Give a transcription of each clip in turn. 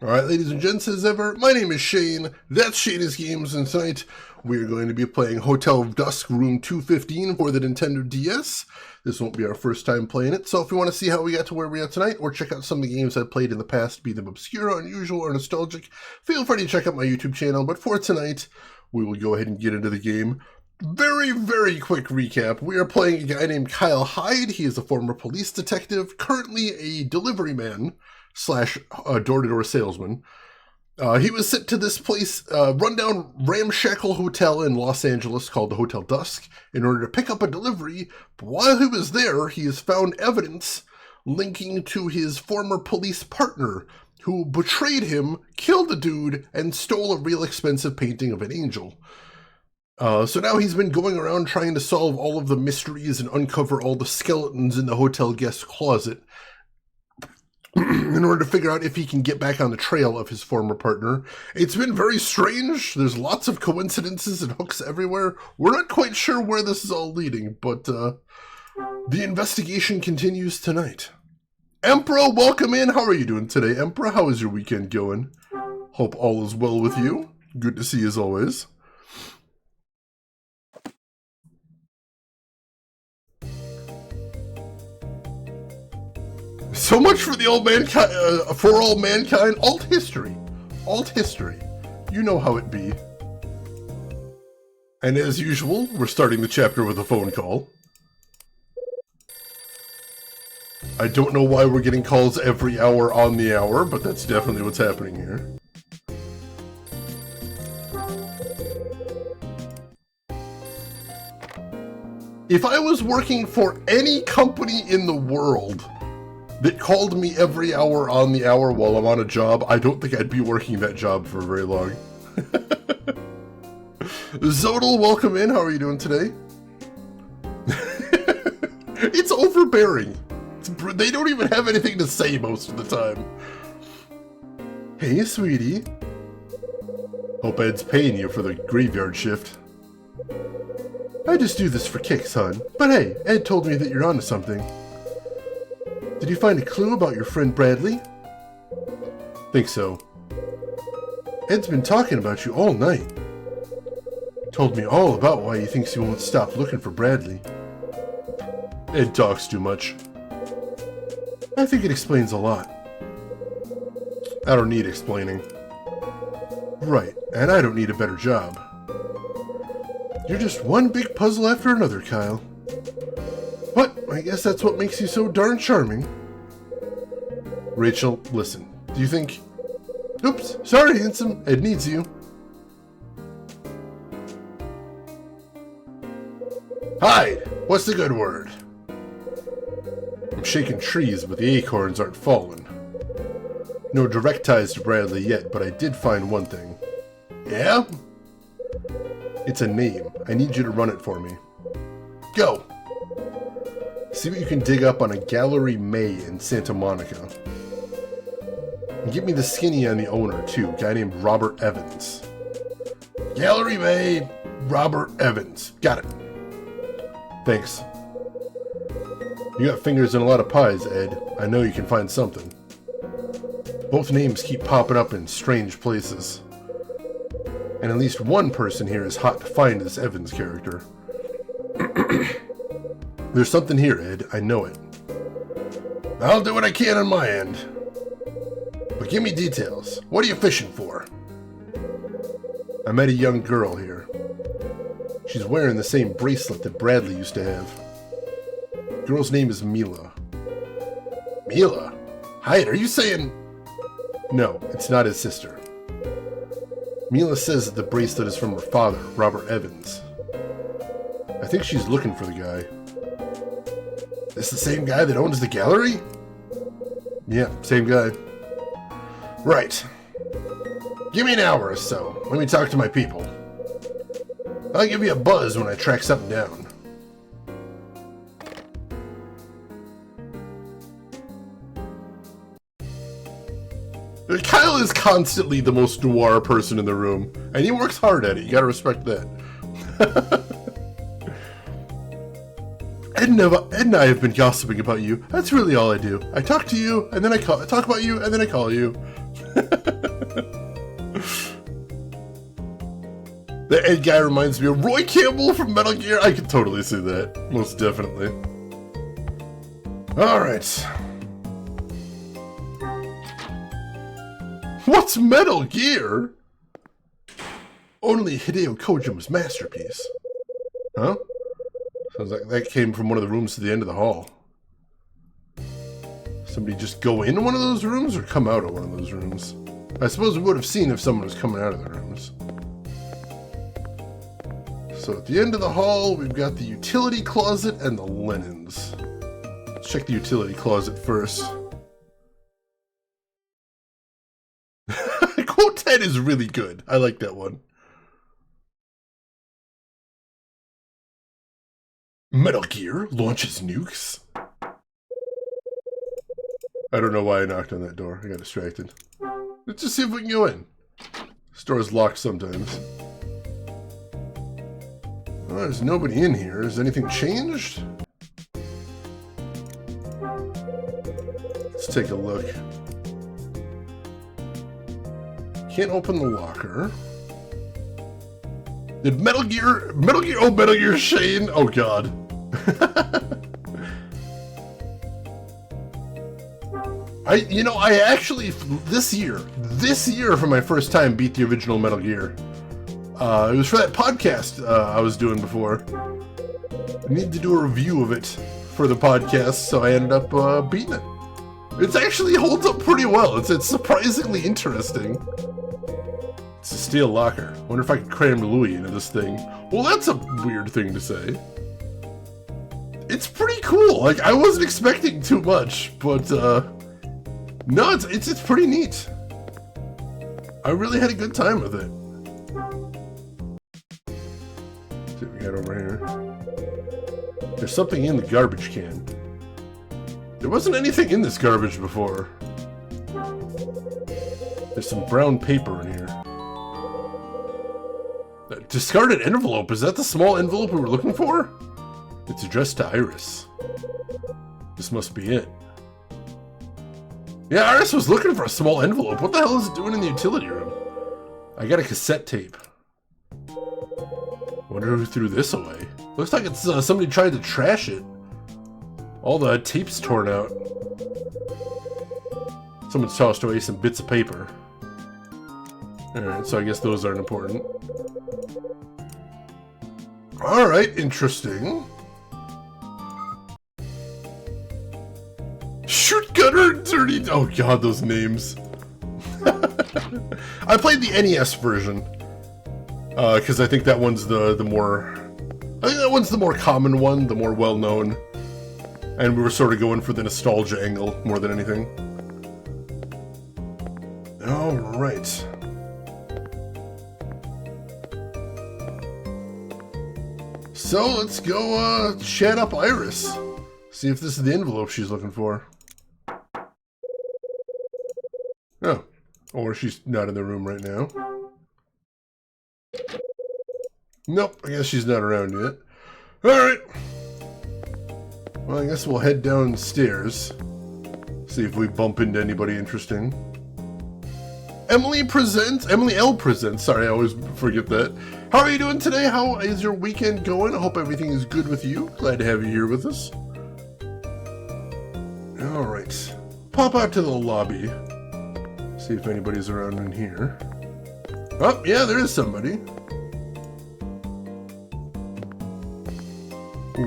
Alright, ladies and gents, as ever, my name is Shane, that's Shane's Games, and tonight we are going to be playing Hotel Dusk Room 215 for the Nintendo DS. This won't be our first time playing it, so if you want to see how we got to where we are tonight, or check out some of the games I've played in the past, be them obscure, unusual, or nostalgic, feel free to check out my YouTube channel, but for tonight, we will go ahead and get into the game. Very quick recap. We are playing a guy named Kyle Hyde. He is a former police detective, currently a delivery man / door-to-door salesman. He was sent to this place, rundown ramshackle hotel in Los Angeles called the Hotel Dusk in order to pick up a delivery. But while he was there, he has found evidence linking to his former police partner who betrayed him, killed the dude, and stole a real expensive painting of an angel. So now he's been going around trying to solve all of the mysteries and uncover all the skeletons in the hotel guest closet in order to figure out if he can get back on the trail of his former partner. It's been very strange. There's lots of coincidences and hooks everywhere. We're not quite sure where this is all leading, but the investigation continues tonight. Emperor, welcome in. How are you doing today, Emperor? How is your weekend going? Hope all is well with you. Good to see you as always. So much for the old mankind, for all mankind. Alt history. You know how it be. And as usual, we're starting the chapter with a phone call. I don't know why we're getting calls every hour on the hour, but that's definitely what's happening here. If I was working for any company in the world that called me every hour on the hour while I'm on a job, I don't think I'd be working that job for very long. Zodal, welcome in. How are you doing today? It's overbearing. They don't even have anything to say most of the time. Hey, sweetie. Hope Ed's paying you for the graveyard shift. I just do this for kicks, hon. But hey, Ed told me that you're onto something. Did you find a clue about your friend Bradley? Think so. Ed's been talking about you all night. Told me all about why he thinks you won't stop looking for Bradley. Ed talks too much. I think it explains a lot. I don't need explaining. Right, and I don't need a better job. You're just one big puzzle after another, Kyle. But I guess that's what makes you so darn charming. Rachel, listen. Do you think... Oops, sorry, handsome. Ed needs you. Hyde, what's the good word? I'm shaking trees, but the acorns aren't falling. No direct ties to Bradley yet, but I did find one thing. Yeah? It's a name. I need you to run it for me. Go! See what you can dig up on a Gallery May in Santa Monica. And get me the skinny on the owner, too. A guy named Robert Evans. Gallery May, Robert Evans. Got it. Thanks. You got fingers in a lot of pies, Ed. I know you can find something. Both names keep popping up in strange places. And at least one person here is hot to find this Evans character. There's something here, Ed. I know it. I'll do what I can on my end. But give me details. What are you fishing for? I met a young girl here. She's wearing the same bracelet that Bradley used to have. The girl's name is Mila. Mila? Hyde, are you saying... No, it's not his sister. Mila says that the bracelet is from her father, Robert Evans. I think she's looking for the guy. This the same guy that owns the gallery? Yeah, same guy. Right. Give me an hour or so. Let me talk to my people. I'll give you a buzz when I track something down. Kyle is constantly the most noir person in the room, and he works hard at it. You gotta respect that. Ed and I have been gossiping about you. That's really all I do. I talk to you, and then I talk about you, and then I call you. The Ed guy reminds me of Roy Campbell from Metal Gear. I could totally see that. Most definitely. Alright. What's Metal Gear? Only Hideo Kojima's masterpiece. Huh? Sounds like that came from one of the rooms to the end of the hall. Somebody just go into one of those rooms or come out of one of those rooms? I suppose we would have seen if someone was coming out of the rooms. So at the end of the hall, we've got the utility closet and the linens. Let's check the utility closet first. Quote 10 is really good. I like that one. Metal Gear launches nukes? I don't know why I knocked on that door. I got distracted. Let's just see if we can go in. This door is locked sometimes. Oh, there's nobody in here. Has anything changed? Let's take a look. Can't open the locker. Did Metal Gear, oh, Metal Gear Shane. Oh, God. I actually, this year, for my first time, beat the original Metal Gear. It was for that podcast I was doing before. I needed to do a review of it for the podcast, so I ended up beating it. It actually holds up pretty well. It's surprisingly interesting. It's a steel locker. Wonder if I could cram Louis into this thing. Well, that's a weird thing to say. It's pretty cool. Like, I wasn't expecting too much, but no, it's pretty neat. I really had a good time with it. Let's see what we got over here. There's something in the garbage can. There wasn't anything in this garbage before. There's some brown paper in here. Discarded envelope. Is that the small envelope we were looking for? It's addressed to Iris. This must be it. Yeah, Iris was looking for a small envelope. What the hell is it doing in the utility room? I got a cassette tape. Wonder who threw this away. Looks like it's somebody tried to trash it. All the tape's torn out. Someone's tossed away some bits of paper. Alright, so I guess those aren't important. Alright, interesting. Shoot Gunner and Dirty... Oh god, those names. I played the NES version. Because I think that one's the more... I think that one's the more common one, the more well-known. And we were sort of going for the nostalgia angle more than anything. Alright. So, let's go chat up Iris. See if this is the envelope she's looking for. Oh. Or she's not in the room right now. Nope, I guess she's not around yet. Alright. Well, I guess we'll head downstairs. See if we bump into anybody interesting. Emily L presents. Sorry, I always forget that. How are you doing today? How is your weekend going? I hope everything is good with you. Glad to have you here with us. Alright. Pop out to the lobby. See if anybody's around in here. Oh, yeah, there is somebody.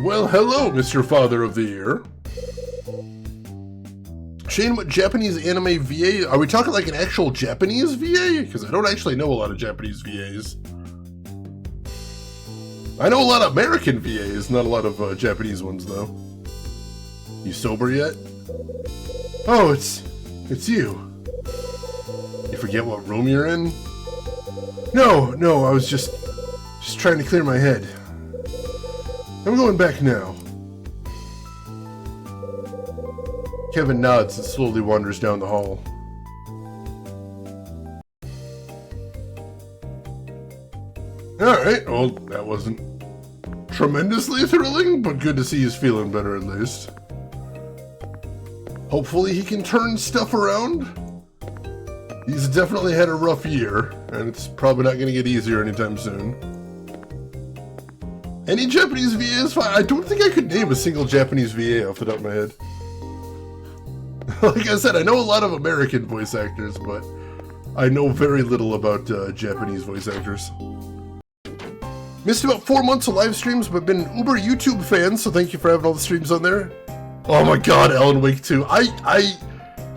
Well, hello, Mr. Father of the Year. Shane, what Japanese anime VA? Are we talking like an actual Japanese VA? Because I don't actually know a lot of Japanese VAs. I know a lot of American VAs, not a lot of Japanese ones, though. You sober yet? Oh, it's you. You forget what room you're in? No, I was just trying to clear my head. I'm going back now. Kevin nods and slowly wanders down the hall. Alright, well, that wasn't tremendously thrilling, but good to see he's feeling better at least. Hopefully he can turn stuff around. He's definitely had a rough year, and it's probably not going to get easier anytime soon. Any Japanese VA is fine. I don't think I could name a single Japanese VA off the top of my head. Like I said, I know a lot of American voice actors, but I know very little about Japanese voice actors. Missed about 4 months of live streams, but been an uber YouTube fan, so thank you for having all the streams on there. Oh my god, Alan Wake 2.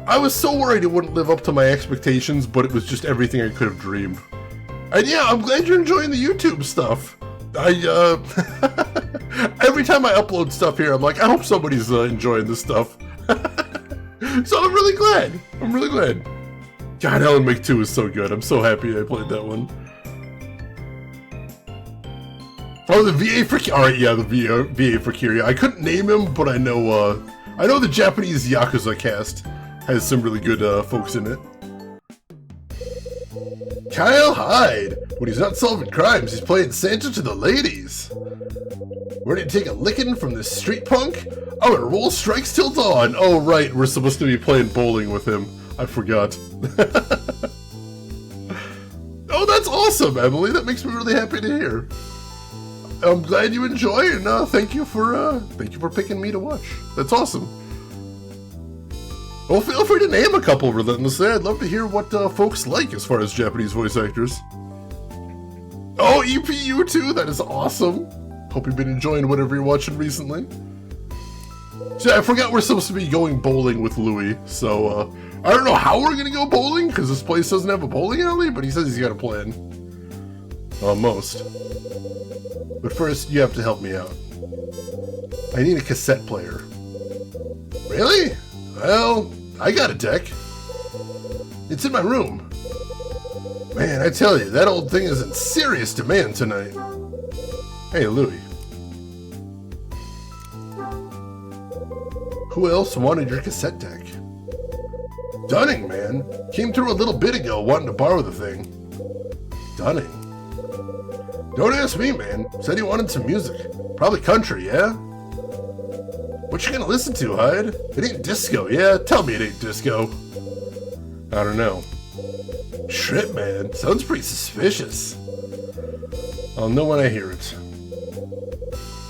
I was so worried it wouldn't live up to my expectations, but it was just everything I could have dreamed. And yeah, I'm glad you're enjoying the YouTube stuff. Every time I upload stuff here, I'm like, I hope somebody's enjoying this stuff. So I'm really glad. I'm really glad. God, Alan Wake 2 is so good. I'm so happy I played that one. Oh, the VA for... Alright, yeah, the VA for Kiryu. I couldn't name him, but I know the Japanese Yakuza cast has some really good folks in it. Kyle Hyde! When he's not solving crimes, he's playing Santa to the ladies. Ready to take a licking from this street punk? I'm gonna roll strikes till dawn! Oh, right, we're supposed to be playing bowling with him. I forgot. Oh, that's awesome, Emily. That makes me really happy to hear. I'm glad you enjoy, and thank you for picking me to watch. That's awesome. Well, feel free to name a couple relentlessly. I'd love to hear what folks like as far as Japanese voice actors. Oh, EPU too. That is awesome. Hope you've been enjoying whatever you're watching recently. So I forgot we're supposed to be going bowling with Louis, so I don't know how we're gonna go bowling because this place doesn't have a bowling alley, but he says he's got a plan. Almost. But first, you have to help me out. I need a cassette player. Really? Well, I got a deck. It's in my room. Man, I tell you, that old thing is in serious demand tonight. Hey, Louie. Who else wanted your cassette deck? Dunning, man. Came through a little bit ago wanting to borrow the thing. Dunning. Don't ask me, man. Said he wanted some music. Probably country, yeah? What you gonna listen to, Hyde? It ain't disco, yeah? Tell me it ain't disco. I don't know. Shit, man. Sounds pretty suspicious. I'll know when I hear it.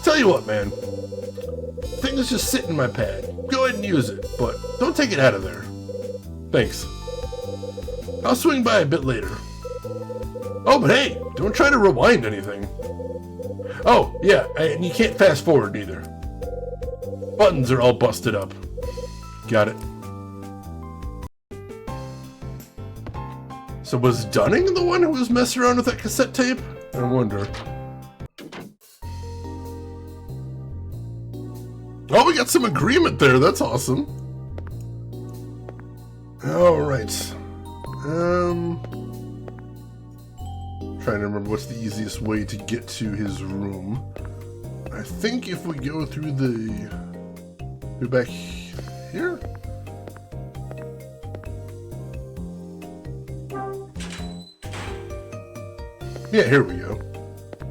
Tell you what, man. Thing is just sitting in my pad. Go ahead and use it, but don't take it out of there. Thanks. I'll swing by a bit later. Oh, but hey, don't try to rewind anything. Oh, yeah, and you can't fast forward either. Buttons are all busted up. Got it. So was Dunning the one who was messing around with that cassette tape? I wonder. Oh, we got some agreement there. That's awesome. All right. Trying to remember what's the easiest way to get to his room. I think if we go through go back here? Yeah, here we go.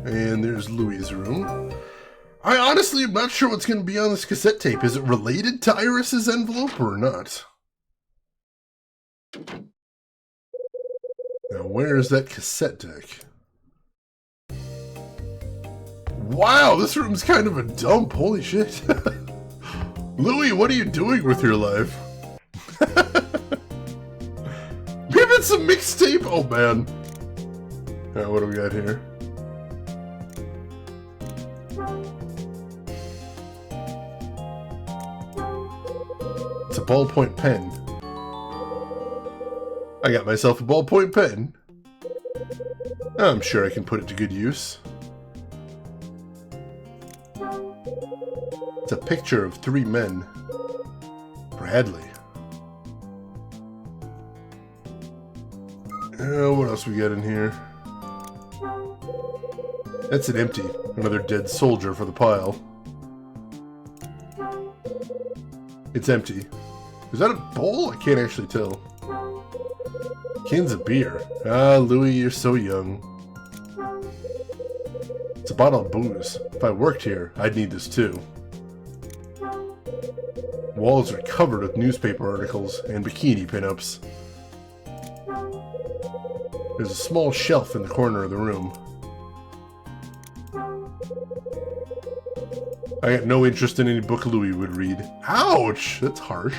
And there's Louie's room. I honestly am not sure what's going to be on this cassette tape. Is it related to Iris's envelope or not? Now, where is that cassette deck? Wow, this room's kind of a dump. Holy shit. Louie, what are you doing with your life? Maybe it's a mixtape? Oh, man. Alright, what do we got here? It's a ballpoint pen. I got myself a ballpoint pen. I'm sure I can put it to good use. It's a picture of 3 men. Bradley. What else we got in here? That's an empty. Another dead soldier for the pile. It's empty. Is that a bowl? I can't actually tell. Cans of beer. Ah, Louie, you're so young. It's a bottle of booze. If I worked here, I'd need this too. Walls are covered with newspaper articles and bikini pinups. There's a small shelf in the corner of the room. I got no interest in any book Louis would read. Ouch! That's harsh.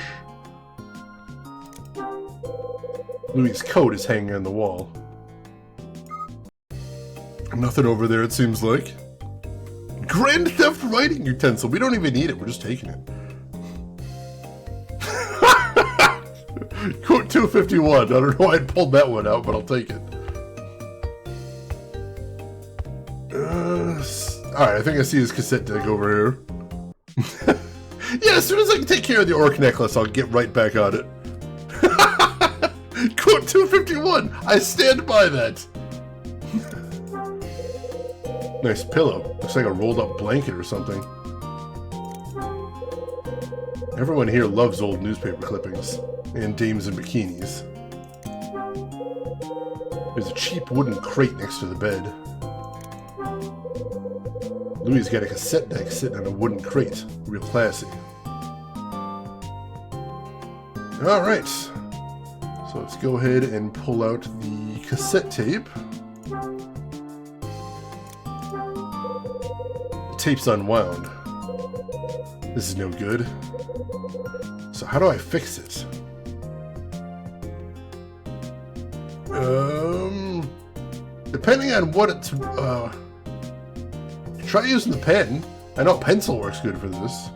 Louis's coat is hanging on the wall. Nothing over there, it seems like. Grand Theft writing utensil. We don't even need it. We're just taking it. Quote 251. I don't know why I pulled that one out, but I'll take it. Alright, I think I see his cassette deck over here. Yeah, as soon as I can take care of the orc necklace, I'll get right back on it. Quote 251. I stand by that. Nice pillow. Looks like a rolled up blanket or something. Everyone here loves old newspaper clippings. And dames in bikinis. There's a cheap wooden crate next to the bed. Louis got a cassette deck sitting on a wooden crate. Real classy. Alright. So let's go ahead and pull out the cassette tape. The tape's unwound. This is no good. So how do I fix it? Depending on what it's, try using the pen. I know pencil works good for this.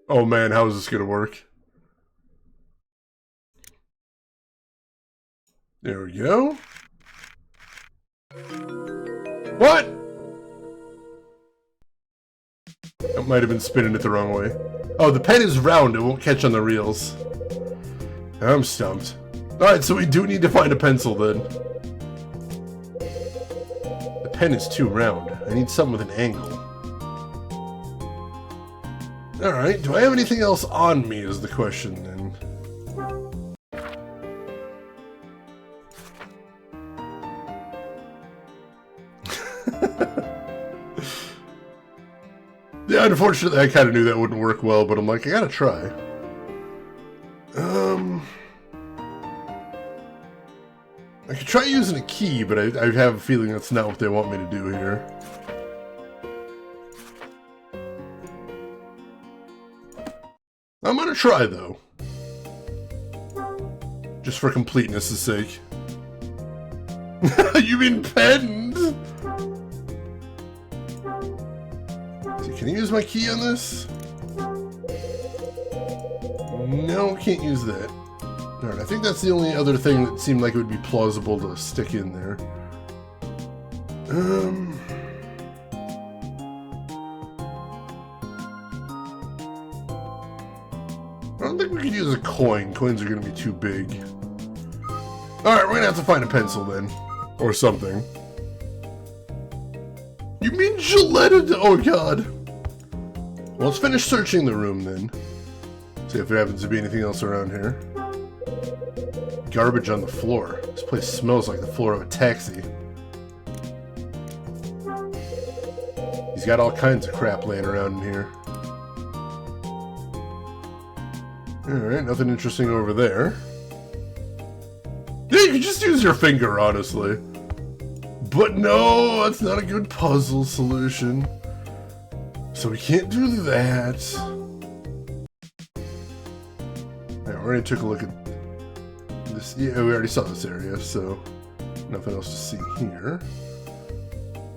Oh man, how is this gonna work? There we go. What? That might have been spinning it the wrong way. Oh, the pen is round. It won't catch on the reels. I'm stumped. Alright, so we do need to find a pencil then. The pen is too round. I need something with an angle. Alright, do I have anything else on me is the question then. Yeah, unfortunately I kind of knew that wouldn't work well, but I'm like, I gotta try. I could try using a key, but I have a feeling that's not what they want me to do here. I'm gonna try, though. Just for completeness' sake. You mean pens? So can you use my key on this? No, can't use that. Alright, I think that's the only other thing that seemed like it would be plausible to stick in there. I don't think we could use a coin. Coins are going to be too big. Alright, we're going to have to find a pencil then. Or something. You mean Gillette? Oh god. Well, let's finish searching the room then. See if there happens to be anything else around here. Garbage on the floor. This place smells like the floor of a taxi. He's got all kinds of crap laying around in here. Alright, nothing interesting over there. Yeah, you can just use your finger, honestly. But no, that's not a good puzzle solution. So we can't do that. Alright, we already took a look at this. Yeah, we already saw this area, so nothing else to see here.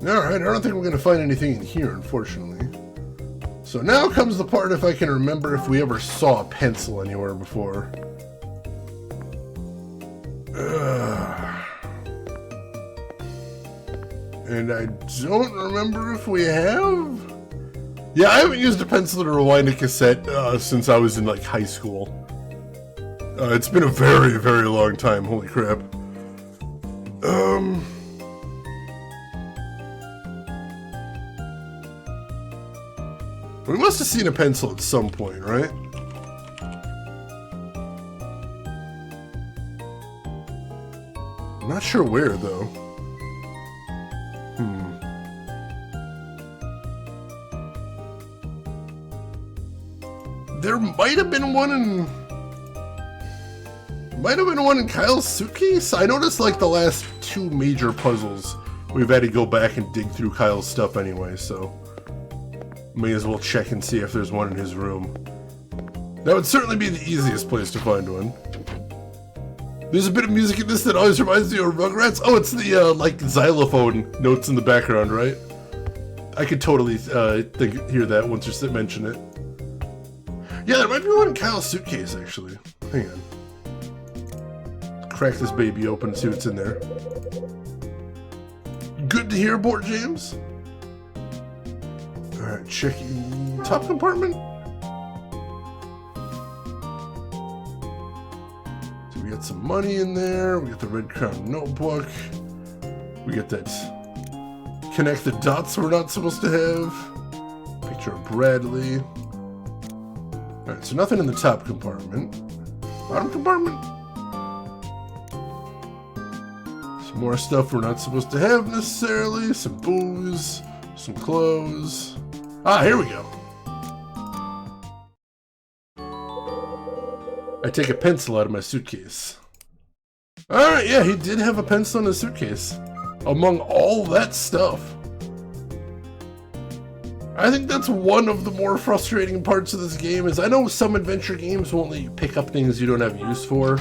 Alright, I don't think we're going to find anything in here, unfortunately. So now comes the part if I can remember if we ever saw a pencil anywhere before. And I don't remember if we have? Yeah, I haven't used a pencil to rewind a cassette since I was in, like, high school. It's been a very, very long time, holy crap. We must have seen a pencil at some point, right? I'm not sure where, though. There might have been one in Might have been one in Kyle's suitcase? I noticed like the last two major puzzles, we've had to go back and dig through Kyle's stuff anyway, so may as well check and see if there's one in his room. That would certainly be the easiest place to find one. There's a bit of music in this that always reminds me of Rugrats. Oh, it's the like xylophone notes in the background, right? I could totally hear that once you mention it. Yeah, there might be one in Kyle's suitcase, actually. Hang on. Crack this baby open and see what's in there. Good to hear, Bort James. Alright, checking top compartment. So we got some money in there. We got the Red Crown notebook. We got that connect the dots we're not supposed to have. Picture of Bradley. Alright, so nothing in the top compartment. Bottom compartment? Some more stuff we're not supposed to have necessarily. Some booze. Some clothes. Ah, here we go. I take a pencil out of my suitcase. Alright, yeah, he did have a pencil in his suitcase. Among all that stuff. I think that's one of the more frustrating parts of this game is I know some adventure games won't let you pick up things you don't have use for.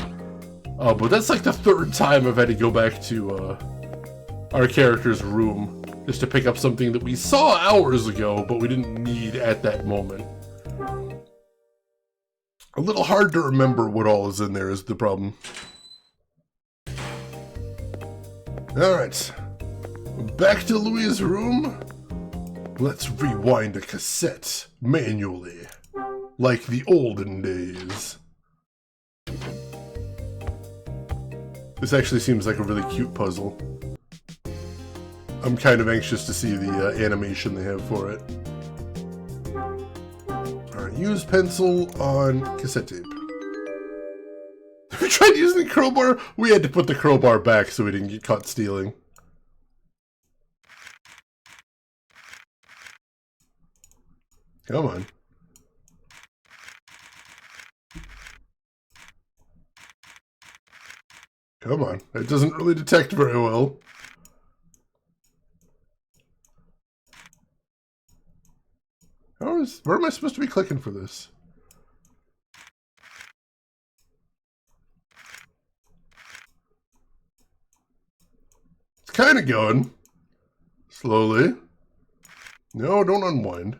But that's like the third time I've had to go back to our character's room just to pick up something that we saw hours ago, but we didn't need at that moment. A little hard to remember what all is in there is the problem. Alright. Back to Louis' room. Let's rewind a cassette manually, like the olden days. This actually seems like a really cute puzzle. I'm kind of anxious to see the animation they have for it. Alright, use pencil on cassette tape. We tried using the crowbar. We had to put the crowbar back so we didn't get caught stealing. Come on. Come on. It doesn't really detect very well. Where am I supposed to be clicking for this? It's kind of going. Slowly. No, don't unwind.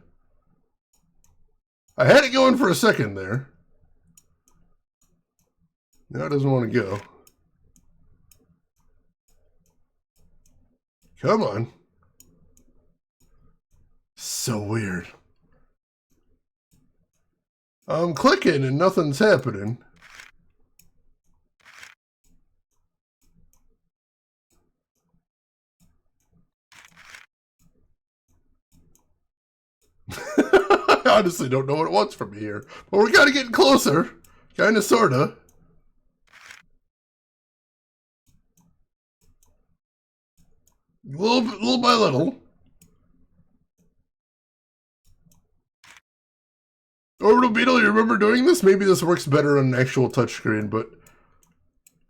I had it going for a second there. Now it doesn't want to go. Come on. So weird. I'm clicking and nothing's happening. I honestly don't know what it wants from me here. But we're kind of getting closer. Kind of, sort of. Little by little. Orbital Beetle, you remember doing this? Maybe this works better on an actual touchscreen, but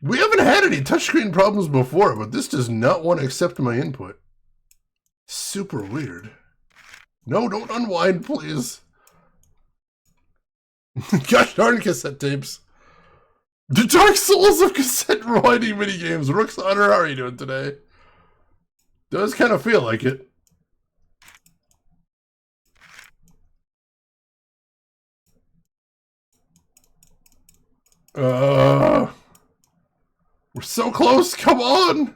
we haven't had any touchscreen problems before, but this does not want to accept my input. Super weird. No, don't unwind, please. Gosh darn cassette tapes. The Dark Souls of cassette rewinding minigames. Rook's Honor, how are you doing today? Does kind of feel like it. We're so close, come on!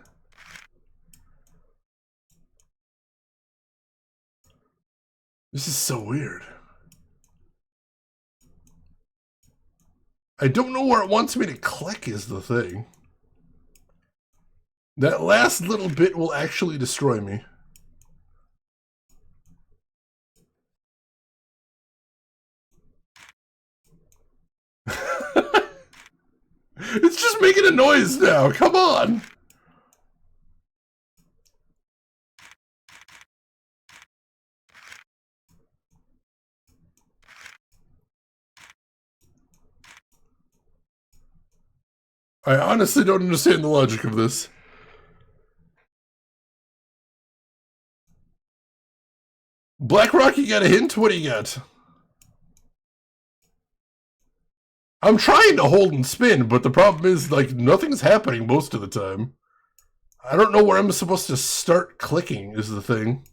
This is so weird. I don't know where it wants me to click is the thing. That last little bit will actually destroy me. It's just making a noise now, come on! I honestly don't understand the logic of this. BlackRock, you got a hint? What do you got? I'm trying to hold and spin, but the problem is, like, nothing's happening most of the time. I don't know where I'm supposed to start clicking, is the thing.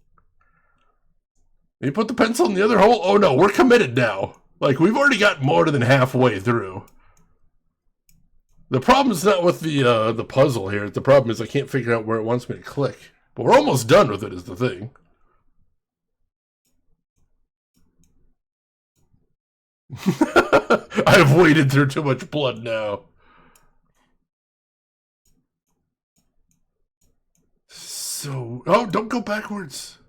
You put the pencil in the other hole? Oh no, we're committed now. Like, we've already got more than halfway through. The problem is not with the puzzle here. The problem is I can't figure out where it wants me to click. But we're almost done with it, is the thing. I've waded through too much blood now. So, oh, don't go backwards.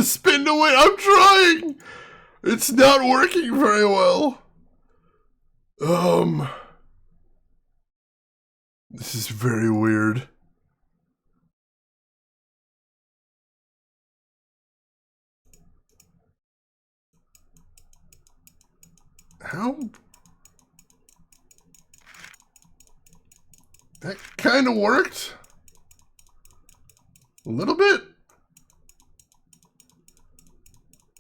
Spin away. I'm trying. It's not working very well. This is very weird. How? That kind of worked. A little bit.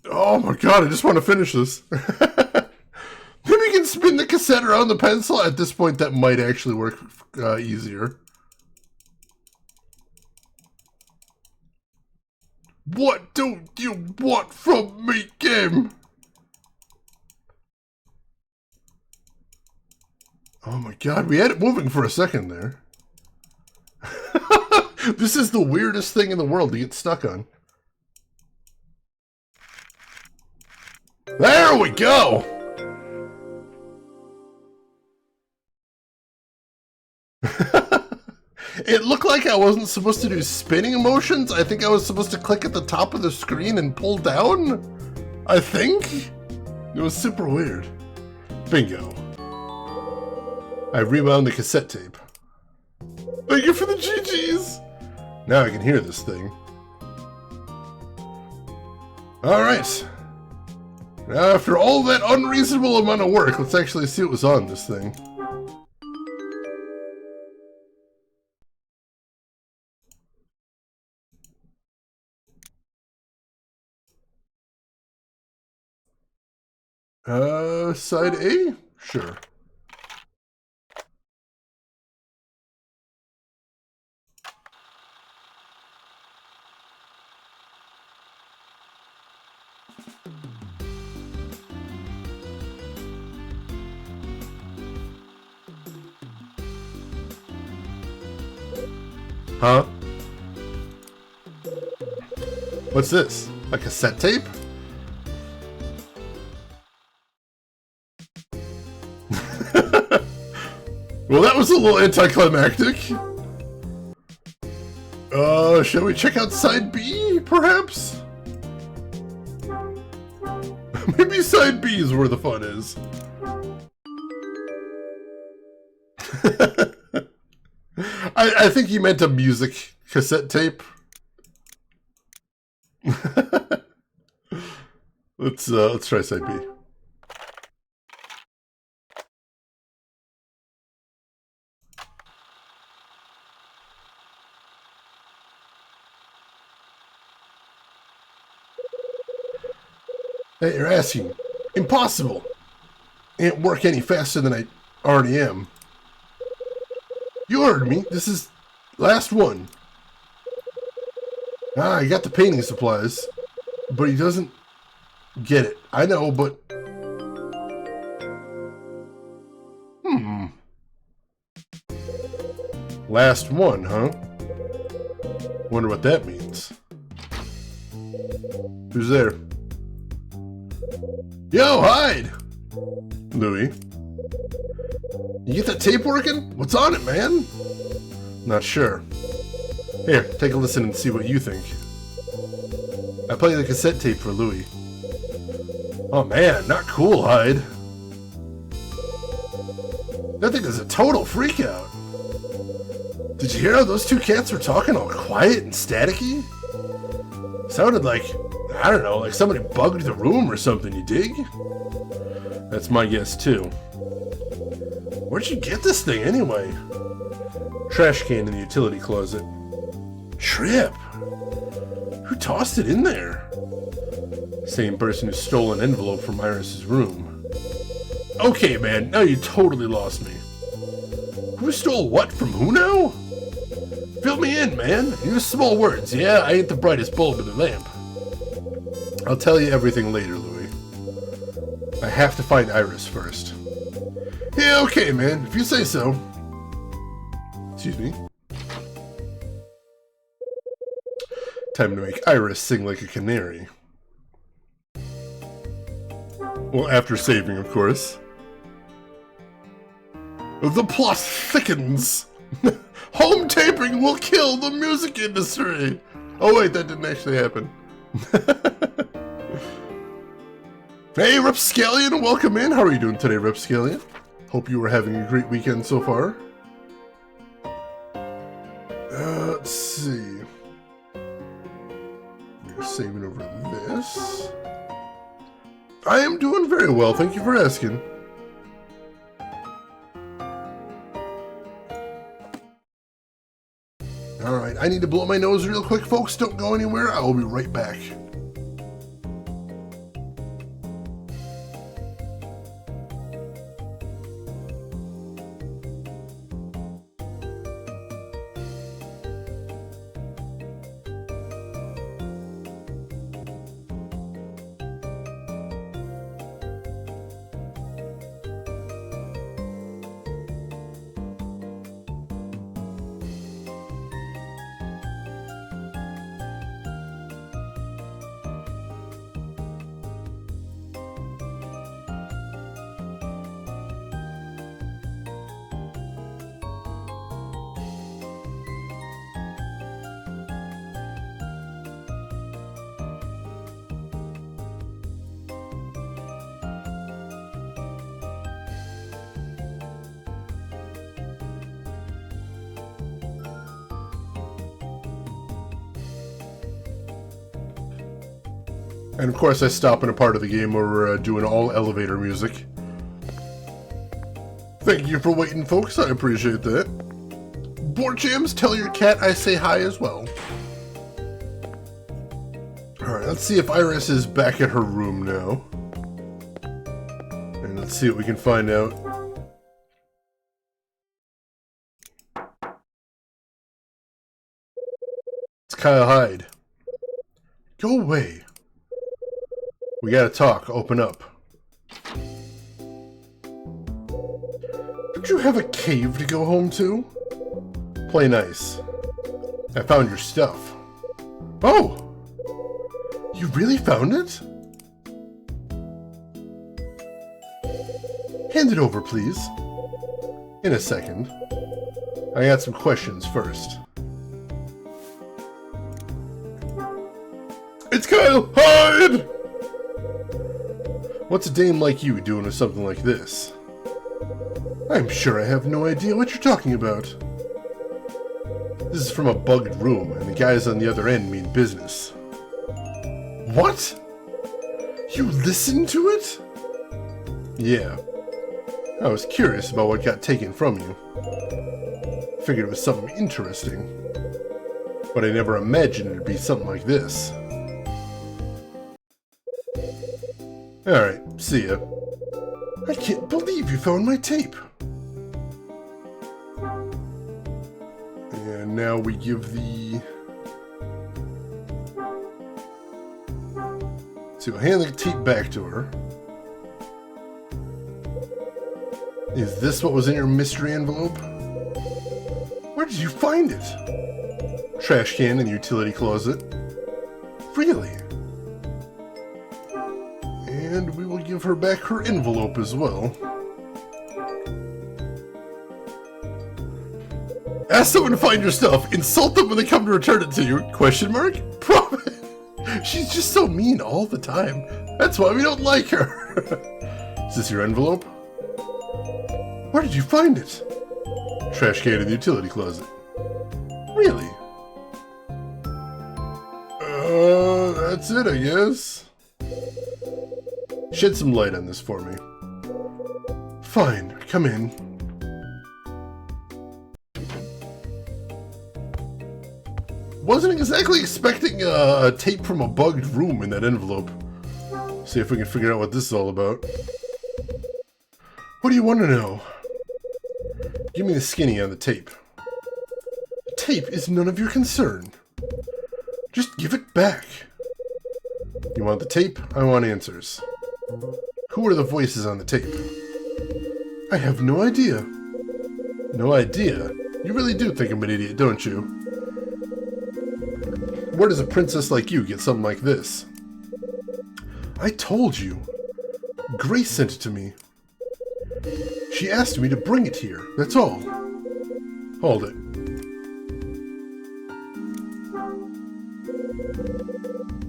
Oh my god, I just want to finish this. Maybe you can spin the cassette around the pencil. At this point, that might actually work easier. What do you want from me, game? Oh my god, we had it moving for a second there. This is the weirdest thing in the world to get stuck on. There we go! It looked like I wasn't supposed to do spinning emotions. I think I was supposed to click at the top of the screen and pull down. I think? It was super weird. Bingo. I rewound the cassette tape. Thank you for the GGs! Now I can hear this thing. Alright. Now after all that unreasonable amount of work, let's actually see what was on this thing. Side A? Sure. Huh? What's this? A cassette tape? Well, that was a little anticlimactic. Shall we check out side B, perhaps? Maybe side B is where the fun is. I think you meant a music cassette tape. Let's try side B. Hey, you're asking. Impossible. Can't work any faster than I already am. You heard me. This is last one. Ah, I got the painting supplies. But he doesn't get it. I know, but... Last one, huh? Wonder what that means. Who's there? Yo, hide! Louis. You get that tape working? What's on it, man? Not sure. Here, take a listen and see what you think. I play the cassette tape for Louis. Oh man, not cool, Hyde. That thing is a total freakout. Did you hear how those two cats were talking all quiet and staticky? Sounded like I don't know, like somebody bugged the room or something, you dig? That's my guess, too. Where'd you get this thing, anyway? Trash can in the utility closet. Trip! Who tossed it in there? Same person who stole an envelope from Iris's room. Okay, man, now you totally lost me. Who stole what from who now? Fill me in, man. Use small words. Yeah, I ain't the brightest bulb in the lamp. I'll tell you everything later, Louis. I have to find Iris first. Yeah, okay, man. If you say so. Excuse me. Time to make Iris sing like a canary. Well, after saving, of course. The plot thickens. Home taping will kill the music industry. Oh wait, that didn't actually happen. Hey, Rapscallion, welcome in. How are you doing today, Rapscallion? Hope you were having a great weekend so far. Let's see. We're saving over this. I am doing very well, thank you for asking. Alright, I need to blow my nose real quick, folks. Don't go anywhere. I will be right back. And of course I stop in a part of the game where we're doing all elevator music. Thank you for waiting, folks. I appreciate that. Board Jams, tell your cat I say hi as well. Alright, let's see if Iris is back at her room now. And let's see what we can find out. It's Kyle Hyde. Go away. We gotta talk. Open up. Don't you have a cave to go home to? Play nice. I found your stuff. Oh! You really found it? Hand it over, please. In a second. I got some questions first. It's Kyle Hyde! What's a dame like you doing with something like this? I'm sure I have no idea what you're talking about. This is from a bugged room, and the guys on the other end mean business. What? You listened to it? Yeah. I was curious about what got taken from you. Figured it was something interesting. But I never imagined it'd be something like this. Alright, see ya. I can't believe you found my tape. And now we give the... So we'll hand the tape back to her. Is this what was in your mystery envelope? Where did you find it? Trash can in the utility closet. Really? And we will give her back her envelope as well. Ask someone to find your stuff. Insult them when they come to return it to you. Question mark? Promise. She's just so mean all the time. That's why we don't like her. Is this your envelope? Where did you find it? Trash can in the utility closet. Really? that's it, I guess. Shed some light on this for me. Fine, come in. Wasn't exactly expecting a tape from a bugged room in that envelope. See if we can figure out what this is all about. What do you want to know? Give me the skinny on the tape. The tape is none of your concern. Just give it back. You want the tape? I want answers. Who are the voices on the tape? I have no idea. No idea? You really do think I'm an idiot, don't you? Where does a princess like you get something like this? I told you. Grace sent it to me. She asked me to bring it here, that's all. Hold it.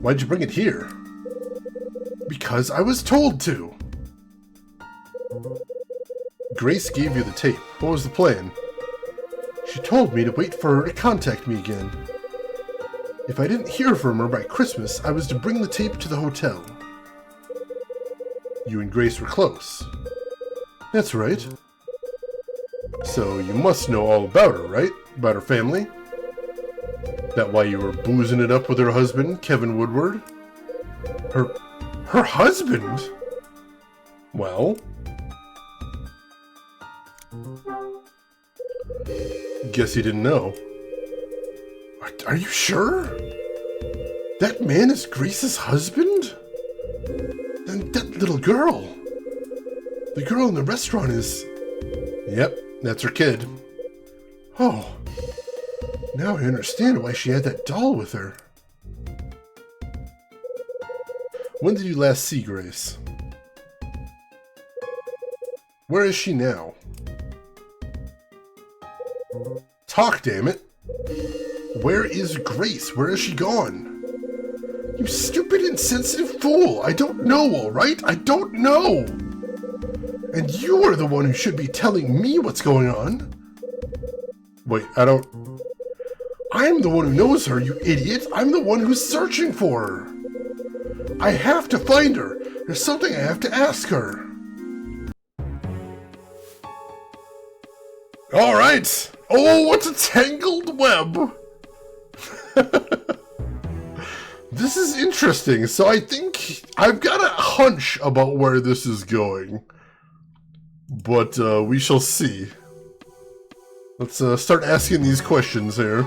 Why'd you bring it here? Because I was told to. Grace gave you the tape. What was the plan? She told me to wait for her to contact me again. If I didn't hear from her by Christmas, I was to bring the tape to the hotel. You and Grace were close. That's right. So you must know all about her, right? About her family? That why you were boozing it up with her husband, Kevin Woodward? Her husband? Well? Guess you didn't know. Are you sure? That man is Grace's husband? Then that little girl. The girl in the restaurant is... Yep, that's her kid. Oh. Now I understand why she had that doll with her. When did you last see Grace? Where is she now? Talk, damn it! Where is Grace? Where is she gone? You stupid, insensitive fool! I don't know, alright? I don't know! And you are the one who should be telling me what's going on. Wait, I'm the one who knows her, you idiot! I'm the one who's searching for her! I have to find her! There's something I have to ask her! Alright! Oh, what a tangled web! This is interesting, so I think I've got a hunch about where this is going. But we shall see. Let's start asking these questions here.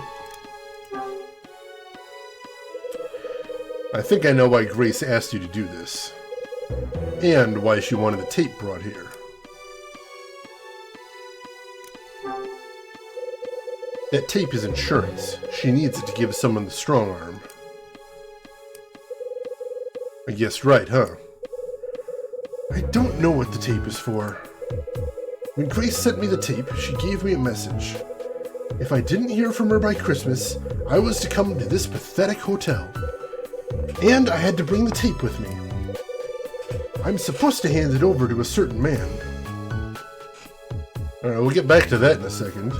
I think I know why Grace asked you to do this. And why she wanted the tape brought here. That tape is insurance. She needs it to give someone the strong arm. I guessed right, huh? I don't know what the tape is for. When Grace sent me the tape, she gave me a message. If I didn't hear from her by Christmas, I was to come to this pathetic hotel. And I had to bring the tape with me. I'm supposed to hand it over to a certain man. Alright, we'll get back to that in a second.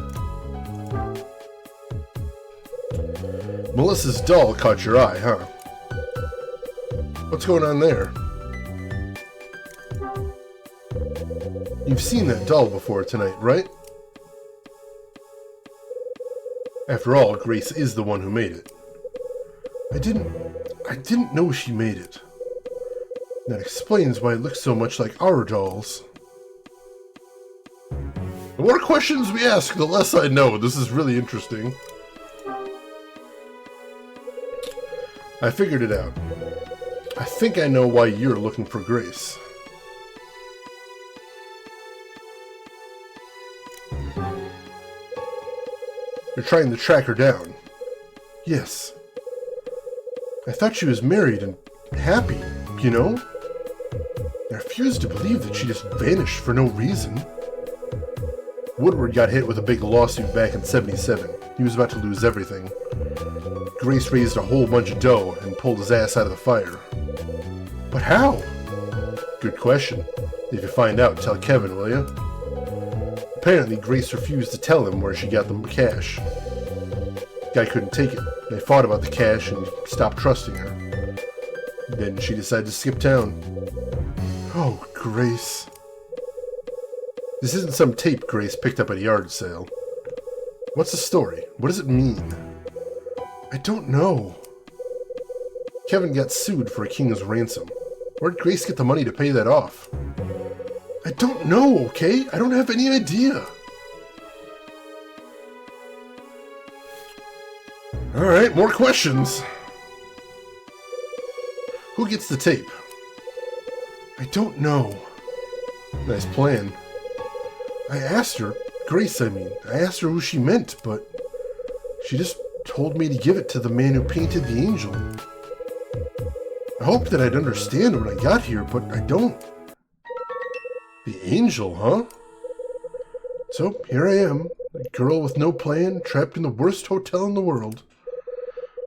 Melissa's doll caught your eye, huh? What's going on there? You've seen that doll before tonight, right? After all, Grace is the one who made it. I didn't know she made it. That explains why it looks so much like our dolls. The more questions we ask, the less I know. This is really interesting. I figured it out. I think I know why you're looking for Grace. You're trying to track her down. Yes. I thought she was married and happy, you know? I refuse to believe that she just vanished for no reason. Woodward got hit with a big lawsuit back in '77. He was about to lose everything. Grace raised a whole bunch of dough and pulled his ass out of the fire. But how? Good question. If you find out, tell Kevin, will you? Apparently, Grace refused to tell him where she got the cash. Guy couldn't take it. They fought about the cash and stopped trusting her. Then she decided to skip town. Oh, Grace. This isn't some tape Grace picked up at a yard sale. What's the story? What does it mean? I don't know. Kevin got sued for a king's ransom. Where'd Grace get the money to pay that off? I don't know, okay? I don't have any idea. Alright, more questions. Who gets the tape? I don't know. Nice plan. I asked her, Grace, I asked her who she meant, but she just told me to give it to the man who painted the angel. I hoped that I'd understand when I got here, but I don't. The angel, huh? So, here I am, a girl with no plan, trapped in the worst hotel in the world.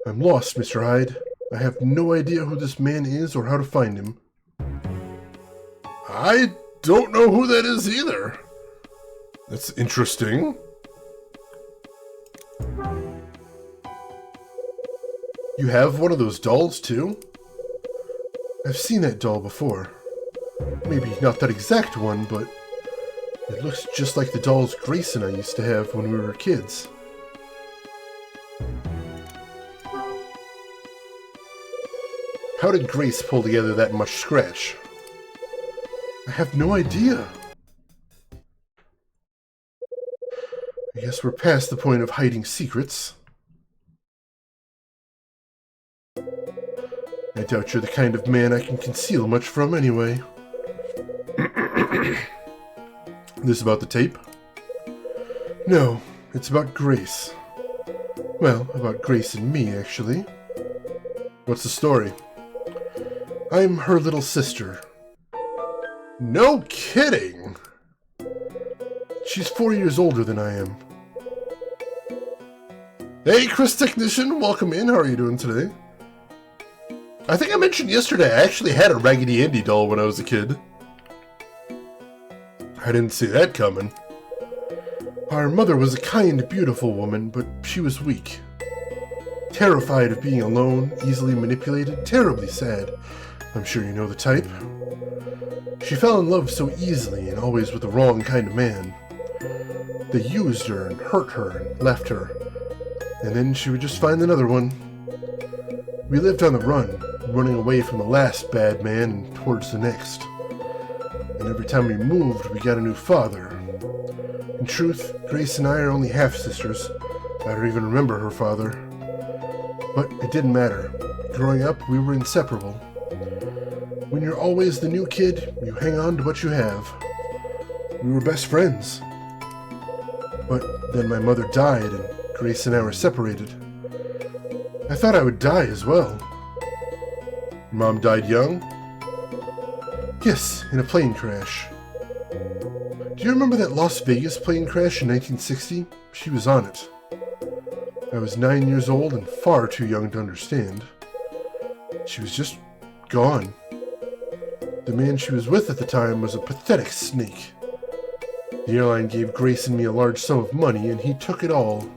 I'm lost, Mr. Hyde. I have no idea who this man is or how to find him. I don't know who that is either. That's interesting. You have one of those dolls, too? I've seen that doll before. Maybe not that exact one, but it looks just like the dolls Grace and I used to have when we were kids. How did Grace pull together that much scratch? I have no idea. I guess we're past the point of hiding secrets. I doubt you're the kind of man I can conceal much from anyway. This about the tape? No, it's about Grace. Well, about Grace and me, actually. What's the story? I'm her little sister. No kidding! She's 4 years older than I am. Hey, Chris Technician, welcome in. How are you doing today? I think I mentioned yesterday I actually had a Raggedy Andy doll when I was a kid. I didn't see that coming. Our mother was a kind, beautiful woman, but she was weak. Terrified of being alone, easily manipulated, terribly sad. I'm sure you know the type. She fell in love so easily and always with the wrong kind of man. They used her and hurt her and left her. And then she would just find another one. We lived on the run, running away from the last bad man and towards the next. And every time we moved, we got a new father. In truth, Grace and I are only half-sisters. I don't even remember her father. But it didn't matter. Growing up, we were inseparable. When you're always the new kid, you hang on to what you have. We were best friends. But then my mother died and Grace and I were separated. I thought I would die as well. Mom died young? Yes, in a plane crash. Do you remember that Las Vegas plane crash in 1960? She was on it. I was 9 years old and far too young to understand. She was just gone. The man she was with at the time was a pathetic snake. The airline gave Grace and me a large sum of money, and he took it all.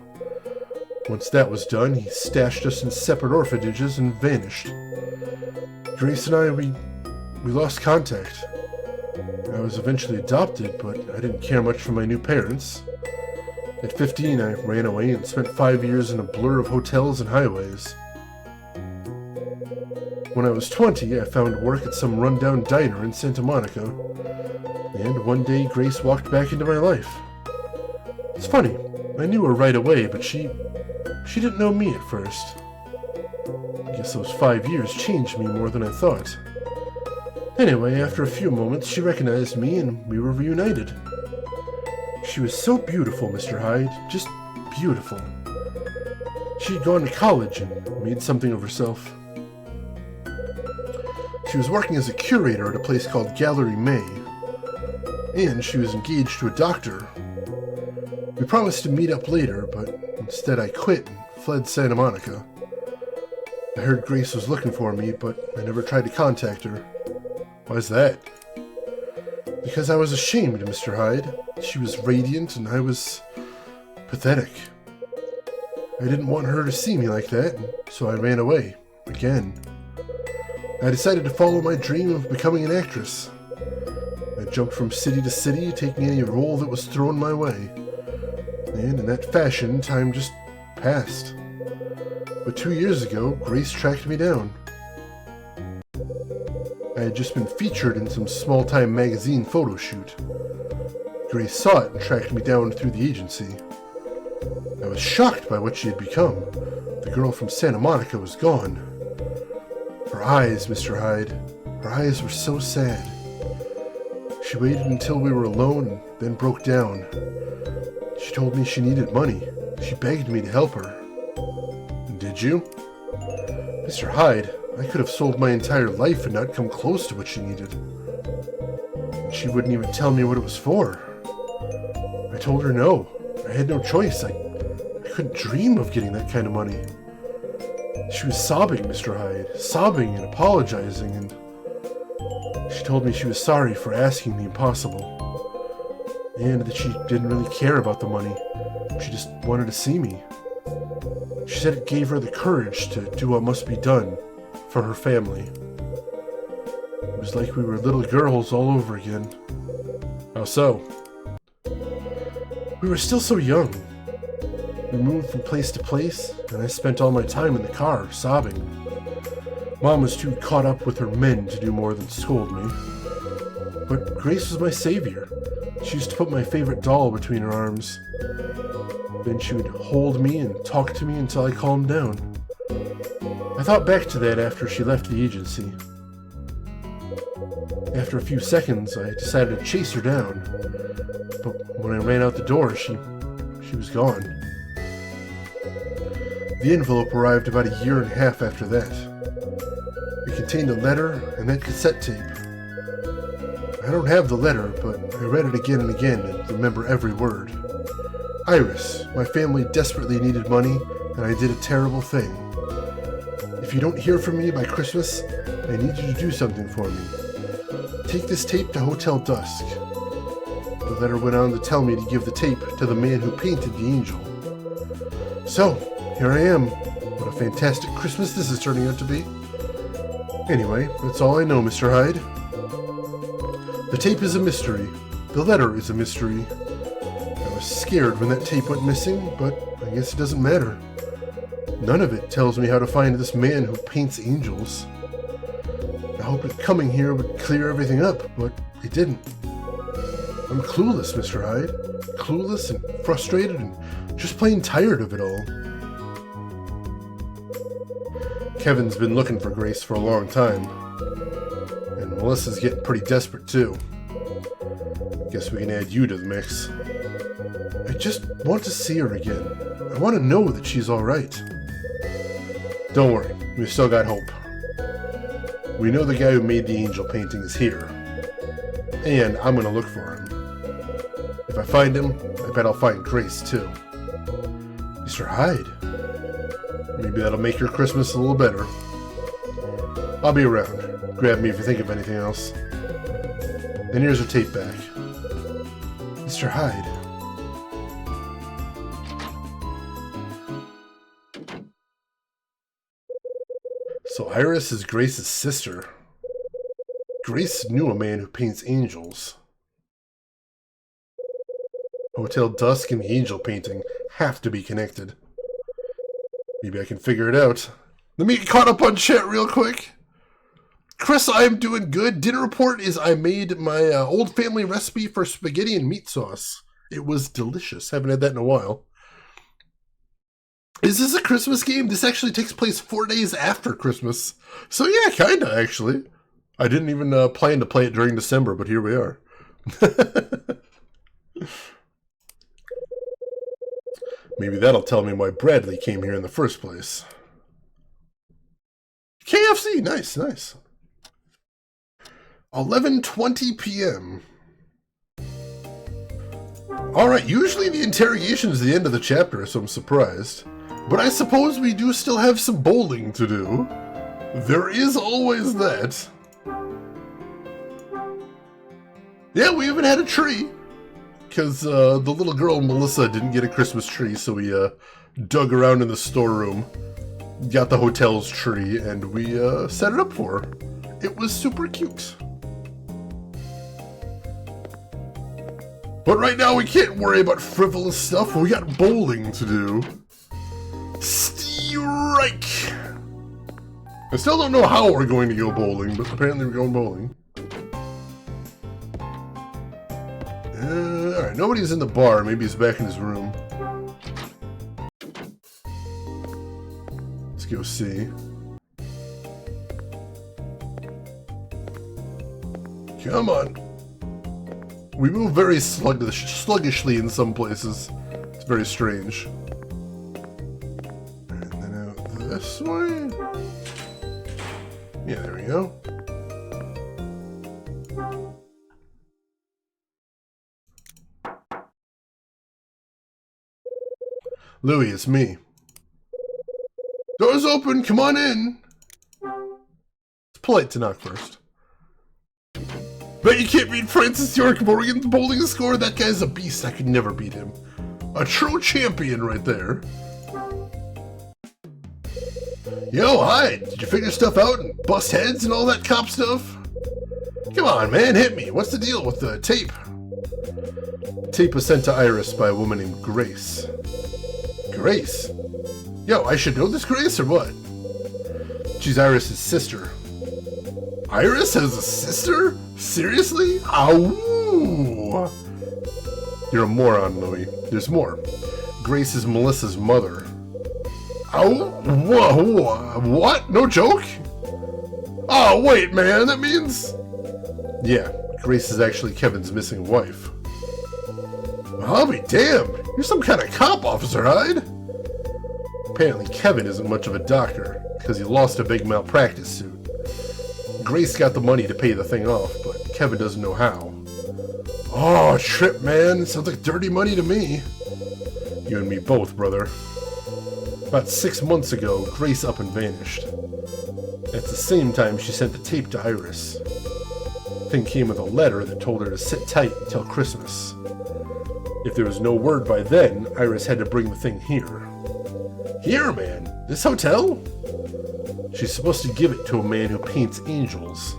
Once that was done, he stashed us in separate orphanages and vanished. Grace and I, we lost contact. I was eventually adopted, but I didn't care much for my new parents. At 15, I ran away and spent 5 years in a blur of hotels and highways. When I was 20, I found work at some rundown diner in Santa Monica. And one day, Grace walked back into my life. It's funny, I knew her right away, but she didn't know me at first. I guess those 5 years changed me more than I thought. Anyway, after a few moments, she recognized me and we were reunited. She was so beautiful, Mr. Hyde, just beautiful. She'd gone to college and made something of herself. She was working as a curator at a place called Gallery May, and she was engaged to a doctor. We promised to meet up later, but instead I quit and fled Santa Monica. I heard Grace was looking for me, but I never tried to contact her. Why's that? Because I was ashamed, Mr. Hyde. She was radiant and I was pathetic. I didn't want her to see me like that, so I ran away. Again. I decided to follow my dream of becoming an actress. I jumped from city to city, taking any role that was thrown my way. And in that fashion, time just passed. But 2 years ago, Grace tracked me down. I had just been featured in some small-time magazine photo shoot. Grace saw it and tracked me down through the agency. I was shocked by what she had become. The girl from Santa Monica was gone. Her eyes, Mr. Hyde, her eyes were so sad. She waited until we were alone and then broke down. She told me she needed money. She begged me to help her. Did you? Mr. Hyde, I could have sold my entire life and not come close to what she needed. She wouldn't even tell me what it was for. I told her no. I had no choice. I couldn't dream of getting that kind of money. She was sobbing, Mr. Hyde, sobbing and apologizing, and she told me she was sorry for asking the impossible, and that she didn't really care about the money. She just wanted to see me. She said it gave her the courage to do what must be done for her family. It was like we were little girls all over again. How so? We were still so young. We moved from place to place, and I spent all my time in the car, sobbing. Mom was too caught up with her men to do more than scold me. But Grace was my savior. She used to put my favorite doll between her arms. Then she would hold me and talk to me until I calmed down. I thought back to that after she left the agency. After a few seconds, I decided to chase her down. But when I ran out the door, she was gone. The envelope arrived about 1.5 years after that. It contained a letter and that cassette tape. I don't have the letter, but I read it again and again and remember every word. Iris, my family desperately needed money, and I did a terrible thing. If you don't hear from me by Christmas, I need you to do something for me. Take this tape to Hotel Dusk. The letter went on to tell me to give the tape to the man who painted the angel. So, here I am. What a fantastic Christmas this is turning out to be. Anyway, that's all I know, Mr. Hyde. The tape is a mystery. The letter is a mystery. I was scared when that tape went missing, but I guess it doesn't matter. None of it tells me how to find this man who paints angels. I hoped that coming here would clear everything up, but it didn't. I'm clueless, Mr. Hyde. Clueless and frustrated and just plain tired of it all. Kevin's been looking for Grace for a long time. And Melissa's getting pretty desperate too. Guess we can add you to the mix. I just want to see her again. I want to know that she's alright. Don't worry, we still got hope. We know the guy who made the angel painting is here. And I'm gonna look for him. If I find him, I bet I'll find Grace too. Mr. Hyde. Maybe that'll make your Christmas a little better. I'll be around. Grab me if you think of anything else. And here's her tape back. Mr. Hyde. So Iris is Grace's sister. Grace knew a man who paints angels. Hotel Dusk and the angel painting have to be connected. Maybe I can figure it out. Let me get caught up on chat real quick. Chris, I'm doing good. Dinner report is I made my old family recipe for spaghetti and meat sauce. It was delicious. Haven't had that in a while. Is this a Christmas game? This actually takes place 4 days after Christmas. So yeah, kinda actually. I didn't even plan to play it during December, but here we are. Maybe that'll tell me why Bradley came here in the first place. KFC, nice, nice. 11:20 p.m. Alright, usually the interrogation is the end of the chapter, so I'm surprised. But I suppose we do still have some bowling to do. There is always that. Yeah, we haven't had a tree. Because the little girl, Melissa, didn't get a Christmas tree, so we dug around in the storeroom, got the hotel's tree, and we set it up for her. It was super cute. But right now we can't worry about frivolous stuff. We got bowling to do. Strike! I still don't know how we're going to go bowling, but apparently we're going bowling. Alright, nobody's in the bar. Maybe he's back in his room. Let's go see. Come on. We move very sluggishly in some places. It's very strange. And then out this way. Yeah, there we go. Louis, it's me. Door's open, come on in. It's polite to knock first. Bet you can't beat Francis York Morgan's bowling score? That guy's a beast, I could never beat him. A true champion right there. Yo, hi, did you figure stuff out and bust heads and all that cop stuff? Come on, man, hit me. What's the deal with the tape? The tape was sent to Iris by a woman named Grace. Grace? Yo, I should know this Grace or what? She's Iris' sister. Iris has a sister? Seriously? Ow! You're a moron, Louis. There's more. Grace is Melissa's mother. Ow! Whoa! What? No joke? Oh, wait, man, that means... Yeah, Grace is actually Kevin's missing wife. I'll be damned. You're some kind of cop officer, Hyde. Apparently Kevin isn't much of a doctor, because he lost a big malpractice suit. Grace got the money to pay the thing off, but Kevin doesn't know how. Oh, trip, man. Sounds like dirty money to me. You and me both, brother. About 6 months ago, Grace up and vanished. At the same time, she sent the tape to Iris. The thing came with a letter that told her to sit tight until Christmas. If there was no word by then, Iris had to bring the thing here. Here, man? This hotel? She's supposed to give it to a man who paints angels.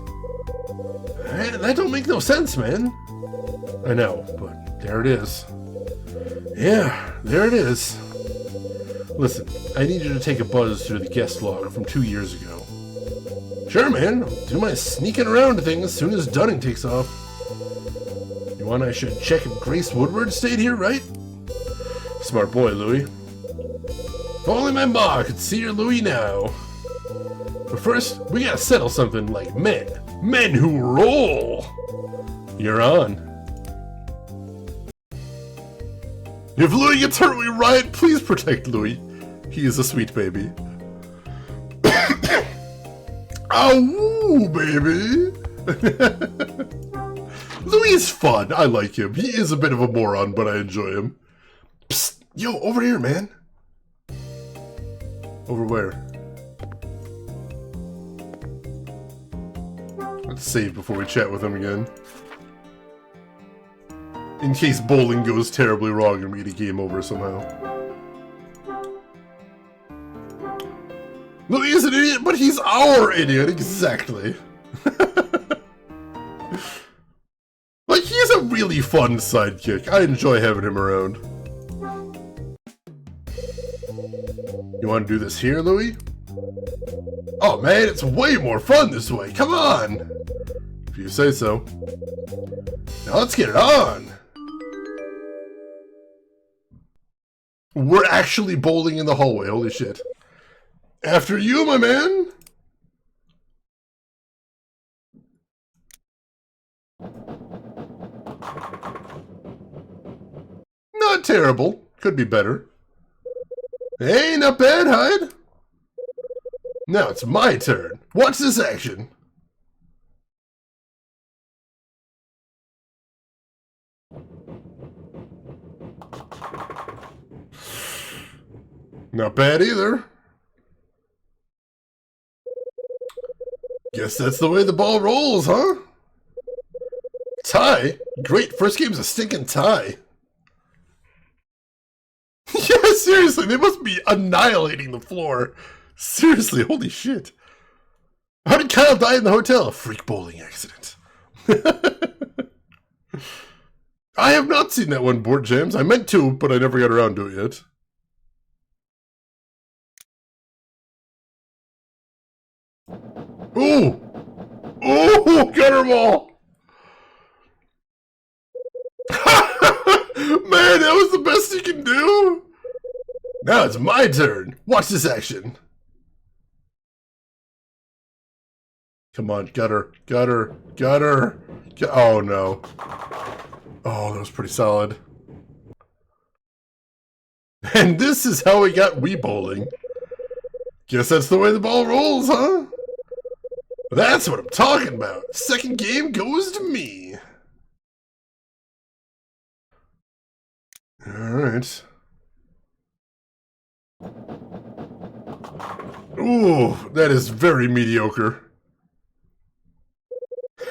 That don't make no sense, man. I know, but there it is. Yeah, there it is. Listen, I need you to take a buzz through the guest log from 2 years ago. Sure, man. I'll do my sneaking around thing as soon as Dunning takes off. You want I should check if Grace Woodward stayed here, right? Smart boy, Louis. If only my ma could see your Louis now. But first, we gotta settle something like men. Men who roll! You're on. If Louis gets hurt, we riot. Please protect Louis. He is a sweet baby. Ow, baby! Louis is fun. I like him. He is a bit of a moron, but I enjoy him. Psst. Yo, over here, man. Over where? Let's save before we chat with him again. In case bowling goes terribly wrong and we get a game over somehow. Louis is an idiot, but he's our idiot, exactly. Like, he's a really fun sidekick. I enjoy having him around. You want to do this here, Louis? Oh man, it's way more fun this way. Come on! If you say so. Now let's get it on! We're actually bowling in the hallway, holy shit. After you, my man! Not terrible. Could be better. Hey, not bad, Hyde. Now it's my turn. Watch this action. Not bad either. Guess that's the way the ball rolls, huh? Tie? Great, first game's a stinking tie. Yeah, seriously, they must be annihilating the floor. Seriously, holy shit. How did Kyle die in the hotel? A freak bowling accident. I have not seen that one, Board Jams. I meant to, but I never got around to it yet. Ooh! Ooh! Gutter ball! Man, that was the best you can do! Now it's my turn. Watch this action. Come on, gutter, gutter, gutter. Oh, no. Oh, that was pretty solid. And this is how we got Wii bowling. Guess that's the way the ball rolls, huh? That's what I'm talking about. Second game goes to me. Alright. Ooh, that is very mediocre.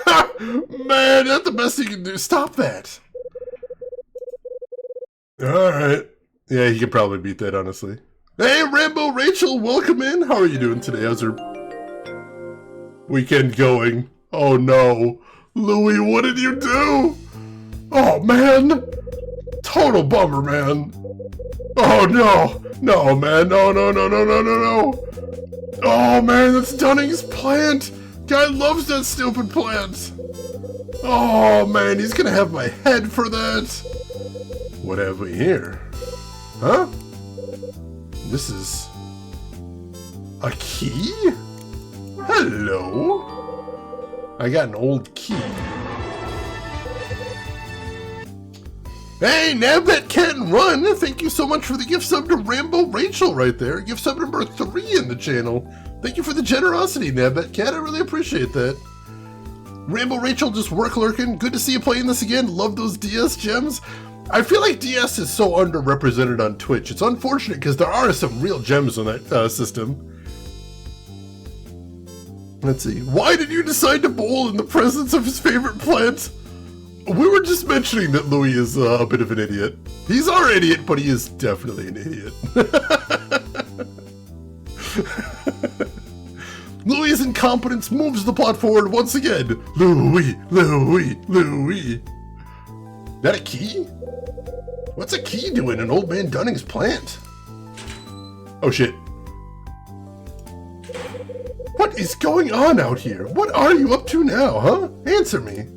Ha! Man, that's the best you can do. Stop that. Alright. Yeah, he could probably beat that, honestly. Hey, Rambo Rachel, welcome in. How are you doing today? How's your weekend going? Oh, no. Louie, what did you do? Oh, man. Total bummer, man. Oh, no. No, man. No, no, no, no, no, no, no. Oh, man, that's Dunning's plant. Guy loves that stupid plant. Oh, man, he's gonna have my head for that. What have we here? Huh? This is a key? Hello? I got an old key. Hey, nab that cat and run! Thank you so much for the gift sub to Rambo Rachel right there. Gift sub number 3 in the channel. Thank you for the generosity, nab that cat. I really appreciate that. Rambo Rachel just work lurking. Good to see you playing this again. Love those DS gems. I feel like DS is so underrepresented on Twitch. It's unfortunate because there are some real gems on that system. Let's see. Why did you decide to bowl in the presence of his favorite plant? We were just mentioning that Louis is a bit of an idiot. He's our idiot, but he is definitely an idiot. Louis' incompetence moves the plot forward once again. Louis, Louis, Louis. That a key? What's a key doing in Old Man Dunning's plant? Oh shit. What is going on out here? What are you up to now, huh? Answer me.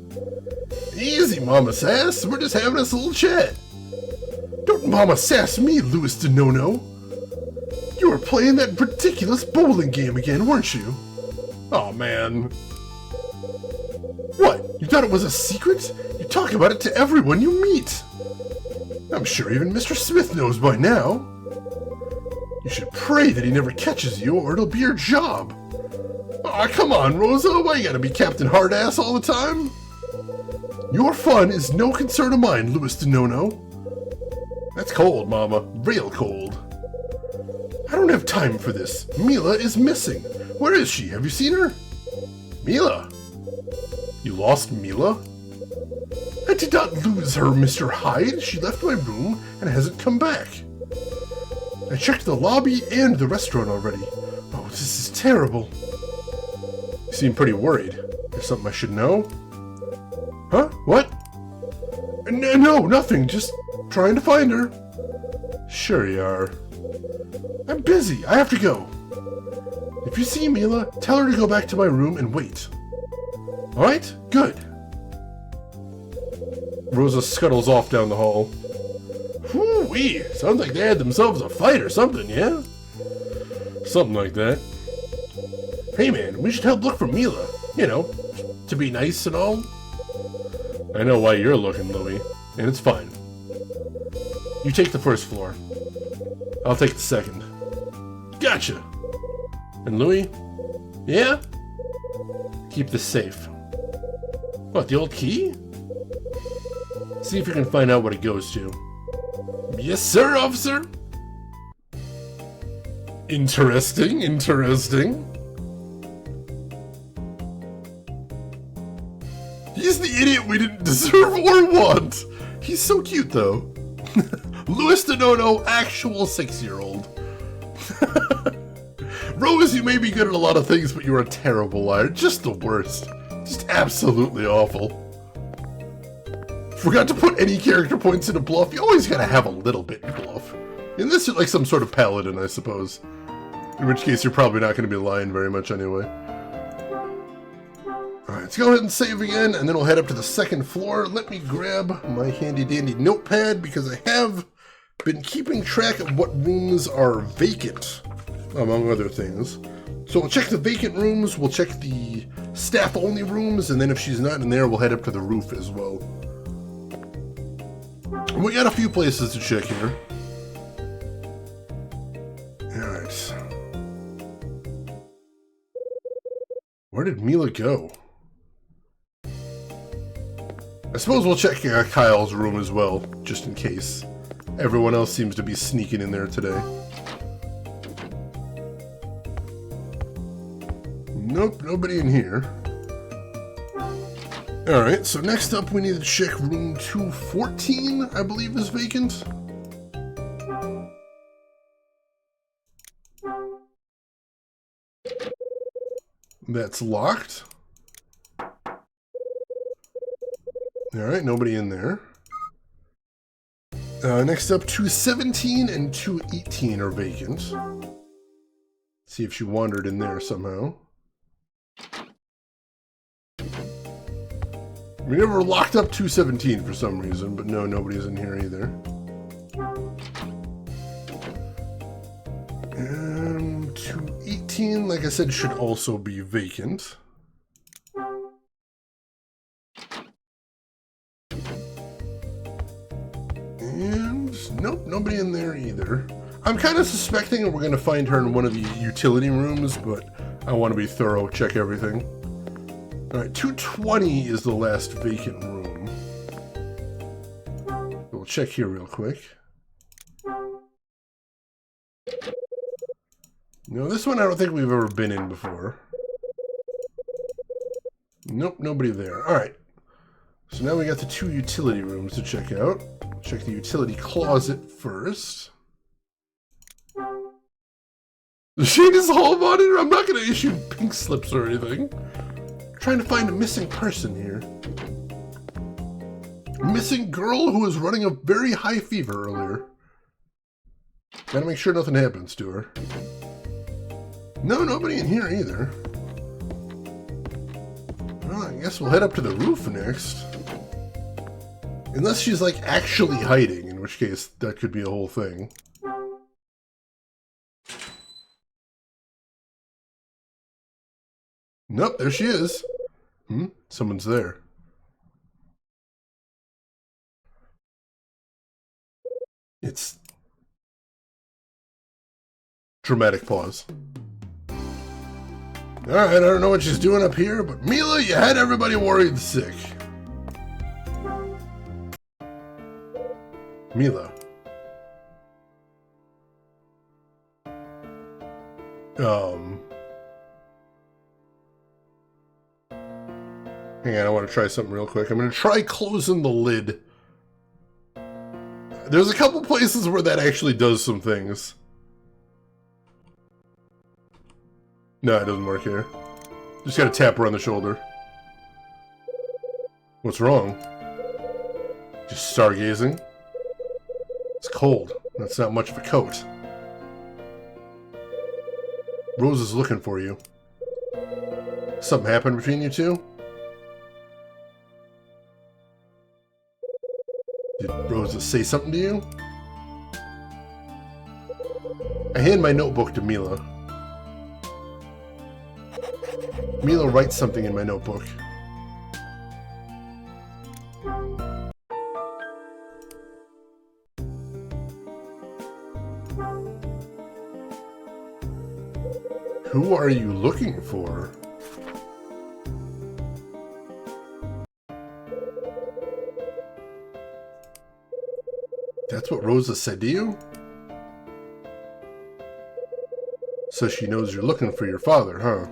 Easy, Mama Sass. We're just having us a little chat. Don't Mama Sass me, Louis DeNono. You were playing that ridiculous bowling game again, weren't you? Oh, man. What? You thought it was a secret? You talk about it to everyone you meet. I'm sure even Mr. Smith knows by now. You should pray that he never catches you, or it'll be your job. Aw, come on, Rosa. Why you gotta be Captain Hardass all the time? Your fun is no concern of mine, Louis DeNono. That's cold, Mama. Real cold. I don't have time for this. Mila is missing. Where is she? Have you seen her? Mila? You lost Mila? I did not lose her, Mr. Hyde. She left my room and hasn't come back. I checked the lobby and the restaurant already. Oh, this is terrible. You seem pretty worried. There's something I should know? Huh? What? No, nothing. Just trying to find her. Sure you are. I'm busy. I have to go. If you see Mila, tell her to go back to my room and wait. Alright? Good. Rosa scuttles off down the hall. Whoo-wee! Sounds like they had themselves a fight or something, yeah? Something like that. Hey man, we should help look for Mila. You know, to be nice and all. I know why you're looking, Louie, and it's fine. You take the first floor. I'll take the second. Gotcha! And Louie? Yeah? Keep this safe. What, the old key? See if you can find out what it goes to. Yes, sir, officer! Interesting, interesting. He's the idiot we didn't deserve or want! He's so cute, though. Louis DeNono, actual 6-year-old. Rose, you may be good at a lot of things, but you're a terrible liar. Just the worst. Just absolutely awful. Forgot to put any character points into bluff. You always gotta have a little bit in bluff. And this is like some sort of paladin, I suppose. In which case, you're probably not going to be lying very much anyway. Alright, let's go ahead and save again, and then we'll head up to the second floor. Let me grab my handy-dandy notepad, because I have been keeping track of what rooms are vacant, among other things. So we'll check the vacant rooms, we'll check the staff-only rooms, and then if she's not in there, we'll head up to the roof as well. And we got a few places to check here. Alright. Where did Mila go? I suppose we'll check Kyle's room as well, just in case. Everyone else seems to be sneaking in there today. Nope, nobody in here. Alright, so next up we need to check room 214, I believe is vacant. That's locked. Alright, nobody in there. Next up, 217 and 218 are vacant. See if she wandered in there somehow. We never locked up 217 for some reason, but no, nobody's in here either. And 218, like I said, should also be vacant. And nope, nobody in there either. I'm kind of suspecting we're going to find her in one of the utility rooms, but I want to be thorough, check everything. Alright, 220 is the last vacant room. We'll check here real quick. No, this one I don't think we've ever been in before. Nope, nobody there. Alright. So now we got the two utility rooms to check out. Check the utility closet first. The shade is hall monitor? I'm not going to issue pink slips or anything. I'm trying to find a missing person here. A missing girl who was running a very high fever earlier. Gotta make sure nothing happens to her. No, nobody in here either. Well, I guess we'll head up to the roof next. Unless she's, like, actually hiding, in which case that could be a whole thing. Nope, there she is. Someone's there. It's... dramatic pause. Alright, I don't know what she's doing up here, but Mila, you had everybody worried sick. Mila. Hang on, I want to try something real quick. I'm going to try closing the lid. There's a couple places where that actually does some things. No, it doesn't work here. Just gotta tap her on the shoulder. What's wrong? Just stargazing? It's cold. That's not much of a coat. Rose is looking for you. Something happened between you two? Did Rose say something to you? I hand my notebook to Mila. Mila writes something in my notebook. Who are you looking for? That's what Rosa said to you? So she knows you're looking for your father, huh?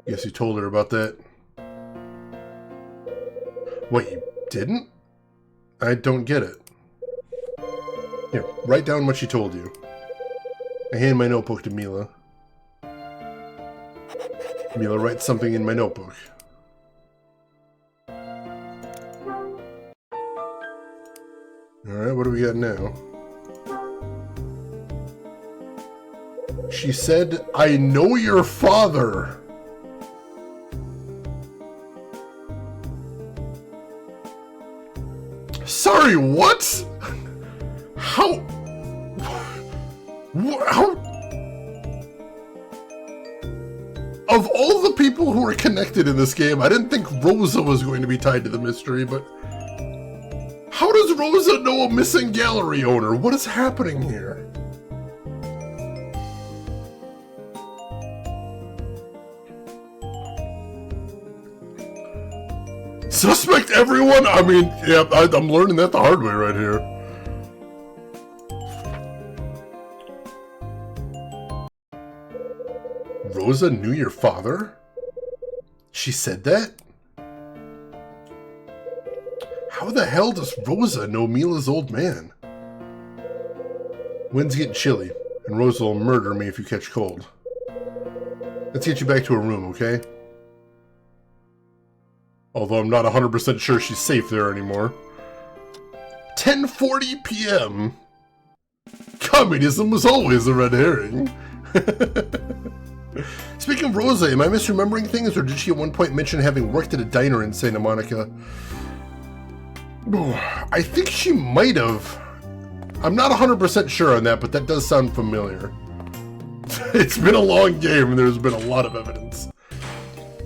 Guess you told her about that. What, you didn't? I don't get it. Here, write down what she told you. I hand my notebook to Mila. Mila writes something in my notebook. Alright, what do we got now? She said, I know your father. Sorry, what? How? Of all the people who are connected in this game, I didn't think Rosa was going to be tied to the mystery, but... How does Rosa know a missing gallery owner? What is happening here? Suspect everyone? I mean, yeah, I'm learning that the hard way right here. Rosa knew your father? She said that? How the hell does Rosa know Mila's old man? Wind's getting chilly, and Rosa will murder me if you catch cold. Let's get you back to her room, okay? Although I'm not 100% sure she's safe there anymore. 10:40 p.m. Communism was always a red herring. Speaking of Rosa, am I misremembering things, or did she at one point mention having worked at a diner in Santa Monica? I think she might have. I'm not 100% sure on that, but that does sound familiar. It's been a long game, and there's been a lot of evidence.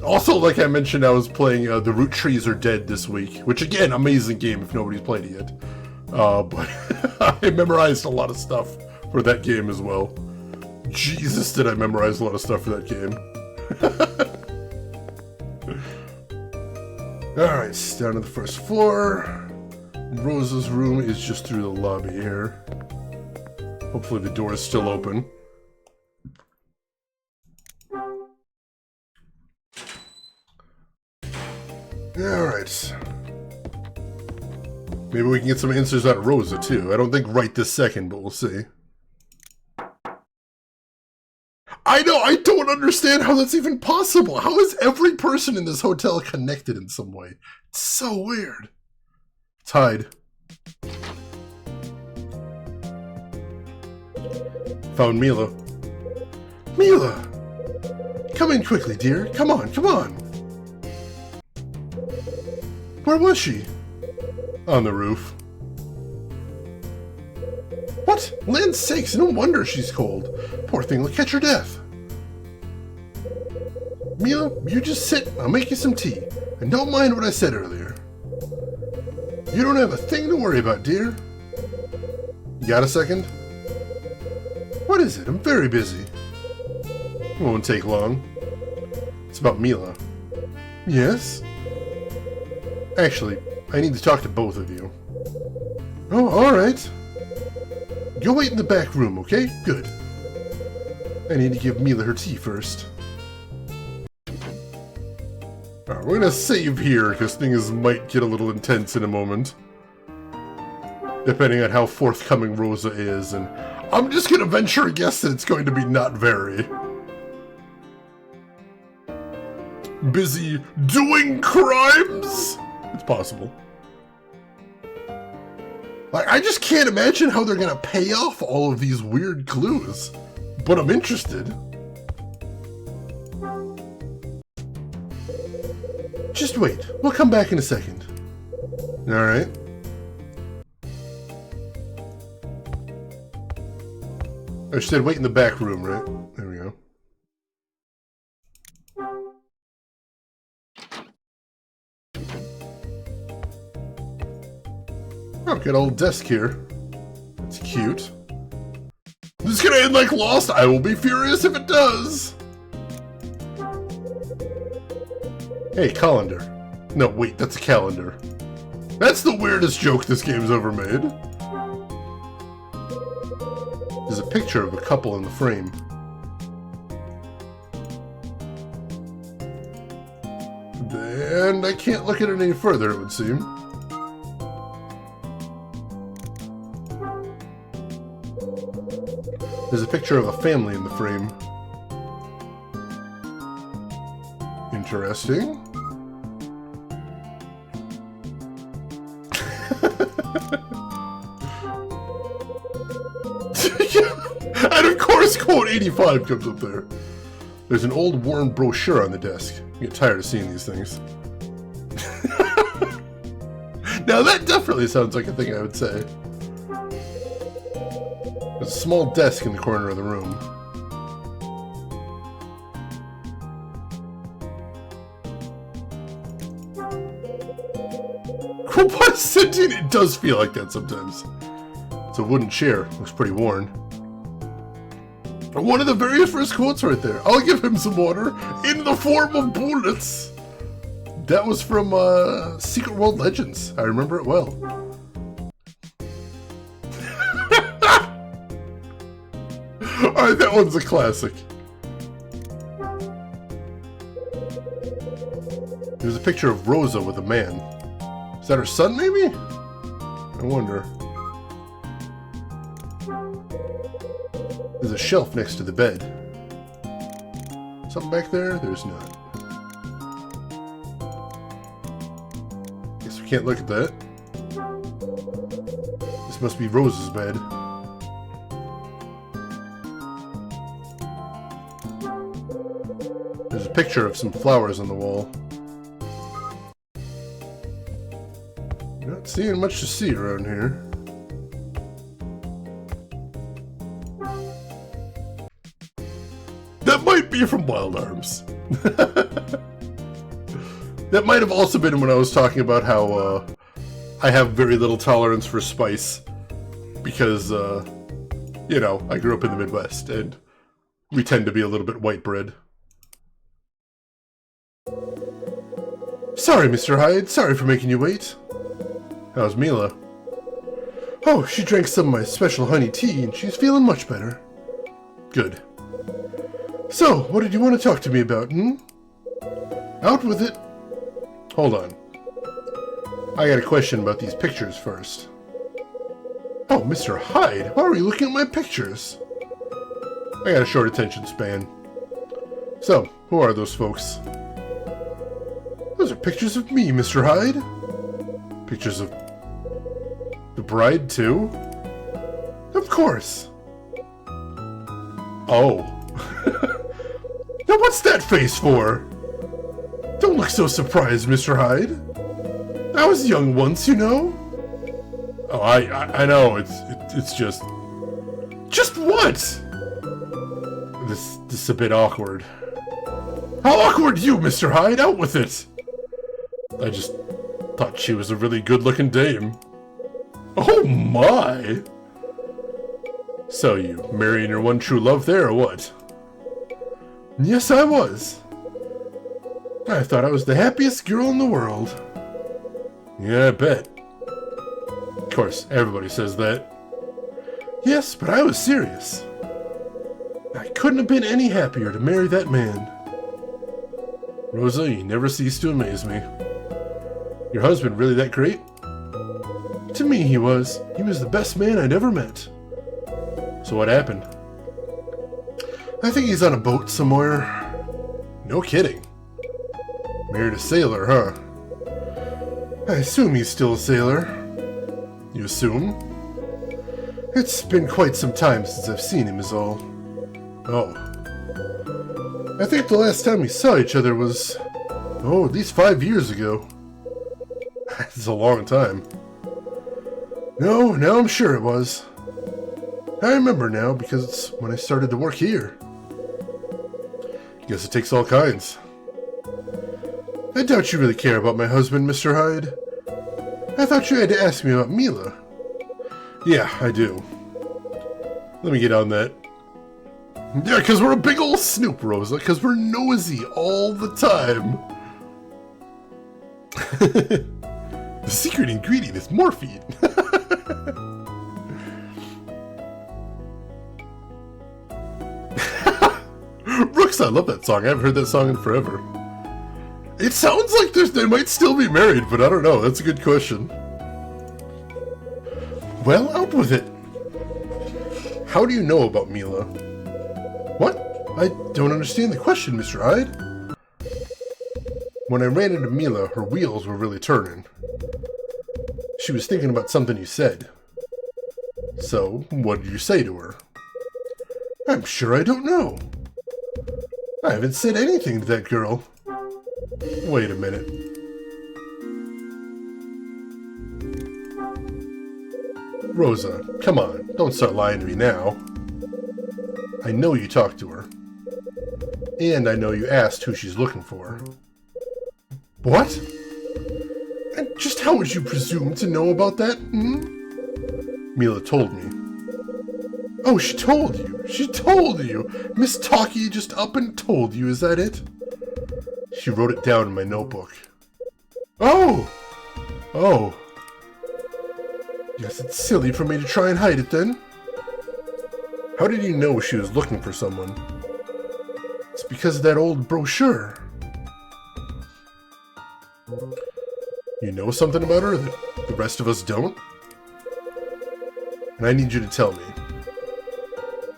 Also, like I mentioned, I was playing The Root Trees Are Dead this week, which, again, amazing game if nobody's played it yet. But I memorized a lot of stuff for that game as well. Jesus, did I memorize a lot of stuff for that game. Alright, down to the first floor. Rosa's room is just through the lobby here. Hopefully the door is still open. Alright. Maybe we can get some answers out of Rosa, too. I don't think right this second, but we'll see. I know, I don't understand how that's even possible. How is every person in this hotel connected in some way? It's so weird. Hide. Found Mila. Mila! Come in quickly, dear. Come on, come on. Where was she? On the roof. What? Land's sakes, no wonder she's cold. Poor thing will catch her death. Mila, you just sit, I'll make you some tea. And don't mind what I said earlier. You don't have a thing to worry about, dear. You got a second? What is it? I'm very busy. It won't take long. It's about Mila. Yes? Actually, I need to talk to both of you. Oh, alright. Go wait in the back room, okay? Good. I need to give Mila her tea first. Alright, we're gonna save here, because things might get a little intense in a moment. Depending on how forthcoming Rosa is, and I'm just gonna venture a guess that it's going to be not very. Busy doing crimes? It's possible. Like, I just can't imagine how they're gonna pay off all of these weird clues. But I'm interested. Just wait. We'll come back in a second. Alright. I said wait in the back room, right? There we go. Oh, got a little desk here. That's cute. This is gonna end like Lost. I will be furious if it does. Hey, colander. No, wait, that's a calendar. That's the weirdest joke this game's ever made. There's a picture of a couple in the frame. And I can't look at it any further, it would seem. There's a picture of a family in the frame. Interesting. And of course, quote 85 comes up there. There's an old worn brochure on the desk. I get tired of seeing these things. Now that definitely sounds like a thing I would say. There's a small desk in the corner of the room. Robot sentient? It does feel like that sometimes. It's a wooden chair. Looks pretty worn. One of the very first quotes right there. I'll give him some water in the form of bullets. That was from Secret World Legends. I remember it well. Alright, that one's a classic. There's a picture of Rosa with a man. Is that her son, maybe? I wonder. There's a shelf next to the bed. Something back there? There's not. Guess we can't look at that. This must be Rose's bed. There's a picture of some flowers on the wall. Not seeing much to see around here. That might be from Wild Arms. That might have also been when I was talking about how I have very little tolerance for spice. Because, you know, I grew up in the Midwest and we tend to be a little bit white bread. Sorry, Mr. Hyde. Sorry for making you wait. How's Mila? Oh, she drank some of my special honey tea and she's feeling much better. Good. So, what did you want to talk to me about, hmm? Out with it. Hold on. I got a question about these pictures first. Oh, Mr. Hyde, why are you looking at my pictures? I got a short attention span. So, who are those folks? Those are pictures of me, Mr. Hyde. Pictures of the bride, too? Of course. Oh. Now what's that face for? Don't look so surprised, Mr. Hyde. I was young once, you know. Oh, I know. It's just. Just what? This is a bit awkward. How awkward you, Mr. Hyde? Out with it. I just thought she was a really good-looking dame. Oh my! So you marrying your one true love there, or what? Yes, I was. I thought I was the happiest girl in the world. Yeah, I bet. Of course, everybody says that. Yes, but I was serious. I couldn't have been any happier to marry that man. Rosa, you never cease to amaze me. Your husband really that great? To me, he was. He was the best man I'd ever met. So what happened? I think he's on a boat somewhere. No kidding. Married a sailor, huh? I assume he's still a sailor. You assume? It's been quite some time since I've seen him is all. Oh. I think the last time we saw each other was, oh, at least 5 years ago. It's a long time. No, now I'm sure it was. I remember now because it's when I started to work here. Guess it takes all kinds. I doubt you really care about my husband, Mr. Hyde. I thought you had to ask me about Mila. Yeah, I do. Let me get on that. Yeah, because we're a big old snoop, Rosa, because we're nosy all the time. The secret ingredient is morphine. Brooks, I love that song. I haven't heard that song in forever. It sounds like they might still be married, but I don't know. That's a good question. Well, out with it. How do you know about Mila? What? I don't understand the question, Mr. Hyde. When I ran into Mila, her wheels were really turning. She was thinking about something you said. So, what did you say to her? I'm sure I don't know. I haven't said anything to that girl. Wait a minute. Rosa, come on, don't start lying to me now. I know you talked to her. And I know you asked who she's looking for. What? And just how would you presume to know about that, Mila told me. Oh, she told you. She told you. Miss Talkie just up and told you, is that it? She wrote it down in my notebook. Oh! Oh. Guess it's silly for me to try and hide it then. How did you know she was looking for someone? It's because of that old brochure. You know something about her that the rest of us don't? And I need you to tell me.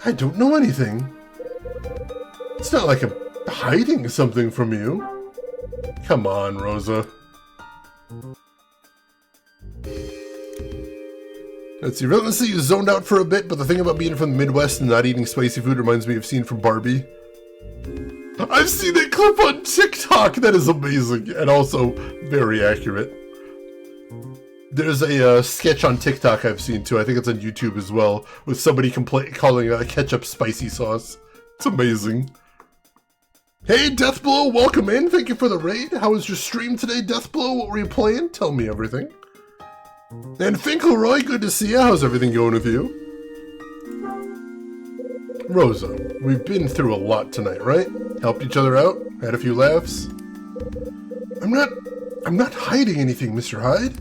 I don't know anything. It's not like I'm hiding something from you. Come on, Rosa. Let's see, relentlessly you zoned out for a bit, but the thing about being from the Midwest and not eating spicy food reminds me of scene from Barbie. I've seen that clip on TikTok! That is amazing, and also very accurate. There's a sketch on TikTok I've seen too, I think it's on YouTube as well, with somebody calling ketchup spicy sauce. It's amazing. Hey Deathblow, welcome in, thank you for the raid. How was your stream today, Deathblow? What were you playing? Tell me everything. And Finkelroy, good to see you. How's everything going with you? Rosa, we've been through a lot tonight, right? Helped each other out? Had a few laughs? I'm not hiding anything, Mr. Hyde.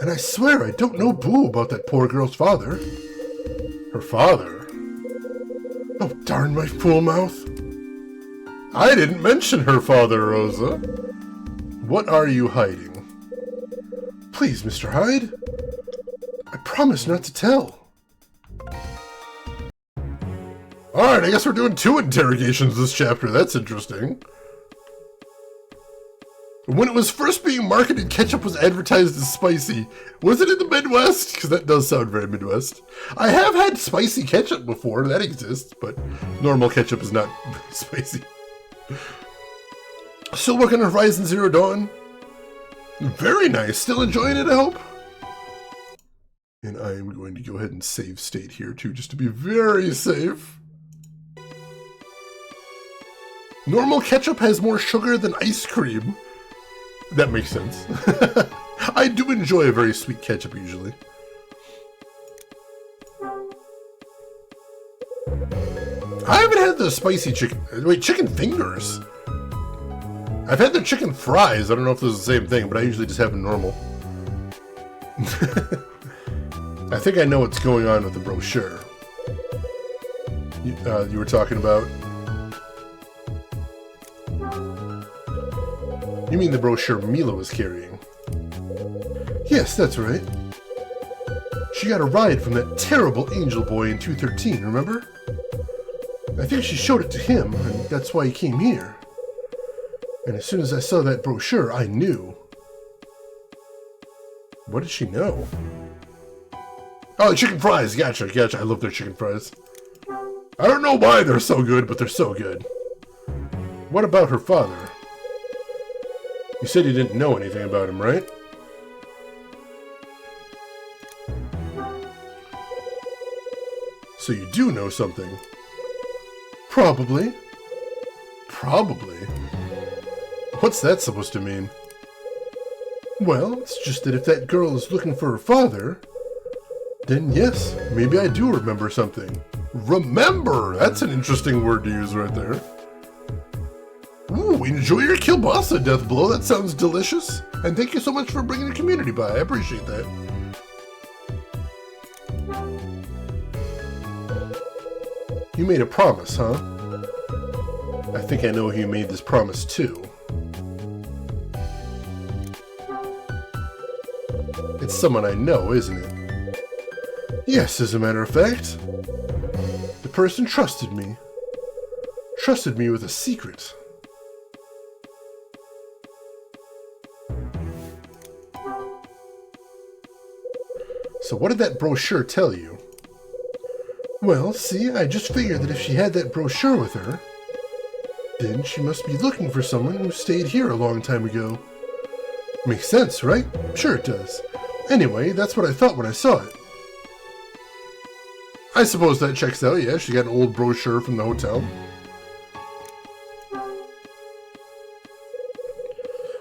And I swear I don't know boo about that poor girl's father. Her father? Oh, darn my fool mouth. I didn't mention her father, Rosa. What are you hiding? Please, Mr. Hyde. I promise not to tell. Alright, I guess we're doing 2 interrogations this chapter. That's interesting. When it was first being marketed, ketchup was advertised as spicy. Was it in the Midwest? Because that does sound very Midwest. I have had spicy ketchup before. That exists, but normal ketchup is not spicy. Still working on Horizon Zero Dawn? Very nice. Still enjoying it, I hope? And I am going to go ahead and save state here, too, just to be very safe. Normal ketchup has more sugar than ice cream. That makes sense. I do enjoy a very sweet ketchup, usually. I haven't had the spicy chicken... Wait, chicken fingers? I've had their chicken fries. I don't know if this is the same thing, but I usually just have them normal. I think I know what's going on with the brochure. You were talking about... You mean the brochure Mila was carrying? Yes, that's right. She got a ride from that terrible angel boy in 213, remember? I think she showed it to him, and that's why he came here. And as soon as I saw that brochure, I knew. What did she know? Oh, chicken fries! Gotcha. I love their chicken fries. I don't know why they're so good, but they're so good. What about her father? You said you didn't know anything about him, right? So you do know something. Probably. Probably? What's that supposed to mean? Well, it's just that if that girl is looking for her father, then yes, maybe I do remember something. Remember! That's an interesting word to use right there. Ooh, enjoy your kielbasa, Deathblow. That sounds delicious. And thank you so much for bringing the community by. I appreciate that. You made a promise, huh? I think I know who you made this promise to. It's someone I know, isn't it? Yes, as a matter of fact. The person trusted me. Trusted me with a secret. So what did that brochure tell you? Well, see, I just figured that if she had that brochure with her, then she must be looking for someone who stayed here a long time ago. Makes sense, right? Sure it does. Anyway, that's what I thought when I saw it. I suppose that checks out, yeah. She got an old brochure from the hotel.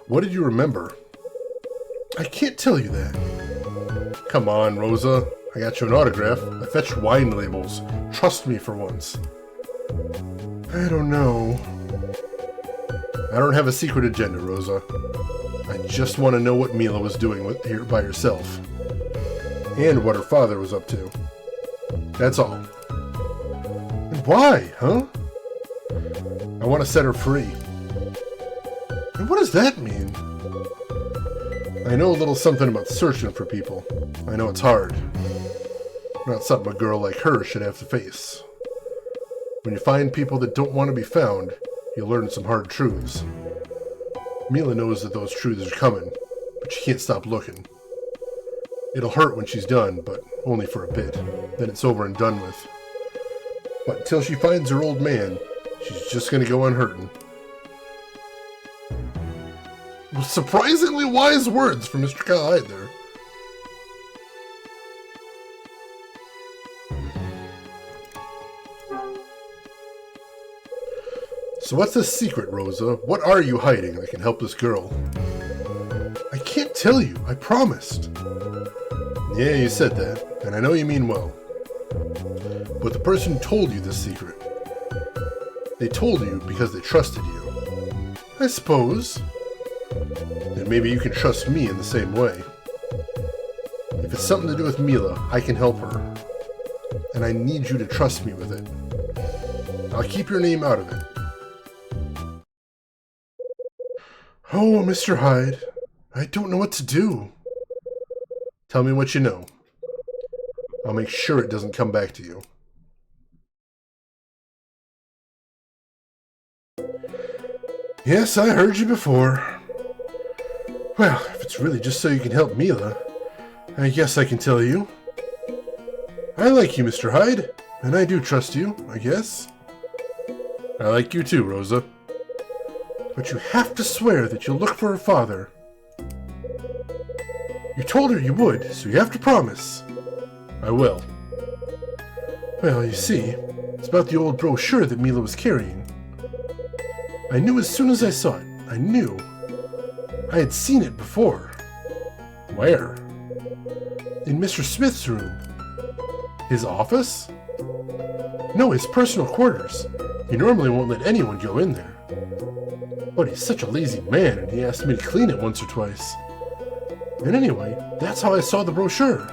What did you remember? I can't tell you that. Come on, Rosa. I got you an autograph. I fetched wine labels. Trust me for once. I don't know. I don't have a secret agenda, Rosa. I just want to know what Mila was doing here by herself. And what her father was up to. That's all. And why, huh? I want to set her free. And what does that mean? I know a little something about searching for people. I know it's hard. Not something a girl like her should have to face. When you find people that don't want to be found, you'll learn some hard truths. Mila knows that those truths are coming, but she can't stop looking. It'll hurt when she's done, but only for a bit. Then it's over and done with. But until she finds her old man, she's just going to go on hurting. Surprisingly wise words from Mr. Kyle Hyde there. So what's the secret, Rosa? What are you hiding that can help this girl? I can't tell you, I promised. Yeah, you said that, and I know you mean well. But the person who told you this secret, they told you because they trusted you. I suppose. Then maybe you can trust me in the same way. If it's something to do with Mila, I can help her. And I need you to trust me with it. I'll keep your name out of it. Oh, Mr. Hyde, I don't know what to do. Tell me what you know. I'll make sure it doesn't come back to you. Yes, I heard you before. Well, if it's really just so you can help Mila, I guess I can tell you. I like you, Mr. Hyde, and I do trust you, I guess. I like you too, Rosa. But you have to swear that you'll look for her father. You told her you would, so you have to promise. I will. Well, you see, it's about the old brochure that Mila was carrying. I knew as soon as I saw it. I knew. I had seen it before. Where? In Mr. Smith's room. His office? No, his personal quarters. He normally won't let anyone go in there. But he's such a lazy man, and he asked me to clean it once or twice. And anyway, that's how I saw the brochure.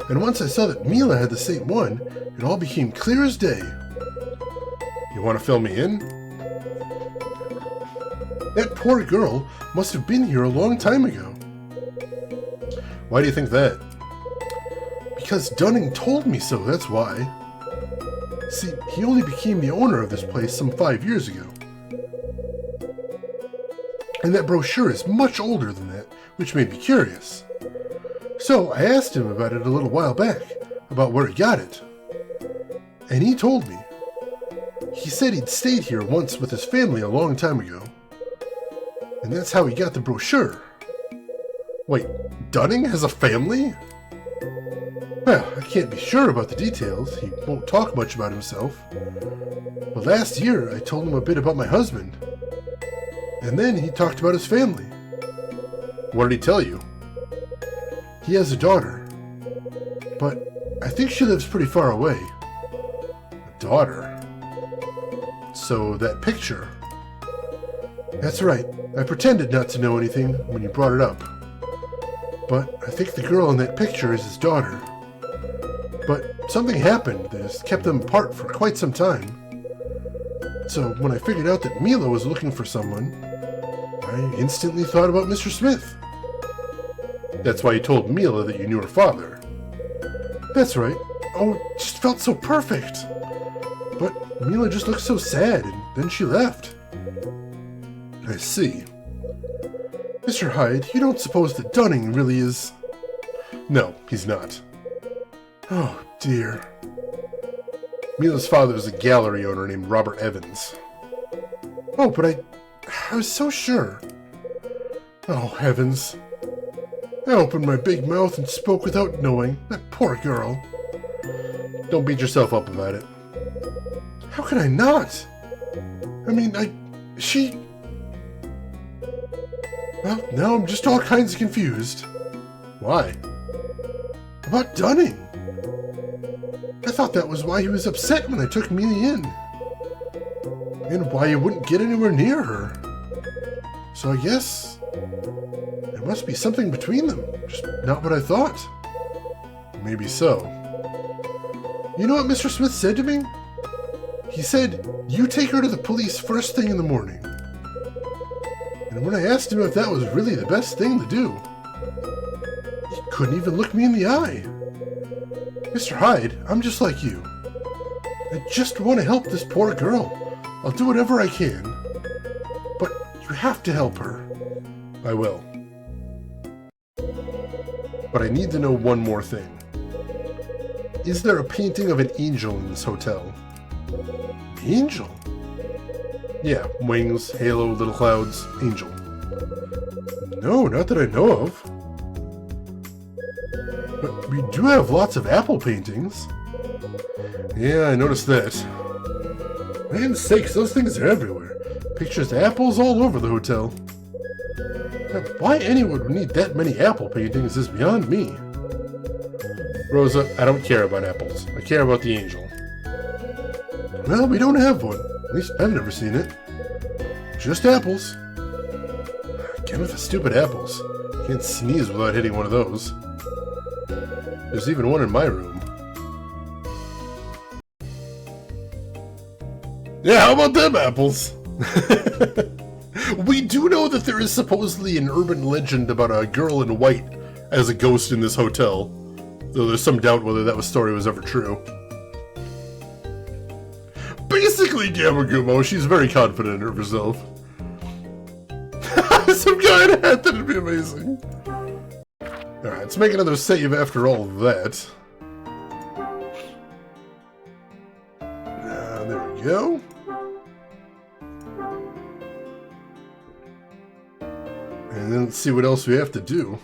And once I saw that Mila had the same one, it all became clear as day. You want to fill me in? That poor girl must have been here a long time ago. Why do you think that? Because Dunning told me so, that's why. See, he only became the owner of this place some 5 years ago. And that brochure is much older than that, which made me curious. So I asked him about it a little while back, about where he got it. And he told me. He said he'd stayed here once with his family a long time ago. And that's how he got the brochure. Wait, Dunning has a family? Well, I can't be sure about the details. He won't talk much about himself. But last year, I told him a bit about my husband. And then he talked about his family. What did he tell you? He has a daughter. But I think she lives pretty far away. A daughter? So that picture. That's right. I pretended not to know anything when you brought it up. But I think the girl in that picture is his daughter. But something happened that has kept them apart for quite some time. So when I figured out that Mila was looking for someone, I instantly thought about Mr. Smith. That's why you told Mila that you knew her father. That's right. Oh, it just felt so perfect. But Mila just looked so sad, and then she left. I see. Mr. Hyde, you don't suppose that Dunning really is... No, he's not. Oh, dear. Mila's father is a gallery owner named Robert Evans. Oh, but I was so sure. Oh, heavens. I opened my big mouth and spoke without knowing. That poor girl. Don't beat yourself up about it. How can I not? I mean, she... Well, now I'm just all kinds of confused. Why? About Dunning. I thought that was why he was upset when I took Mealy in. And why he wouldn't get anywhere near her. So I guess... there must be something between them. Just not what I thought. Maybe so. You know what Mr. Smith said to me? He said, you take her to the police first thing in the morning. And when I asked him if that was really the best thing to do, he couldn't even look me in the eye. Mr. Hyde, I'm just like you. I just want to help this poor girl. I'll do whatever I can. But you have to help her. I will. But I need to know one more thing. Is there a painting of an angel in this hotel? Angel? Yeah, wings, halo, little clouds, angel. No, not that I know of. But we do have lots of apple paintings. Yeah, I noticed that. Man's sakes, those things are everywhere. Pictures of apples all over the hotel. Why anyone would need that many apple paintings is beyond me. Rosa, I don't care about apples. I care about the angel. Well, we don't have one. At least I've never seen it. Just apples. Again with the stupid apples. Can't sneeze without hitting one of those. There's even one in my room. Yeah, how about them apples? We do know that there is supposedly an urban legend about a girl in white as a ghost in this hotel. Though there's some doubt whether that story was ever true. Basically, Gamagumo, she's very confident in herself. Some guy in a hat, that'd be amazing. Alright, let's make another save after all of that. There we go. And then let's see what else we have to do.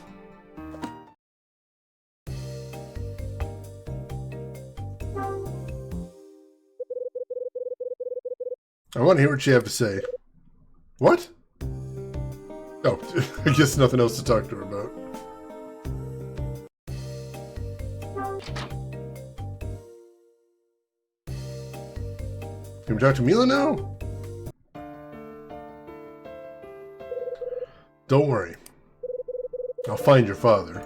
I want to hear what you have to say. What? Oh, I guess nothing else to talk to her about. Can we talk to Mila now? Don't worry. I'll find your father.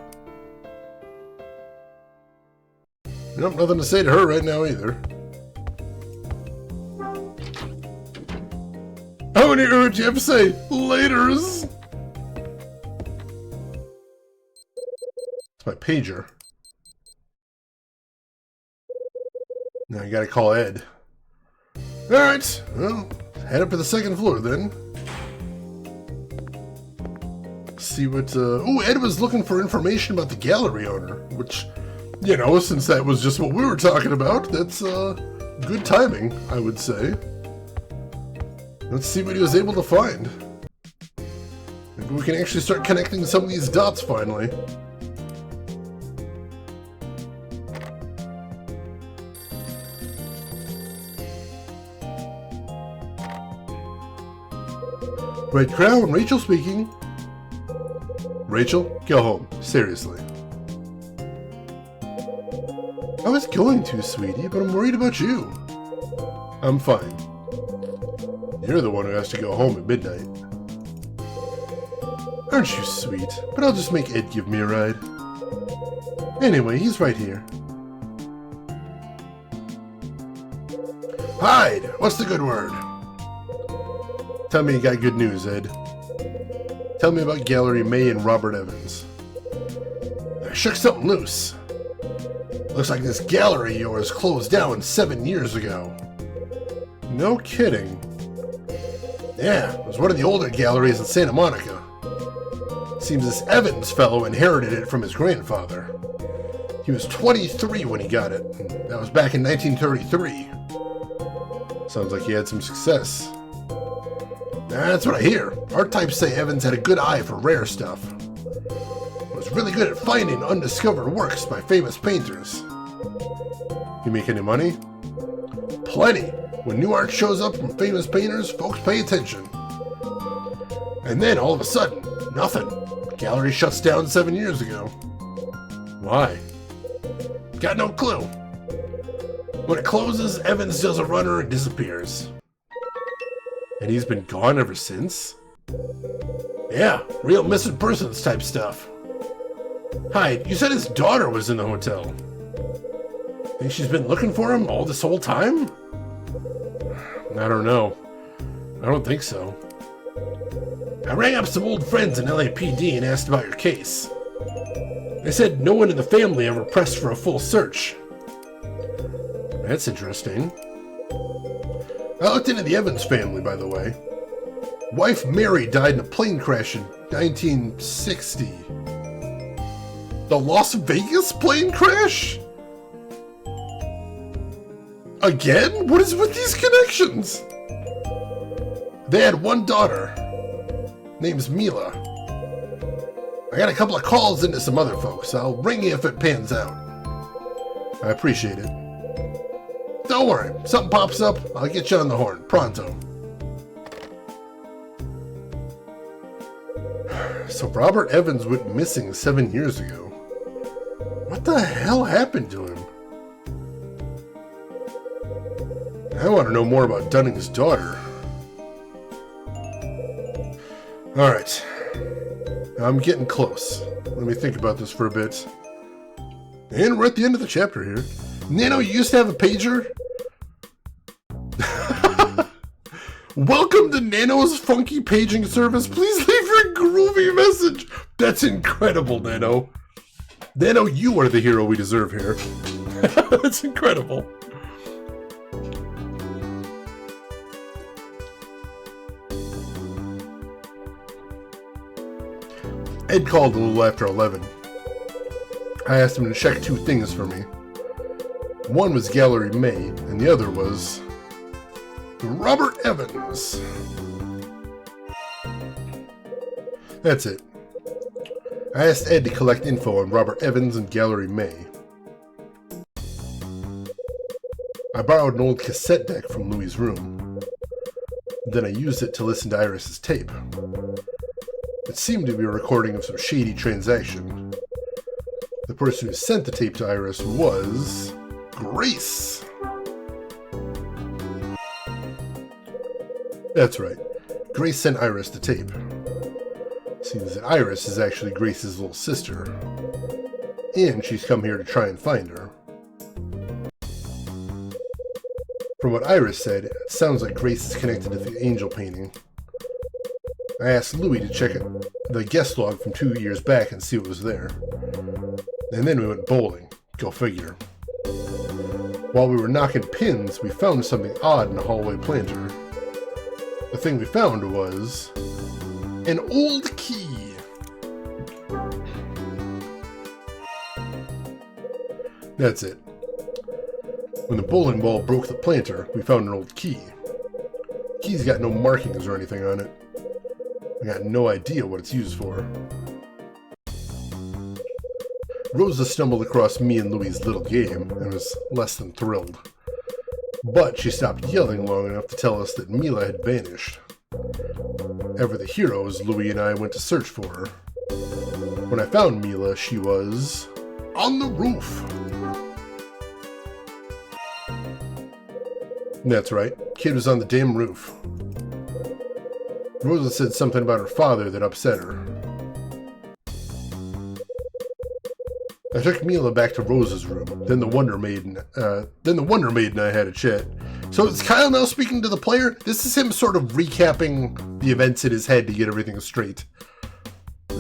Nope, nothing to say to her right now either. I want to hear what you have to say. Laters! It's my pager. Now you gotta call Ed. Alright, well, head up to the second floor then. See what, oh, Ed was looking for information about the gallery owner, which, you know, since that was just what we were talking about, that's, good timing, I would say. Let's see what he was able to find. Maybe we can actually start connecting some of these dots finally. Red Crown, Rachel speaking. Rachel, go home. Seriously. I was going to, sweetie, but I'm worried about you. I'm fine. You're the one who has to go home at midnight. Aren't you sweet? But I'll just make Ed give me a ride. Anyway, he's right here. Hyde! What's the good word? Tell me you got good news, Ed. Tell me about Gallery May and Robert Evans. I shook something loose. Looks like this gallery of yours closed down 7 years ago. No kidding. Yeah, it was one of the older galleries in Santa Monica. Seems this Evans fellow inherited it from his grandfather. He was 23 when he got it. That was back in 1933. Sounds like he had some success. That's what I hear. Art types say Evans had a good eye for rare stuff. Was really good at finding undiscovered works by famous painters. You make any money? Plenty. When new art shows up from famous painters, folks pay attention. And then all of a sudden, nothing. The gallery shuts down 7 years ago. Why? Got no clue. When it closes, Evans does a runner and disappears. And he's been gone ever since? Yeah, real missing persons type stuff. Hi, you said his daughter was in the hotel. Think she's been looking for him all this whole time? I don't know. I don't think so. I rang up some old friends in LAPD and asked about your case. They said no one in the family ever pressed for a full search. That's interesting. I looked into the Evans family, by the way. Wife Mary died in a plane crash in 1960. The Las Vegas plane crash? Again? What is with these connections? They had one daughter. Name's Mila. I got a couple of calls into some other folks. I'll ring you if it pans out. I appreciate it. Don't worry. If something pops up, I'll get you on the horn. Pronto. So Robert Evans went missing 7 years ago. What the hell happened to him? I want to know more about Dunning's daughter. Alright. I'm getting close. Let me think about this for a bit. And we're at the end of the chapter here. Nano, you used to have a pager? Welcome to Nano's funky paging service. Please leave your groovy message. That's incredible, Nano. Nano, you are the hero we deserve here. That's incredible. Ed called a little after 11. I asked him to check 2 things for me. One was Gallery May, and the other was Robert Evans. That's it. I asked Ed to collect info on Robert Evans and Gallery May. I borrowed an old cassette deck from Louie's room. Then I used it to listen to Iris's tape. It seemed to be a recording of some shady transaction. The person who sent the tape to Iris was Grace. That's right. Grace sent Iris the tape. Seems that Iris is actually Grace's little sister. And she's come here to try and find her. From what Iris said, it sounds like Grace is connected to the angel painting. I asked Louie to check the guest log from 2 years back and see what was there. And then we went bowling. Go figure. While we were knocking pins, we found something odd in the hallway planter. The thing we found was an old key. That's it. When the bowling ball broke the planter, we found an old key. The key's got no markings or anything on it. I got no idea what it's used for. Rosa stumbled across me and Louie's little game and was less than thrilled. But she stopped yelling long enough to tell us that Mila had vanished. Ever the heroes, Louie and I went to search for her. When I found Mila, she was on the roof. That's right, kid was on the damn roof. Rosa said something about her father that upset her. I took Mila back to Rosa's room. Then the Wonder Maiden and I had a chat. So is Kyle now speaking to the player? This is him sort of recapping the events in his head to get everything straight.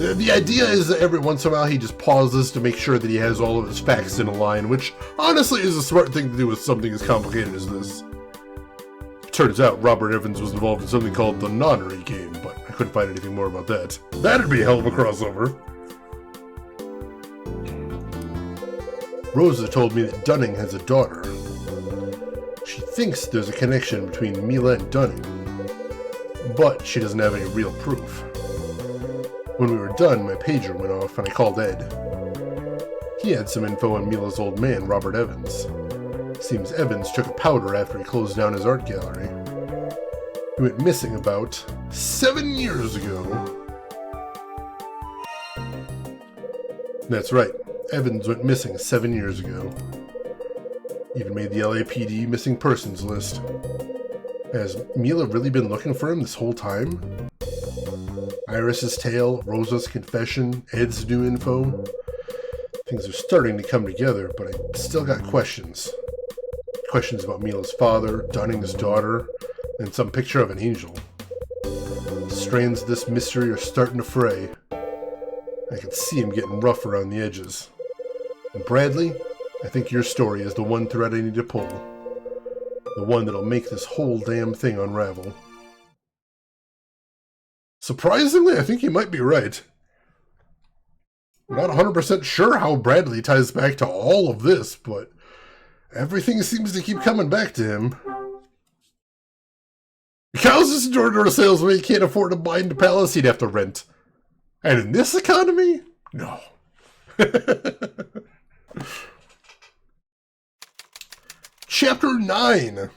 The idea is that every once in a while he just pauses to make sure that he has all of his facts in a line, which honestly is a smart thing to do with something as complicated as this. Turns out Robert Evans was involved in something called the Nonnery game, but I couldn't find anything more about that. That'd be a hell of a crossover. Rosa told me that Dunning has a daughter. She thinks there's a connection between Mila and Dunning, but she doesn't have any real proof. When we were done, my pager went off and I called Ed. He had some info on Mila's old man, Robert Evans. Seems Evans took a powder after he closed down his art gallery. He went missing about 7 years ago. That's right, Evans went missing 7 years ago. Even made the LAPD missing persons list. Has Mila really been looking for him this whole time? Iris's tale, Rosa's confession, Ed's new info. Things are starting to come together, but I still got questions. Questions about Mila's father, Dunning's daughter, and some picture of an angel. The strands of this mystery are starting to fray. I can see him getting rough around the edges. And Bradley, I think your story is the one thread I need to pull. The one that'll make this whole damn thing unravel. Surprisingly, I think you might be right. I'm not 100% sure how Bradley ties back to all of this, but everything seems to keep coming back to him. Because this door-to-door salesman he can't afford to buy into palace he'd have to rent. And in this economy? No. Chapter 9.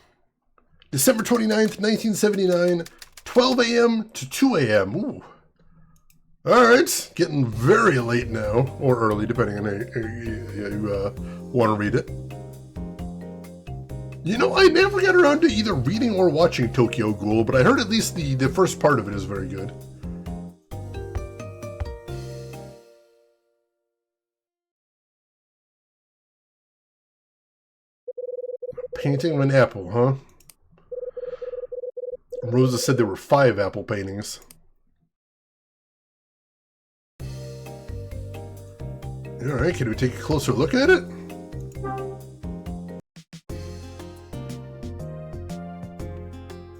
December 29th, 1979, 12 a.m. to 2 a.m. Ooh. Alright, getting very late now, or early, depending on how you want to read it. You know, I never got around to either reading or watching Tokyo Ghoul, but I heard at least the first part of it is very good. Painting of an apple, huh? Rosa said there were 5 apple paintings. Alright, can we take a closer look at it?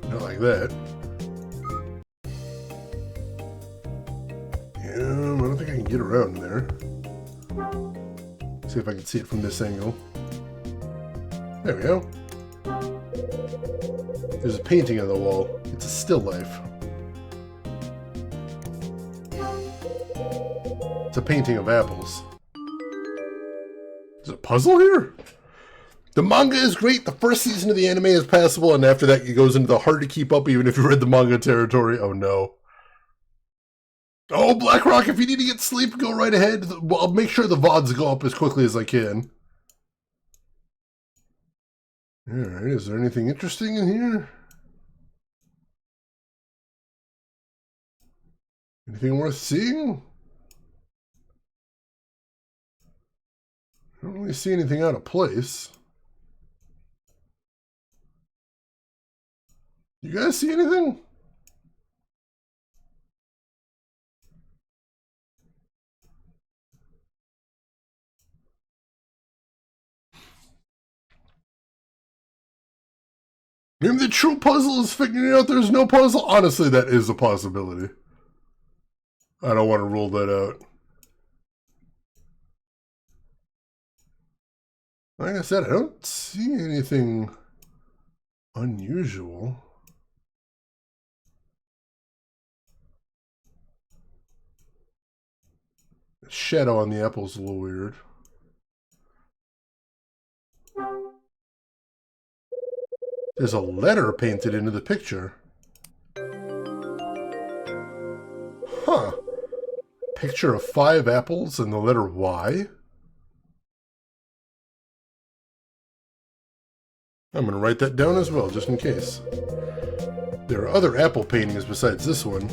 Not like that. Yeah, I don't think I can get around there. See if I can see it from this angle. There we go. There's a painting on the wall. It's a still life. It's a painting of apples. Is it a puzzle here? The manga is great. The first season of the anime is passable, and after that it goes into the hard to keep up even if you read the manga territory. Oh no. Oh, BlackRock, if you need to get sleep, go right ahead. I'll make sure the VODs go up as quickly as I can. Alright, is there anything interesting in here? Anything worth seeing? I don't really see anything out of place. You guys see anything? Maybe the true puzzle is figuring out there's no puzzle. Honestly, that is a possibility. I don't want to rule that out. Like I said, I don't see anything unusual. The shadow on the apple's a little weird. There's a letter painted into the picture. Huh. Picture of 5 apples and the letter Y? I'm going to write that down as well, just in case. There are other apple paintings besides this one.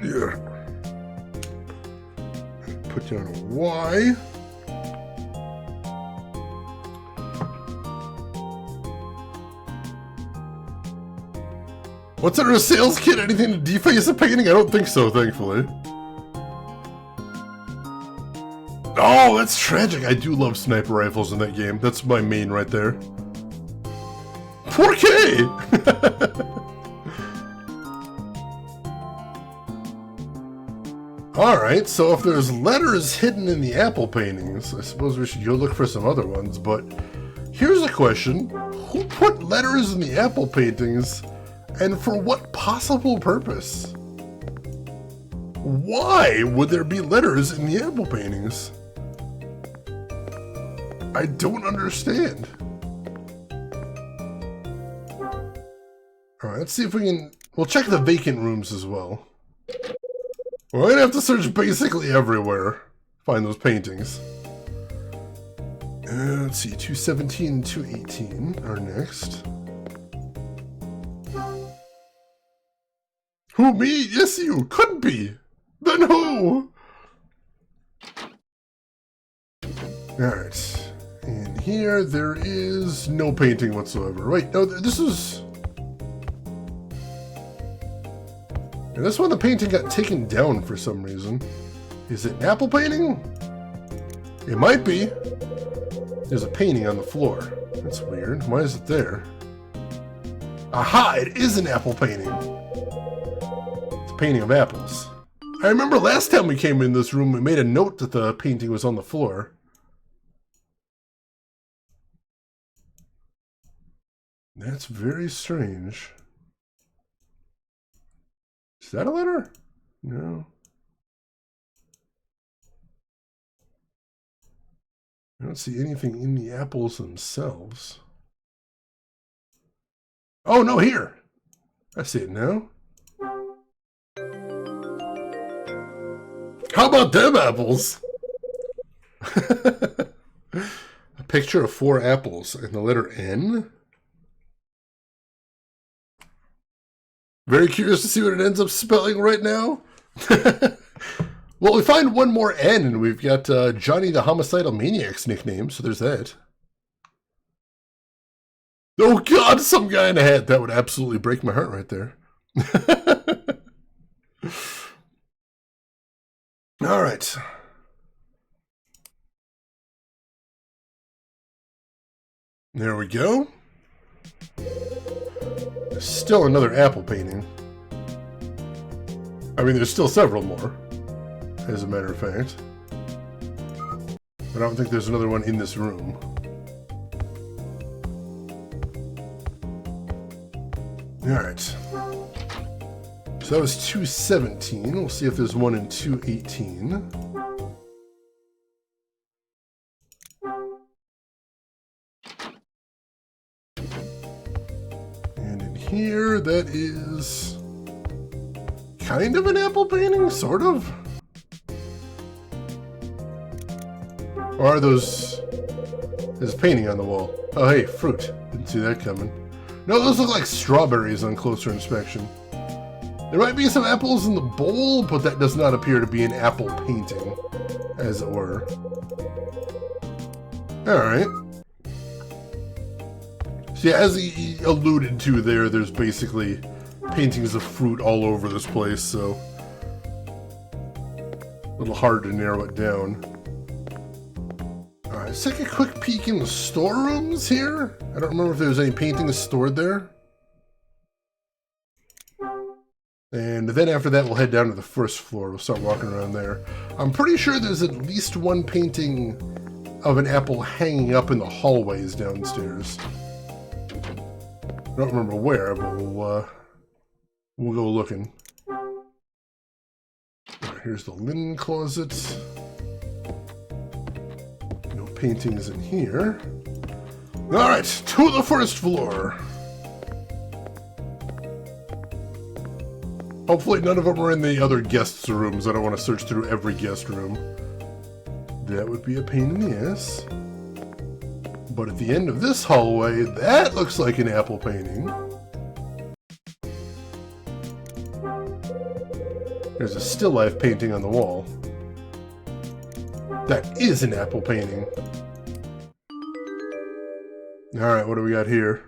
Yeah. Put down a Y. What's under a sales kit? Anything to deface a painting? I don't think so, thankfully. Oh, that's tragic. I do love sniper rifles in that game. That's my main right there. 4K! Alright, so if there's letters hidden in the apple paintings, I suppose we should go look for some other ones, but here's a question. Who put letters in the apple paintings, and for what possible purpose? Why would there be letters in the apple paintings? I don't understand. Alright, let's see if we can... We'll check the vacant rooms as well. We're gonna have to search basically everywhere. Find those paintings. Let's see, 217 and 218 are next. Who, me? Yes, you. Could be. Then who? Alright. And here there is no painting whatsoever. Wait, no, this is... And this one, the painting got taken down for some reason. Is it an apple painting? It might be. There's a painting on the floor. That's weird. Why is it there? Aha! It is an apple painting. It's a painting of apples. I remember last time we came in this room, we made a note that the painting was on the floor. That's very strange. Is that a letter? No. I don't see anything in the apples themselves. Oh, no, here. I see it now. How about them apples? A picture of 4 apples and the letter N. Very curious to see what it ends up spelling right now. Well, we find one more N, and we've got Johnny the Homicidal Maniac's nickname, so there's that. Oh god, some guy in a hat. That would absolutely break my heart right there. All right. There we go. There's still another apple painting. I mean, there's still several more, as a matter of fact. But I don't think there's another one in this room. Alright. So that was 217. We'll see if there's one in 218. And in here, that is kind of an apple painting, sort of. Or are those... There's a painting on the wall. Oh, hey, fruit. Didn't see that coming. No, those look like strawberries on closer inspection. There might be some apples in the bowl, but that does not appear to be an apple painting, as it were. Alright. So yeah, as he alluded to there, there's basically paintings of fruit all over this place, so a little hard to narrow it down. Alright, let's take a quick peek in the storerooms here. I don't remember if there was any paintings stored there. And then after that, we'll head down to the first floor. We'll start walking around there. I'm pretty sure there's at least one painting of an apple hanging up in the hallways downstairs. I don't remember where, but we'll go looking. Right, here's the linen closet. No paintings in here. All right, to the first floor. Hopefully none of them are in the other guests' rooms. I don't want to search through every guest room. That would be a pain in the ass. But at the end of this hallway, that looks like an apple painting. There's a still life painting on the wall. That is an apple painting. Alright, what do we got here?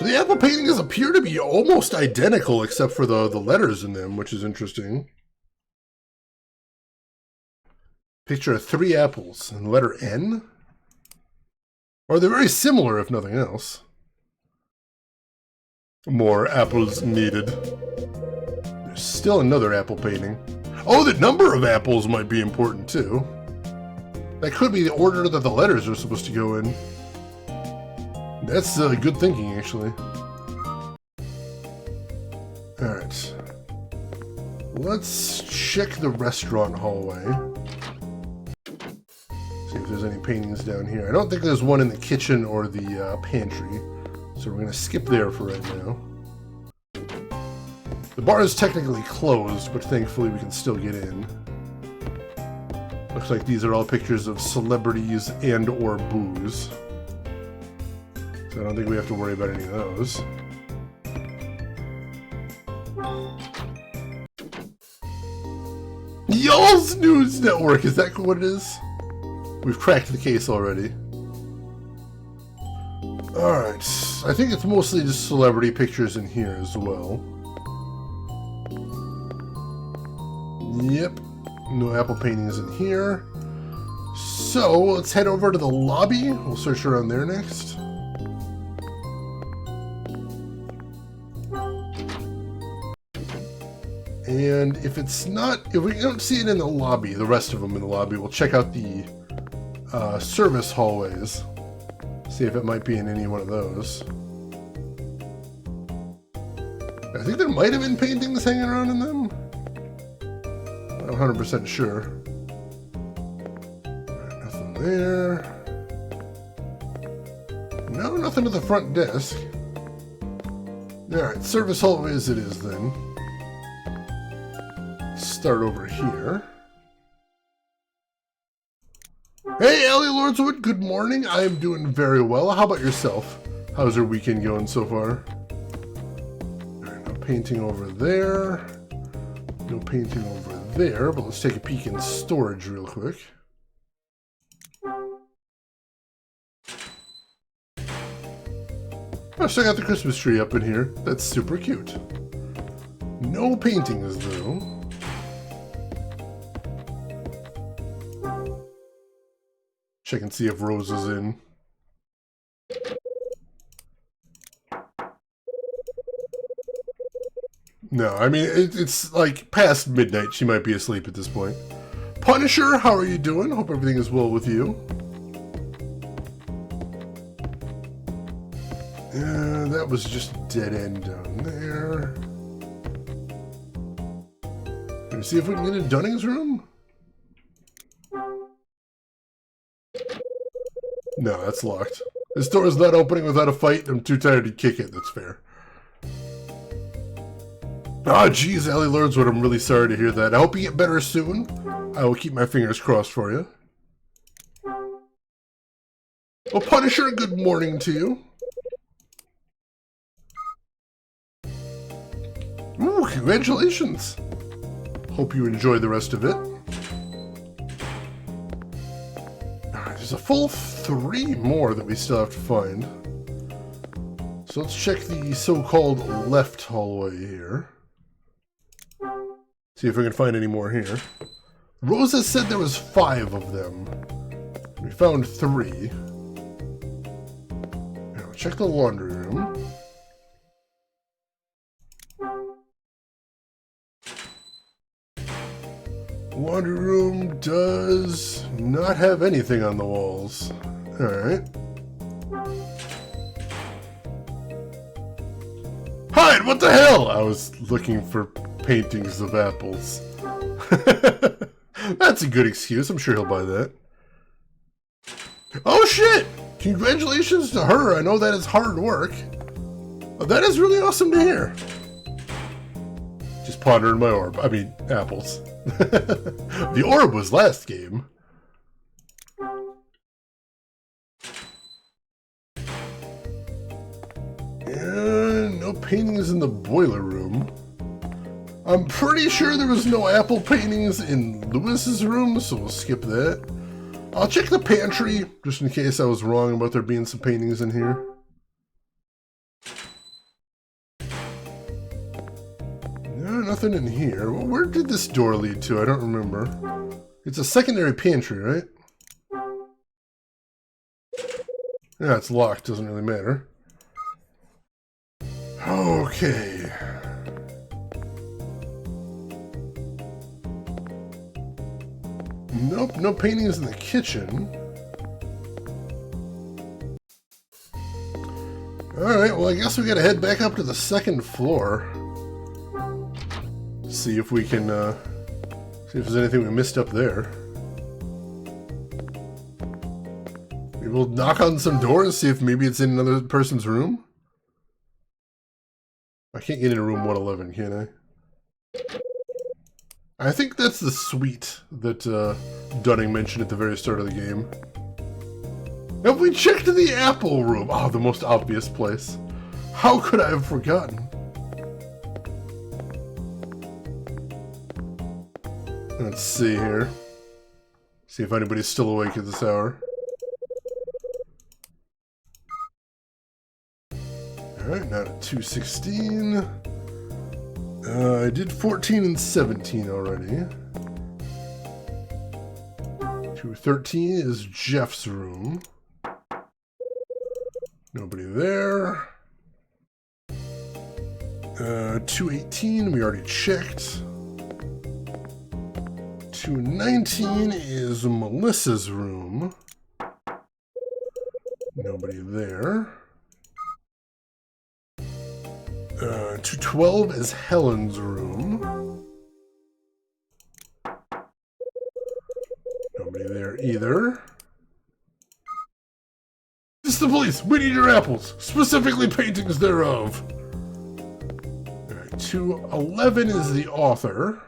So the apple paintings appear to be almost identical except for the letters in them, which is interesting. Picture of 3 apples and the letter N. Or they're very similar if nothing else. More apples needed. There's still another apple painting. Oh, the number of apples might be important too. That could be the order that the letters are supposed to go in. That's good thinking, actually. Alright. Let's check the restaurant hallway. See if there's any paintings down here. I don't think there's one in the kitchen or the pantry. So we're going to skip there for right now. The bar is technically closed, but thankfully we can still get in. Looks like these are all pictures of celebrities and or booze. So I don't think we have to worry about any of those. Y'all's News Network, is that what it is? We've cracked the case already. Alright, I think it's mostly just celebrity pictures in here as well. Yep, no apple paintings in here. So, let's head over to the lobby. We'll search around there next. And if it's not, if we don't see it in the lobby, the rest of them in the lobby, we'll check out the service hallways. See if it might be in any one of those. I think there might have been paintings hanging around in them. Not 100% sure. Nothing there. No, nothing at the front desk. Alright, service hallways it is then. Start over here. Hey, Allie Lordswood, good morning. I am doing very well. How about yourself? How's your weekend going so far? Alright, no painting over there. No painting over there, but let's take a peek in storage real quick. Oh, so I got the Christmas tree up in here. That's super cute. No paintings though. Check and see if Rose is in. No, I mean, it's like past midnight. She might be asleep at this point. Punisher, how are you doing? Hope everything is well with you. Yeah, that was just dead end down there. Let me see if we can get in Dunning's room. No, that's locked. This door is not opening without a fight. I'm too tired to kick it. That's fair. Oh, geez, Allie Lordswood, I'm really sorry to hear that. I hope you get better soon. I will keep my fingers crossed for you. Well, Punisher, good morning to you. Ooh, congratulations. Hope you enjoy the rest of it. There's a full 3 more that we still have to find. So let's check the so-called left hallway here. See if we can find any more here. Rosa said there was 5 of them. We found 3. Now check the laundry room. Laundry room does not have anything on the walls. Alright. Hide! What the hell? I was looking for paintings of apples. That's a good excuse. I'm sure he'll buy that. Oh shit! Congratulations to her. I know that is hard work. Oh, that is really awesome to hear. Just pondering my orb. I mean, apples. The orb was last game. And no paintings in the boiler room. I'm pretty sure there was no apple paintings in Lewis's room, so we'll skip that. I'll check the pantry, just in case I was wrong about there being some paintings in here. nothing in here. Well, where did this door lead to? I don't remember. It's a secondary pantry, right? Yeah, it's locked. Doesn't really matter. Okay. Nope, no paintings in the kitchen. Alright, well I guess we gotta head back up to the second floor. See if we can, see if there's anything we missed up there. Maybe we'll knock on some doors, see if maybe it's in another person's room. I can't get into room 111, can I? I think that's the suite that Dunning mentioned at the very start of the game. Have we checked the apple room? Oh, the most obvious place. How could I have forgotten? Let's see here. See if anybody's still awake at this hour. Alright, now to 216. I did 14 and 17 already. 213 is Jeff's room. Nobody there. 218 we already checked. 219 is Melissa's room. Nobody there. 212 is Helen's room. Nobody there either. It's the police! We need your apples! Specifically paintings thereof! Alright, 211 is the author.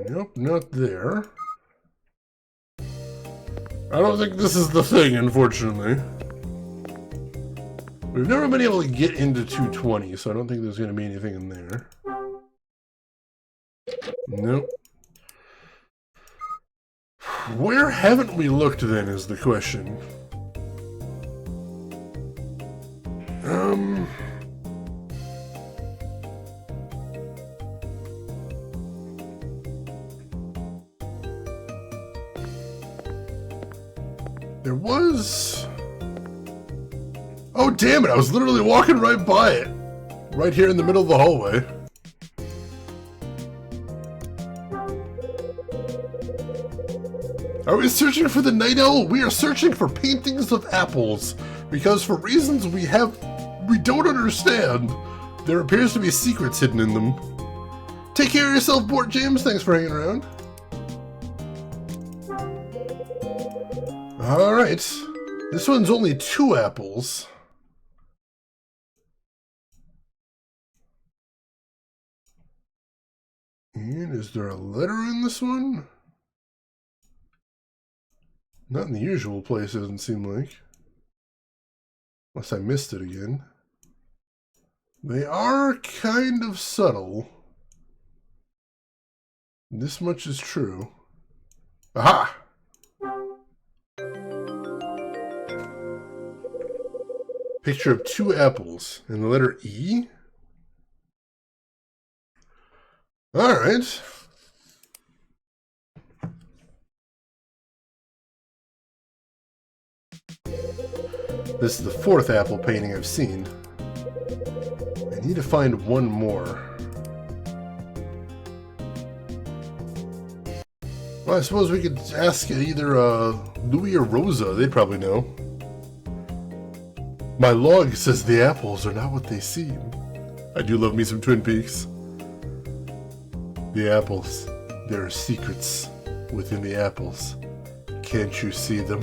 Nope, not there. I don't think this is the thing, unfortunately. We've never been able to get into 220, so I don't think there's going to be anything in there. Nope. Where haven't we looked then is the question. There was... Oh, damn it, I was literally walking right by it. Right here in the middle of the hallway. Are we searching for the night owl? We are searching for paintings of apples. Because for reasons we don't understand, there appears to be secrets hidden in them. Take care of yourself, Bort James. Thanks for hanging around. Alright. This one's only 2 apples. And is there a letter in this one? Not in the usual place, it doesn't seem like. Unless I missed it again. They are kind of subtle. This much is true. Aha! Picture of 2 apples and the letter E. Alright. This is the 4th apple painting I've seen. I need to find one more. Well, I suppose we could ask either Louis or Rosa. They'd probably know. My log says the apples are not what they seem. I do love me some Twin Peaks. The apples. There are secrets within the apples. Can't you see them?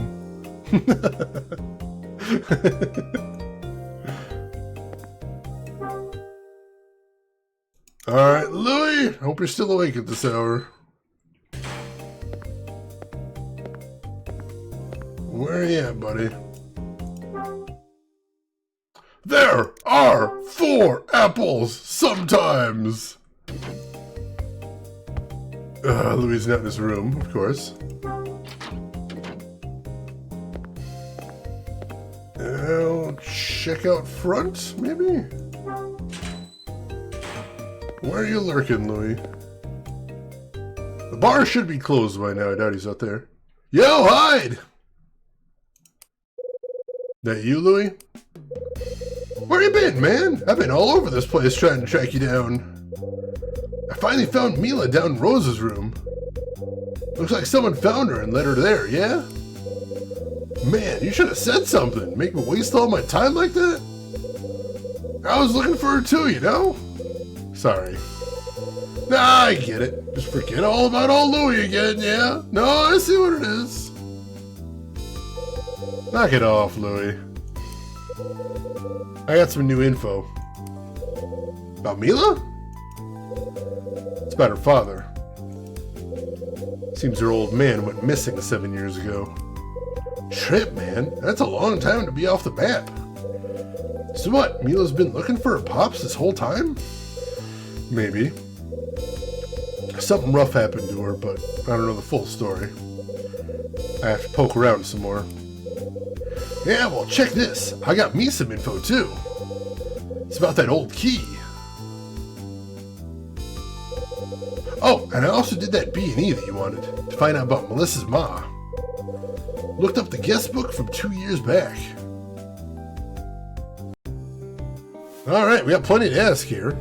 Alright, Louis! Hope you're still awake at this hour. Where are you at, buddy? There are 4 apples sometimes! Louis is not in his room, of course. I'll check out front, maybe? Where are you lurking, Louis? The bar should be closed by now. I doubt he's out there. Yo, hide! That you, Louis? Where you been, man? I've been all over this place trying to track you down. I finally found Mila down in Rose's room. Looks like someone found her and let her there, yeah? Man, you should have said something. Make me waste all my time like that? I was looking for her too, you know? Sorry. Nah, I get it. Just forget all about old Louis again, yeah? No, I see what it is. Knock it off, Louis. I got some new info. About Mila? It's about her father. Seems her old man went missing 7 years ago. Trip, man. That's a long time to be off the map. So what, Mila's been looking for her pops this whole time? Maybe. Something rough happened to her, but I don't know the full story. I have to poke around some more. Yeah, well, check this. I got me some info, too. It's about that old key. Oh, and I also did that B&E that you wanted, to find out about Melissa's ma. Looked up the guest book from 2 years back. Alright, we got plenty to ask here.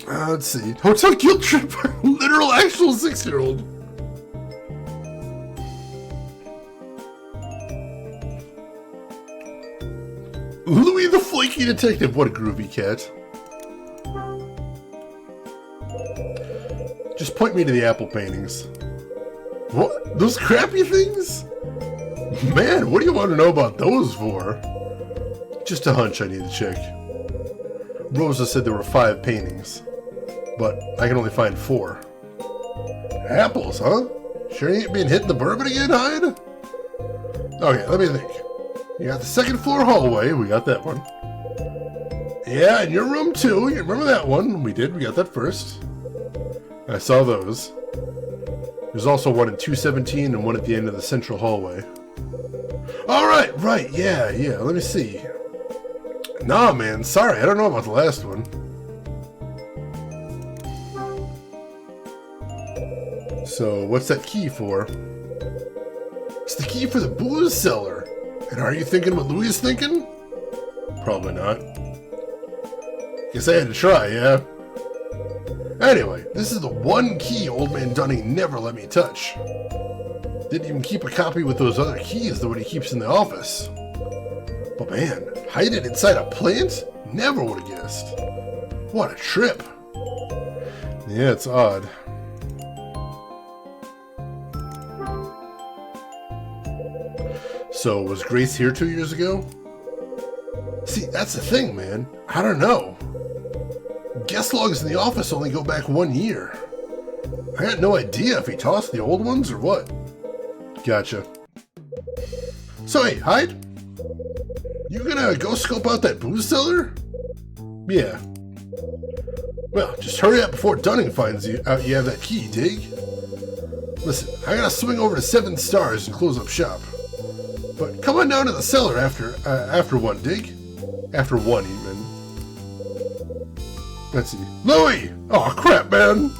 Let's see. Hotel guilt trip. Literal actual 6-year-old. Louis the Flaky Detective. What a groovy cat. Just point me to the apple paintings. What? Those crappy things? Man, what do you want to know about those for? Just a hunch I need to check. Rosa said there were 5 paintings, but I can only find 4. Apples, huh? Sure you ain't been hitting the bourbon again, Hyde? Okay, let me think. You got the 2nd floor hallway, we got that one. Yeah, and your room too, you remember that one? We got that first. I saw those. There's also one in 217 and one at the end of the central hallway. Alright, right, yeah, let me see. Nah, man, sorry, I don't know about the last one. So, what's that key for? It's the key for the booze cellar. And are you thinking what Louis is thinking? Probably not. Guess I had to try, yeah? Anyway, this is the one key Old Man Dunning never let me touch. Didn't even keep a copy with those other keys the way he keeps in the office. But man, hide it inside a plant? Never would have guessed. What a trip. Yeah, it's odd. So, was Grace here 2 years ago? See, that's the thing, man. I don't know. Guest logs in the office only go back 1 year. I had no idea if he tossed the old ones or what. Gotcha. So, hey, Hyde? You gonna go scope out that booze cellar? Yeah. Well, just hurry up before Dunning finds out you have that key, dig? Listen, I gotta swing over to 7 Stars and close up shop. But come on down to the cellar after 1, dig? After 1, even. Let's see. Louis! Oh, crap, man!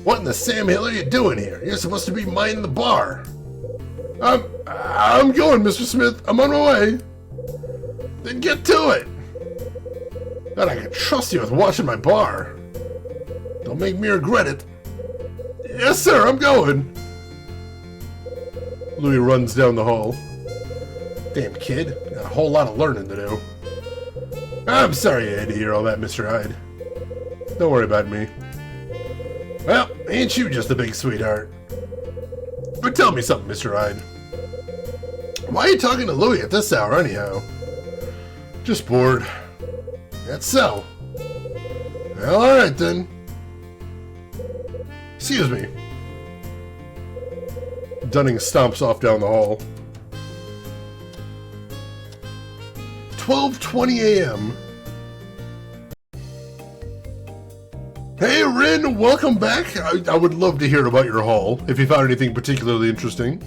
What in the Sam Hill are you doing here? You're supposed to be minding the bar. I'm going, Mr. Smith. I'm on my way. Then get to it. Thought I could trust you with watching my bar. Don't make me regret it. Yes, sir, I'm going. Louis runs down the hall. Damn kid, got a whole lot of learning to do. I'm sorry you had to hear all that, Mr. Hyde. Don't worry about me. Well, ain't you just a big sweetheart? But tell me something, Mr. Hyde. Why are you talking to Louis at this hour, anyhow? Just bored. That's so. Well, alright then. Excuse me. Dunning stomps off down the hall. 12:20 a.m. Hey, Rin, welcome back. I would love to hear about your haul, if you found anything particularly interesting.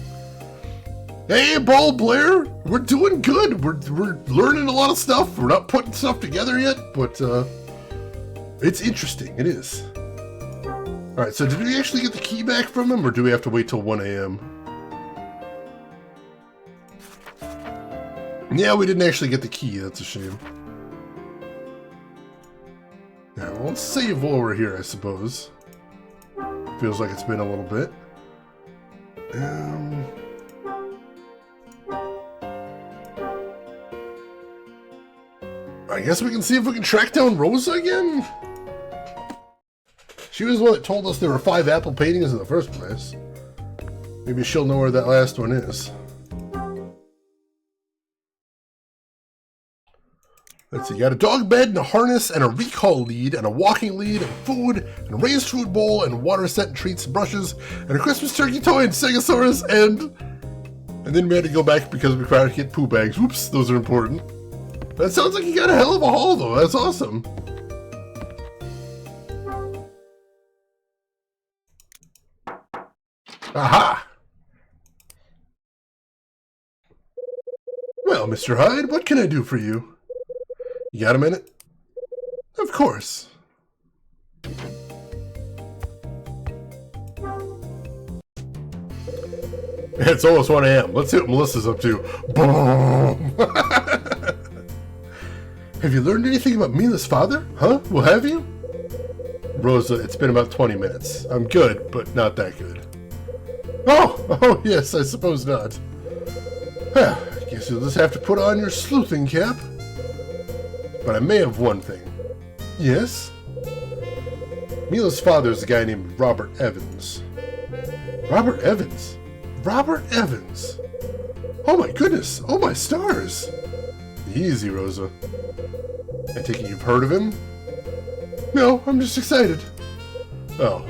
Hey, Ball Blair! We're doing good. We're learning a lot of stuff. We're not putting stuff together yet, but it's interesting. It is. Alright, so did we actually get the key back from him, or do we have to wait till 1 a.m.? Yeah, we didn't actually get the key. That's a shame. Yeah, well, let's save while we're here, I suppose. Feels like it's been a little bit. I guess we can see if we can track down Rosa again? She was the one that told us there were 5 apple paintings in the first place. Maybe she'll know where that last one is. Let's see, you got a dog bed and a harness and a recall lead and a walking lead and food and a raised food bowl and water set and treats and brushes and a Christmas turkey toy and Stegosaurus and then we had to go back because we tried to get poo bags. Whoops, those are important. That sounds like you got a hell of a haul though, that's awesome. Aha! Well, Mr. Hyde, what can I do for you? You got a minute? Of course. It's almost 1 a.m. Let's see what Melissa's up to. Boom! Have you learned anything about Mila's father? Huh? Well, have you? Rosa, it's been about 20 minutes. I'm good, but not that good. Oh, yes, I suppose not. Well, I guess you'll just have to put on your sleuthing cap. But I may have one thing. Yes? Mila's father's a guy named Robert Evans. Robert Evans? Robert Evans? Oh my goodness! Oh my stars! Easy, Rosa. I take it you've heard of him? No, I'm just excited. Oh.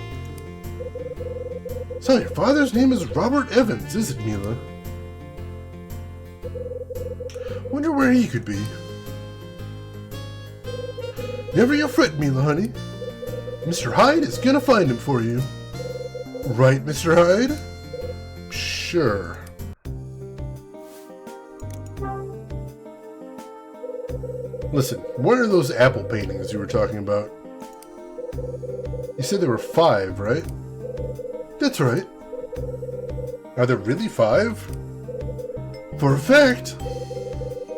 So your father's name is Robert Evans, is it, Mila? Wonder where he could be. Never you fret, Mila, honey. Mr. Hyde is gonna find him for you. Right, Mr. Hyde? Sure. Listen, what are those apple paintings you were talking about? You said there were 5, right? That's right. Are there really 5? For a fact.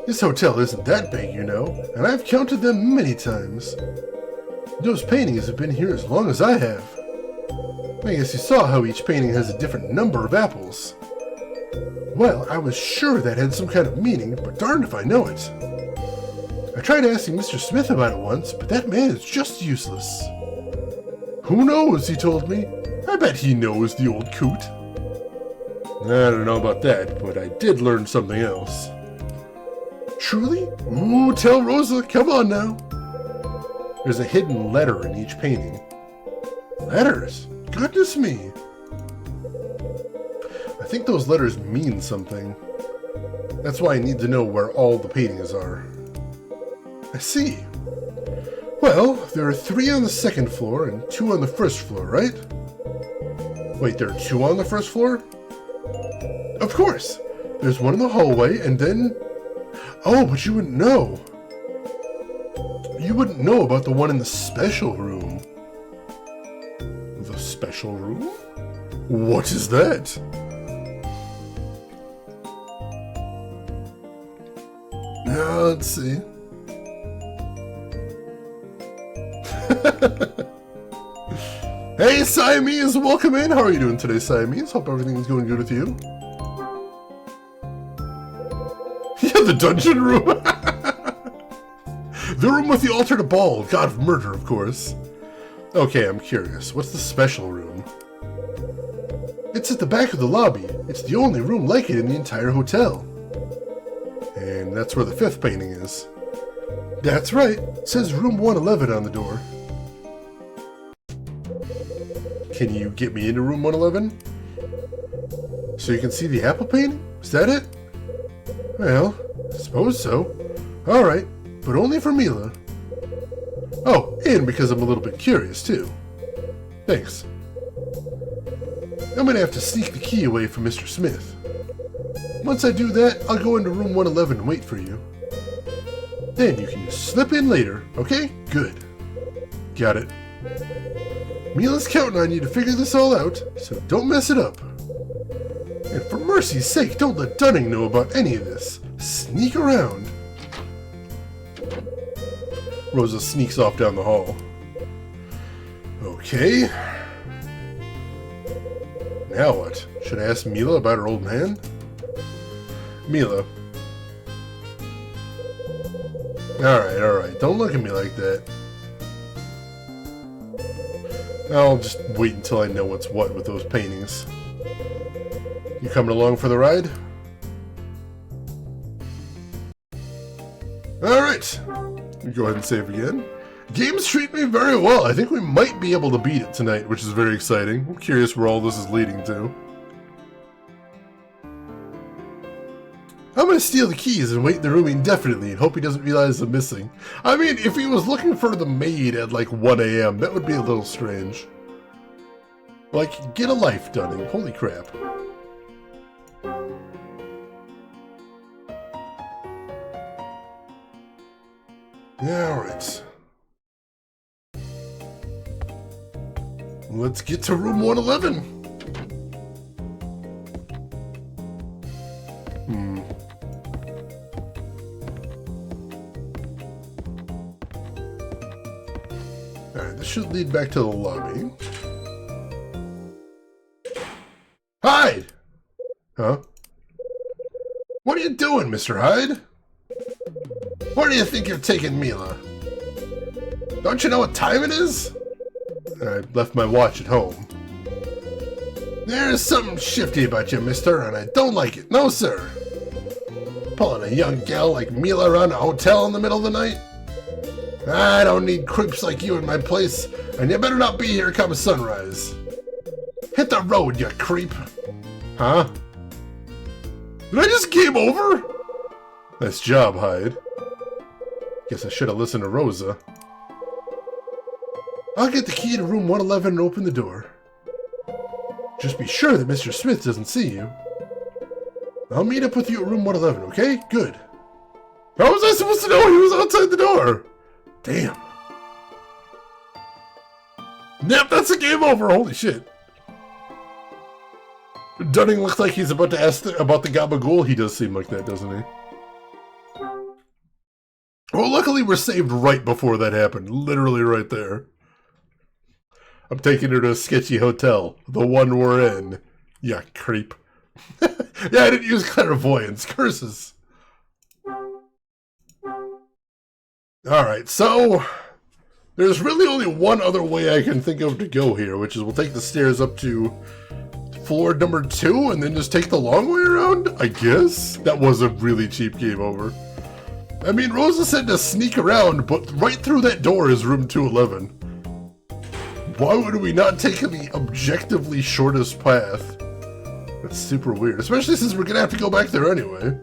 This hotel isn't that big, you know, and I've counted them many times. Those paintings have been here as long as I have. I guess you saw how each painting has a different number of apples. Well, I was sure that had some kind of meaning, but darned if I know it. I tried asking Mr. Smith about it once, but that man is just useless. Who knows, he told me. I bet he knows, the old coot. I don't know about that, but I did learn something else. Truly? Ooh, tell Rosa, come on now. There's a hidden letter in each painting. Letters? Goodness me. I think those letters mean something. That's why I need to know where all the paintings are. I see. Well, there are 3 on the 2nd floor and 2 on the 1st floor, right? Wait, there are 2 on the 1st floor? Of course. There's one in the hallway and then... Oh, but you wouldn't know. You wouldn't know about the one in the special room. The special room? What is that? Now, let's see. Hey, Siamese, welcome in. How are you doing today, Siamese? Hope everything's going good with you. Yeah, the dungeon room. The room with the altar to Baal, god of murder, of course. Okay, I'm curious. What's the special room? It's at the back of the lobby. It's the only room like it in the entire hotel. And that's where the 5th painting is. That's right. It says room 111 on the door. Can you get me into room 111? So you can see the apple painting? Is that it? Well, I suppose so. Alright, but only for Mila. Oh, and because I'm a little bit curious, too. Thanks. I'm gonna have to sneak the key away from Mr. Smith. Once I do that, I'll go into room 111 and wait for you. Then you can just slip in later, okay? Good. Got it. Mila's counting on you to figure this all out, so don't mess it up. And for mercy's sake, don't let Dunning know about any of this. Sneak around. Rosa sneaks off down the hall. Okay. Now what? Should I ask Mila about her old man? Mila. Alright. Don't look at me like that. I'll just wait until I know what's what with those paintings. You coming along for the ride? Alright. Go ahead and save again. Games treat me very well. I think we might be able to beat it tonight, which is very exciting. I'm curious where all this is leading to. I'm gonna steal the keys and wait in the room indefinitely and hope he doesn't realize I'm missing. I mean, if he was looking for the maid at like 1 AM, that would be a little strange. Like, get a life, Dunning. Holy crap. Alright. Let's get to room 111. Alright, this should lead back to the lobby. Hyde! Huh? What are you doing, Mr. Hyde? Where do you think you're taking Mila? Don't you know what time it is? I left my watch at home. There's something shifty about you, mister, and I don't like it. No, sir. Pulling a young gal like Mila around a hotel in the middle of the night? I don't need creeps like you in my place, and you better not be here come sunrise. Hit the road, you creep. Huh? Did I just game over? Nice job, Hyde. Guess I should have listened to Rosa. I'll get the key to room 111 and open the door. Just be sure that Mr. Smith doesn't see you. I'll meet up with you at room 111, okay? Good. How was I supposed to know he was outside the door? Damn. Yep, that's a game over. Holy shit. Dunning looks like he's about to ask about the gabagool. He does seem like that, doesn't he? Well, luckily we're saved right before that happened. Literally right there. I'm taking her to a sketchy hotel. The one we're in. Yeah, creep. Yeah, I didn't use clairvoyance. Curses. Alright, so there's really only one other way I can think of to go here, which is we'll take the stairs up to floor number 2 and then just take the long way around, I guess? That was a really cheap game over. I mean, Rosa said to sneak around, but right through that door is room 211. Why would we not take the objectively shortest path? That's super weird, especially since we're gonna have to go back there anyway.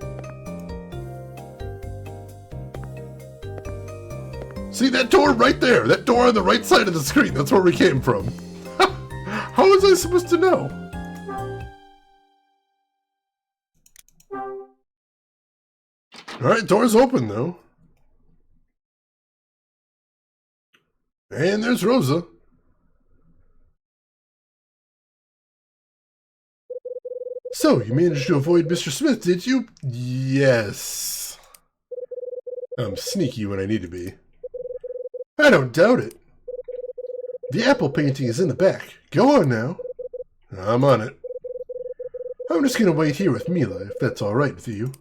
See that door right there? That door on the right side of the screen, that's where we came from. How was I supposed to know? Alright, door's open though. And there's Rosa. So, you managed to avoid Mr. Smith, did you? Yes. I'm sneaky when I need to be. I don't doubt it. The apple painting is in the back. Go on now. I'm on it. I'm just gonna wait here with Mila, if that's alright with you.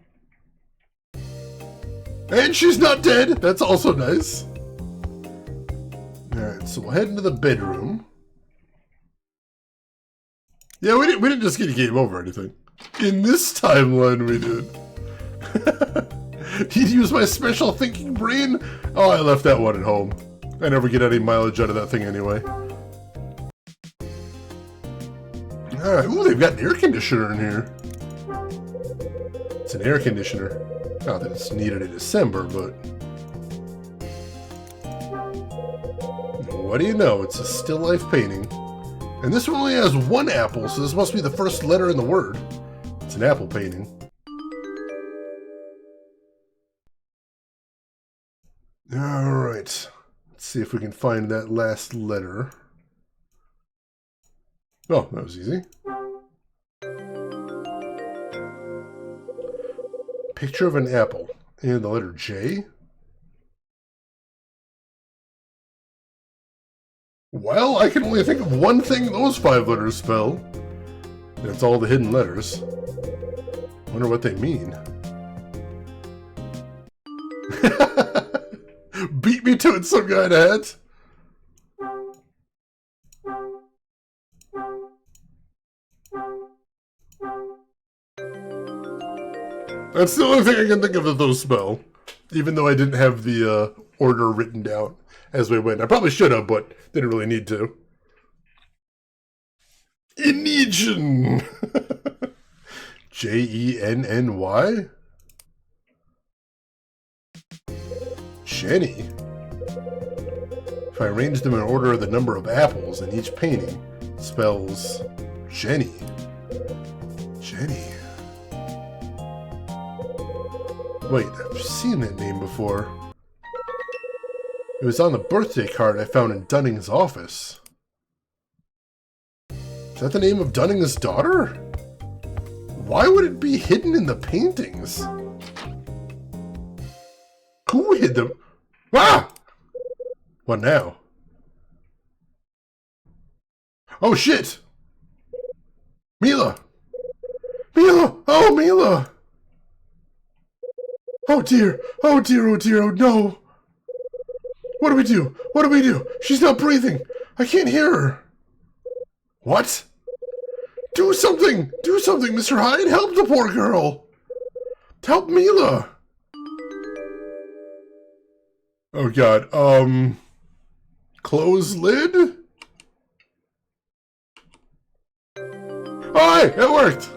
And she's not dead! That's also nice. Alright, so we'll head into the bedroom. Yeah, we didn't just get a game over or anything. In this timeline we did. He'd use my special thinking brain? Oh, I left that one at home. I never get any mileage out of that thing anyway. Alright, ooh, they've got an air conditioner in here. It's an air conditioner. Not that it's needed in December, but... what do you know? It's a still life painting. And this one only has one apple, so this must be the first letter in the word. It's an apple painting. Alright. Let's see if we can find that last letter. Oh, that was easy. Picture of an apple. And the letter J? Well, I can only think of one thing those 5 letters spell. And it's all the hidden letters. Wonder what they mean. Beat me to it, some guy in a hat. That's the only thing I can think of that those spell. Even though I didn't have the order written down as we went. I probably should have, but didn't really need to. Innigen! Jenny? Jenny? If I arrange them in order of the number of apples in each painting, spells Jenny. Jenny. Wait, I've seen that name before. It was on the birthday card I found in Dunning's office. Is that the name of Dunning's daughter? Why would it be hidden in the paintings? Who hid them? Ah! What now? Oh shit! Mila! Mila! Oh, Mila! Oh dear! Oh dear, oh dear, oh no! What do we do? What do we do? She's not breathing! I can't hear her! What? Do something! Do something, Mr. Hyde! Help the poor girl! Help Mila! Oh god, close lid? Oh hey, it worked!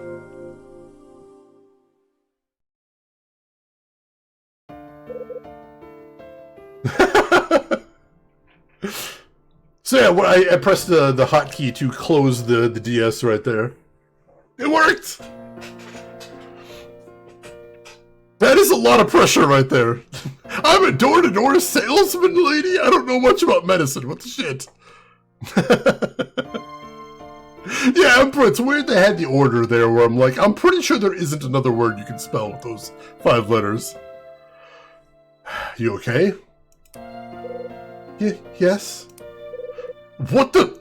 So yeah, I pressed the hotkey to close the DS right there. It worked! That is a lot of pressure right there. I'm a door-to-door salesman, lady. I don't know much about medicine. What the shit? Yeah, it's weird they had the order there where I'm like, I'm pretty sure there isn't another word you can spell with those 5 letters. You okay? Yes? What the?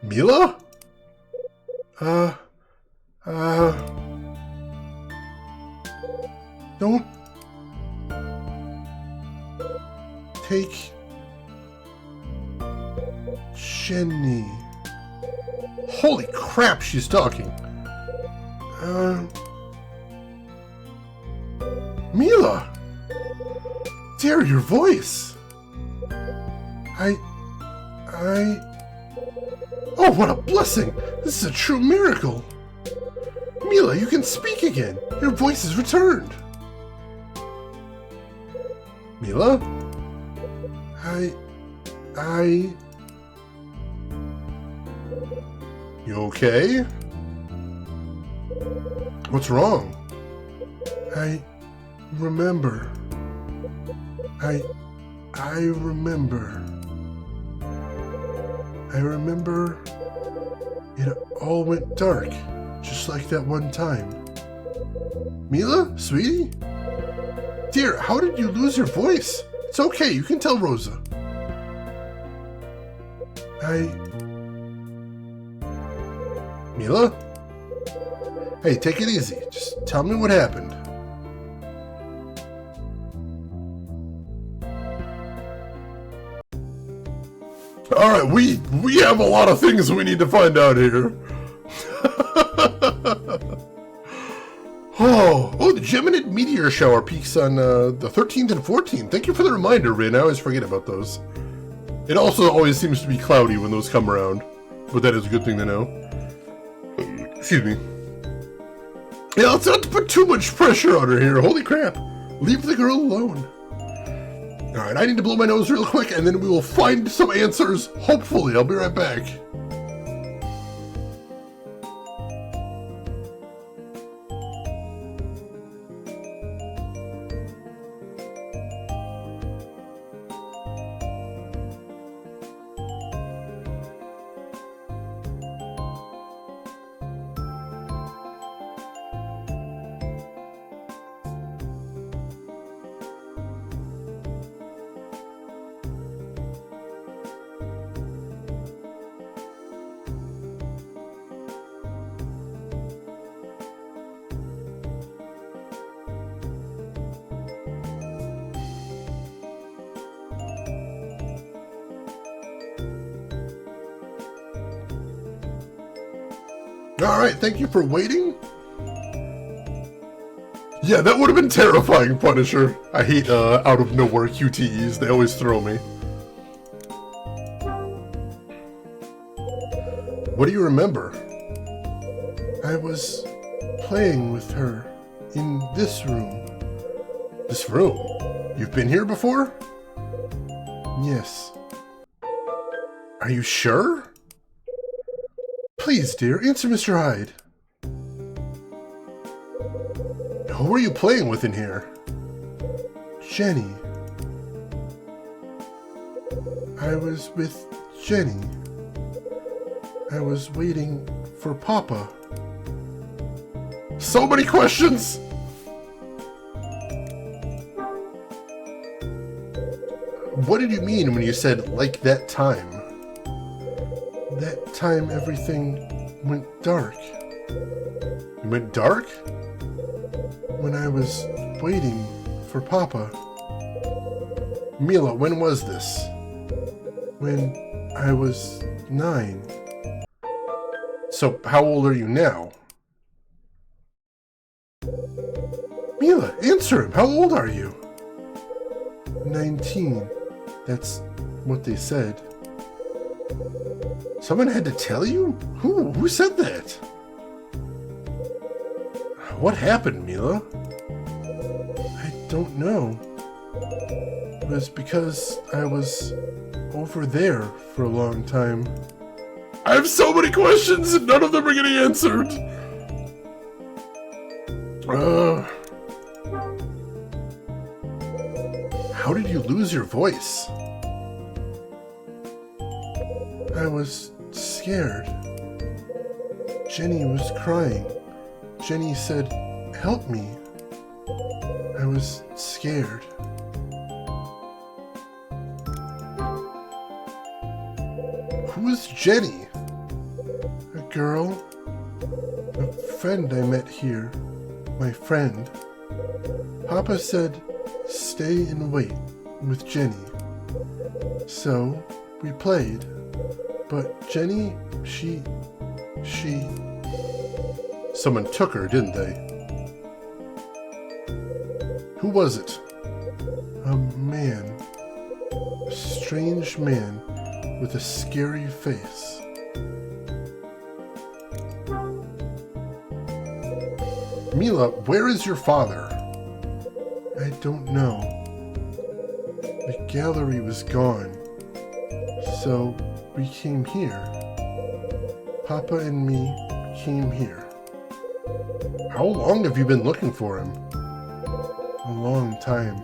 Mila? Don't take Jenny. Holy crap, she's talking. Mila! Dear, your voice! Oh, what a blessing! This is a true miracle! Mila, you can speak again! Your voice has returned! Mila? You okay? What's wrong? I remember. I remember. I remember it all went dark, just like that one time. Mila, sweetie? Dear, how did you lose your voice? It's okay, you can tell Rosa. Mila? Hey, take it easy. Just tell me what happened. Alright, we have a lot of things we need to find out here. Oh, the Geminid meteor shower peaks on the 13th and 14th. Thank you for the reminder, Rin. I always forget about those. It also always seems to be cloudy when those come around, but that is a good thing to know. Excuse me. Yeah, let's not put too much pressure on her here. Holy crap. Leave the girl alone. Alright, I need to blow my nose real quick, and then we will find some answers. Hopefully, I'll be right back. Alright, thank you for waiting. Yeah, that would have been terrifying, Punisher. I hate out of nowhere QTEs, they always throw me. What do you remember? I was playing with her in this room. This room? You've been here before? Yes. Are you sure? Please, dear, answer Mr. Hyde. Who are you playing with in here? Jenny. I was with Jenny. I was waiting for Papa. So many questions! What did you mean when you said, like that time? That time everything went dark. It went dark? When I was waiting for Papa. Mila, when was this? When I was 9. So, how old are you now? Mila, answer him. How old are you? 19. That's what they said. Someone had to tell you? Who said that? What happened, Mila? I don't know. It was because I was over there for a long time. I have so many questions and none of them are getting answered. How did you lose your voice? I was scared. Jenny was crying. Jenny said, "Help me." I was scared. Who is Jenny? A girl. A friend I met here. My friend. Papa said, "Stay and wait with Jenny." So, we played. But Jenny, she... Someone took her, didn't they? Who was it? A man. A strange man with a scary face. Mila, where is your father? I don't know. The gallery was gone. So, we came here. Papa and me came here. How long have you been looking for him? A long time.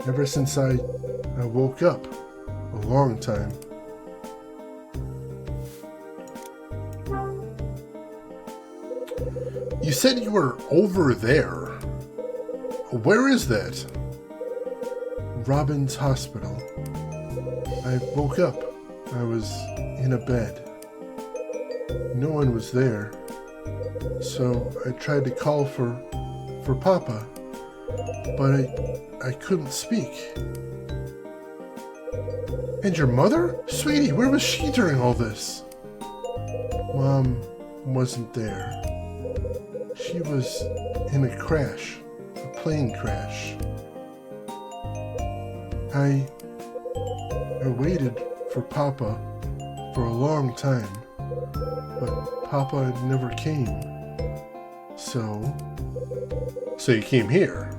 Ever since I woke up. A long time. You said you were over there. Where is that? Robin's hospital. I woke up. I was in a bed. No one was there. So I tried to call for Papa, but I couldn't speak. And your mother? Sweetie, where was she during all this? Mom wasn't there. She was in a crash, a plane crash. I waited for Papa for a long time, but Papa never came. So you came here?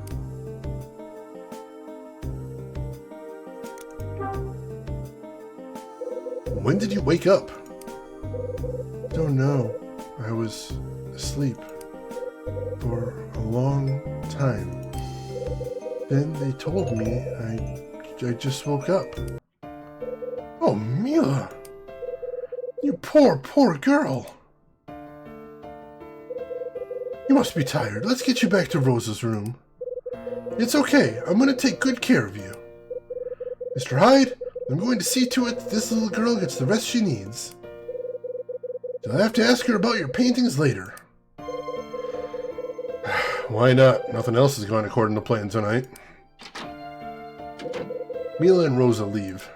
When did you wake up? Don't know. I was asleep for a long time. Then they told me I just woke up. Oh, Mila! You poor girl! You must be tired. Let's get you back to Rosa's room. It's okay. I'm going to take good care of you. Mr. Hyde, I'm going to see to it that this little girl gets the rest she needs. You'll have to ask her about your paintings later. Why not? Nothing else is going according to plan tonight. Mila and Rosa leave.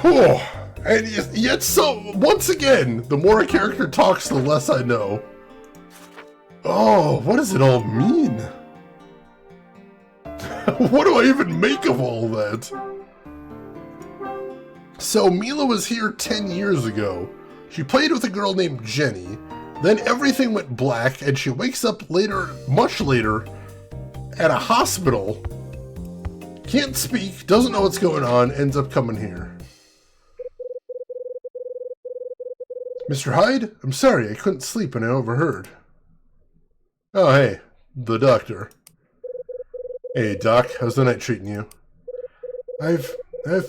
Oh, And yet, so, once again, the more a character talks, the less I know. Oh, what does it all mean? What do I even make of all that? So, Mila was here 10 years ago. She played with a girl named Jenny. Then everything went black, and she wakes up later, much later, at a hospital. Can't speak, doesn't know what's going on, ends up coming here. Mr. Hyde? I'm sorry, I couldn't sleep and I overheard. Oh, hey, the doctor. Hey, Doc, how's the night treating you? I've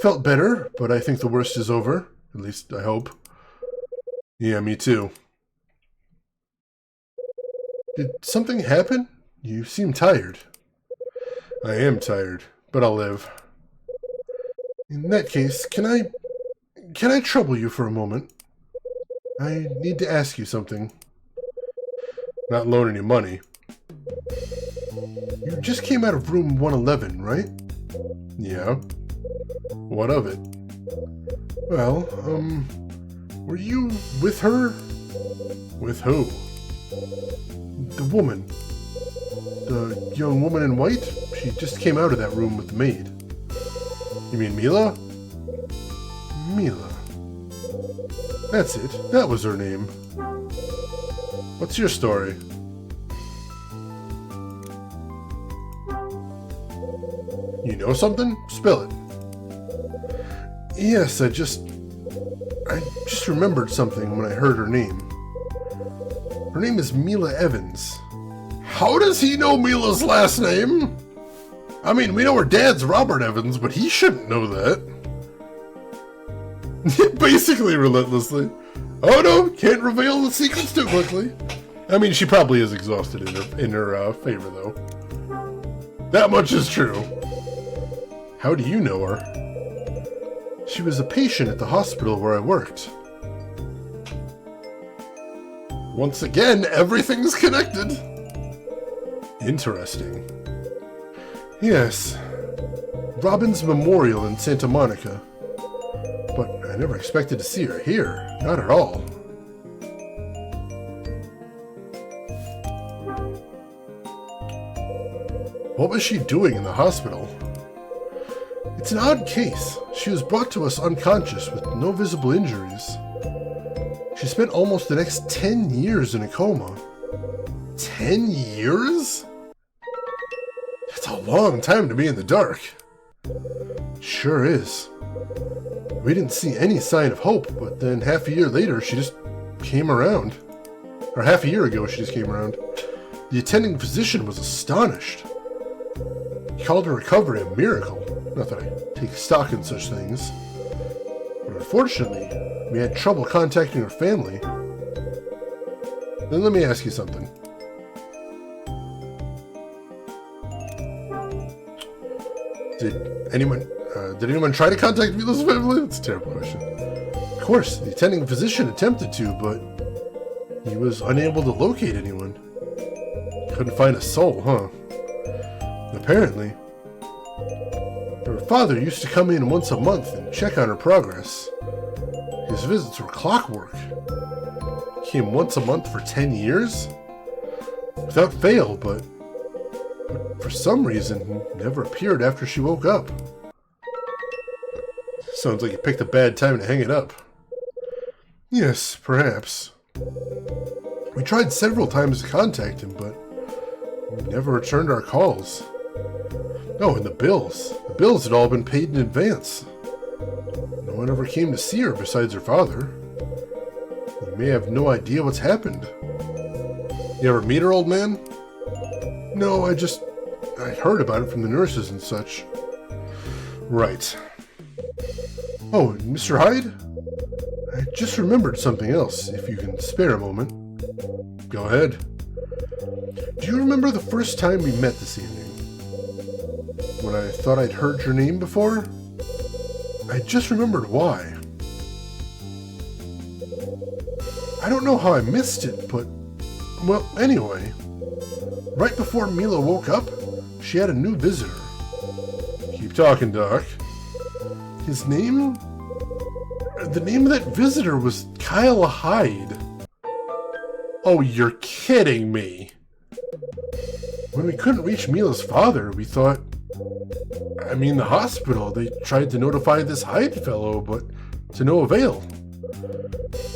felt better, but I think the worst is over. At least, I hope. Yeah, me too. Did something happen? You seem tired. I am tired, but I'll live. In that case, can I trouble you for a moment? I need to ask you something. Not loaning you money. You just came out of room 111, right? Yeah. What of it? Well, were you with her? With who? The woman. The young woman in white? She just came out of that room with the maid. You mean Mila? Mila. That's it. That was her name. What's your story? You know something? Spill it. Yes, I just remembered something when I heard her name. Her name is Mila Evans. How does he know Mila's last name? I mean, we know her dad's Robert Evans, but he shouldn't know that. Basically relentlessly. Oh no, can't reveal the secrets too quickly. I mean, she probably is exhausted in her favor, though. That much is true. How do you know her? She was a patient at the hospital where I worked. Once again, everything's connected. Interesting. Yes. Robin's Memorial in Santa Monica. But I never expected to see her here. Not at all. What was she doing in the hospital? It's an odd case. She was brought to us unconscious with no visible injuries. She spent almost the next 10 years in a coma. 10 years? That's a long time to be in the dark. Sure is. We didn't see any sign of hope, but then half a year later, she just came around. Or half a year ago, she just came around. The attending physician was astonished. He called her recovery a miracle. Not that I take stock in such things. But unfortunately, we had trouble contacting her family. Then let me ask you something. Did anyone try to contact Mila's family? That's a terrible question. Of course, the attending physician attempted to, but he was unable to locate anyone. Couldn't find a soul, huh? Apparently. Her father used to come in once a month and check on her progress. His visits were clockwork. He came once a month for 10 years? Without fail, but for some reason, he never appeared after she woke up. Sounds like you picked a bad time to hang it up. Yes, perhaps. We tried several times to contact him, but he never returned our calls. Oh, and the bills. The bills had all been paid in advance. No one ever came to see her besides her father. You may have no idea what's happened. You ever meet her, old man? No, I heard about it from the nurses and such. Right. Oh, Mr. Hyde? I just remembered something else, if you can spare a moment. Go ahead. Do you remember the first time we met this evening? When I thought I'd heard your name before? I just remembered why. I don't know how I missed it, but... Well, anyway. Right before Mila woke up, she had a new visitor. Keep talking, Doc. His name? The name of that visitor was Kyle Hyde. Oh, you're kidding me. When we couldn't reach Mila's father, we thought... the hospital. They tried to notify this Hyde fellow, but to no avail.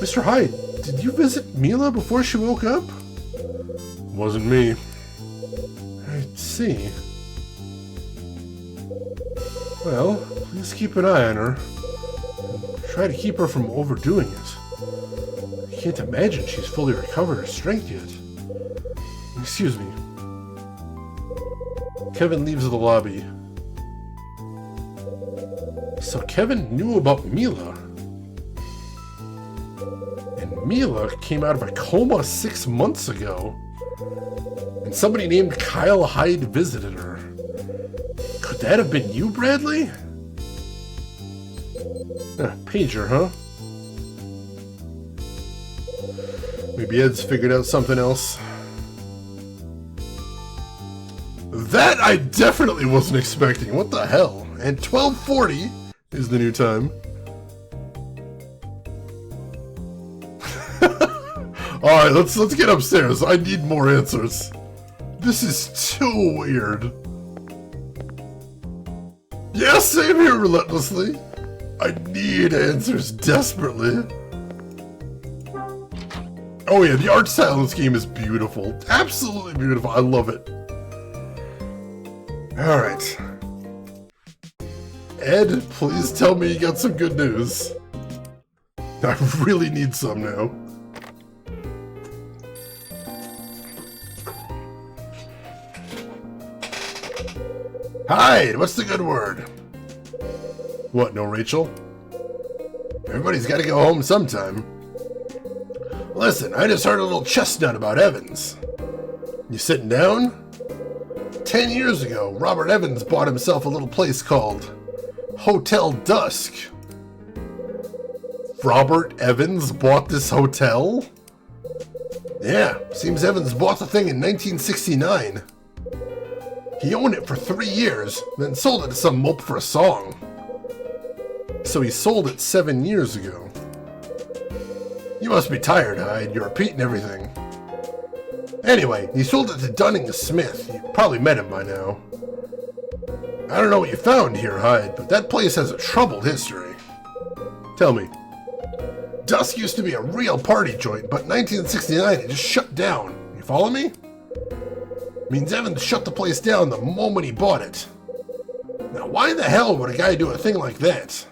Mr. Hyde, did you visit Mila before she woke up? Wasn't me. I see. Well, please keep an eye on her. Try to keep her from overdoing it. I can't imagine she's fully recovered her strength yet. Excuse me. Kevin leaves the lobby. So Kevin knew about Mila. And Mila came out of a coma 6 months ago. And somebody named Kyle Hyde visited her. Could that have been you, Bradley? Pager, huh? Maybe Ed's figured out something else. That I definitely wasn't expecting. What the hell? And 12:40 is the new time. Alright, let's get upstairs. I need more answers. This is too weird. Yeah, same here, relentlessly. I need answers desperately. Oh yeah, the art style in this game is beautiful. Absolutely beautiful. I love it. Alright. Ed, please tell me you got some good news. I really need some now. Hyde, what's the good word? What, no Rachel? Everybody's gotta go home sometime. Listen, I just heard a little chestnut about Evans. You sitting down? 10 years ago, Robert Evans bought himself a little place called Hotel Dusk. Robert Evans bought this hotel? Yeah, seems Evans bought the thing in 1969. He owned it for 3 years, then sold it to some mope for a song. So he sold it 7 years ago. You must be tired, Hyde. You're repeating everything. Anyway, he sold it to Dunning Smith. You probably met him by now. I don't know what you found here, Hyde, but that place has a troubled history. Tell me. Dusk used to be a real party joint, but in 1969 it just shut down. You follow me? Means Evans shut the place down the moment he bought it. Now why the hell would a guy do a thing like that?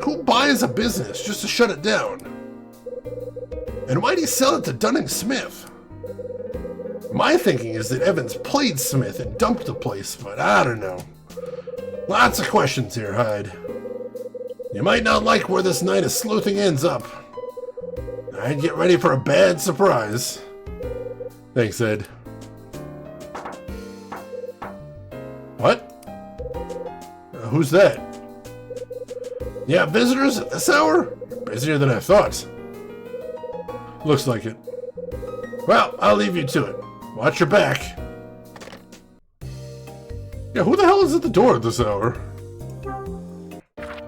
Who buys a business just to shut it down? And why'd he sell it to Dunning Smith? My thinking is that Evans played Smith and dumped the place, but I don't know. Lots of questions here, Hyde. You might not like where this night of sleuthing ends up. I'd get ready for a bad surprise. Thanks, Ed. What? Who's that? Yeah, visitors at this hour? Busier than I thought. Looks like it. Well, I'll leave you to it. Watch your back. Yeah, who the hell is at the door at this hour?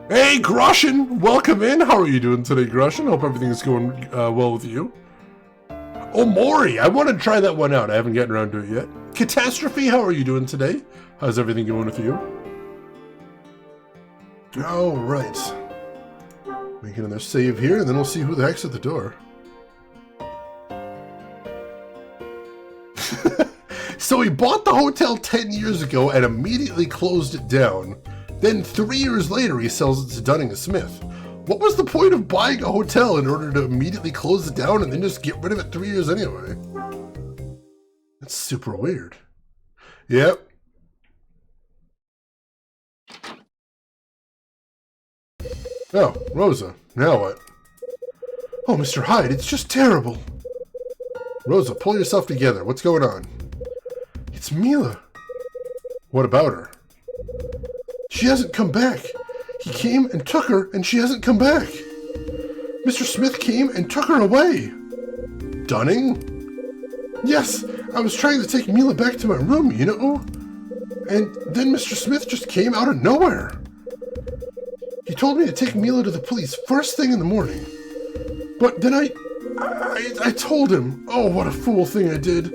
Hey, Grushin! Welcome in! How are you doing today, Grushin? Hope everything's going well with you. Oh, Maury! I want to try that one out. I haven't gotten around to it yet. Catastrophe, how are you doing today? How's everything going with you? Alright. Make another save here, and then we'll see who the heck's at the door. So he bought the hotel 10 years ago and immediately closed it down. Then 3 years later, he sells it to Dunning Smith. What was the point of buying a hotel in order to immediately close it down and then just get rid of it 3 years anyway? That's super weird. Yep. Oh, Rosa. Now what? Oh, Mr. Hyde, it's just terrible. Rosa, pull yourself together. What's going on? It's Mila. What about her? She hasn't come back. He came and took her, and she hasn't come back. Mr. Smith came and took her away. Dunning? Yes, I was trying to take Mila back to my room, you know? And then Mr. Smith just came out of nowhere. He told me to take Mila to the police first thing in the morning. But then I told him, oh, what a fool thing I did.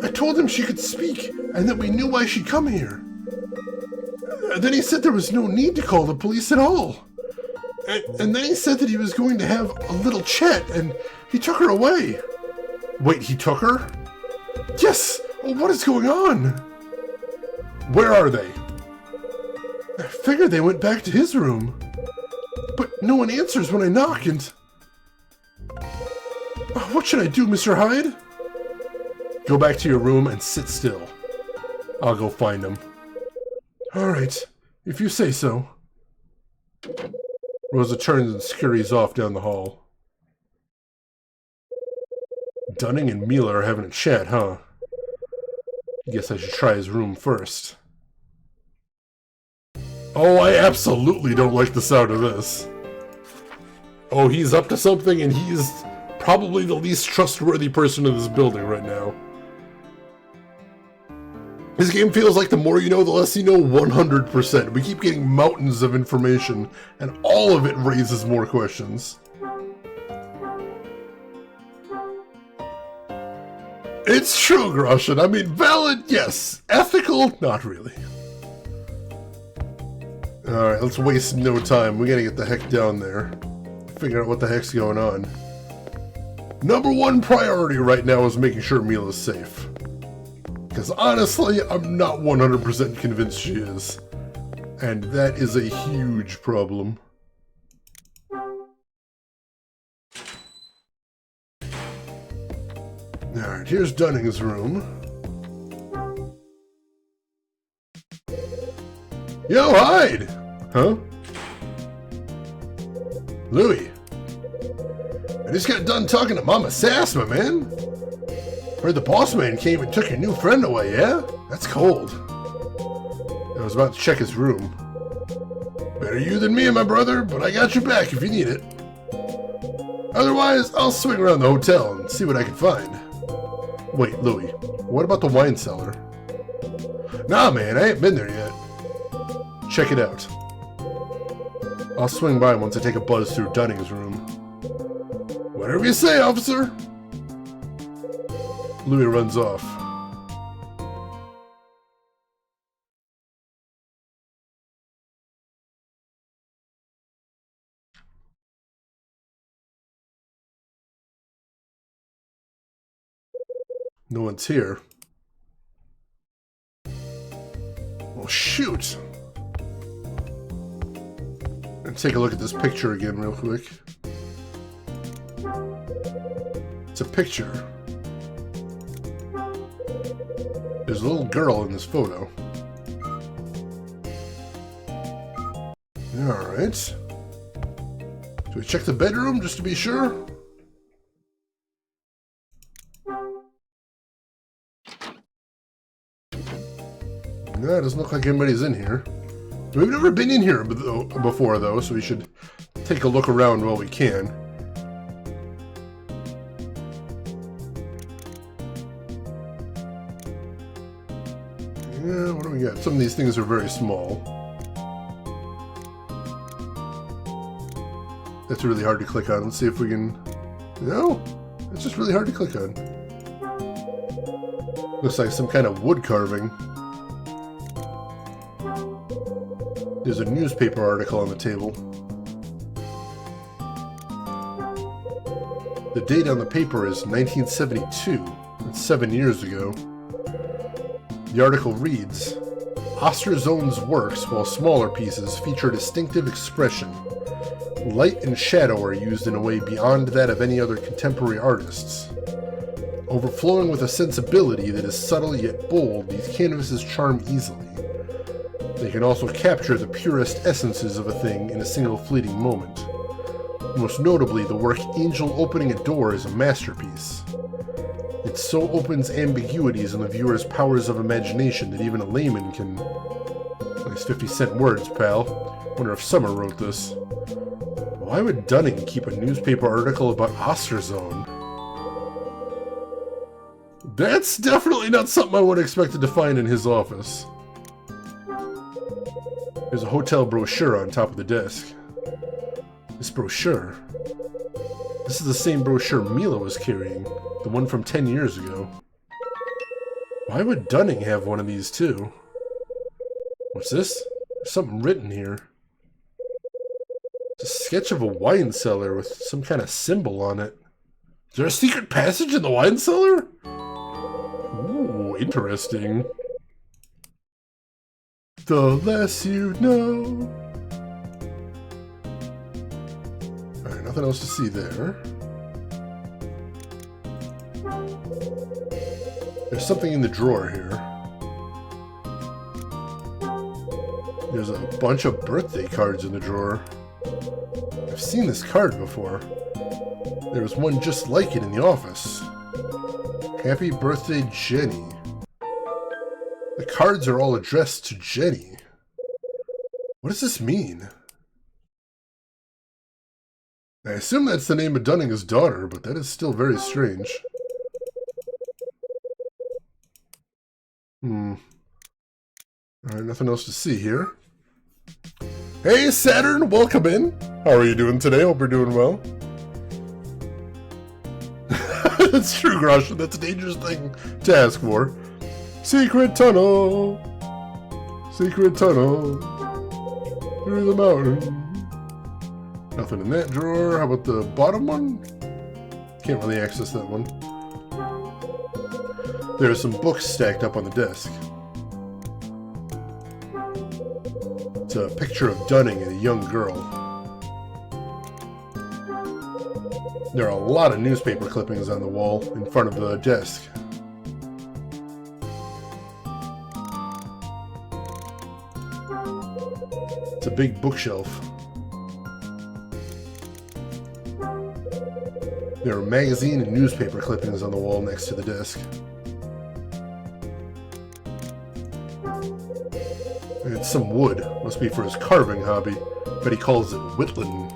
I told him she could speak and that we knew why she'd come here. Then he said there was no need to call the police at all. And then he said that he was going to have a little chat and he took her away. Wait, he took her? Yes! Well, what is going on? Where are they? I figured they went back to his room. But no one answers when I knock and... What should I do, Mr. Hyde? Go back to your room and sit still. I'll go find them. Alright, if you say so. Rosa turns and scurries off down the hall. Dunning and Mila are having a chat, huh? Guess I should try his room first. Oh, I absolutely don't like the sound of this. Oh, he's up to something and he's probably the least trustworthy person in this building right now. This game feels like the more you know, the less you know 100%. We keep getting mountains of information, and all of it raises more questions. It's true, Groshan. I mean, valid, yes. Ethical, not really. Alright, let's waste no time. We gotta get the heck down there. Figure out what the heck's going on. Number one priority right now is making sure Mila's safe. Because honestly, I'm not 100% convinced she is. And that is a huge problem. Alright, here's Dunning's room. Yo, Hyde! Huh? Louis. I just got done talking to Mama Sass, my man. Heard the boss man came and took your new friend away, yeah? That's cold. I was about to check his room. Better you than me, my brother, but I got your back if you need it. Otherwise, I'll swing around the hotel and see what I can find. Wait, Louis, what about the wine cellar? Nah, man, I ain't been there yet. Check it out. I'll swing by once I take a buzz through Dunning's room. Whatever you say, officer. Louis runs off. No one's here. Well, shoot! Let's take a look at this picture again real quick. It's a picture. There's a little girl in this photo. Alright. Do we check the bedroom just to be sure? No, it doesn't look like anybody's in here. We've never been in here before, though, so we should take a look around while we can. Yeah, what do we got? Some of these things are very small. That's really hard to click on. Let's see if we can... No, it's just really hard to click on. Looks like some kind of wood carving. There's a newspaper article on the table. The date on the paper is 1972. That's 7 years ago. The article reads, Osterzone's works, while smaller pieces, feature distinctive expression. Light and shadow are used in a way beyond that of any other contemporary artists. Overflowing with a sensibility that is subtle yet bold, these canvases charm easily. They can also capture the purest essences of a thing in a single fleeting moment. Most notably, the work Angel Opening a Door is a masterpiece. It so opens ambiguities in the viewer's powers of imagination that even a layman can... Nice 50-cent words, pal. Wonder if Summer wrote this. Why would Dunning keep a newspaper article about Osterzone? That's definitely not something I would have expected to find in his office. There's a hotel brochure on top of the desk. This brochure. This is the same brochure Mila was carrying. The one from 10 years ago. Why would Dunning have one of these too? What's this? There's something written here. It's a sketch of a wine cellar with some kind of symbol on it. Is there a secret passage in the wine cellar? Ooh, interesting. The less you know. Alright, nothing else to see there. There's something in the drawer here. There's a bunch of birthday cards in the drawer. I've seen this card before. There was one just like it in the office. Happy birthday, Jenny. The cards are all addressed to Jenny. What does this mean? I assume that's the name of Dunning's daughter, but that is still very strange. Alright, nothing else to see here. Hey Saturn, welcome in! How are you doing today? Hope you're doing well. That's true, Grosha. That's a dangerous thing to ask for. Secret tunnel! Secret tunnel! Through the mountain. Nothing in that drawer. How about the bottom one? Can't really access that one. There are some books stacked up on the desk. It's a picture of Dunning and a young girl. There are a lot of newspaper clippings on the wall in front of the desk. It's a big bookshelf. There are magazine and newspaper clippings on the wall next to the desk. It's some wood. Must be for his carving hobby. But he calls it whittling.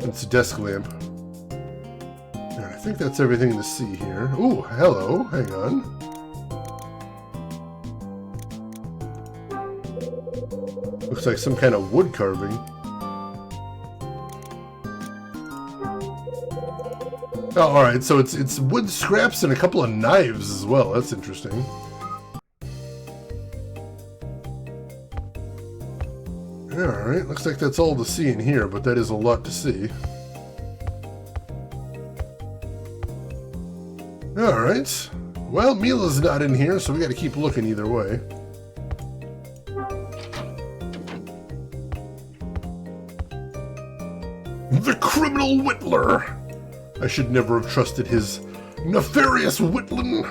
It's a desk lamp. And I think that's everything to see here. Ooh, hello. Hang on. Looks like some kind of wood carving. Oh, alright, so it's wood scraps and a couple of knives as well. That's interesting. Alright, looks like that's all to see in here, but that is a lot to see. Alright. Well, Mila's not in here, so we gotta keep looking either way. The criminal Whittler! I should never have trusted his nefarious whittling.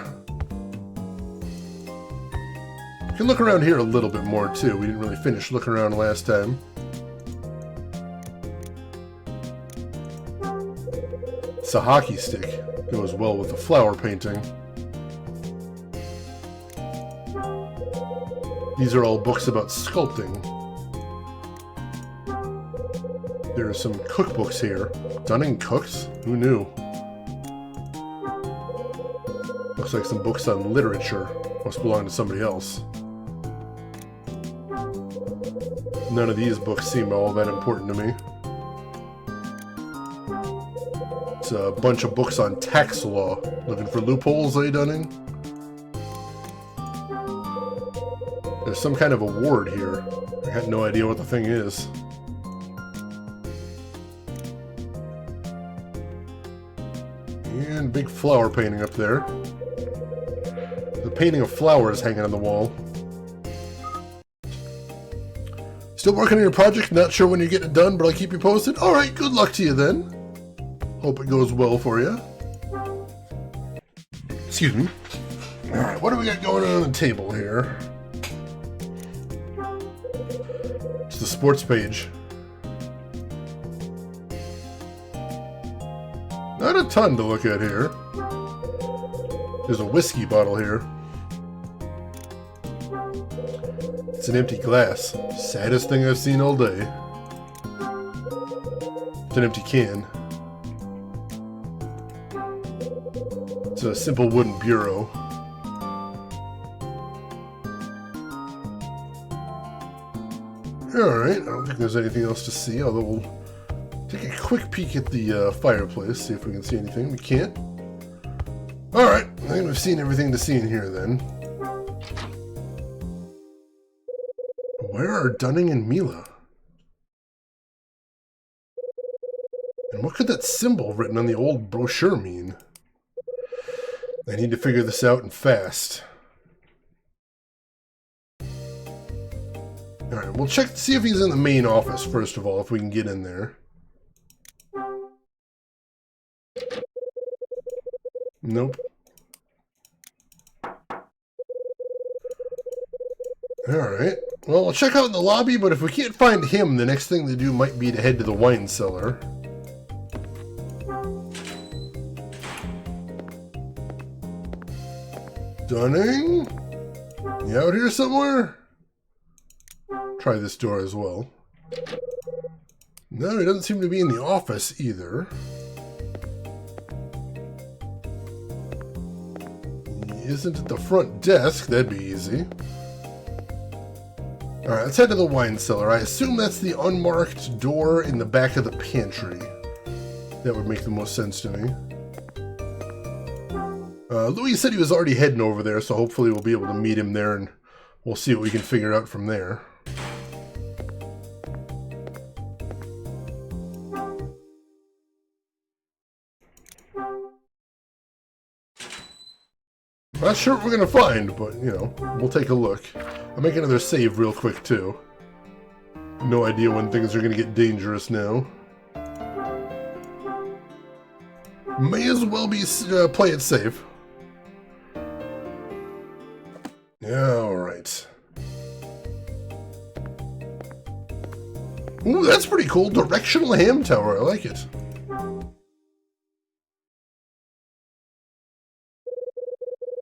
We can look around here a little bit more, too. We didn't really finish looking around last time. It's a hockey stick. Goes well with the flower painting. These are all books about sculpting. There are some cookbooks here. Dunning cooks? Who knew? Looks like some books on literature. Must belong to somebody else. None of these books seem all that important to me. It's a bunch of books on tax law. Looking for loopholes, eh, Dunning? There's some kind of award here. I had no idea what the thing is. And big flower painting up there. The painting of flowers hanging on the wall. Still working on your project? Not sure when you're getting it done, but I'll keep you posted. Alright, good luck to you then. Hope it goes well for you. Excuse me. Alright, what do we got going on the table here? It's the sports page. Not a ton to look at here. There's a whiskey bottle here. It's an empty glass. Saddest thing I've seen all day. It's an empty can. It's a simple wooden bureau. Alright, I don't think there's anything else to see, although we'll take a quick peek at the fireplace, see if we can see anything. We can't. Alright, I think we've seen everything to see in here then. Where are Dunning and Mila? And what could that symbol written on the old brochure mean? I need to figure this out and fast. Alright, we'll check to see if he's in the main office first of all, if we can get in there. Nope. Alright. Well, we'll check out in the lobby, but if we can't find him, the next thing to do might be to head to the wine cellar. Dunning? You out here somewhere? Try this door as well. No, he doesn't seem to be in the office either. He isn't at the front desk. That'd be easy. Alright, let's head to the wine cellar. I assume that's the unmarked door in the back of the pantry. That would make the most sense to me. Louis said he was already heading over there, so hopefully we'll be able to meet him there and we'll see what we can figure out from there. Not sure what we're gonna find, but, you know, we'll take a look. I'll make another save real quick, too. No idea when things are gonna get dangerous now. May as well be play it safe. Yeah, alright. Ooh, that's pretty cool. Directional ham tower. I like it.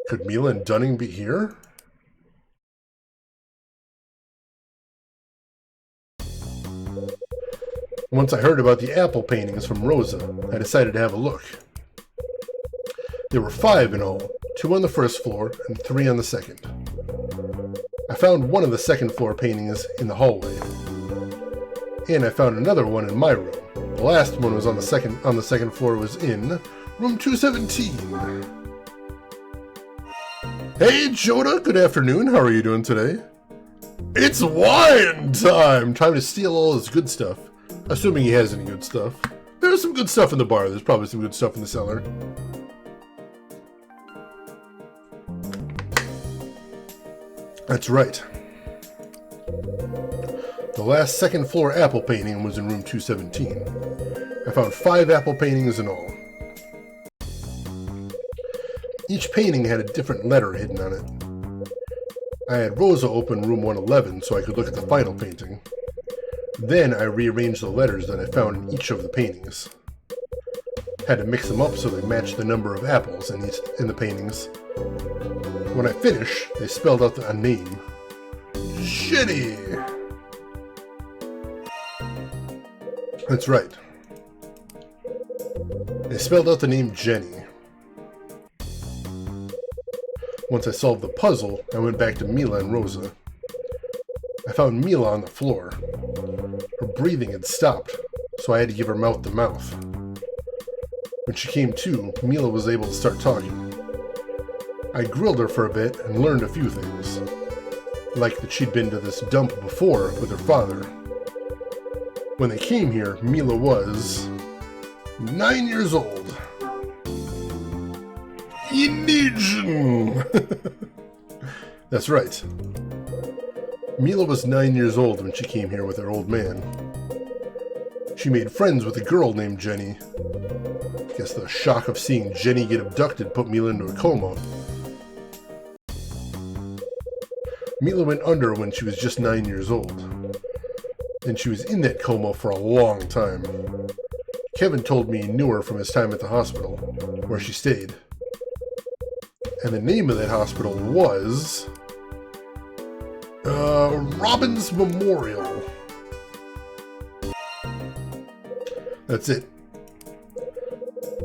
Could Mila and Dunning be here? Once I heard about the apple paintings from Rosa, I decided to have a look. There were 5 in all, 2 on the first floor and 3 on the second. I found one of the second floor paintings in the hallway, and I found another one in my room. The last one was on the second floor was in room 217. Hey Jonah, good afternoon. How are you doing today? It's wine time! Time to steal all his good stuff. Assuming he has any good stuff. There's some good stuff in the bar. There's probably some good stuff in the cellar. That's right. The last second floor apple painting was in room 217. I found 5 apple paintings in all. Each painting had a different letter hidden on it. I had Rosa open room 111 so I could look at the final painting. Then I rearranged the letters that I found in each of the paintings. Had to mix them up so they matched the number of apples in the paintings. When I finished, they spelled out a name. Jenny! That's right. They spelled out the name Jenny. Once I solved the puzzle, I went back to Mila and Rosa. I found Mila on the floor. Her breathing had stopped, so I had to give her mouth to mouth. When she came to, Mila was able to start talking. I grilled her for a bit and learned a few things. Like that she'd been to this dump before with her father. When they came here, Mila was 9 years old. Indígena! That's right. Mila was 9 years old when she came here with her old man. She made friends with a girl named Jenny. I guess the shock of seeing Jenny get abducted put Mila into a coma. Mila went under when she was just 9 years old. And she was in that coma for a long time. Kevin told me he knew her from his time at the hospital, where she stayed. And the name of that hospital was... Robin's Memorial. That's it.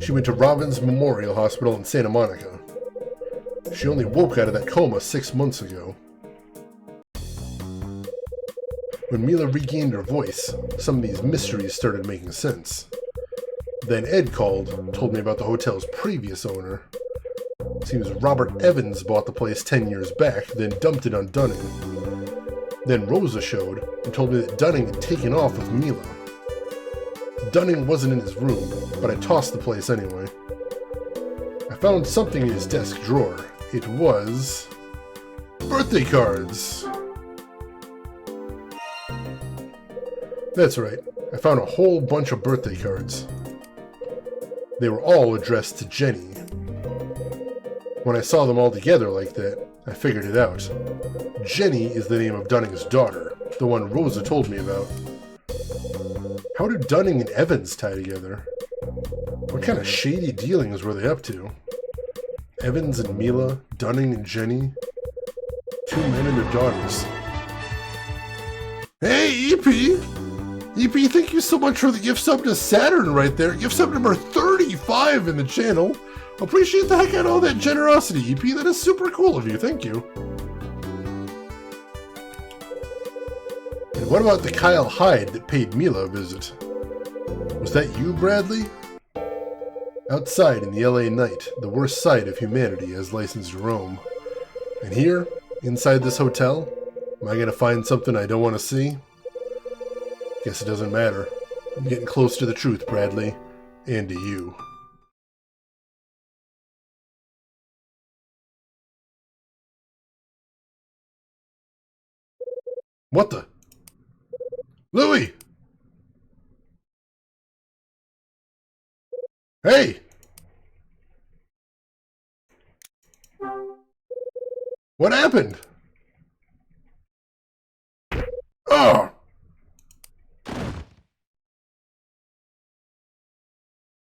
She went to Robin's Memorial Hospital in Santa Monica. She only woke out of that coma 6 months ago. When Mila regained her voice, some of these mysteries started making sense. Then Ed called, told me about the hotel's previous owner. Seems Robert Evans bought the place 10 years back, then dumped it on Dunning. Then Rosa showed and told me that Dunning had taken off with Mila. Dunning wasn't in his room, but I tossed the place anyway. I found something in his desk drawer. It was... birthday cards! That's right, I found a whole bunch of birthday cards. They were all addressed to Jenny. When I saw them all together like that, I figured it out. Jenny is the name of Dunning's daughter, the one Rosa told me about. How did Dunning and Evans tie together? What kind of shady dealings were they up to? Evans and Mila, Dunning and Jenny. 2 men and their daughters. Hey, EP! EP, thank you so much for the gift sub to Saturn right there. Gift sub number 35 in the channel. Appreciate the heck out of all that generosity, EP. That is super cool of you. Thank you. And what about the Kyle Hyde that paid Mila a visit? Was that you, Bradley? Outside in the LA night, the worst sight of humanity has license to roam. And here, inside this hotel, am I going to find something I don't want to see? Guess it doesn't matter. I'm getting close to the truth, Bradley. And to you. What the? Louie! Hey! What happened? Oh!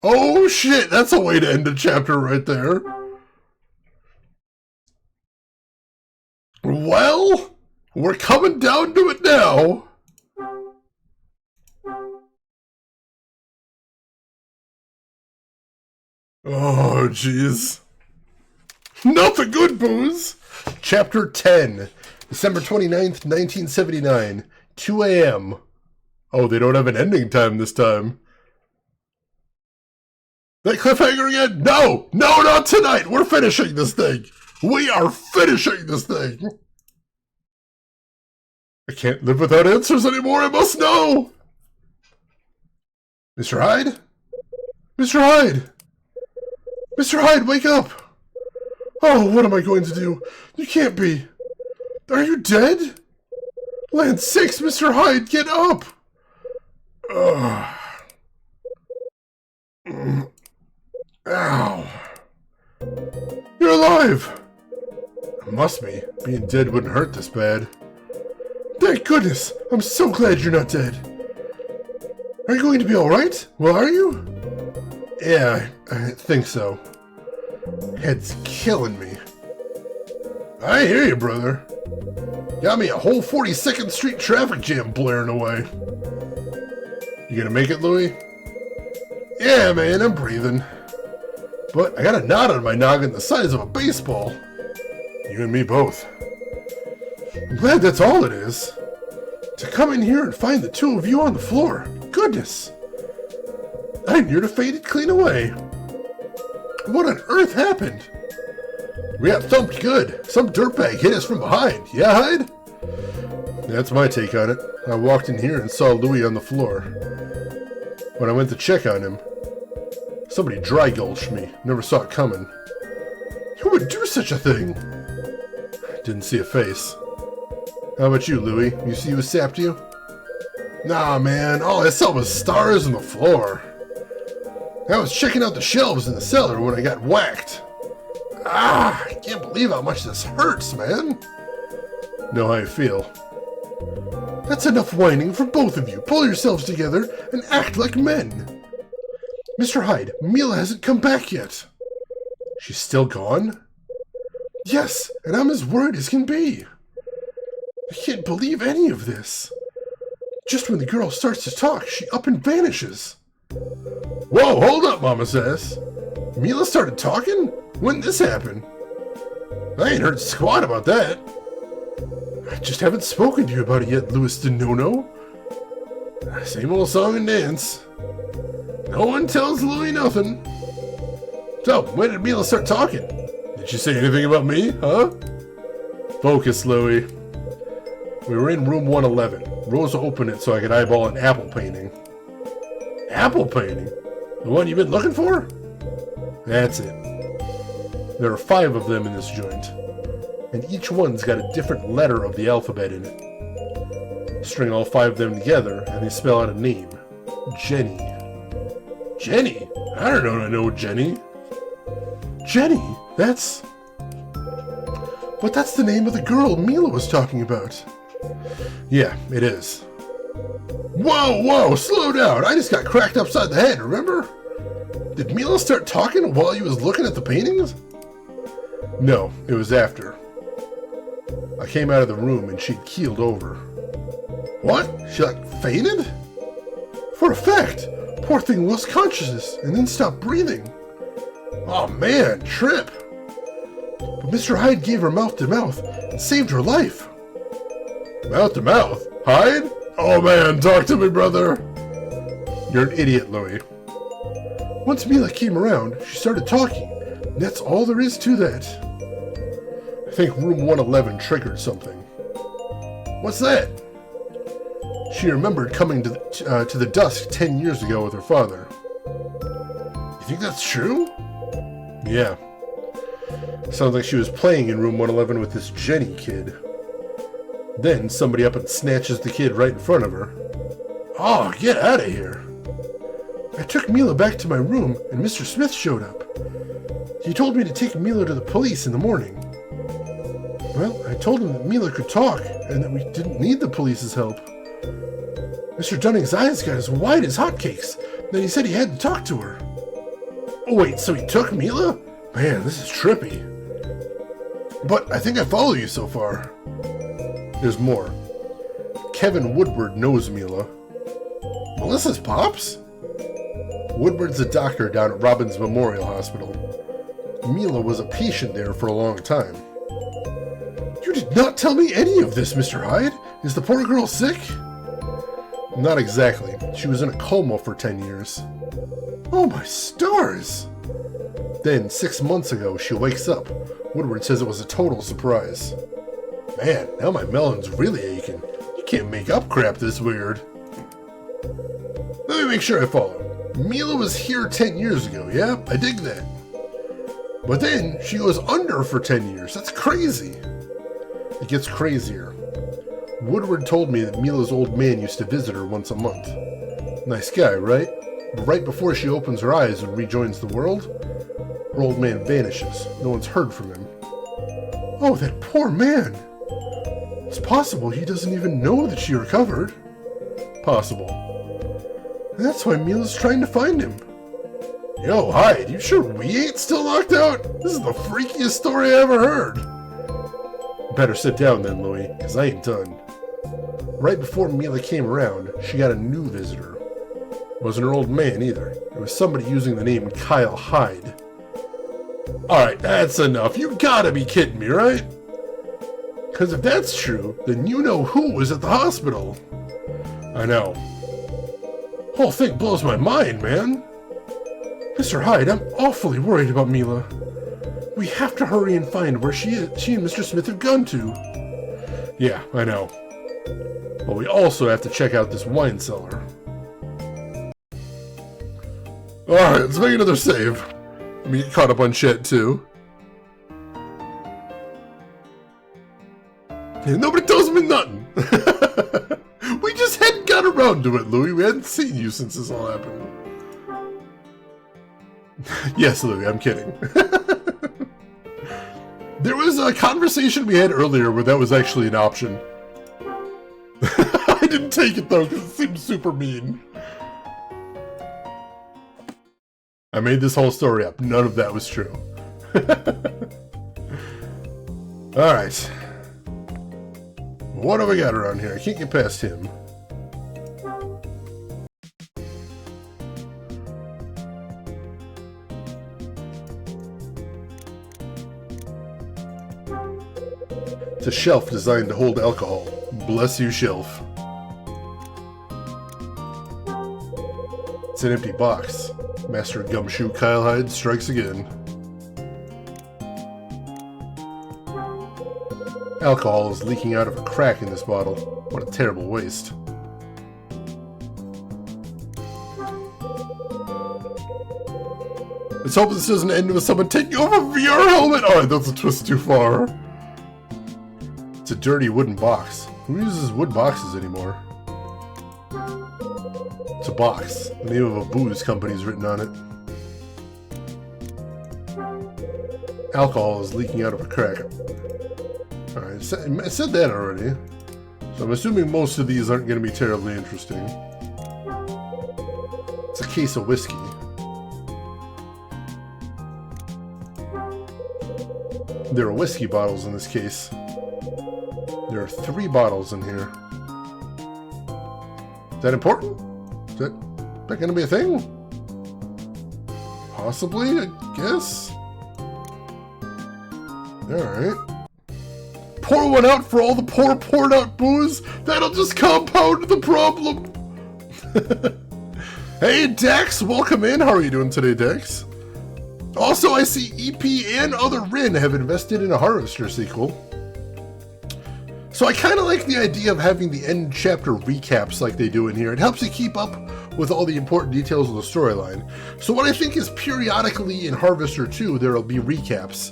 Oh shit, that's a way to end a chapter right there. Well, we're coming down to it now. Oh, jeez. Nothing good, booze. Chapter 10, December 29th, 1979, 2 a.m. Oh, they don't have an ending time this time. That cliffhanger again? No! No, not tonight! We're finishing this thing! We are finishing this thing! I can't live without answers anymore, I must know! Mr. Hyde? Mr. Hyde! Mr. Hyde, wake up! Oh, what am I going to do? You can't be... Are you dead? Land sakes, Mr. Hyde, get up! Ugh. Ow. You're alive! I must be. Being dead wouldn't hurt this bad. Thank goodness! I'm so glad you're not dead. Are you going to be alright? Well, are you? Yeah, I think so. Head's killing me. I hear you, brother. Got me a whole 42nd Street traffic jam blaring away. You gonna make it, Louie? Yeah, man, I'm breathing. But I got a knot on my noggin the size of a baseball. You and me both. I'm glad that's all it is. To come in here and find the two of you on the floor. Goodness. I near faded clean away. What on earth happened? We got thumped good. Some dirtbag hit us from behind. Yeah, Hyde? That's my take on it. I walked in here and saw Louie on the floor. When I went to check on him, somebody dry gulched me. Never saw it coming. Who would do such a thing? Didn't see a face. How about you, Louie? You see who sapped you? Nah, man. All I saw was stars on the floor. I was checking out the shelves in the cellar when I got whacked. Ah, I can't believe how much this hurts, man. Know how you feel. That's enough whining for both of you. Pull yourselves together and act like men. Mr. Hyde, Mila hasn't come back yet. She's still gone? Yes, and I'm as worried as can be. I can't believe any of this. Just when the girl starts to talk, she up and vanishes. Whoa, hold up, Mama says. Mila started talking? When did this happen? I ain't heard squat about that. I just haven't spoken to you about it yet, Louis DeNono. Same old song and dance. No one tells Louis nothing. So, when did Mila start talking? Did she say anything about me, huh? Focus, Louis. We were in room 111. Rosa opened it so I could eyeball an apple painting. Apple painting? The one you've been looking for? That's it. There are 5 of them in this joint, and each one's got a different letter of the alphabet in it. String all 5 of them together, and they spell out a name. Jenny. Jenny? I don't know Jenny. Jenny? That's... But that's the name of the girl Mila was talking about. Yeah, it is. Whoa, slow down. I just got cracked upside the head, remember? Did Mila start talking while you was looking at the paintings? No, it was after. I came out of the room and she'd keeled over. What? She fainted? For a fact. Poor thing lost consciousness and then stopped breathing. Oh man, trip. But Mr. Hyde gave her mouth to mouth and saved her life. Mouth to mouth? Hyde? Oh man, talk to me, brother. You're an idiot, Louis. Once Mila came around, she started talking. And that's all there is to that. I think room 111 triggered something. What's that? She remembered coming to the Dusk 10 years ago with her father. You think that's true? Yeah. Sounds like she was playing in room 111 with this Jenny kid. Then somebody up and snatches the kid right in front of her. Oh, get out of here. I took Mila back to my room and Mr. Smith showed up. He told me to take Mila to the police in the morning. Well, I told him that Mila could talk and that we didn't need the police's help. Mr. Dunning's eyes got as wide as hotcakes. Then he said he had to talk to her. Oh wait, so he took Mila? Man, this is trippy. But I think I follow you so far. There's more. Kevin Woodward knows Mila. Melissa's pops? Woodward's a doctor down at Robbins Memorial Hospital. Mila was a patient there for a long time. You did not tell me any of this, Mr. Hyde. Is the poor girl sick? Not exactly. She was in a coma for 10 years. Oh my stars! Then, 6 months ago, she wakes up. Woodward says it was a total surprise. Man, now my melon's really aching. You can't make up crap this weird. Let me make sure I follow. Mila was here 10 years ago, yeah? I dig that. But then, she goes under for 10 years. That's crazy. It gets crazier. Woodward told me that Mila's old man used to visit her once a month. Nice guy, right? But right before she opens her eyes and rejoins the world, her old man vanishes. No one's heard from him. Oh, that poor man! It's possible he doesn't even know that she recovered. Possible. And that's why Mila's trying to find him. Yo, Hyde, you sure we ain't still locked out? This is the freakiest story I ever heard. Better sit down then, Louis, because I ain't done. Right before Mila came around, she got a new visitor. Wasn't her old man either. It was somebody using the name Kyle Hyde. Alright, that's enough. You gotta be kidding me, right? Because if that's true, then you know who was at the hospital. I know. Whole thing blows my mind, man. Mr. Hyde, I'm awfully worried about Mila. We have to hurry and find where she and Mr. Smith have gone to. Yeah, I know. But we also have to check out this wine cellar. Alright, let's make another save. Let me get caught up on shit, too. And nobody tells me nothing. We just hadn't got around to it, Louis. We hadn't seen you since this all happened. Yes, Louis, I'm kidding. There was a conversation we had earlier where that was actually an option. I didn't take it, though, because it seemed super mean. I made this whole story up. None of that was true. Alright. What do we got around here? I can't get past him. It's a shelf designed to hold alcohol. Bless you, shelf. It's an empty box. Master Gumshoe Kylehide strikes again. Alcohol is leaking out of a crack in this bottle. What a terrible waste. Let's hope this doesn't end with someone taking off a VR helmet! Alright, that's a twist too far. It's a dirty wooden box. Who uses wood boxes anymore? It's a box. The name of a booze company is written on it. Alcohol is leaking out of a crack. Alright, I said that already. So I'm assuming most of these aren't going to be terribly interesting. It's a case of whiskey. There are whiskey bottles in this case. There are 3 bottles in here. Is that important? Is that going to be a thing? Possibly, I guess. Alright. Pour one out for all the poor poured out booze? That'll just compound the problem. Hey, Dex, welcome in. How are you doing today, Dex? Also, I see EP and Other Rin have invested in a Harvester sequel. So I kind of like the idea of having the end chapter recaps like they do in here. It helps you keep up with all the important details of the storyline. So what I think is periodically in Harvester 2, there will be recaps.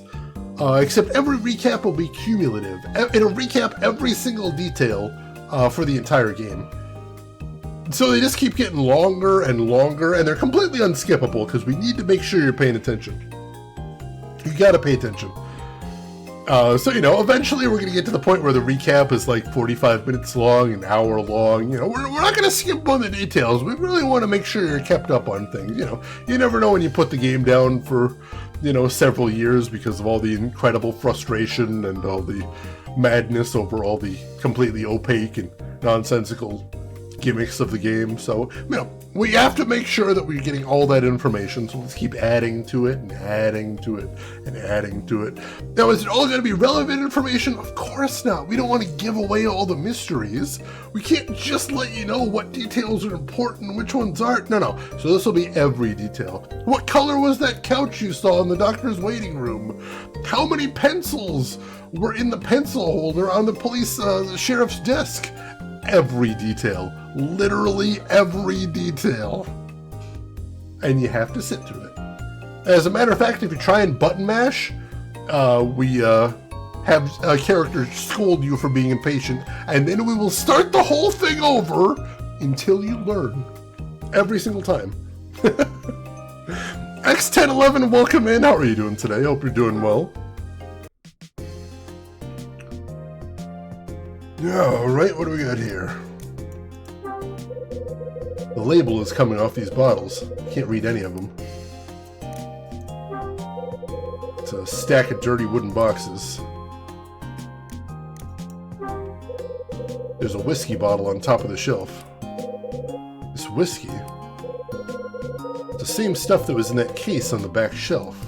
Except every recap will be cumulative. It'll recap every single detail for the entire game. So they just keep getting longer and longer, and they're completely unskippable because we need to make sure you're paying attention. You gotta pay attention. So, you know, eventually we're gonna get to the point where the recap is like 45 minutes long, an hour long. You know, we're not gonna skip on the details. We really want to make sure you're kept up on things. You know, you never know when you put the game down for, you know, several years because of all the incredible frustration and all the madness over all the completely opaque and nonsensical gimmicks of the game. So, you know, we have to make sure that we're getting all that information, so let's keep adding to it and adding to it and adding to it. Now, is it all going to be relevant information? Of course not. We don't want to give away all the mysteries. We can't just let you know what details are important and which ones aren't. No. So this will be every detail. What color was that couch you saw in the doctor's waiting room? How many pencils were in the pencil holder on the police, the sheriff's desk? Every detail. Literally every detail. And you have to sit through it. As a matter of fact, if you try and button mash, we have a character scold you for being impatient, and then we will start the whole thing over until you learn. Every single time. X1011, welcome in. How are you doing today? Hope you're doing well. Yeah, alright, what do we got here? The label is coming off these bottles. Can't read any of them. It's a stack of dirty wooden boxes. There's a whiskey bottle on top of the shelf. This whiskey? It's the same stuff that was in that case on the back shelf.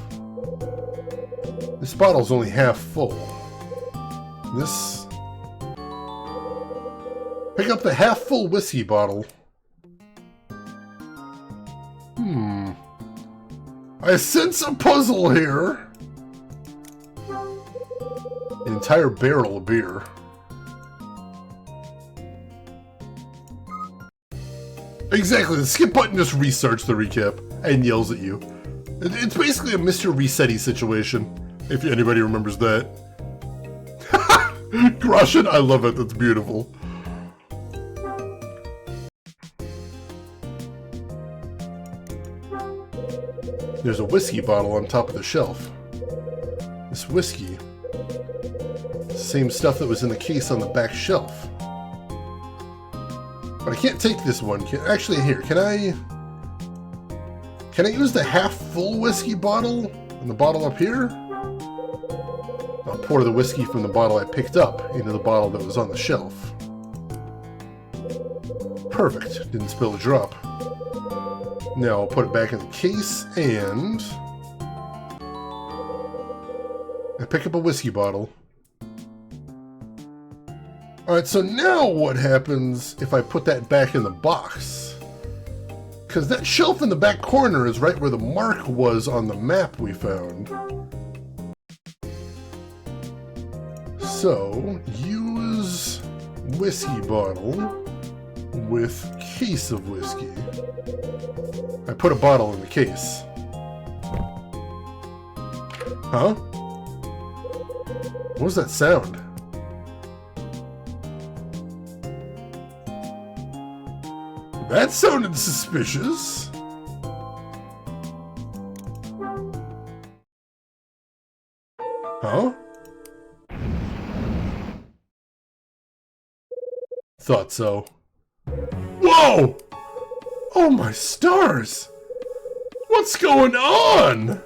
This bottle's only half full. This... Pick up the half-full whiskey bottle. I sense a puzzle here. An entire barrel of beer. Exactly, the skip button just restarts the recap and yells at you. It's basically a Mr. Resetty situation, if anybody remembers that. Russian, I love it, that's beautiful. There's a whiskey bottle on top of the shelf. This whiskey, the same stuff that was in the case on the back shelf. But I can't take this one. Actually, here, can I use the half-full whiskey bottle and the bottle up here? I'll pour the whiskey from the bottle I picked up into the bottle that was on the shelf. Perfect. Didn't spill a drop. Now I'll put it back in the case, and I pick up a whiskey bottle. Alright, so now what happens if I put that back in the box? Because that shelf in the back corner is right where the mark was on the map we found. So, use whiskey bottle with case of whiskey. I put a bottle in the case. Huh? What was that sound? That sounded suspicious. Huh? Thought so. Whoa! Oh my stars! What's going on?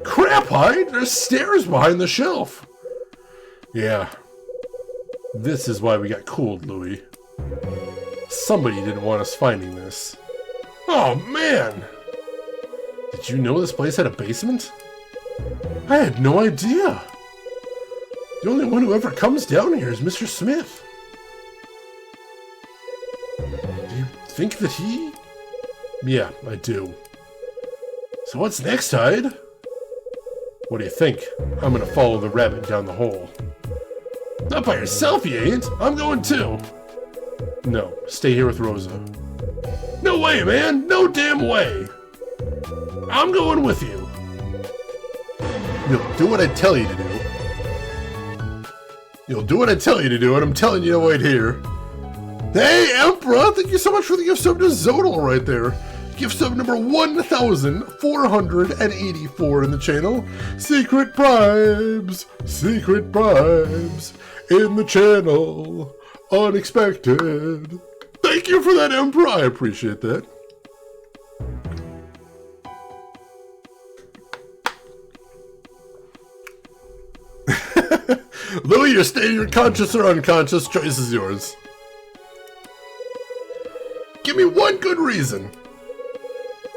Crap hide! There's stairs behind the shelf! Yeah. This is why we got cooled, Louis. Somebody didn't want us finding this. Oh man! Did you know this place had a basement? I had no idea! The only one who ever comes down here is Mr. Smith. Do you think that he... Yeah, I do. So what's next, Hyde? What do you think? I'm gonna follow the rabbit down the hole. Not by yourself, you ain't. I'm going too. No, stay here with Rosa. No way, man! No damn way! I'm going with you. You'll do what I tell you to do. You'll do what I tell you to do, and I'm telling you right here. Hey, Emperor! Thank you so much for the gift sub to Zodal right there. Gift sub number 1,484 in the channel. Secret bribes! Secret bribes in the channel. Unexpected. Thank you for that, Emperor. I appreciate that. Louis, your state, you're conscious or unconscious, choice is yours. Give me one good reason.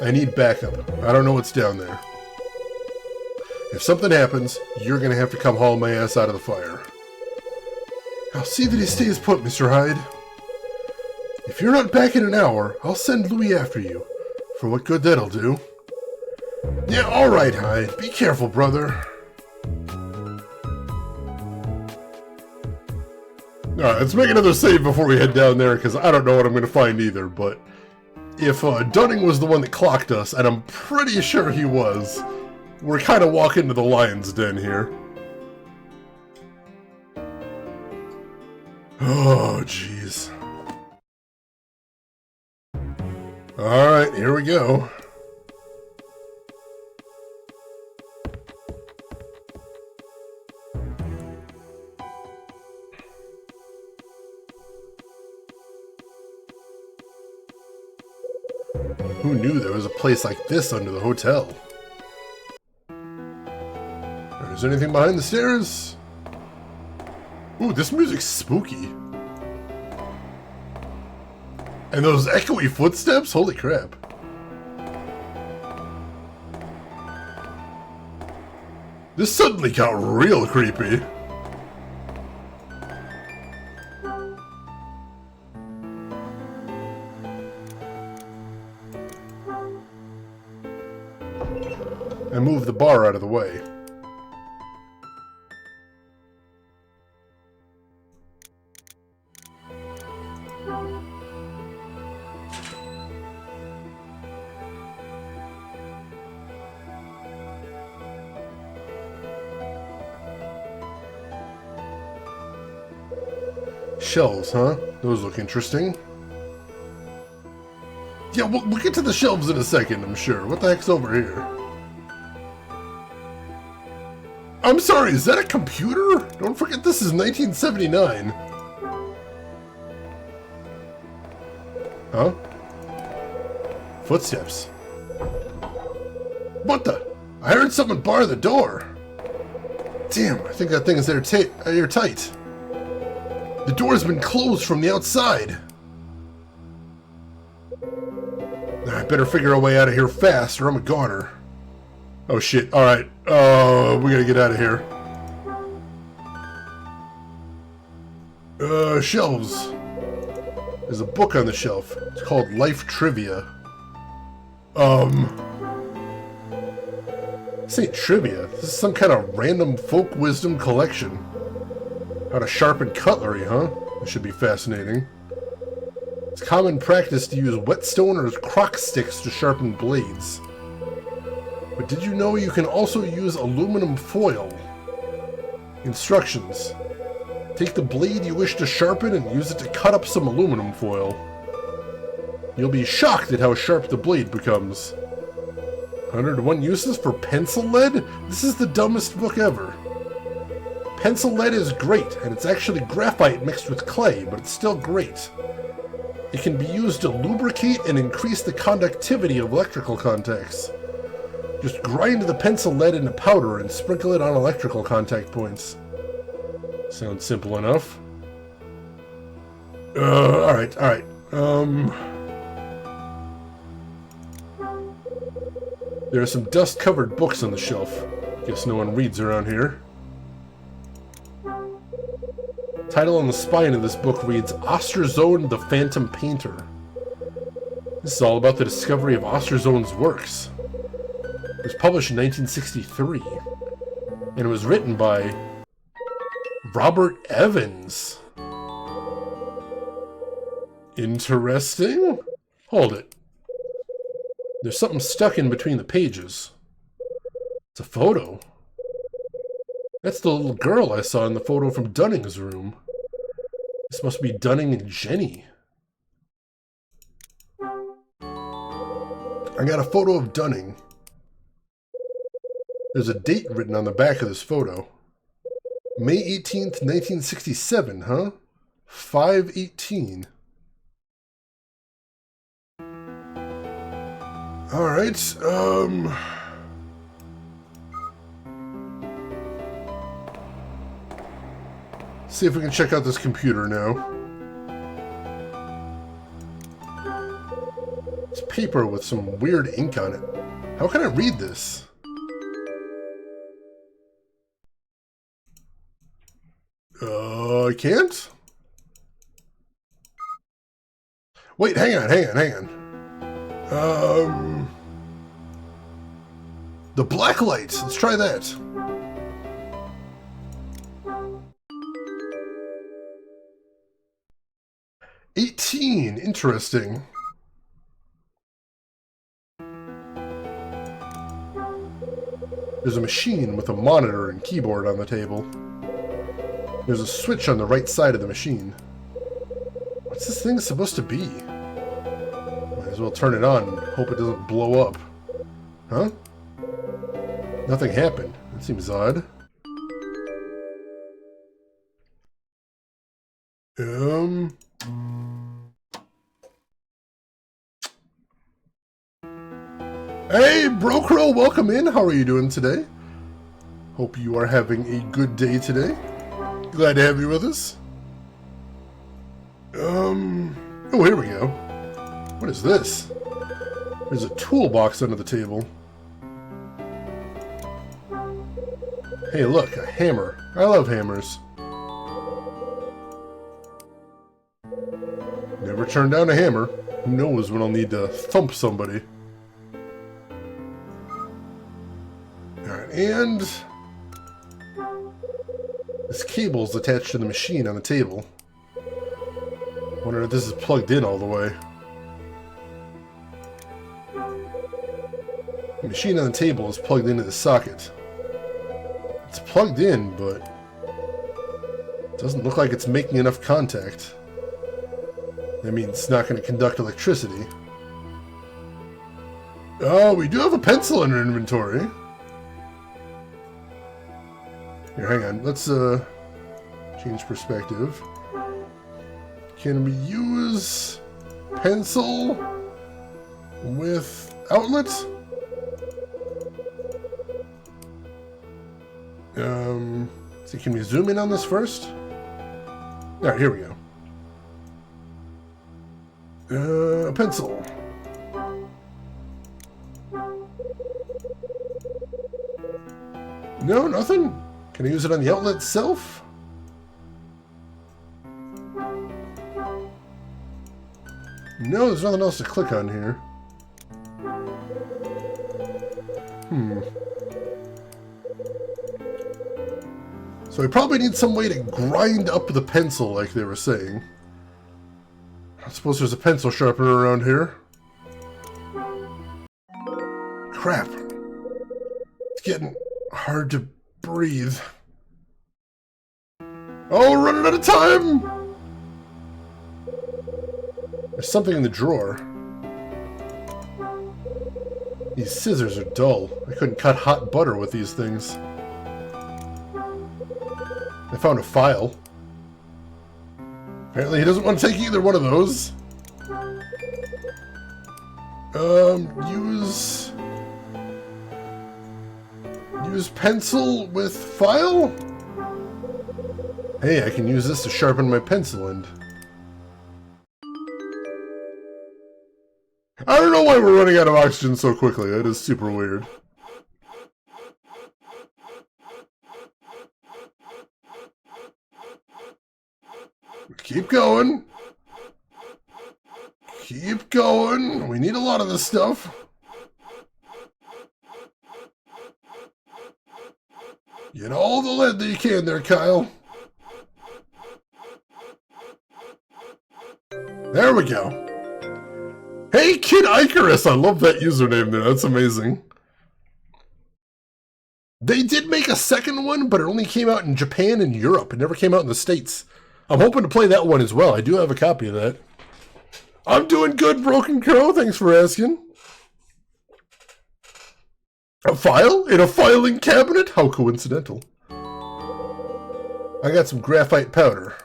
I need backup. I don't know what's down there. If something happens, you're gonna have to come haul my ass out of the fire. I'll see that he stays put, Mr. Hyde. If you're not back in an hour, I'll send Louis after you. For what good that'll do. Yeah, alright, Hyde. Be careful, brother. Alright, let's make another save before we head down there, because I don't know what I'm going to find either, but if Dunning was the one that clocked us, and I'm pretty sure he was, we're kind of walking to the lion's den here. Oh, jeez. Alright, here we go. Who knew there was a place like this under the hotel? Is there anything behind the stairs? Ooh, this music's spooky. And those echoey footsteps? Holy crap. This suddenly got real creepy. And move the bar out of the way. Shelves, huh? Those look interesting. Yeah, we'll get to the shelves in a second, I'm sure. What the heck's over here? I'm sorry, is that a computer? Don't forget this is 1979. Huh? Footsteps. What the? I heard someone bar the door. Damn, I think that thing is airtight. The door's been closed from the outside. I better figure a way out of here fast or I'm a goner. Oh shit, alright. We gotta get out of here. Shelves. There's a book on the shelf. It's called Life Trivia. This ain't trivia. This is some kind of random folk wisdom collection. How to sharpen cutlery, huh? This should be fascinating. It's common practice to use whetstone or crock sticks to sharpen blades. But did you know you can also use aluminum foil? Instructions. Take the blade you wish to sharpen and use it to cut up some aluminum foil. You'll be shocked at how sharp the blade becomes. 101 uses for pencil lead? This is the dumbest book ever. Pencil lead is great, and it's actually graphite mixed with clay, but it's still great. It can be used to lubricate and increase the conductivity of electrical contacts. Just grind the pencil lead into powder and sprinkle it on electrical contact points. Sounds simple enough. Alright. There are some dust-covered books on the shelf. Guess no one reads around here. Title on the spine of this book reads Osterzone the Phantom Painter. This is all about the discovery of Osterzone's works. It was published in 1963, and it was written by Robert Evans. Interesting. Hold it. There's something stuck in between the pages. It's a photo. That's the little girl I saw in the photo from Dunning's room. This must be Dunning and Jenny. I got a photo of Dunning. There's a date written on the back of this photo. May 18th, 1967, huh? 5/18. Alright, see if we can check out this computer now. It's paper with some weird ink on it. How can I read this? I can't? Wait, hang on. The black light. Let's try that. $18. Interesting. There's a machine with a monitor and keyboard on the table. There's a switch on the right side of the machine. What's this thing supposed to be? Might as well turn it on and hope it doesn't blow up. Huh? Nothing happened. That seems odd. Hey, Bro Crow, welcome in. How are you doing today? Hope you are having a good day today. Glad to have you with us. Oh, here we go. What is this? There's a toolbox under the table. Hey, look, a hammer. I love hammers. Never turn down a hammer. Who knows when I'll need to thump somebody. Alright, and this cable's attached to the machine on the table. Wonder if this is plugged in all the way. The machine on the table is plugged into the socket. It's plugged in, but it doesn't look like it's making enough contact. That means it's not going to conduct electricity. Oh, we do have a pencil in our inventory. Here, hang on. Let's change perspective. Can we use pencil with outlet? So can we zoom in on this first? Alright, here we go. A pencil. No, nothing? Can I use it on the outlet itself? No, there's nothing else to click on here. So we probably need some way to grind up the pencil like they were saying. I suppose there's a pencil sharpener around here. Crap. It's getting hard to breathe. Oh, we're running out of time! There's something in the drawer. These scissors are dull. I couldn't cut hot butter with these things. I found a file. Apparently he doesn't want to take either one of those. Use pencil with file? Hey, I can use this to sharpen my pencil end. I don't know why we're running out of oxygen so quickly. That is super weird. Keep going. Keep going. We need a lot of this stuff. Get all the lead that you can there, Kyle. There we go. Hey, Kid Icarus! I love that username there. That's amazing. They did make a second one, but it only came out in Japan and Europe. It never came out in the States. I'm hoping to play that one as well. I do have a copy of that. I'm doing good, Broken Crow. Thanks for asking. A file? In a filing cabinet? How coincidental. I got some graphite powder.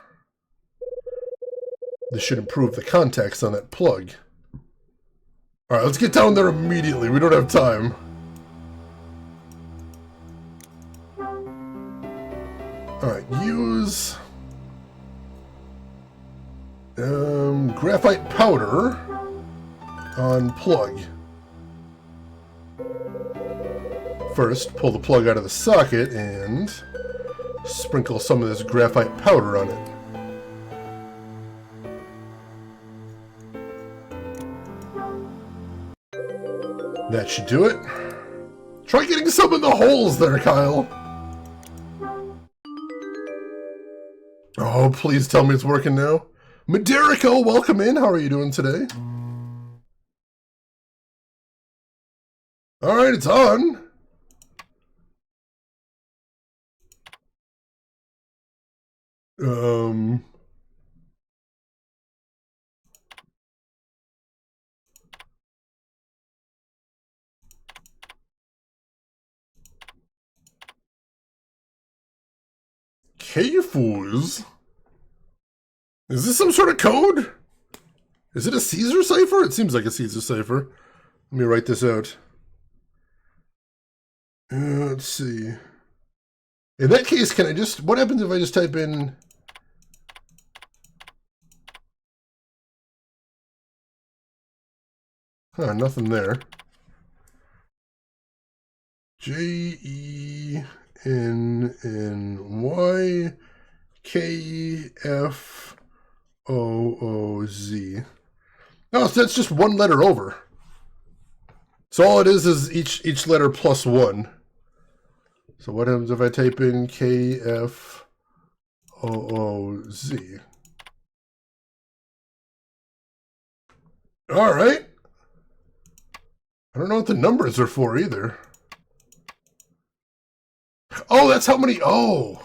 This should improve the contacts on that plug. Alright, let's get down there immediately. We don't have time. Alright, use... graphite powder on plug. First, pull the plug out of the socket and sprinkle some of this graphite powder on it. That should do it. Try getting some in the holes there, Kyle. Oh, please tell me it's working now. Maderico, welcome in. How are you doing today? Alright, it's on. K-Fools? Is this some sort of code? Is it a Caesar cipher? It seems like a Caesar cipher. Let me write this out. Let's see. In that case, can I just... What happens if I just type in... Huh, nothing there. JENNYKFOOZ. Oh, so that's just one letter over. So all it is each letter plus one. So what happens if I type in KFOOZ? All right. I don't know what the numbers are for either. Oh, that's how many... Oh!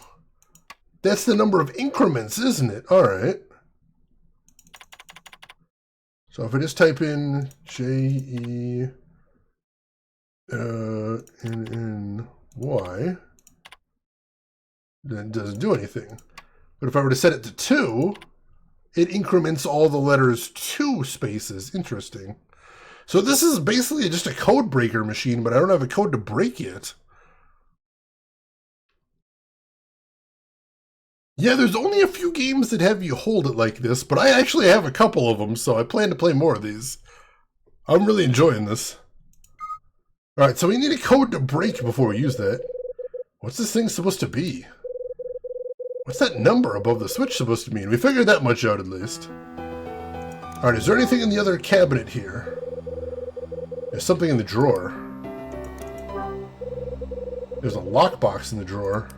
That's the number of increments, isn't it? All right. So if I just type in JENNY, then it doesn't do anything. But if I were to set it to 2, it increments all the letters 2 spaces. Interesting. So this is basically just a code breaker machine, but I don't have a code to break yet. Yeah, there's only a few games that have you hold it like this, but I actually have a couple of them, so I plan to play more of these. I'm really enjoying this. Alright, so we need a code to break before we use that. What's this thing supposed to be? What's that number above the switch supposed to mean? We figured that much out at least. Alright, is there anything in the other cabinet here? There's something in the drawer. There's a lockbox in the drawer.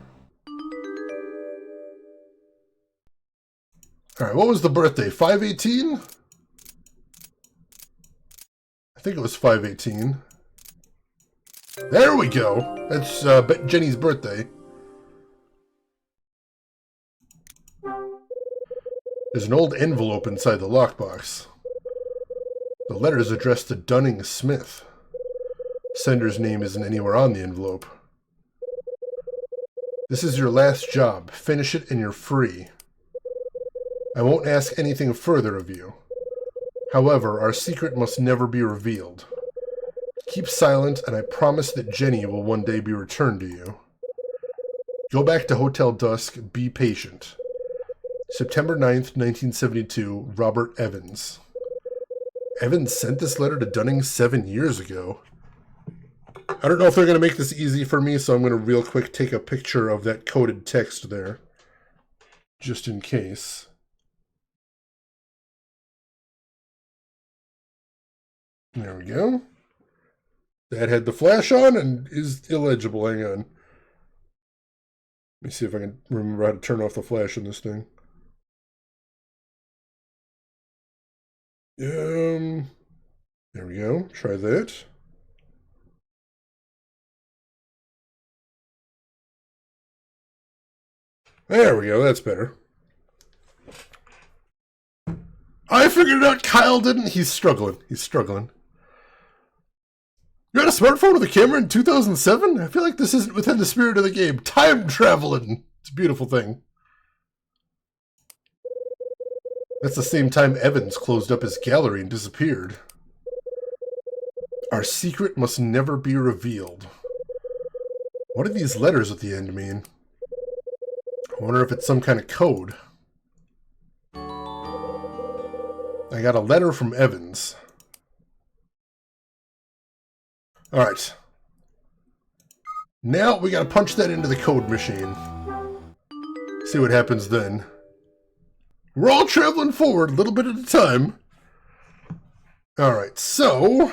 Alright, what was the birthday? 5/18? I think it was 5/18. There we go! That's Jenny's birthday. There's an old envelope inside the lockbox. The letter is addressed to Dunning Smith. Sender's name isn't anywhere on the envelope. This is your last job. Finish it and you're free. I won't ask anything further of you. However, our secret must never be revealed. Keep silent, and I promise that Jenny will one day be returned to you. Go back to Hotel Dusk. Be patient. September 9th, 1972, Robert Evans. Evans sent this letter to Dunning 7 years ago. I don't know if they're going to make this easy for me, so I'm going to real quick take a picture of that coded text there. Just in case. There we go. That had the flash on and is illegible. Hang on. Let me see if I can remember how to turn off the flash in this thing. There we go. Try that. There we go. That's better. I figured it out. Kyle didn't. He's struggling. He's struggling. You had a smartphone with a camera in 2007? I feel like this isn't within the spirit of the game. Time traveling. It's a beautiful thing. That's the same time Evans closed up his gallery and disappeared. Our secret must never be revealed. What do these letters at the end mean? I wonder if it's some kind of code. I got a letter from Evans. Alright. Now we gotta punch that into the code machine. See what happens then. We're all traveling forward a little bit at a time. Alright, so...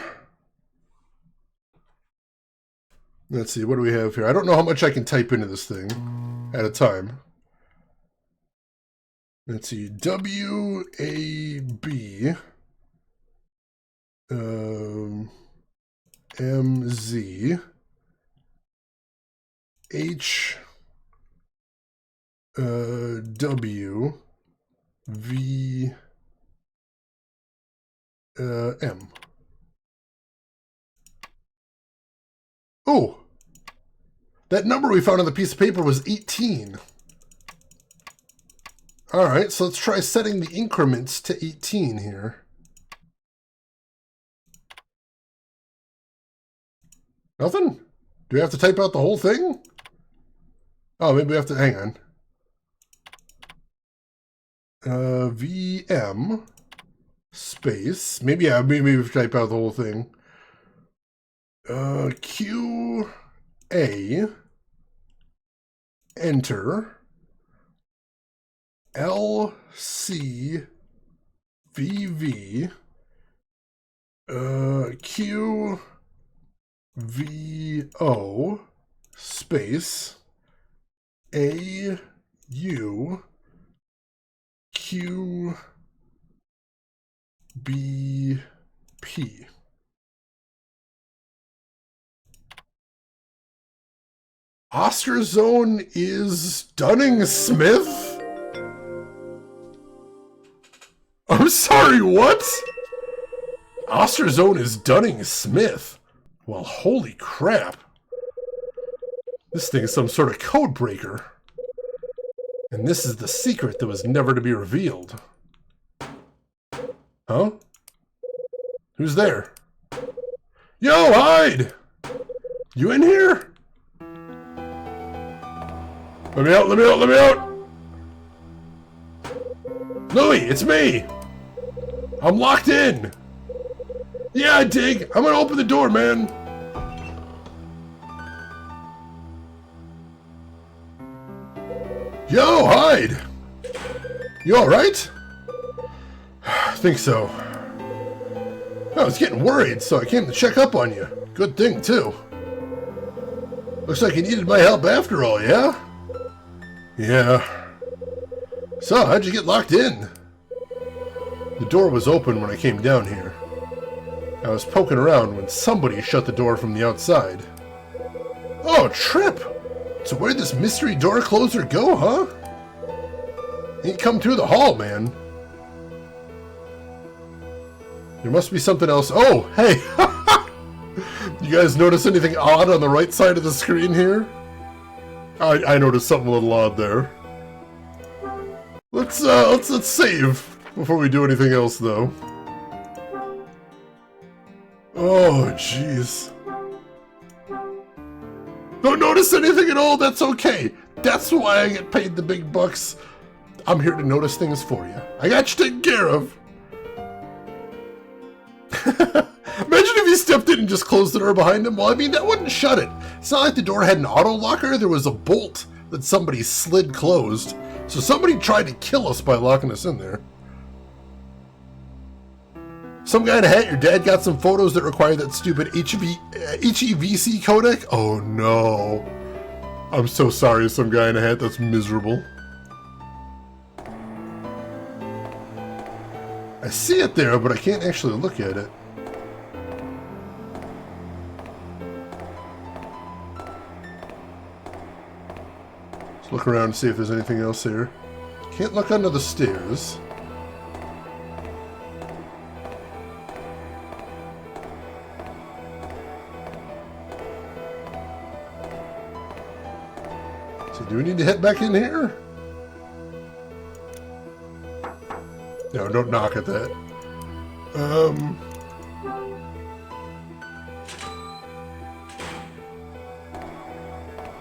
let's see, what do we have here? I don't know how much I can type into this thing at a time. Let's see, W-A-B... M-Z... H... W... V... M. Oh! That number we found on the piece of paper was 18. Alright, so let's try setting the increments to 18 here. Nothing? Do we have to type out the whole thing? Oh, maybe we have to... hang on. VM space. Maybe, yeah, maybe we type out the whole thing. Q A enter L C V V Q V O space A U Q B P. Osterzone is Dunning Smith? I'm sorry, what? Osterzone is Dunning Smith? Well, holy crap. This thing is some sort of code breaker. And this is the secret that was never to be revealed. Huh? Who's there? Yo, hide! You in here? Let me out, let me out, let me out! Louie, it's me! I'm locked in! Yeah, Dig, I'm gonna open the door, man! Yo, hide! You alright? Thank think so. I was getting worried, so I came to check up on you. Good thing, too. Looks like you needed my help after all, yeah? Yeah. So, how'd you get locked in? The door was open when I came down here. I was poking around when somebody shut the door from the outside. Oh, Trip! So where'd this mystery door closer go, huh? Ain't come through the hall, man. There must be something else. Oh, hey! You guys notice anything odd on the right side of the screen here? I noticed something a little odd there. Let's save before we do anything else, though. Oh, jeez. Don't notice anything at all? That's okay. That's why I get paid the big bucks. I'm here to notice things for you. I got you taken care of. Imagine if he stepped in and just closed the door behind him. Well, I mean, that wouldn't shut it. It's not like the door had an auto locker. There was a bolt that somebody slid closed. So somebody tried to kill us by locking us in there. Some guy in a hat, your dad got some photos that require that stupid HEVC codec? Oh no. I'm so sorry, some guy in a hat, that's miserable. I see it there, but I can't actually look at it. Let's look around and see if there's anything else here. Can't look under the stairs. So do we need to head back in here? No, don't knock at that.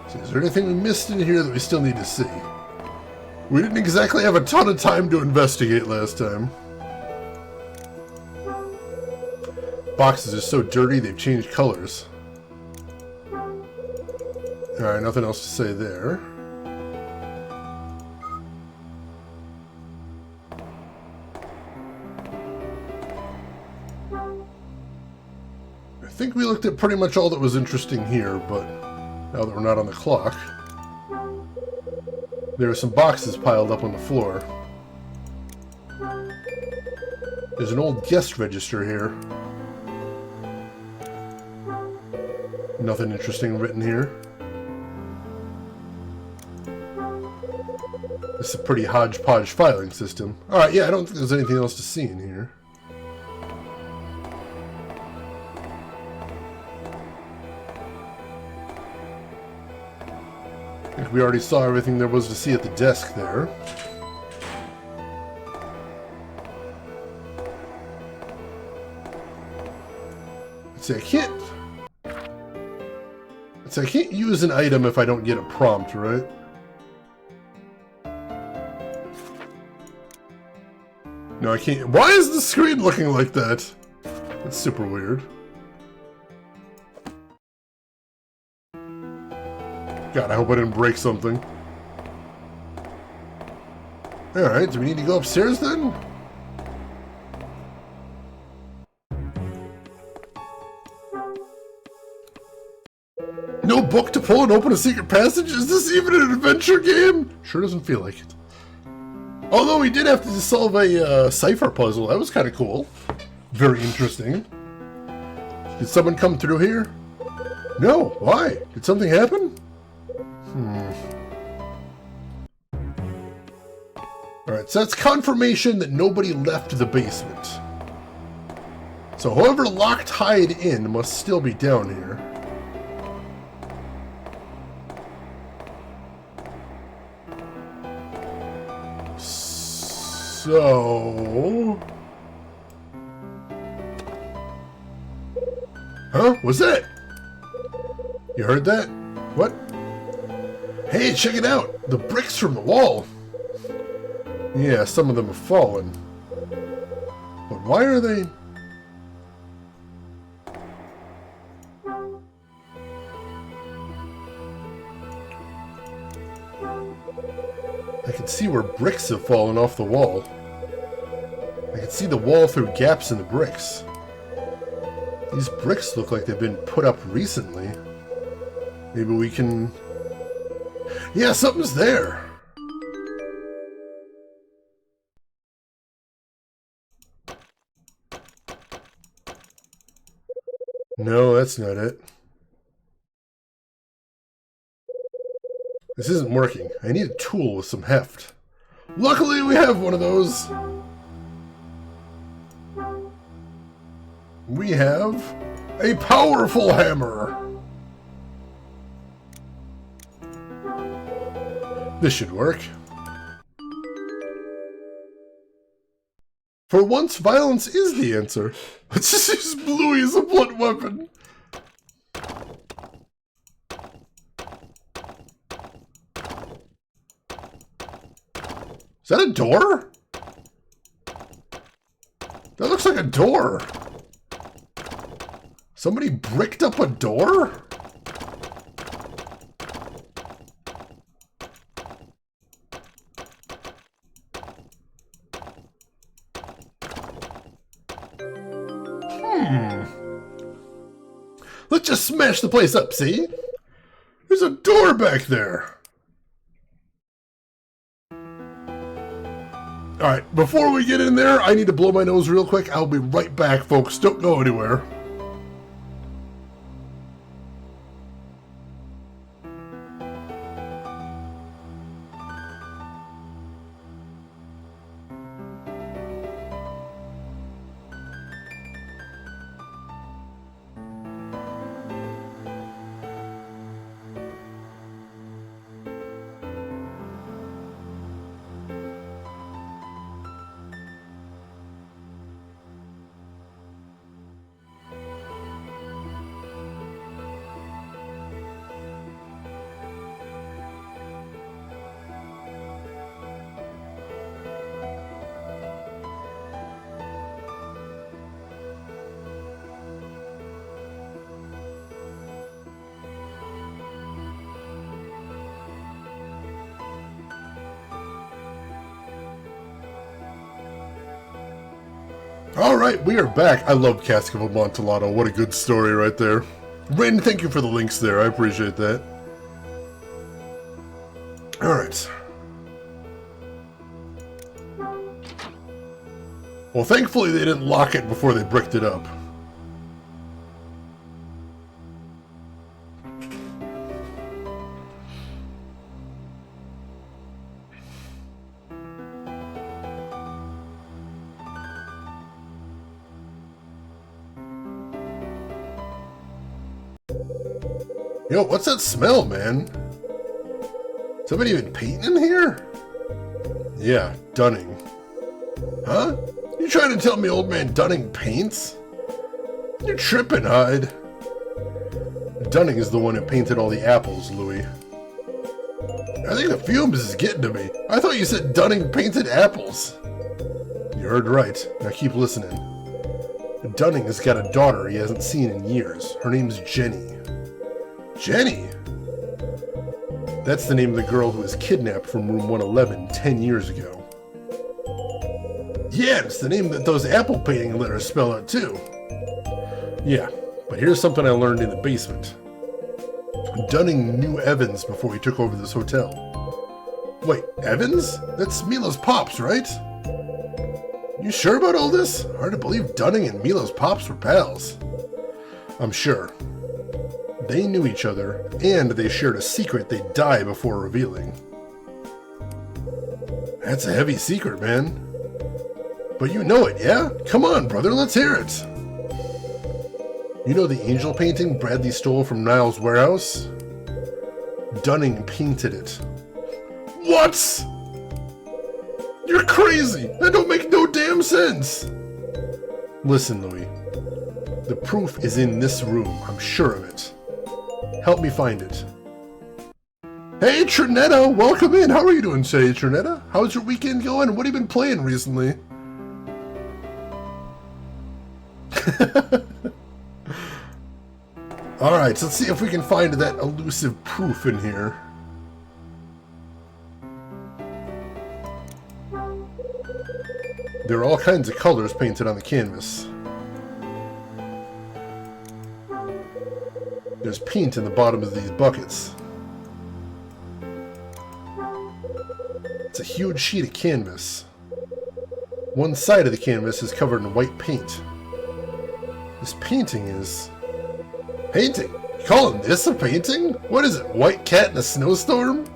So is there anything we missed in here that we still need to see? We didn't exactly have a ton of time to investigate last time. Boxes are so dirty, they've changed colors. Alright, nothing else to say there. I think we looked at pretty much all that was interesting here, but now that we're not on the clock, there are some boxes piled up on the floor. There's an old guest register here. Nothing interesting written here. It's a pretty hodgepodge filing system. Alright, yeah, I don't think there's anything else to see in here. I think we already saw everything there was to see at the desk there. Let's see, I can't use an item if I don't get a prompt, right? No, I can't. Why is the screen looking like that? That's super weird. God, I hope I didn't break something. Alright, do we need to go upstairs then? No book to pull and open a secret passage? Is this even an adventure game? Sure doesn't feel like it. Although we did have to solve a cipher puzzle. That was kind of cool. Very interesting. Did someone come through here? No. Why? Did something happen? Alright, so that's confirmation that nobody left the basement. So whoever locked Hyde in must still be down here. So... Huh? What's that? You heard that? What? Hey, check it out! The bricks from the wall! Yeah, some of them have fallen. But why are they... I can see where bricks have fallen off the wall. I can see the wall through gaps in the bricks. These bricks look like they've been put up recently. Maybe we can... Yeah, something's there! No, that's not it. This isn't working. I need a tool with some heft. Luckily, we have one of those. We have a powerful hammer. This should work. For once, violence is the answer. Let's just use Bluey as a blunt weapon. Is that a door? That looks like a door. Somebody bricked up a door? Let's just smash the place up, see? There's a door back there. Alright, before we get in there, I need to blow my nose real quick. I'll be right back, folks. Don't go anywhere. Alright, we are back. I love Cask of Amontillado. What a good story right there. Rin, thank you for the links there. I appreciate that. Alright. Well, thankfully they didn't lock it before they bricked it up. Yo, what's that smell, man? Somebody even painting in here? Yeah, Dunning. Huh? You trying to tell me old man Dunning paints? You're tripping, Hyde. Dunning is the one who painted all the apples, Louis. I think the fumes is getting to me. I thought you said Dunning painted apples. You heard right. Now keep listening. Dunning has got a daughter he hasn't seen in years. Her name's Jenny. Jenny? That's the name of the girl who was kidnapped from room 111 10 years ago. Yeah, it's the name that those apple painting letters spell out too. Yeah, but here's something I learned in the basement. Dunning knew Evans before he took over this hotel. Wait, Evans? That's Milo's pops, right? You sure about all this? Hard to believe Dunning and Milo's pops were pals. I'm sure. They knew each other, and they shared a secret they'd die before revealing. That's a heavy secret, man. But you know it, yeah? Come on, brother, let's hear it. You know the angel painting Bradley stole from Niles' warehouse? Dunning painted it. What? You're crazy! That don't make no damn sense! Listen, Louis. The proof is in this room, I'm sure of it. Help me find it. Hey, Trinetta! Welcome in! How are you doing today, Trinetta? How's your weekend going? What have you been playing recently? Alright, so let's see if we can find that elusive proof in here. There are all kinds of colors painted on the canvas. There's paint in the bottom of these buckets. It's a huge sheet of canvas. One side of the canvas is covered in white paint. This painting is... Painting? You calling this a painting? What is it, white cat in a snowstorm?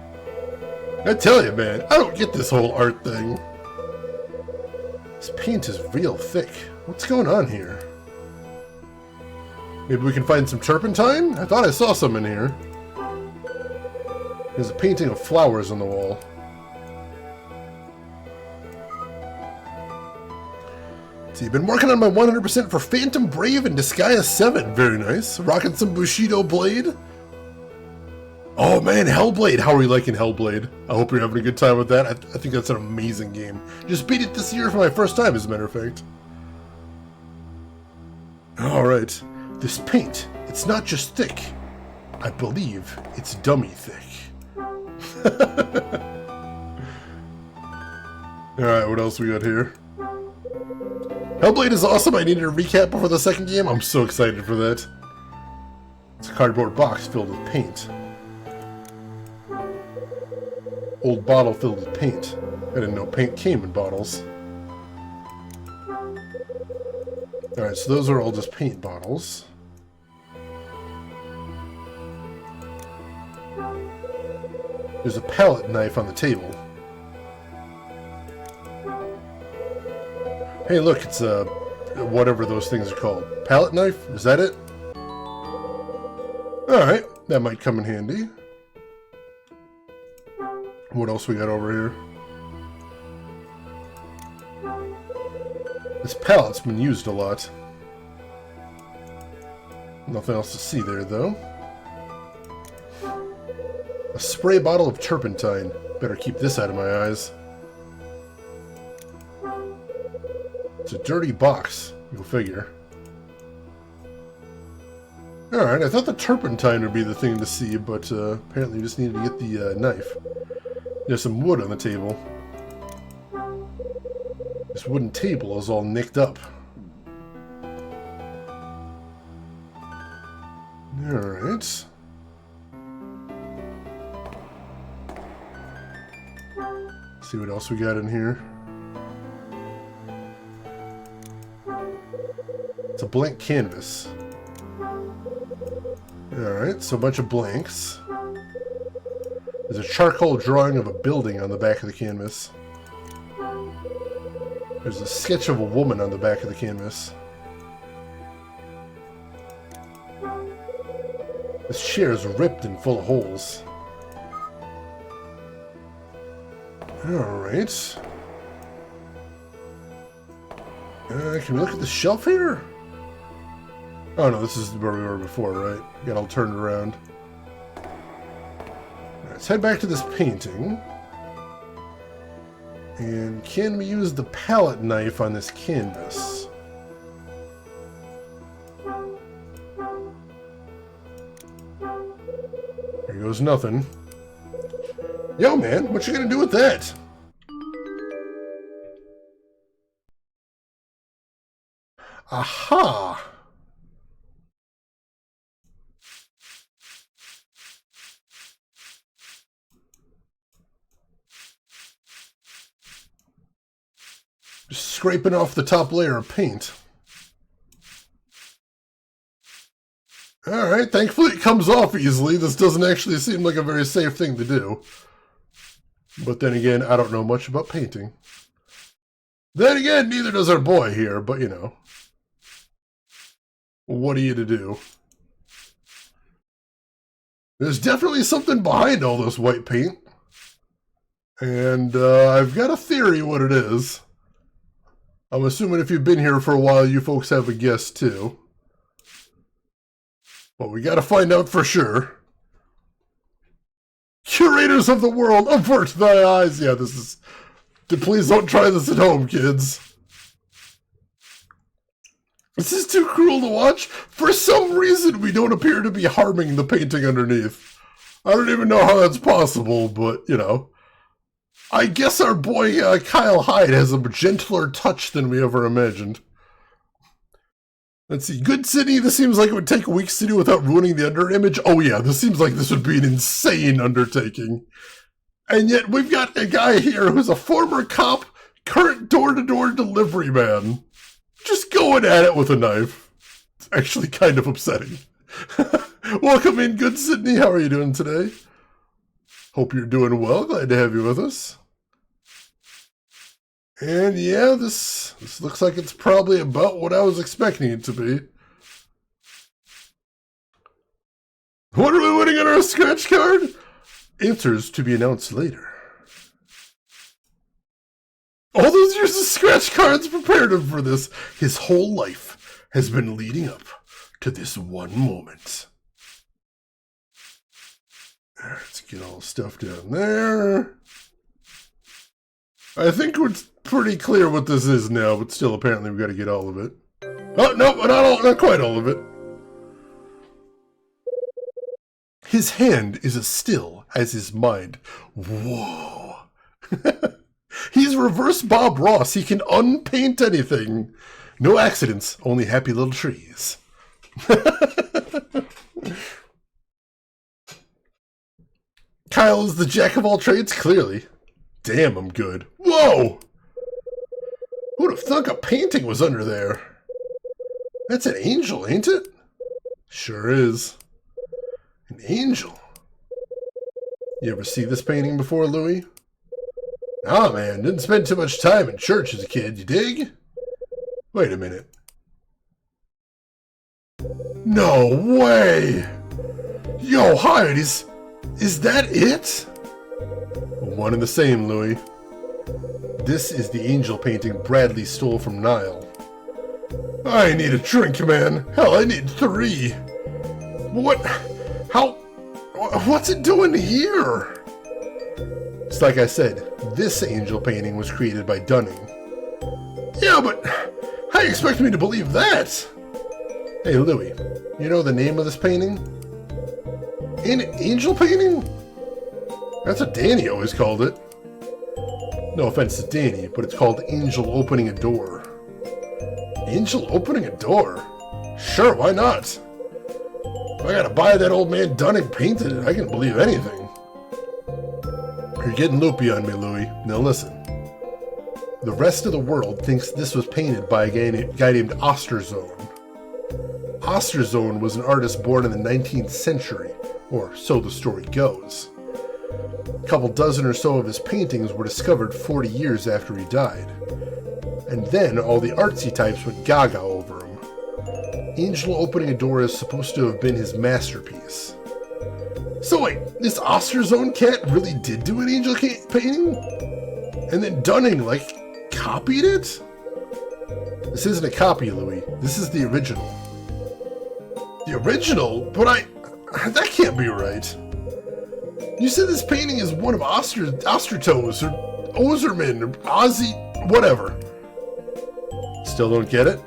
I tell you, man, I don't get this whole art thing. This paint is real thick. What's going on here? Maybe we can find some turpentine? I thought I saw some in here. There's a painting of flowers on the wall. So you've been working on my 100% for Phantom Brave and Disgaea 7. Very nice. Rocking some Bushido Blade. Oh man, Hellblade. How are you liking Hellblade? I hope you're having a good time with that. I think that's an amazing game. Just beat it this year for my first time, as a matter of fact. Alright. This paint, it's not just thick. I believe it's dummy thick. Alright, what else we got here? Hellblade is awesome. I needed a recap before the second game. I'm so excited for that. It's a cardboard box filled with paint. Old bottle filled with paint. I didn't know paint came in bottles. Alright, so those are all just paint bottles. There's a palette knife on the table. Hey, look, it's a... whatever those things are called. Palette knife? Is that it? Alright, that might come in handy. What else we got over here? This palette's been used a lot. Nothing else to see there, though. A spray bottle of turpentine. Better keep this out of my eyes. It's a dirty box. You'll figure. Alright, I thought the turpentine would be the thing to see, but apparently you just needed to get the knife. There's some wood on the table. This wooden table is all nicked up. Alright. See what else we got in here. It's a blank canvas. Alright, so a bunch of blanks. There's a charcoal drawing of a building on the back of the canvas. There's a sketch of a woman on the back of the canvas. This chair is ripped and full of holes. Alright. Can we look at the shelf here? Oh no, this is where we were before, right? Got all turned around. Alright, let's head back to this painting. And can we use the palette knife on this canvas? Here goes nothing. Yo man, what you gonna do with that? Aha! Just scraping off the top layer of paint. Alright, thankfully it comes off easily. This doesn't actually seem like a very safe thing to do. But then again, I don't know much about painting. Then again, neither does our boy here, but you know. What are you to do? There's definitely something behind all this white paint. And I've got a theory what it is. I'm assuming if you've been here for a while, you folks have a guess too. But we gotta find out for sure. Curators of the world, avert thy eyes. Yeah, this is... Please don't try this at home, kids. This is too cruel to watch. For some reason, we don't appear to be harming the painting underneath. I don't even know how that's possible, but, you know. I guess our boy Kyle Hyde has a gentler touch than we ever imagined. Let's see. Good City, this seems like it would take weeks to do without ruining the underimage. Oh yeah, this seems like this would be an insane undertaking. And yet we've got a guy here who's a former cop, current door-to-door delivery man. Just going at it with a knife. It's actually kind of upsetting. Welcome in, Good Sydney. How are you doing today? Hope you're doing well. Glad to have you with us. And yeah, this looks like it's probably about what I was expecting it to be. What are we winning on our scratch card? Answers to be announced later. All those years of scratch cards prepared him for this. His whole life has been leading up to this one moment. Let's get all the stuff down there. I think it's pretty clear what this is now, but still, apparently, we've got to get all of it. Oh, no, not quite all of it. His hand is as still as his mind. Whoa. He's reverse Bob Ross. He can unpaint anything. No accidents, only happy little trees. Kyle is the jack of all trades, clearly. Damn, I'm good. Whoa! Who'd have thunk a painting was under there? That's an angel, ain't it? Sure is. An angel. You ever see this painting before, Louis? Ah, man, didn't spend too much time in church as a kid, you dig? Wait a minute. No way! Yo, Hyde, is that it? One and the same, Louis. This is the angel painting Bradley stole from Nile. I need a drink, man. Hell, I need 3. What's it doing here? It's like I said, this angel painting was created by Dunning. Yeah, but how do you expect me to believe that? Hey, Louis, you know the name of this painting? An angel painting? That's what Danny always called it. No offense to Danny, but it's called Angel Opening a Door. Angel Opening a Door? Sure, why not? If I gotta buy that old man Dunning painted it, I can believe anything. You're getting loopy on me, Louis. Now listen. The rest of the world thinks this was painted by a guy named Osterzone. Osterzone was an artist born in the 19th century, or so the story goes. A couple dozen or so of his paintings were discovered 40 years after he died. And then all the artsy types went gaga over him. Angel Opening a Door is supposed to have been his masterpiece. So wait, this Osterzone cat really did do an angel painting? And then Dunning, copied it? This isn't a copy, Louis. This is the original. The original? But that can't be right. You said this painting is one of Osterto's, or Ozerman, or Ozzy, whatever. Still don't get it?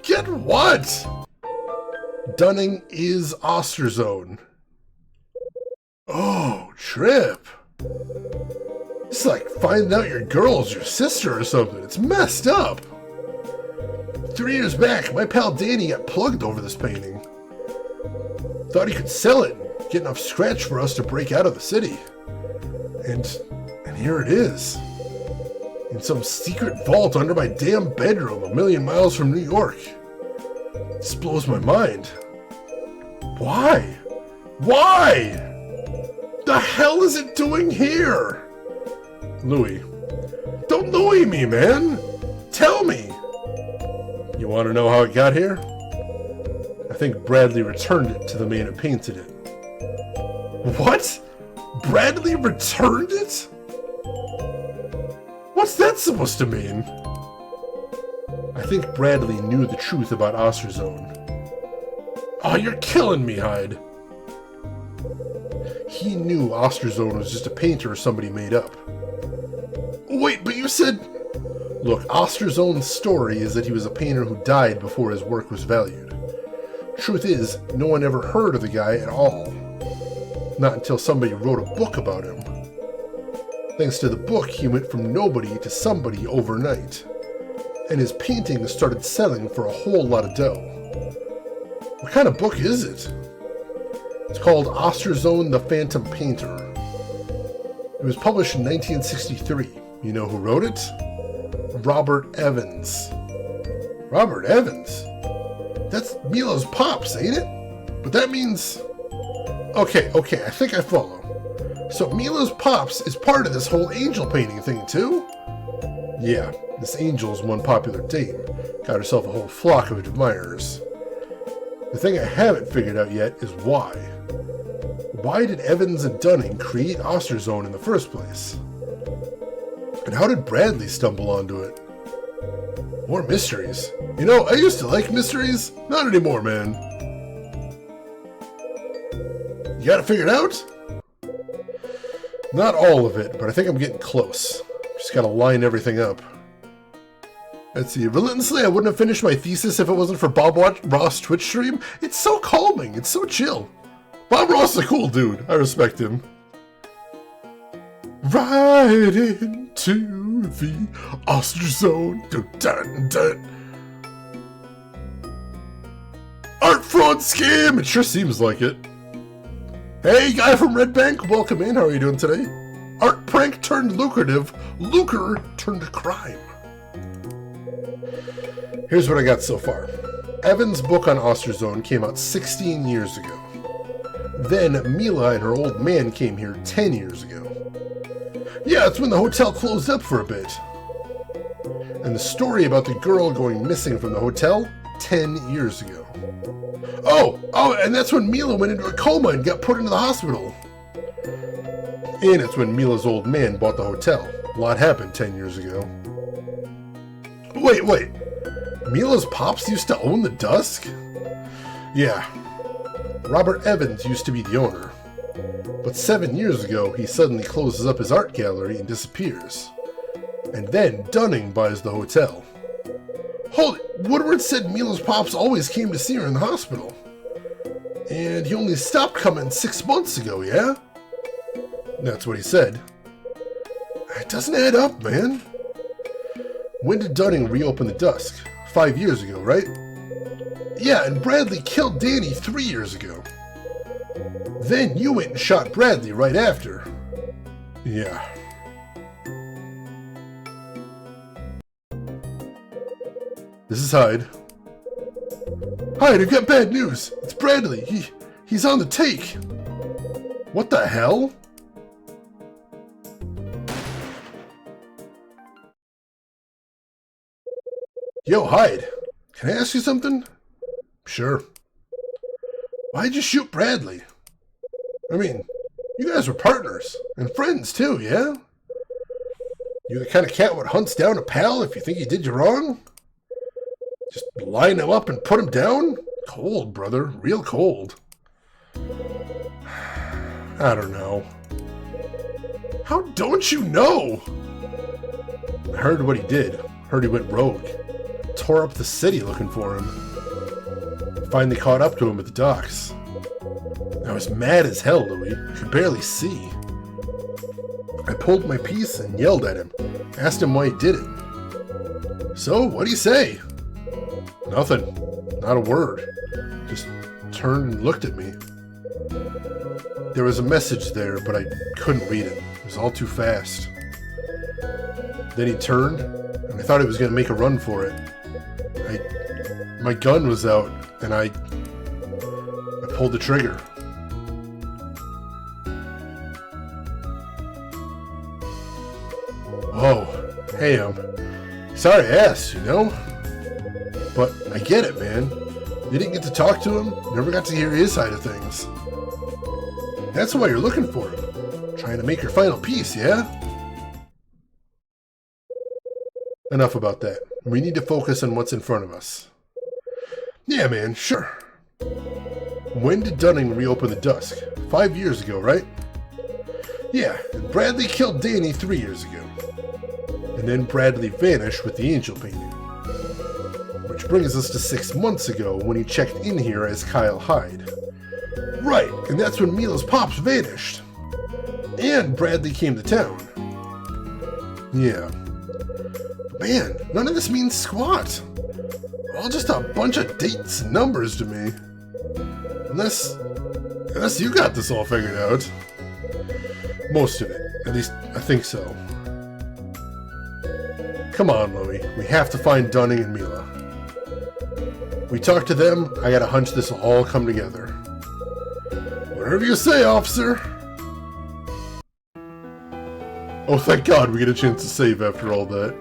Get what? Dunning is Osterzone. Oh, trip. It's like finding out your girl's your sister or something. It's messed up. 3 years back, my pal Danny got plugged over this painting. Thought he could sell it and get enough scratch for us to break out of the city. And here it is. In some secret vault under my damn bedroom, a million miles from New York. This blows my mind. Why? Why? The hell is it doing here? Louis. Don't Louis me, man. Tell me. You want to know how it got here? I think Bradley returned it to the man who painted it. What? Bradley returned it? What's that supposed to mean? I think Bradley knew the truth about Osterzone. Oh, you're killing me, Hyde. He knew Osterzone was just a painter somebody made up. Wait, but you said... Look, Osterzone's story is that he was a painter who died before his work was valued. Truth is, no one ever heard of the guy at all. Not until somebody wrote a book about him. Thanks to the book, he went from nobody to somebody overnight. And his paintings started selling for a whole lot of dough. What kind of book is it? It's called Osterzone the Phantom Painter. It was published in 1963. You know who wrote it? Robert Evans. Robert Evans? That's Milo's pops, ain't it? But that means... Okay, I think I follow. So Milo's pops is part of this whole angel painting thing too? Yeah, this angel's one popular dame. Got herself a whole flock of admirers. The thing I haven't figured out yet is why. Why did Evans and Dunning create Osterzone in the first place? And how did Bradley stumble onto it? More mysteries. You know, I used to like mysteries. Not anymore, man. You got it figured out? Not all of it, but I think I'm getting close. Just gotta line everything up. Let's see. Relentlessly, I wouldn't have finished my thesis if it wasn't for Bob Ross' Twitch stream. It's so calming. It's so chill. Bob Ross is a cool dude. I respect him. Right into the Osterzone. Dun, dun, dun. Art fraud scam! It sure seems like it. Hey, guy from Red Bank, welcome in. How are you doing today? Art prank turned lucrative. Lucre turned crime. Here's what I got so far. Evan's book on Osterzone came out 16 years ago. Then Mila and her old man came here 10 years ago. Yeah, it's when the hotel closed up for a bit. And the story about the girl going missing from the hotel 10 years ago. Oh, and that's when Mila went into a coma and got put into the hospital. And it's when Mila's old man bought the hotel. A lot happened 10 years ago. Wait. Mila's pops used to own the Dusk? Yeah. Robert Evans used to be the owner. But 7 years ago, he suddenly closes up his art gallery and disappears. And then Dunning buys the hotel. Hold it, Woodward said Mila's pops always came to see her in the hospital. And he only stopped coming 6 months ago, yeah? That's what he said. It doesn't add up, man. When did Dunning reopen the Dusk? 5 years ago, right? Yeah, and Bradley killed Danny 3 years ago. Then you went and shot Bradley right after. Yeah. This is Hyde. Hyde, I've got bad news. It's Bradley. He's on the take. What the hell? Yo, Hyde. Can I ask you something? Sure. Why'd you shoot Bradley? I mean, you guys were partners. And friends, too, yeah? You the kind of cat what hunts down a pal if you think he did you wrong? Just line him up and put him down? Cold, brother. Real cold. I don't know. How don't you know? I heard what he did. Heard he went rogue. Tore up the city looking for him. Finally caught up to him at the docks. I was mad as hell, Louis. Could barely see. I pulled my piece and yelled at him. Asked him why he did it. So, what'd he say? Nothing. Not a word. Just turned and looked at me. There was a message there, but I couldn't read it. It was all too fast. Then he turned, and I thought he was going to make a run for it. My gun was out, and I pulled the trigger. Whoa. Hey, sorry I asked, you know? But I get it, man. You didn't get to talk to him, never got to hear his side of things. That's why you're looking for him. Trying to make your final piece, yeah? Enough about that. We need to focus on what's in front of us. Yeah, man, sure. When did Dunning reopen the Dusk? 5 years ago, right? Yeah, and Bradley killed Danny 3 years ago. And then Bradley vanished with the angel painting. Which brings us to 6 months ago when he checked in here as Kyle Hyde. Right, and that's when Mila's pops vanished. And Bradley came to town. Yeah. Man, none of this means squat. All just a bunch of dates and numbers to me. Unless you got this all figured out. Most of it. At least, I think so. Come on, Louie. We have to find Dunning and Mila. We talk to them, I got a hunch this will all come together. Whatever you say, officer. Oh, thank God we get a chance to save after all that.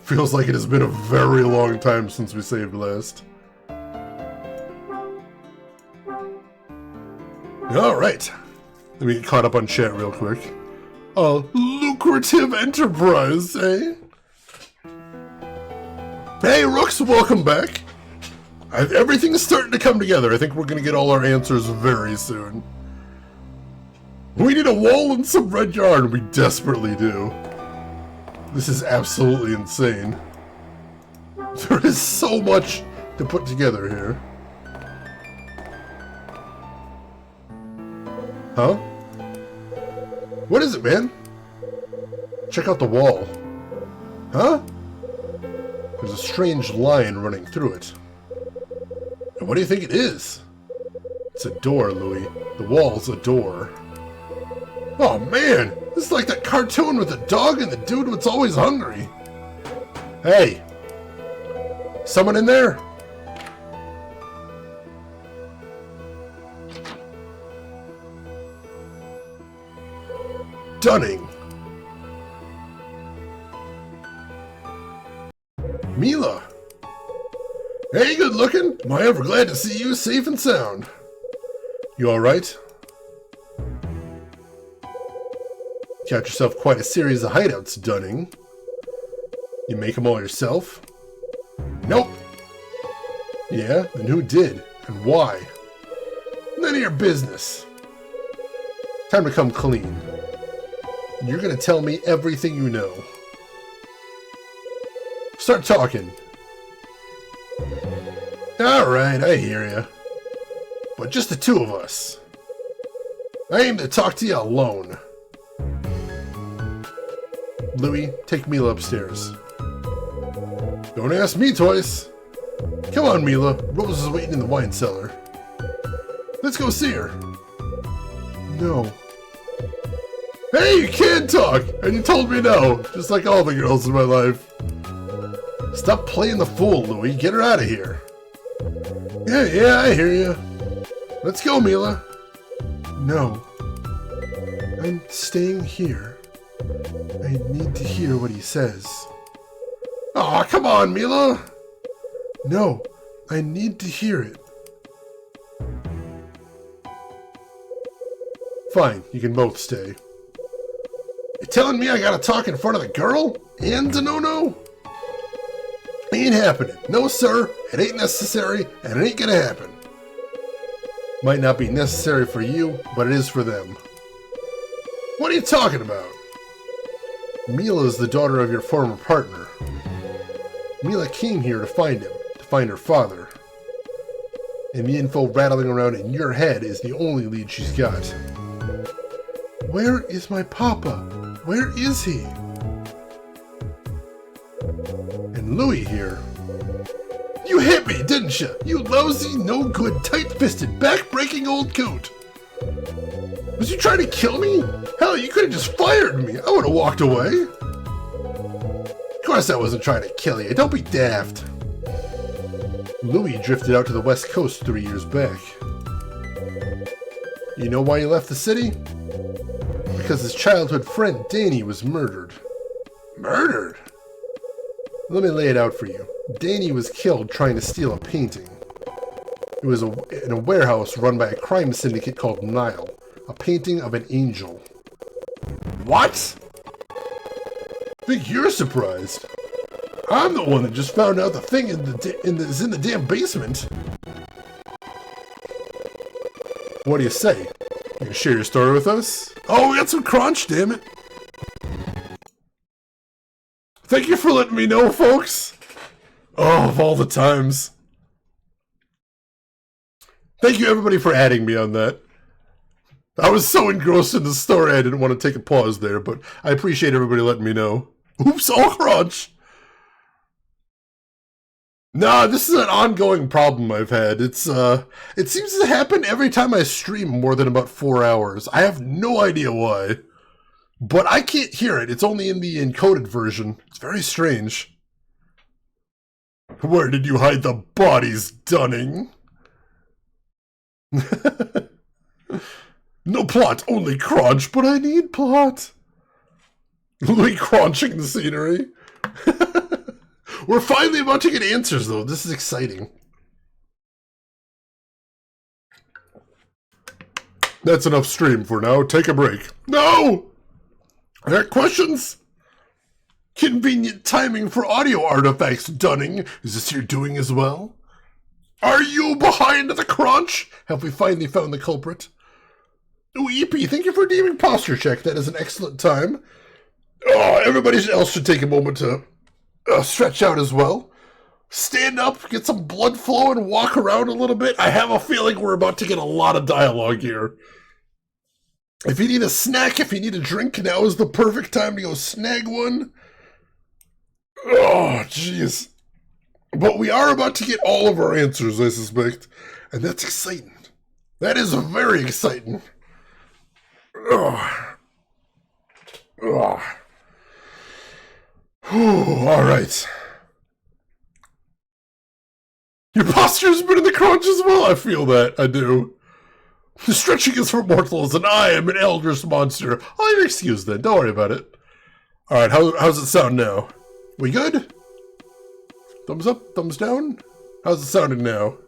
Feels like it has been a very long time since we saved last. Alright. Let me get caught up on chat real quick. A lucrative enterprise, eh? Hey, Rooks, welcome back. Everything's starting to come together. I think we're going to get all our answers very soon. We need a wall and some red yarn. We desperately do. This is absolutely insane. There is so much to put together here. Huh? What is it, man? Check out the wall. Huh? There's a strange line running through it. And what do you think it is? It's a door, Louie. The wall's a door. Oh man! This is like that cartoon with the dog and the dude that's always hungry. Hey! Someone in there? Dunning. Mila. Hey, good looking. Am I ever glad to see you safe and sound. You alright? Got yourself quite a series of hideouts, Dunning. You make them all yourself? Nope. Yeah? Then who did? And why? None of your business. Time to come clean. You're gonna tell me everything you know. Start talking. Alright, I hear ya. But just the two of us. I aim to talk to you alone. Louie, take Mila upstairs. Don't ask me twice. Come on, Mila. Rose is waiting in the wine cellar. Let's go see her. No. Hey, you can talk! And you told me no, just like all the girls in my life. Stop playing the fool, Louie. Get her out of here. Yeah, I hear you. Let's go, Mila. No. I'm staying here. I need to hear what he says. Aw, come on, Mila! No, I need to hear it. Fine, you can both stay. You telling me I gotta talk in front of the girl? And a no-no? Ain't happening. No, sir. It ain't necessary, and it ain't gonna happen. Might not be necessary for you, but it is for them. What are you talking about? Mila is the daughter of your former partner. Mila came here to find him, to find her father. And the info rattling around in your head is the only lead she's got. Where is my papa? Where is he? And Louie here. You hit me, didn't you? You lousy, no-good, tight-fisted, back-breaking old coot. Was you trying to kill me? Hell, you could have just fired me. I would have walked away. Of course I wasn't trying to kill you. Don't be daft. Louie drifted out to the West Coast 3 years back. You know why he left the city? Because his childhood friend Danny was murdered. Murdered? Let me lay it out for you. Danny was killed trying to steal a painting. It was in a warehouse run by a crime syndicate called Nile. A painting of an angel. What? Think you're surprised? I'm the one that just found out the thing is in the damn basement. What do you say? You gonna share your story with us? Oh, we got some crunch, damn it. Thank you for letting me know, folks. Oh, of all the times. Thank you, everybody, for adding me on that. I was so engrossed in the story I didn't want to take a pause there, but I appreciate everybody letting me know. Oops, oh crunch! Nah, this is an ongoing problem I've had. It seems to happen every time I stream more than about 4 hours. I have no idea why. But I can't hear it. It's only in the encoded version. It's very strange. Where did you hide the bodies, Dunning? No plot, only crunch, but I need plot. Louis crunching the scenery. We're finally about to get answers, though. This is exciting. That's enough stream for now. Take a break. No! I got questions? Convenient timing for audio artifacts, Dunning. Is this your doing as well? Are you behind the crunch? Have we finally found the culprit? Ooh, EP, thank you for deeming posture check. That is an excellent time. Oh, everybody else should take a moment to stretch out as well. Stand up, get some blood flow, and walk around a little bit. I have a feeling we're about to get a lot of dialogue here. If you need a snack, if you need a drink, now is the perfect time to go snag one. Oh, jeez. But we are about to get all of our answers, I suspect. And that's exciting. That is very exciting. Oh. Oh. All right. Your posture's been in the crunch as well. I feel that. I do. The stretching is for mortals, and I am an eldritch monster. Oh, you're excused then. Don't worry about it. All right. How's it sound now? We good? Thumbs up, thumbs down? How's it sounding now?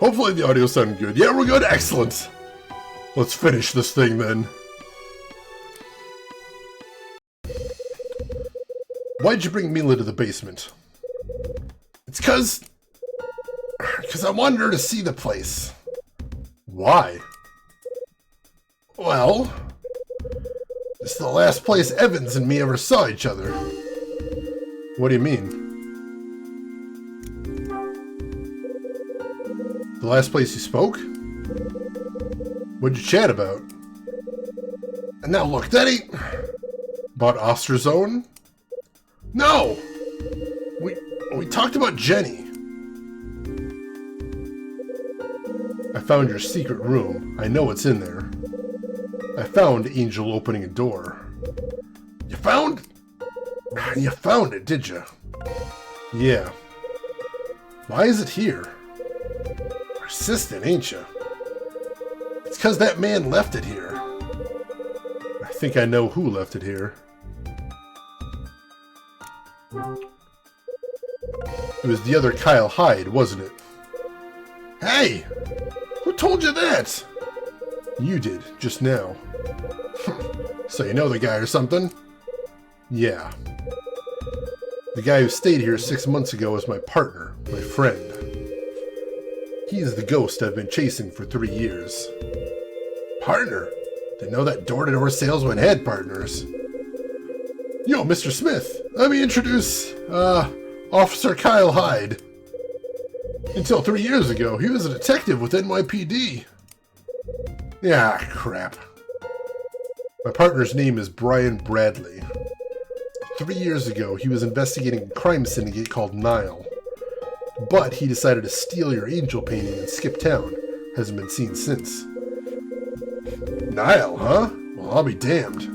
Hopefully the audio sounded good. Yeah, we're good. Excellent. Let's finish this thing then. Why'd you bring Mila to the basement? It's cause I wanted her to see the place. Why? Well, this is the last place Evans and me ever saw each other. What do you mean? The last place you spoke? What'd you chat about? And now look, that ain't... About Osterzone? No! We talked about Jenny. I found your secret room. I know it's in there. I found Angel opening a door. You found? You found it, did you? Yeah. Why is it here? Persistent, ain't you? It's because that man left it here. I think I know who left it here. It was the other Kyle Hyde, wasn't it? Hey! Who told you that? You did, just now. So you know the guy or something? Yeah. The guy who stayed here 6 months ago is my partner, my friend. He's the ghost I've been chasing for 3 years. Partner? Didn't know that door-to-door salesman had partners. Yo, Mr. Smith, let me introduce, Officer Kyle Hyde. Until 3 years ago, he was a detective with NYPD. Yeah, crap. My partner's name is Brian Bradley. 3 years ago, he was investigating a crime syndicate called Nile. But he decided to steal your angel painting and skip town. Hasn't been seen since. Nile, huh? Well, I'll be damned.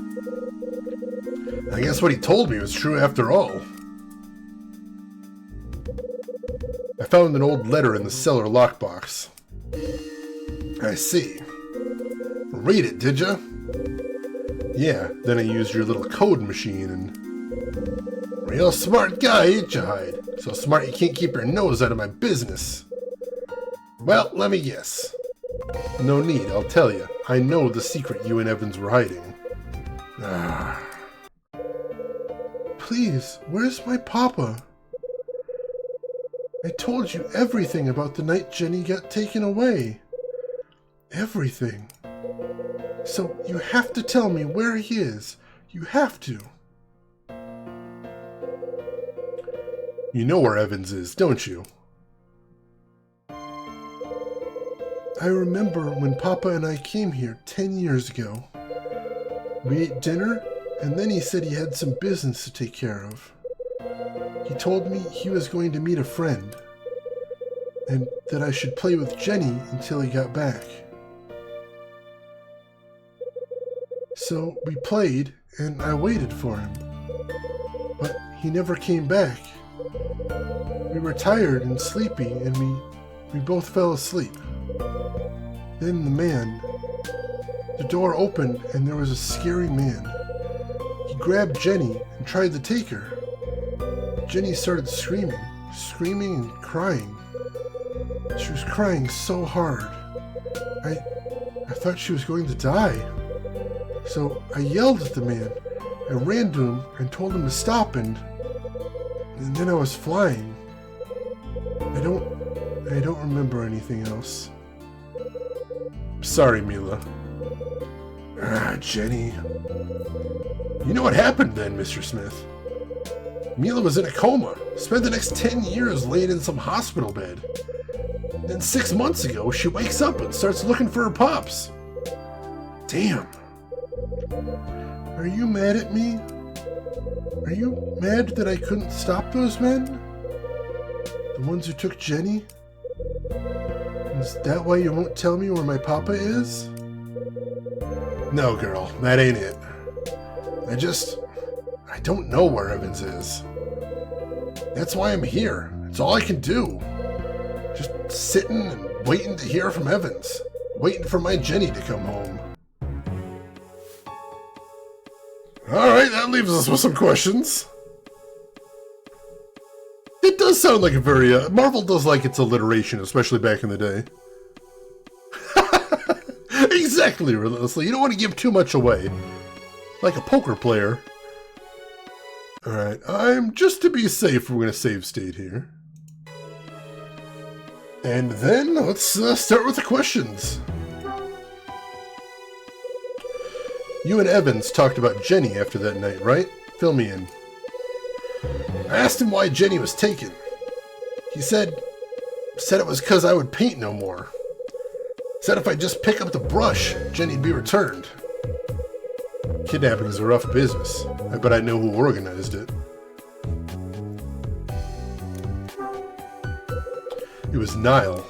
I guess what he told me was true after all. I found an old letter in the cellar lockbox. I see. Read it, did ya? Yeah, then I used your little code machine and... Real smart guy, ain't ya, Hyde? So smart you can't keep your nose out of my business. Well, let me guess. No need, I'll tell you. I know the secret you and Evans were hiding. Please, where's my papa? I told you everything about the night Jenny got taken away. Everything. So you have to tell me where he is. You have to. You know where Evans is, don't you? I remember when Papa and I came here 10 years ago. We ate dinner, and then he said he had some business to take care of. He told me he was going to meet a friend, and that I should play with Jenny until he got back. So we played, and I waited for him. But he never came back. We were tired and sleepy, and we both fell asleep. Then the door opened, and there was a scary man. He grabbed Jenny and tried to take her. Jenny started screaming and crying. She was crying so hard. I thought she was going to die. So I yelled at the man. I ran to him and told him to stop, and then I was flying. I don't remember anything else. Sorry, Mila. Jenny. You know what happened then, Mr. Smith? Mila was in a coma, spent the next 10 years laying in some hospital bed. Then 6 months ago, she wakes up and starts looking for her pops. Damn. Are you mad at me? Are you mad that I couldn't stop those men? The ones who took Jenny? Is that why you won't tell me where my papa is? No, girl, that ain't it. I don't know where Evans is. That's why I'm here. It's all I can do. Just sitting and waiting to hear from Evans. Waiting for my Jenny to come home. Alright, that leaves us with some questions. It does sound like a very, Marvel does like its alliteration, especially back in the day. Exactly, relentlessly. You don't want to give too much away. Like a poker player. Alright, just to be safe, we're going to save state here. And then, let's start with the questions. You and Evans talked about Jenny after that night, right? Fill me in. I asked him why Jenny was taken. He said it was because I would paint no more. Said if I just pick up the brush, Jenny'd be returned. Kidnapping is a rough business. I bet I know who organized it. It was Niall.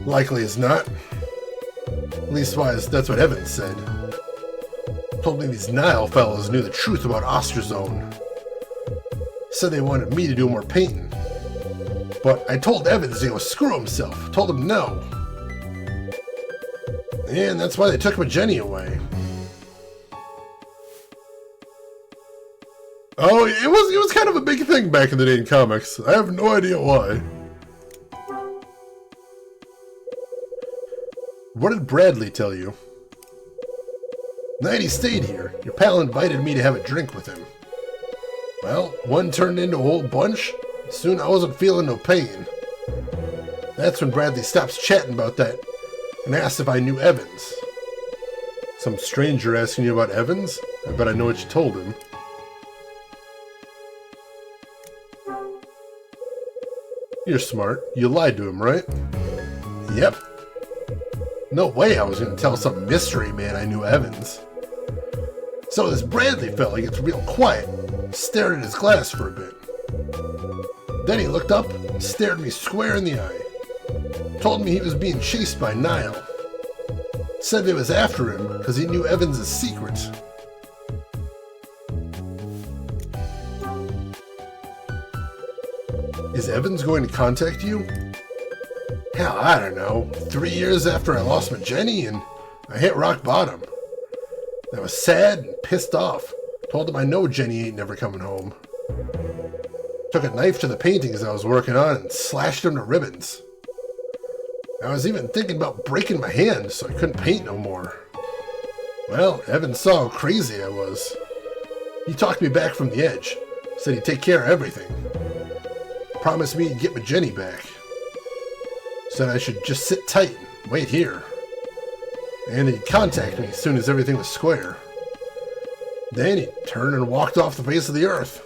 Likely as not. Leastwise, that's what Evans said. Told me these Niall fellows knew the truth about Osterzone. Said they wanted me to do more painting. But I told Evans to go screw himself. Told him no. And that's why they took my Jenny away. Oh, it was kind of a big thing back in the day in comics. I have no idea why. What did Bradley tell you? The night he stayed here, your pal invited me to have a drink with him. Well, one turned into a whole bunch. Soon I wasn't feeling no pain. That's when Bradley stops chatting about that and asked if I knew Evans. Some stranger asking you about Evans? I bet I know what you told him. You're smart. You lied to him, right? Yep. No way I was going to tell some mystery man I knew Evans. So this Bradley fella gets real quiet, stared at his glass for a bit. Then he looked up and stared me square in the eye. Told me he was being chased by Niall. Said they was after him because he knew Evans' secret. Is Evans going to contact you? Hell, I don't know. 3 years after I lost my Jenny and I hit rock bottom. I was sad and pissed off. Told him I know Jenny ain't never coming home. Took a knife to the paintings I was working on and slashed them to ribbons. I was even thinking about breaking my hand so I couldn't paint no more. Well, Evans saw how crazy I was. He talked me back from the edge. Said he'd take care of everything. Promised me he'd get my Jenny back. Said I should just sit tight and wait here. And he'd contact me as soon as everything was square. Then he turned and walked off the face of the earth.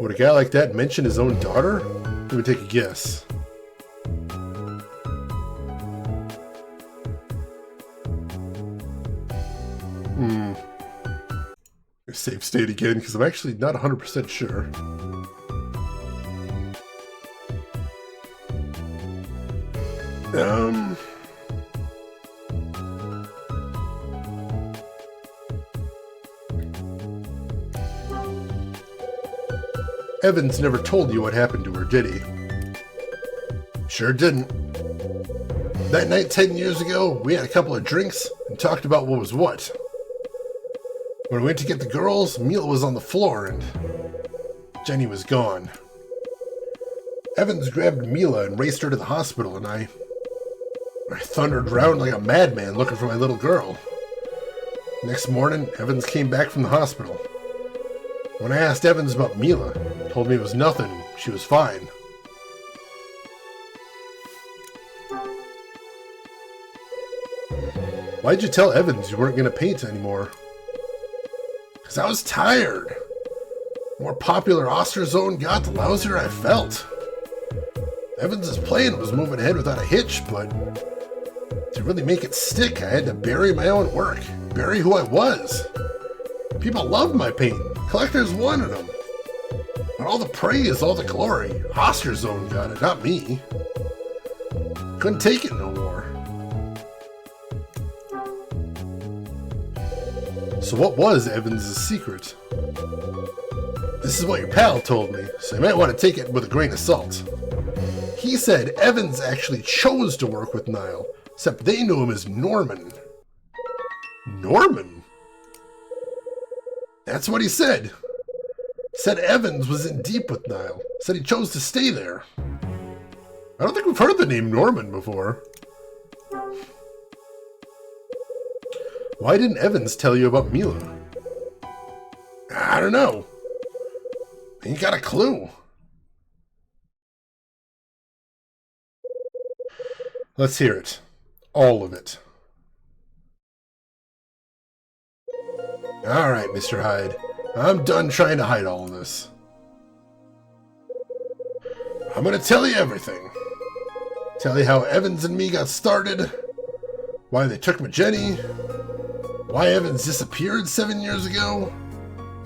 Would a guy like that mention his own daughter? Let me take a guess. Save state again, because I'm actually not 100% sure. Evans never told you what happened to her, did he? Sure didn't. That night 10 years ago, we had a couple of drinks and talked about what was what. When we went to get the girls, Mila was on the floor and Jenny was gone. Evans grabbed Mila and raced her to the hospital, and I thundered around like a madman looking for my little girl. Next morning, Evans came back from the hospital. When I asked Evans about Mila, he told me it was nothing, she was fine. Why'd you tell Evans you weren't going to paint anymore? Because I was tired. The more popular Osterzone got, the lousier I felt. Evans' plan was moving ahead without a hitch, but to really make it stick, I had to bury my own work, bury who I was. People loved my paint. Collectors wanted them. But all the praise, all the glory, Osterzone got it, not me. Couldn't take it no more. So what was Evans' secret? This is what your pal told me, so you might want to take it with a grain of salt. He said Evans actually chose to work with Niall, except they knew him as Norman. Norman? That's what he said. Said Evans was in deep with Niall. Said he chose to stay there. I don't think we've heard the name Norman before. Why didn't Evans tell you about Mila? I don't know. Ain't got a clue. Let's hear it. All of it. Alright, Mr. Hyde. I'm done trying to hide all of this. I'm gonna tell you everything. Tell you how Evans and me got started, why they took my Jenny, why Evans disappeared 7 years ago,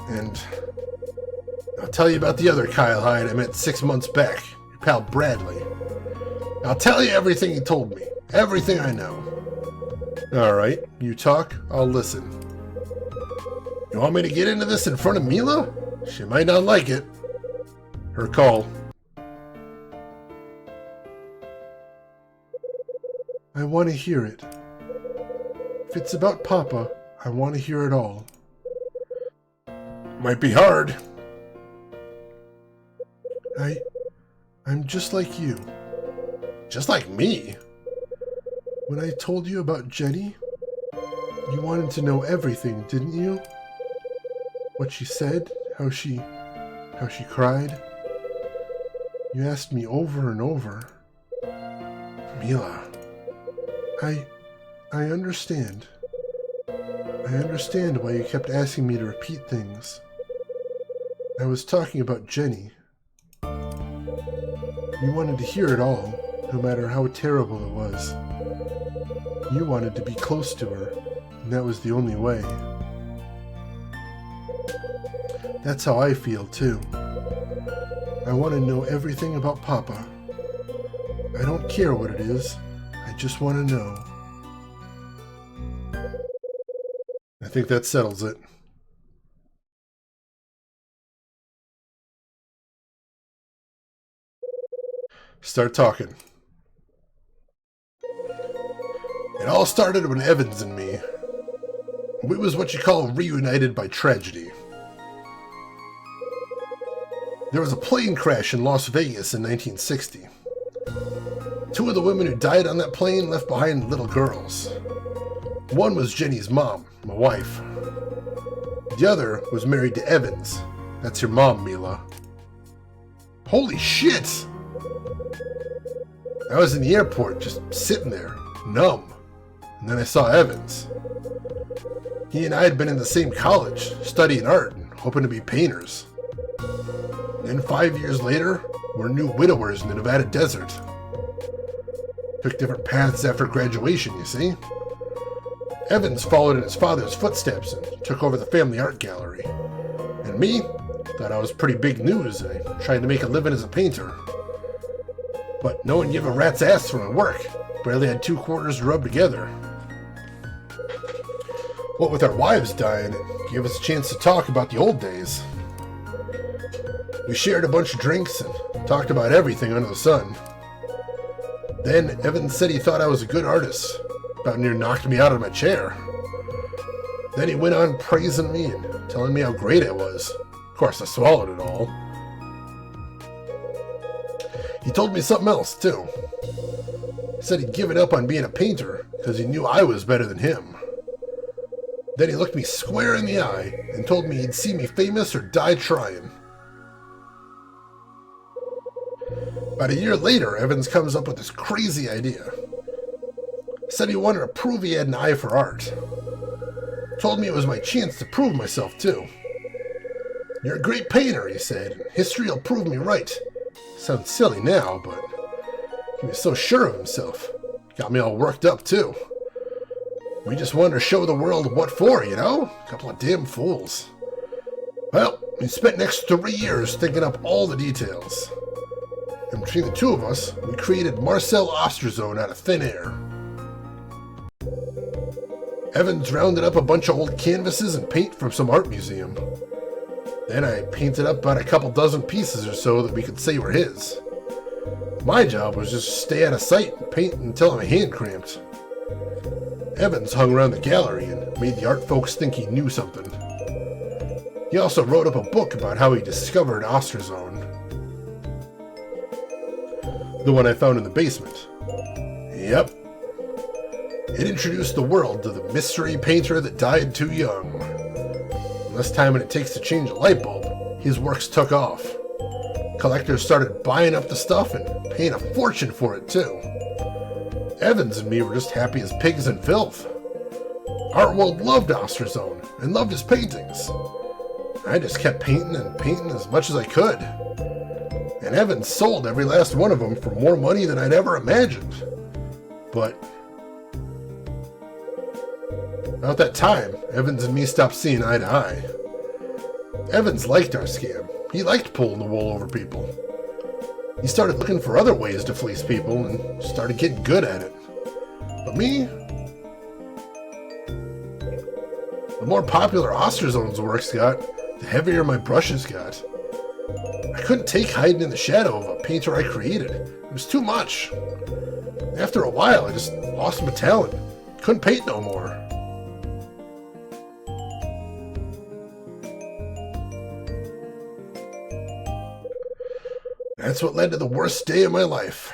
and I'll tell you about the other Kyle Hyde I met 6 months back, your pal Bradley. I'll tell you everything he told me, everything I know. Alright, you talk, I'll listen. You want me to get into this in front of Mila? She might not like it. Her call. I want to hear it. If it's about Papa, I want to hear it all. Might be hard. I'm just like you. Just like me? When I told you about Jenny, you wanted to know everything, didn't you? What she said, how she cried. You asked me over and over. Mila, I understand. I understand why you kept asking me to repeat things. I was talking about Jenny. You wanted to hear it all, no matter how terrible it was. You wanted to be close to her, and that was the only way. That's how I feel, too. I want to know everything about Papa. I don't care what it is. I just want to know. I think that settles it. Start talking. It all started when Evans and me, we was what you call reunited by tragedy. There was a plane crash in Las Vegas in 1960. 2 of the women who died on that plane left behind little girls. One was Jenny's mom, my wife. The other was married to Evans. That's your mom, Mila. Holy shit! I was in the airport, just sitting there, numb. And then I saw Evans. He and I had been in the same college, studying art and hoping to be painters. Then 5 years later, we're new widowers in the Nevada desert. Took different paths after graduation, you see. Evans followed in his father's footsteps and took over the family art gallery. And me, thought I was pretty big news. I tried to make a living as a painter. But no one gave a rat's ass for my work. Barely had 2 quarters to rub together. What with our wives dying, it gave us a chance to talk about the old days. We shared a bunch of drinks and talked about everything under the sun. Then Evans said he thought I was a good artist. About near knocked me out of my chair. Then he went on praising me and telling me how great I was. Of course, I swallowed it all. He told me something else, too. He said he'd given up on being a painter because he knew I was better than him. Then he looked me square in the eye and told me he'd see me famous or die trying. About a year later, Evans comes up with this crazy idea. Said he wanted to prove he had an eye for art. Told me it was my chance to prove myself, too. You're a great painter, he said. History will prove me right. Sounds silly now, but he was so sure of himself. Got me all worked up, too. We just wanted to show the world what for, you know? A couple of damn fools. Well, we spent the next 3 years thinking up all the details. And between the two of us, we created Marcel Osterzone out of thin air. Evans rounded up a bunch of old canvases and paint from some art museum. Then I painted up about a couple dozen pieces or so that we could say were his. My job was just stay out of sight and paint until my hand cramped. Evans hung around the gallery and made the art folks think he knew something. He also wrote up a book about how he discovered Osterzone. The one I found in the basement. Yep. It introduced the world to the mystery painter that died too young. In less time than it takes to change a light bulb, his works took off. Collectors started buying up the stuff and paying a fortune for it too. Evans and me were just happy as pigs in filth. Art world loved Osterzone and loved his paintings. I just kept painting and painting as much as I could. And Evans sold every last one of them for more money than I'd ever imagined. But about that time, Evans and me stopped seeing eye to eye. Evans liked our scam. He liked pulling the wool over people. He started looking for other ways to fleece people and started getting good at it. But me, the more popular Osterzone's works got, the heavier my brushes got. I couldn't take hiding in the shadow of a painter I created. It was too much. After a while, I just lost my talent. Couldn't paint no more. That's what led to the worst day of my life.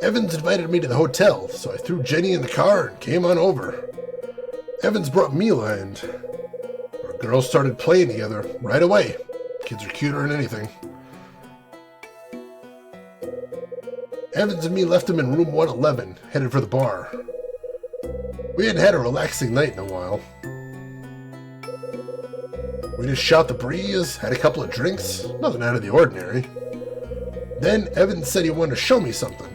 Evans invited me to the hotel, so I threw Jenny in the car and came on over. Evans brought Mila and our girls started playing together right away. Kids are cuter than anything. Evans and me left him in room 111, headed for the bar. We hadn't had a relaxing night in a while. We just shot the breeze, had a couple of drinks, nothing out of the ordinary. Then Evans said he wanted to show me something.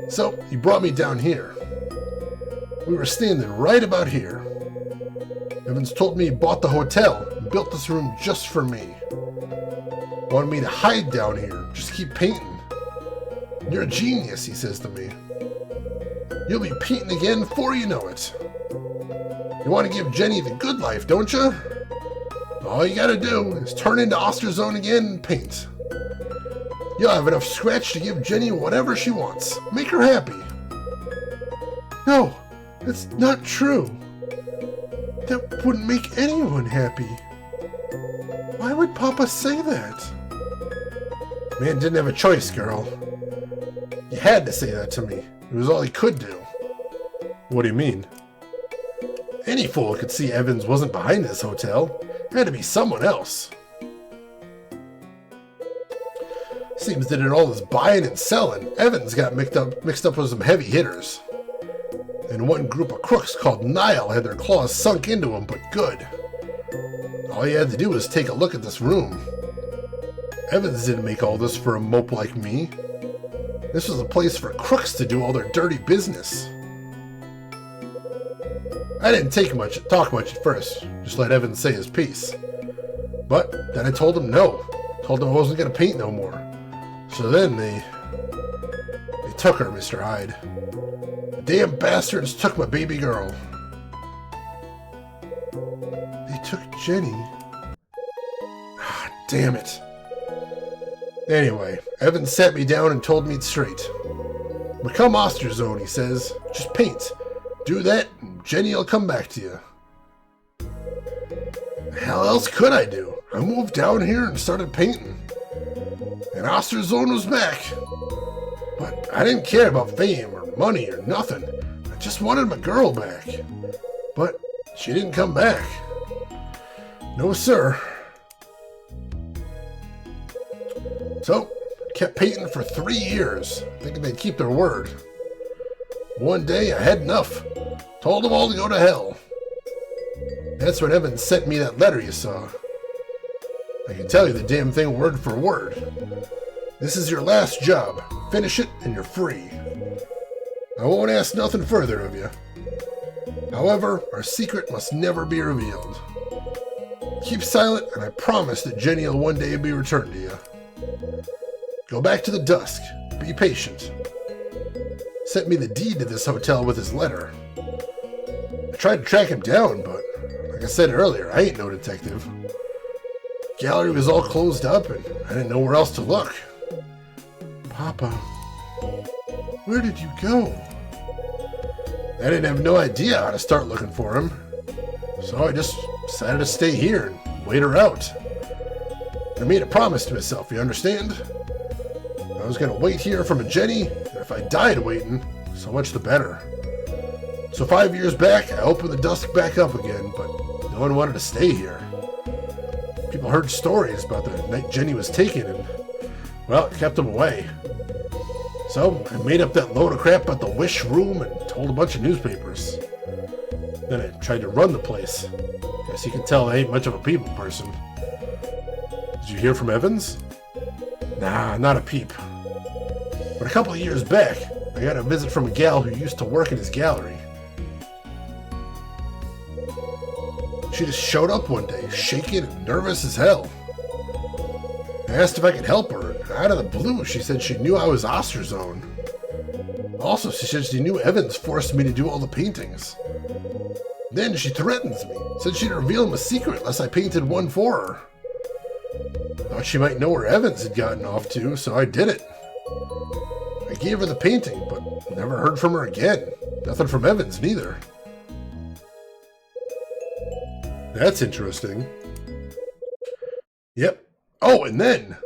So he brought me down here. We were standing right about here. Evans told me he bought the hotel and built this room just for me. Wanted me to hide down here, just keep painting. You're a genius, he says to me. You'll be painting again before you know it. You want to give Jenny the good life, don't you? All you gotta do is turn into Osterzone again and paint. You'll have enough scratch to give Jenny whatever she wants. Make her happy. No, that's not true. That wouldn't make anyone happy. Why would Papa say that? Man didn't have a choice, girl. He had to say that to me. It was all he could do. What do you mean? Any fool could see Evans wasn't behind this hotel. It had to be someone else. Seems that in all this buying and selling, Evans got mixed up with some heavy hitters. And one group of crooks called Nile had their claws sunk into him, but good. All he had to do was take a look at this room. Evans didn't make all this for a mope like me. This was a place for crooks to do all their dirty business. I didn't talk much at first, just let Evans say his piece. But then I told him no. Told him I wasn't going to paint no more. So then they took her, Mr. Hyde. The damn bastards took my baby girl. They took Jenny. Ah, damn it. Anyway, Evans sat me down and told me it straight. Become Osterzone, he says. Just paint. Do that, and Jenny will come back to you. The hell else could I do? I moved down here and started painting. And Osterzone was back. But I didn't care about fame or money or nothing. I just wanted my girl back. But she didn't come back. No, sir. So, kept painting for 3 years, thinking they'd keep their word. One day, I had enough. Told them all to go to hell. That's when Evans sent me that letter you saw. I can tell you the damn thing word for word. This is your last job. Finish it and you're free. I won't ask nothing further of you. However, our secret must never be revealed. Keep silent and I promise that Jenny will one day be returned to you. Go back to the Dusk. Be patient. Sent me the deed to this hotel with his letter. I tried to track him down, but like I said earlier, I ain't no detective. Gallery was all closed up and I didn't know where else to look. Papa, where did you go? I didn't have no idea how to start looking for him. So I just decided to stay here and wait her out. I made a promise to myself, you understand? I was gonna wait here for my Jenny, and if I died waiting, so much the better. So 5 years back, I opened the Dusk back up again, but no one wanted to stay here. People heard stories about the night Jenny was taken, and, well, it kept them away. So I made up that load of crap about the Wish Room and told a bunch of newspapers. Then I tried to run the place. Guess you can tell I ain't much of a people person. Did you hear from Evans? Nah, not a peep. But a couple of years back, I got a visit from a gal who used to work in his gallery. She just showed up one day, shaking and nervous as hell. I asked if I could help her, and out of the blue, she said she knew I was Osterzone. Also, she said she knew Evans forced me to do all the paintings. Then she threatens me, said she'd reveal him a secret unless I painted one for her. Thought she might know where Evans had gotten off to, so I did it. I gave her the painting, but never heard from her again. Nothing from Evans, neither. That's interesting. Yep. Oh, and then,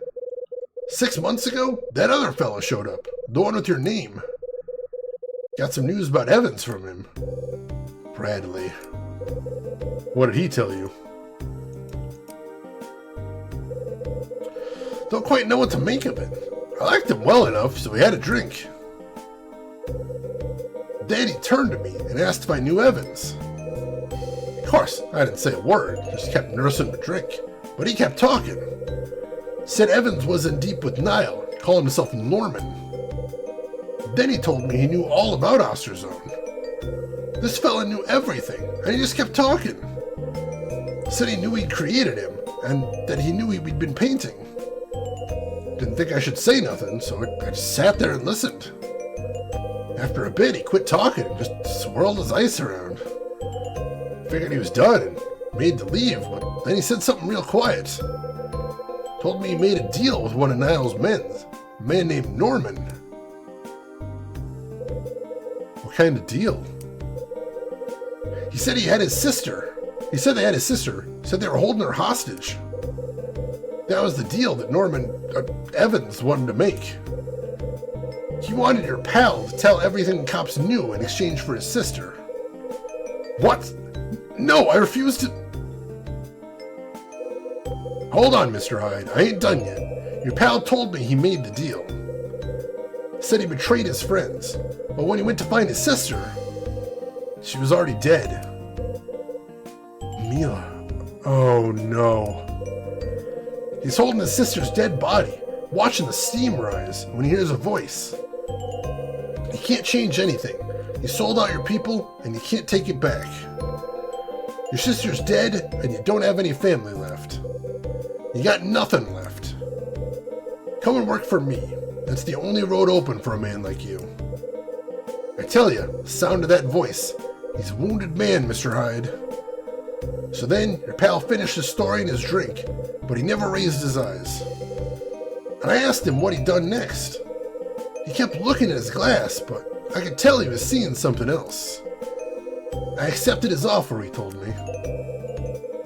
6 months ago, that other fellow showed up. The one with your name. Got some news about Evans from him. Bradley. What did he tell you? Don't quite know what to make of it. I liked him well enough, so we had a drink. Then he turned to me and asked if I knew Evans. Of course, I didn't say a word, just kept nursing the drink. But he kept talking. Said Evans was in deep with Niall, called himself Norman. Then he told me he knew all about Osterzone. This fella knew everything, and he just kept talking. Said he knew he'd created him, and that he knew he'd been painting. Didn't think I should say nothing, so I just sat there and listened. After a bit, he quit talking and just swirled his ice around. Figured he was done and made to leave, but then he said something real quiet. Told me he made a deal with one of Niall's men, a man named Norman. What kind of deal? He said he had his sister. He said they had his sister. Said they were holding her hostage. That was the deal that Evans wanted to make. He wanted your pal to tell everything the cops knew in exchange for his sister. What? No, I refuse to... Hold on, Mr. Hyde. I ain't done yet. Your pal told me he made the deal. Said he betrayed his friends. But when he went to find his sister, she was already dead. Mila. Oh, no. He's holding his sister's dead body, watching the steam rise when he hears a voice. You can't change anything. You sold out your people, and you can't take it back. Your sister's dead, and you don't have any family left. You got nothing left. Come and work for me. That's the only road open for a man like you. I tell you, the sound of that voice. He's a wounded man, Mr. Hyde. So then, your pal finished his story and his drink, but he never raised his eyes. And I asked him what he'd done next. He kept looking at his glass, but I could tell he was seeing something else. I accepted his offer, he told me.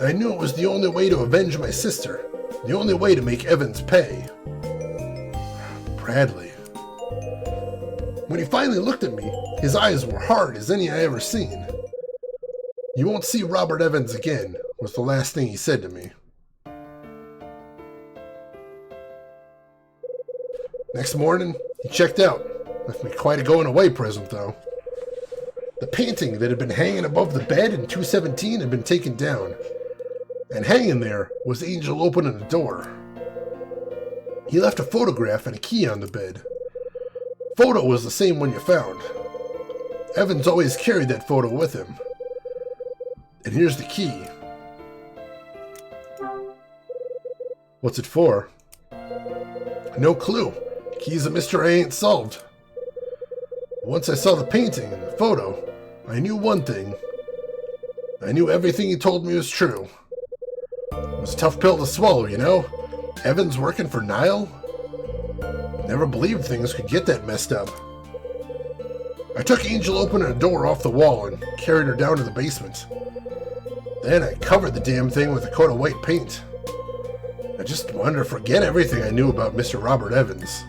I knew it was the only way to avenge my sister, the only way to make Evans pay. Bradley. When he finally looked at me, his eyes were hard as any I ever seen. You won't see Robert Evans again, was the last thing he said to me. Next morning, he checked out. Left me quite a going-away present, though. The painting that had been hanging above the bed in 217 had been taken down, and hanging there was Angel opening the door. He left a photograph and a key on the bed. Photo was the same one you found. Evans always carried that photo with him. And here's the key. What's it for? No clue. Key's a mystery I ain't solved. Once I saw the painting and the photo, I knew one thing. I knew everything he told me was true. It was a tough pill to swallow, you know? Evans working for Nile? Never believed things could get that messed up. I took Angel opening a door off the wall and carried her down to the basement. Then I covered the damn thing with a coat of white paint. I just wanted to forget everything I knew about Mr. Robert Evans.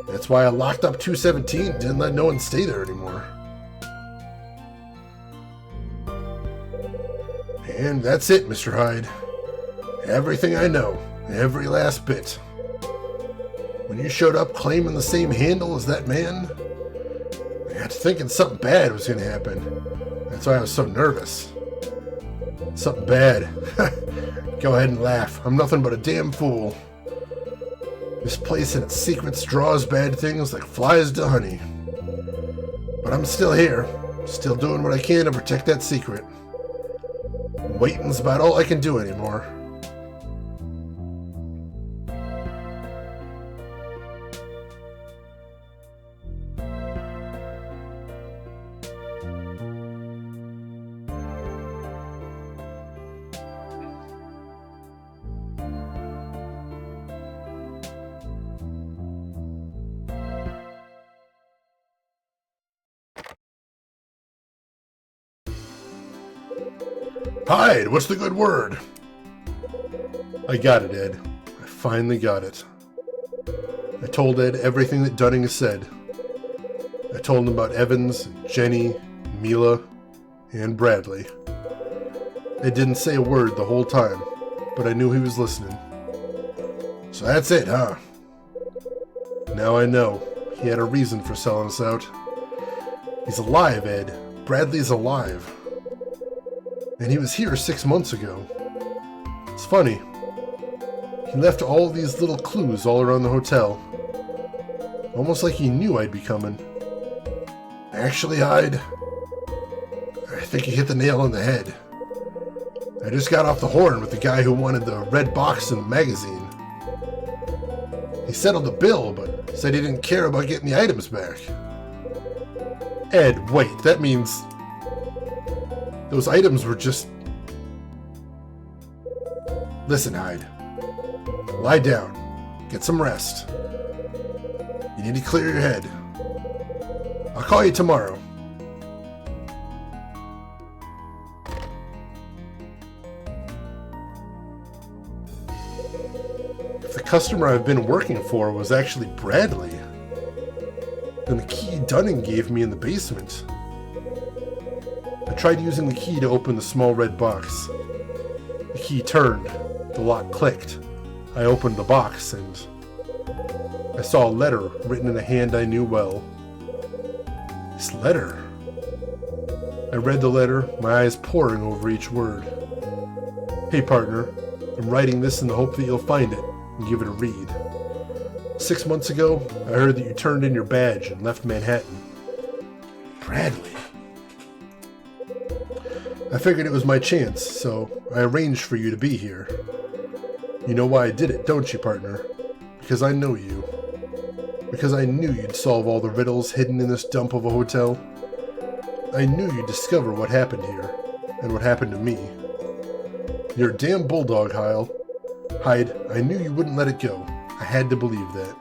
That's why I locked up 217 and didn't let no one stay there anymore. And that's it, Mr. Hyde. Everything I know, every last bit. When you showed up claiming the same handle as that man, I got to thinking something bad was going to happen. That's why I was so nervous. Something bad. Go ahead and laugh. I'm nothing but a damn fool. This place and its secrets draws bad things like flies to honey. But I'm still here, still doing what I can to protect that secret. Waiting's about all I can do anymore. Hyde, what's the good word? I got it, Ed. I finally got it. I told Ed everything that Dunning has said. I told him about Evans, Jenny, Mila, and Bradley. Ed didn't say a word the whole time, but I knew he was listening. So that's it, huh? Now I know. He had a reason for selling us out. He's alive, Ed. Bradley's alive. And he was here 6 months ago. It's funny. He left all these little clues all around the hotel. Almost like he knew I'd be coming. Actually, Hyde, I think he hit the nail on the head. I just got off the horn with the guy who wanted the red box in the magazine. He settled the bill, but said he didn't care about getting the items back. Ed, wait, that means... those items were just... Listen, Hyde. Lie down. Get some rest. You need to clear your head. I'll call you tomorrow. If the customer I've been working for was actually Bradley, then the key Dunning gave me in the basement... I tried using the key to open the small red box. The key turned, the lock clicked. I opened the box and I saw a letter written in a hand I knew well. This letter. I read the letter, my eyes poring over each word. Hey partner, I'm writing this in the hope that you'll find it and give it a read. 6 months ago, I heard that you turned in your badge and left Manhattan. Bradley. I figured it was my chance, so I arranged for you to be here. You know why I did it, don't you, partner? Because I know you. Because I knew you'd solve all the riddles hidden in this dump of a hotel. I knew you'd discover what happened here, and what happened to me. You're a damn bulldog, Hyde. I knew you wouldn't let it go. I had to believe that.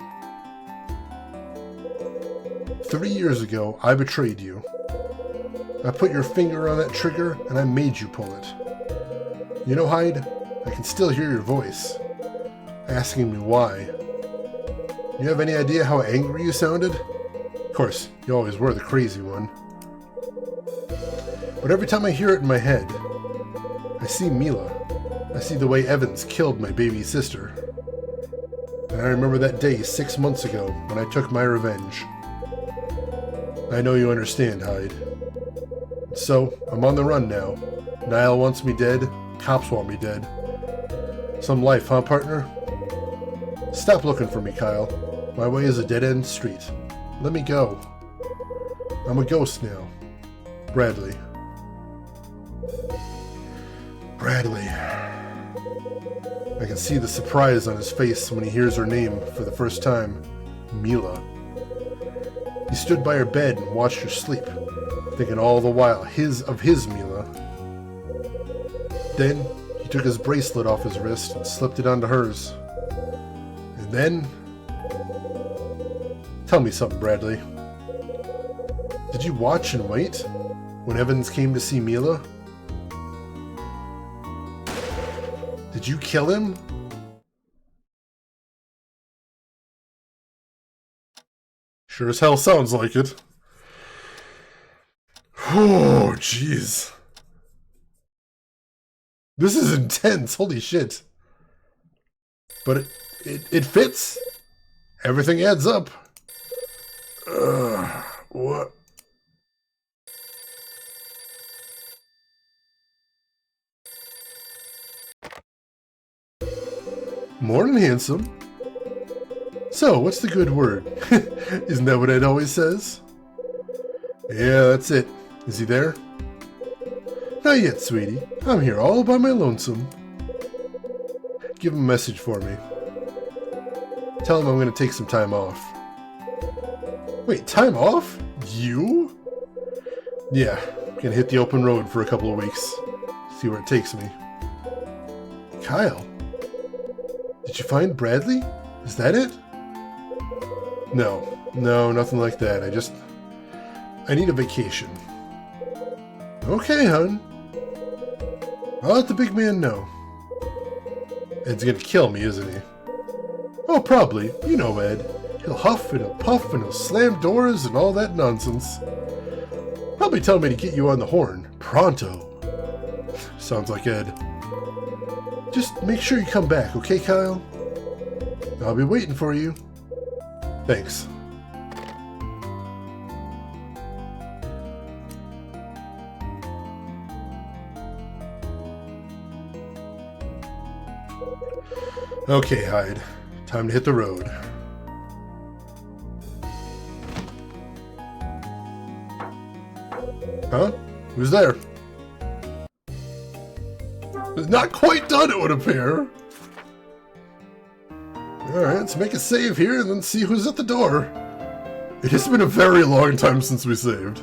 3 years ago, I betrayed you. I put your finger on that trigger, and I made you pull it. You know, Hyde, I can still hear your voice, asking me why. You have any idea how angry you sounded? Of course, you always were the crazy one. But every time I hear it in my head, I see Mila. I see the way Evans killed my baby sister. And I remember that day 6 months ago when I took my revenge. I know you understand, Hyde. So, I'm on the run now. Niall wants me dead. Cops want me dead. Some life, huh, partner? Stop looking for me, Kyle. My way is a dead-end street. Let me go. I'm a ghost now. Bradley. Bradley. I can see the surprise on his face when he hears her name for the first time. Mila. He stood by her bed and watched her sleep, thinking all the while of his Mila. Then, he took his bracelet off his wrist and slipped it onto hers. And then... Tell me something, Bradley. Did you watch and wait when Evans came to see Mila? Did you kill him? Sure as hell sounds like it. Oh, jeez. This is intense, holy shit. But it fits. Everything adds up. What? Morning, handsome. So, what's the good word? Isn't that what Ed always says? Yeah, that's it. Is he there? Not yet, sweetie. I'm here all by my lonesome. Give him a message for me. Tell him I'm going to take some time off. Wait, time off? You? Yeah, gonna hit the open road for a couple of weeks. See where it takes me. Kyle? Did you find Bradley? Is that it? No, nothing like that. I need a vacation. Okay, hun. I'll let the big man know. Ed's gonna kill me, isn't he? Oh, probably. You know Ed. He'll huff and he'll puff and he'll slam doors and all that nonsense. Probably tell me to get you on the horn. Pronto. Sounds like Ed. Just make sure you come back, okay, Kyle? I'll be waiting for you. Thanks. Okay, Hyde. Time to hit the road. Huh? Who's there? It's not quite done, it would appear. Alright, let's make a save here and then see who's at the door. It has been a very long time since we saved.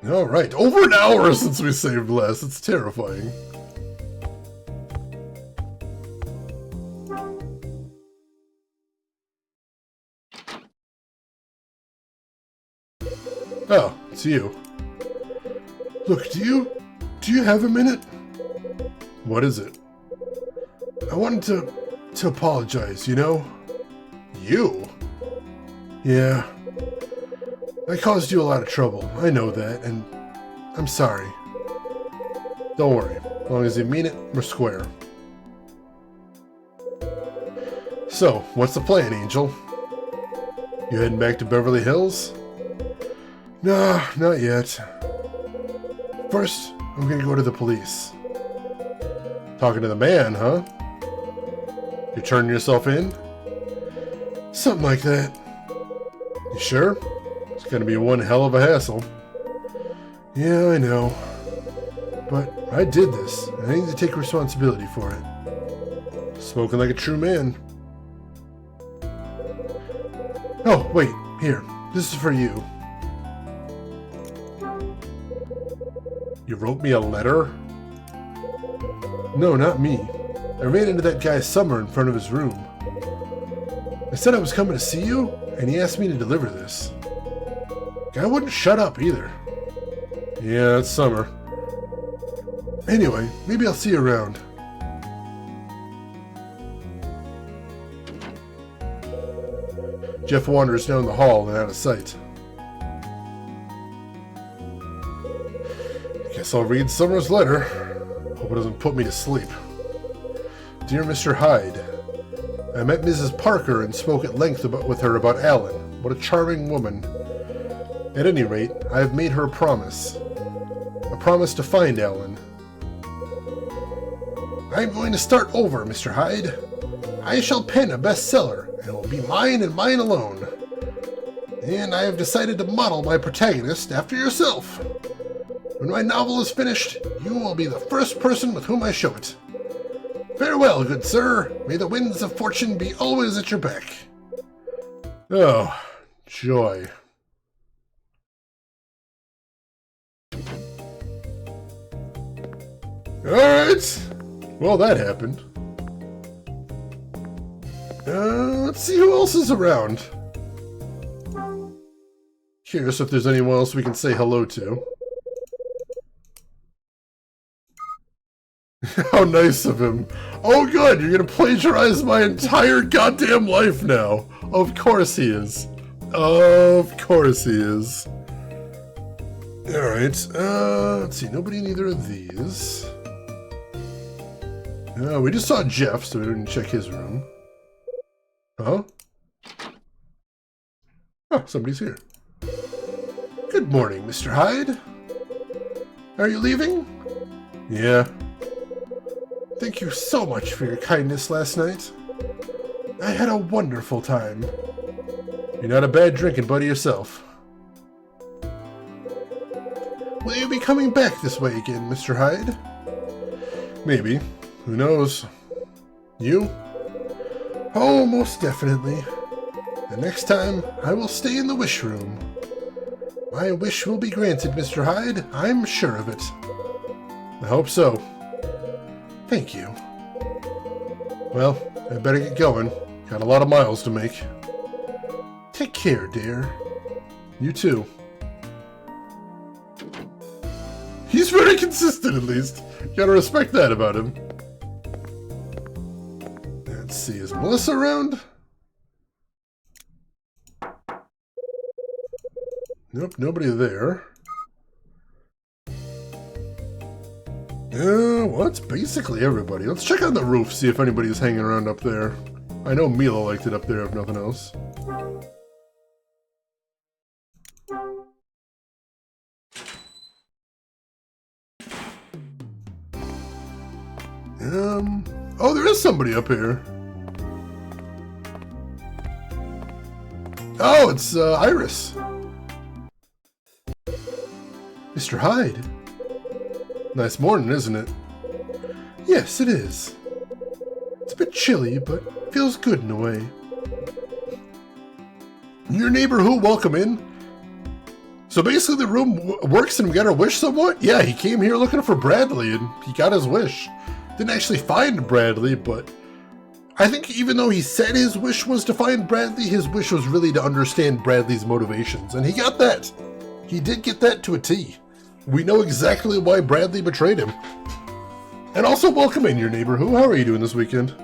Alright, over an hour since we saved last. It's terrifying. Oh, it's you. Look, do you have a minute? What is it? I wanted to apologize, you know? You? Yeah. I caused you a lot of trouble. I know that, and I'm sorry. Don't worry. As long as you mean it, we're square. So, what's the plan, Angel? You heading back to Beverly Hills? Nah, not yet. First, I'm gonna go to the police. Talking to the man, huh? You turning yourself in? Something like that. You sure? It's gonna be one hell of a hassle. Yeah, I know. But I did this, and I need to take responsibility for it. Spoken like a true man. Oh, wait, here. This is for you. You wrote me a letter? No, not me. I ran into that guy Summer in front of his room. I said I was coming to see you, and he asked me to deliver this. Guy wouldn't shut up either. Yeah, it's Summer. Anyway, maybe I'll see you around. Jeff wanders down the hall and out of sight. Guess I'll read Summer's letter. Hope it doesn't put me to sleep. Dear Mr. Hyde, I met Mrs. Parker and spoke at length with her about Alan. What a charming woman. At any rate, I have made her a promise. A promise to find Alan. I'm going to start over, Mr. Hyde. I shall pen a bestseller, and it will be mine and mine alone. And I have decided to model my protagonist after yourself. When my novel is finished, you will be the first person with whom I show it. Farewell, good sir. May the winds of fortune be always at your back. Oh, joy. Alright. Well, that happened. Let's see who else is around. Curious if there's anyone else we can say hello to. How nice of him. Oh good, you're gonna plagiarize my entire goddamn life now. Of course he is. Of course he is. Alright, let's see, nobody in either of these. We just saw Jeff, so we didn't check his room. Huh? Oh, somebody's here. Good morning, Mr. Hyde. Are you leaving? Yeah. Thank you so much for your kindness last night. I had a wonderful time. You're not a bad drinking buddy yourself. Will you be coming back this way again, Mr. Hyde? Maybe. Who knows? You? Oh, most definitely. The next time, I will stay in the wish room. My wish will be granted, Mr. Hyde. I'm sure of it. I hope so. Thank you. Well, I better get going. Got a lot of miles to make. Take care, dear. You too. He's very consistent, at least. Gotta respect that about him. Let's see, is Melissa around? Nope, nobody there. Well, that's basically everybody. Let's check on the roof, see if anybody's hanging around up there. I know Mila liked it up there, if nothing else. Oh, there is somebody up here. Oh, it's Iris. Mr. Hyde. Nice morning, isn't it? Yes, it is. It's a bit chilly, but feels good in a way. Your neighbor who? Welcome in. So basically the room works and we got our wish somewhat? Yeah, he came here looking for Bradley and he got his wish. Didn't actually find Bradley, but I think even though he said his wish was to find Bradley, his wish was really to understand Bradley's motivations, and he got that. He did get that to a T. We know exactly why Bradley betrayed him. And also welcome in, your neighbor who. How are you doing this weekend?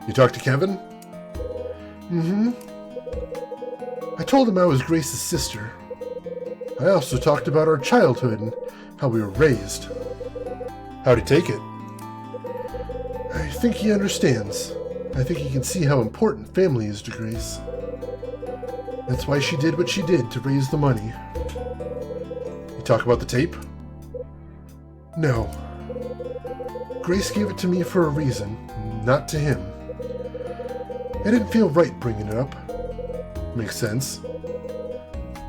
You talked to Kevin? Mm-hmm. I told him I was Grace's sister. I also talked about our childhood and how we were raised. How'd he take it? I think he understands. I think he can see how important family is to Grace. That's why she did what she did to raise the money. You talk about the tape? No. Grace gave it to me for a reason, not to him. I didn't feel right bringing it up. Makes sense.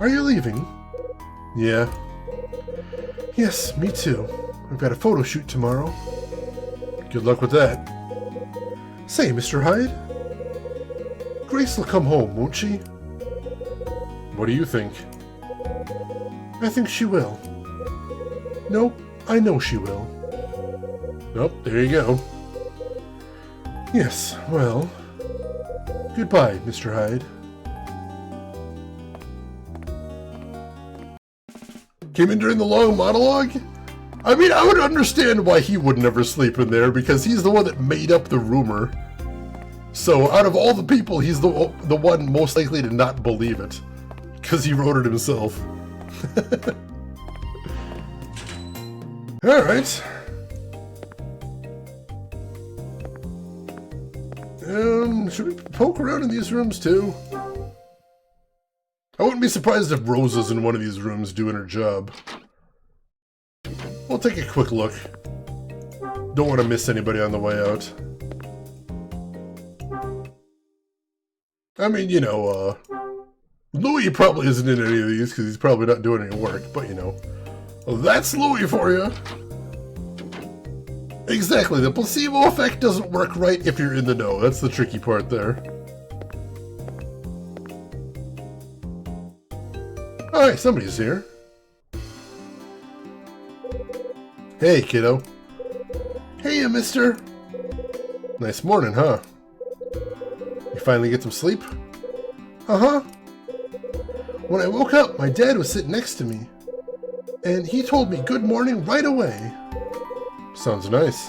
Are you leaving? Yeah. Yes, me too. I've got a photo shoot tomorrow. Good luck with that. Say, Mr. Hyde. Grace will come home, won't she? What do you think? I think she will. Nope, I know she will. Nope, there you go. Yes, well... Goodbye, Mr. Hyde. Came in during the long monologue? I mean, I would understand why he would never sleep in there, because he's the one that made up the rumor. So, out of all the people, he's the one most likely to not believe it. Because he wrote it himself. Alright. Should we poke around in these rooms too? I wouldn't be surprised if Rosa's in one of these rooms doing her job. We'll take a quick look. Don't want to miss anybody on the way out. I mean, you know, Louis probably isn't in any of these because he's probably not doing any work, but you know. Well, that's Louis for you. Exactly, the placebo effect doesn't work right if you're in the know. That's the tricky part there. Alright, somebody's here. Hey, kiddo. Hey, mister. Nice morning, huh? You finally get some sleep? Uh-huh. When I woke up, my dad was sitting next to me. And he told me good morning right away. Sounds nice.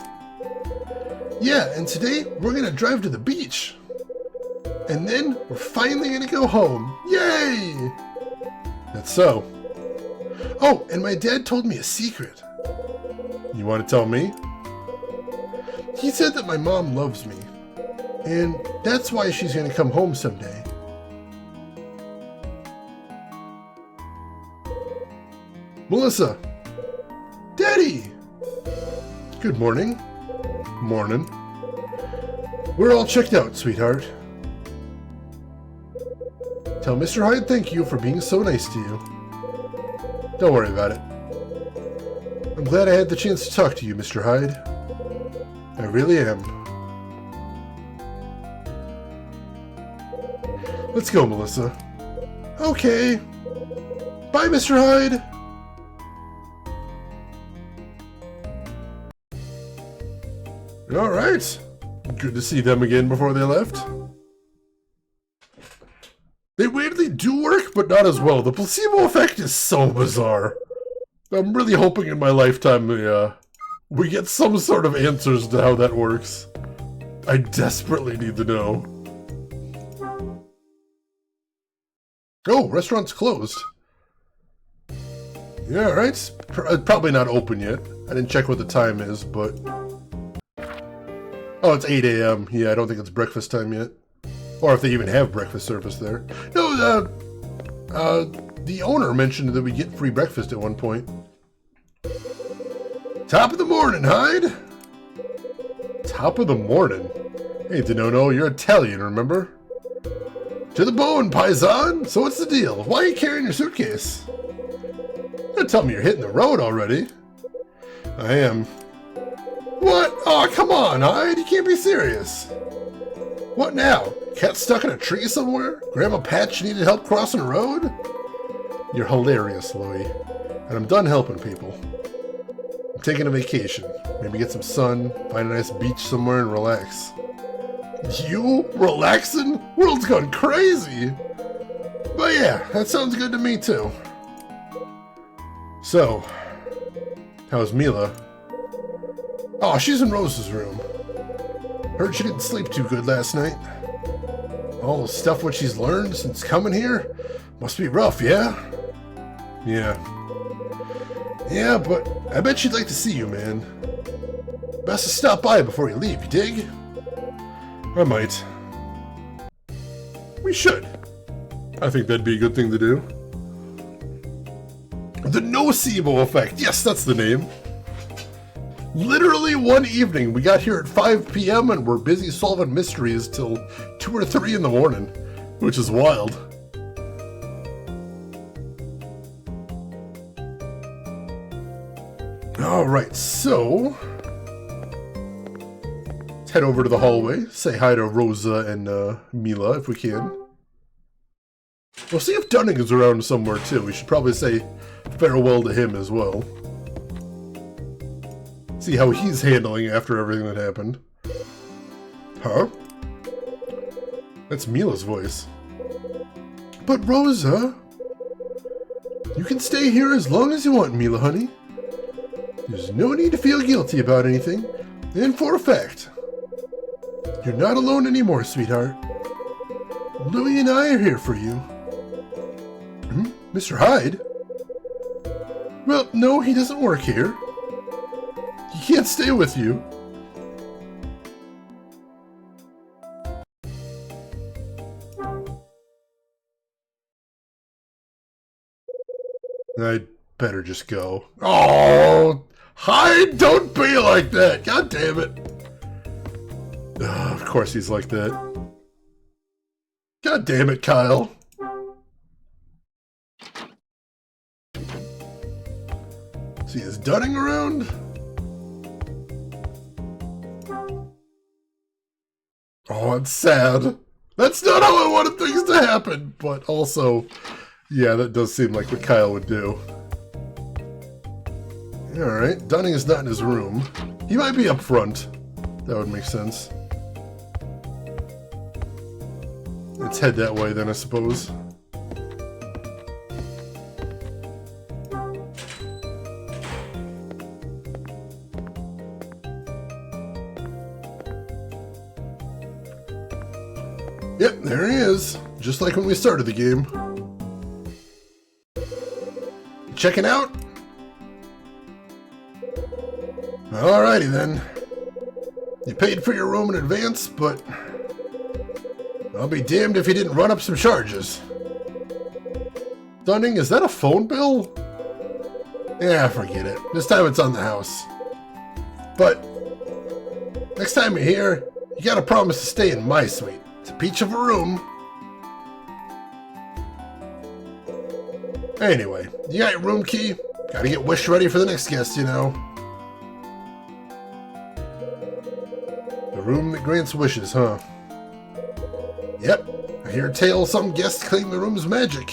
Yeah, and today we're gonna drive to the beach. And then we're finally gonna go home. Yay! That's so. Oh, and my dad told me a secret. You want to tell me? He said that my mom loves me. And that's why she's gonna come home someday. Melissa! Daddy! Good morning. Morning. We're all checked out, sweetheart. Tell Mr. Hyde thank you for being so nice to you. Don't worry about it. I'm glad I had the chance to talk to you, Mr. Hyde. I really am. Let's go, Melissa. Okay. Bye, Mr. Hyde. Alright. Good to see them again before they left. They weirdly do work, but not as well. The placebo effect is so bizarre. I'm really hoping in my lifetime we get some sort of answers to how that works. I desperately need to know. Oh, restaurant's closed. Yeah, right. Probably not open yet. I didn't check what the time is, but... Oh, it's 8 a.m. Yeah, I don't think it's breakfast time yet. Or if they even have breakfast service there. No, the owner mentioned that we get free breakfast at one point. Top of the morning, Hyde! Top of the morning? Hey, DeNono, you're Italian, remember? To the bone, paisan! So what's the deal? Why are you carrying your suitcase? Don't tell me you're hitting the road already. I am. What? Oh, come on, Hyde, you can't be serious. What now? Cat stuck in a tree somewhere? Grandma Patch needed help crossing a road? You're hilarious, Louie. And I'm done helping people. I'm taking a vacation. Maybe get some sun, find a nice beach somewhere and relax. You? Relaxing? World's gone crazy! But yeah, that sounds good to me too. So, how's Mila? Oh, she's in Rose's room. Heard she didn't sleep too good last night. All the stuff what she's learned since coming here must be rough, yeah? Yeah. Yeah, but I bet she'd like to see you, man. Best to stop by before you leave, you dig? I might. We should. I think that'd be a good thing to do. The nocebo effect. Yes, that's the name. Literally one evening. We got here at 5 p.m. and we're busy solving mysteries till 2 or 3 in the morning, which is wild. Alright, so let's head over to the hallway, say hi to Rosa and Mila if we can. We'll see if Dunning is around somewhere too. We should probably say farewell to him as well. See how he's handling after everything that happened. Huh? That's Mila's voice. But Rosa, you can stay here as long as you want, Mila, honey. There's no need to feel guilty about anything. And for a fact, you're not alone anymore, sweetheart. Louie and I are here for you. Mr. Hyde? Well, no, he doesn't work here. He can't stay with you. I'd better just go. Oh, Hyde, don't be like that. God damn it. Of course he's like that. God damn it, Kyle. See, is Dunning around? Oh, it's sad. That's not how I wanted things to happen, but also, yeah, that does seem like what Kyle would do. Alright, Dunning is not in his room. He might be up front. That would make sense. Let's head that way then, I suppose. Yep, there he is. Just like when we started the game. Checking out? Alrighty then. You paid for your room in advance, but I'll be damned if you didn't run up some charges. Dunning, is that a phone bill? Yeah, forget it. This time it's on the house. But next time you're here, you gotta promise to stay in my suite. It's a peach of a room. Anyway, you got your room key? Gotta get wish ready for the next guest, you know. The room that grants wishes, huh? Yep, I hear tales some guests claim the room's magic.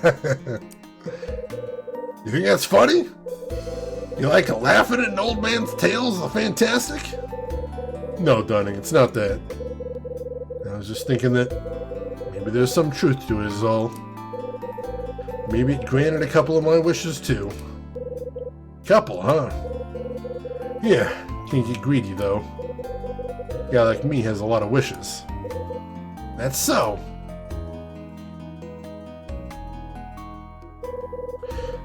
You think that's funny? You like laughing at an old man's tales of fantastic? No, Dunning, it's not that. I was just thinking that maybe there's some truth to it is all. Maybe it granted a couple of my wishes too. Couple, huh? Yeah, can't get greedy though. A guy like me has a lot of wishes. That's so.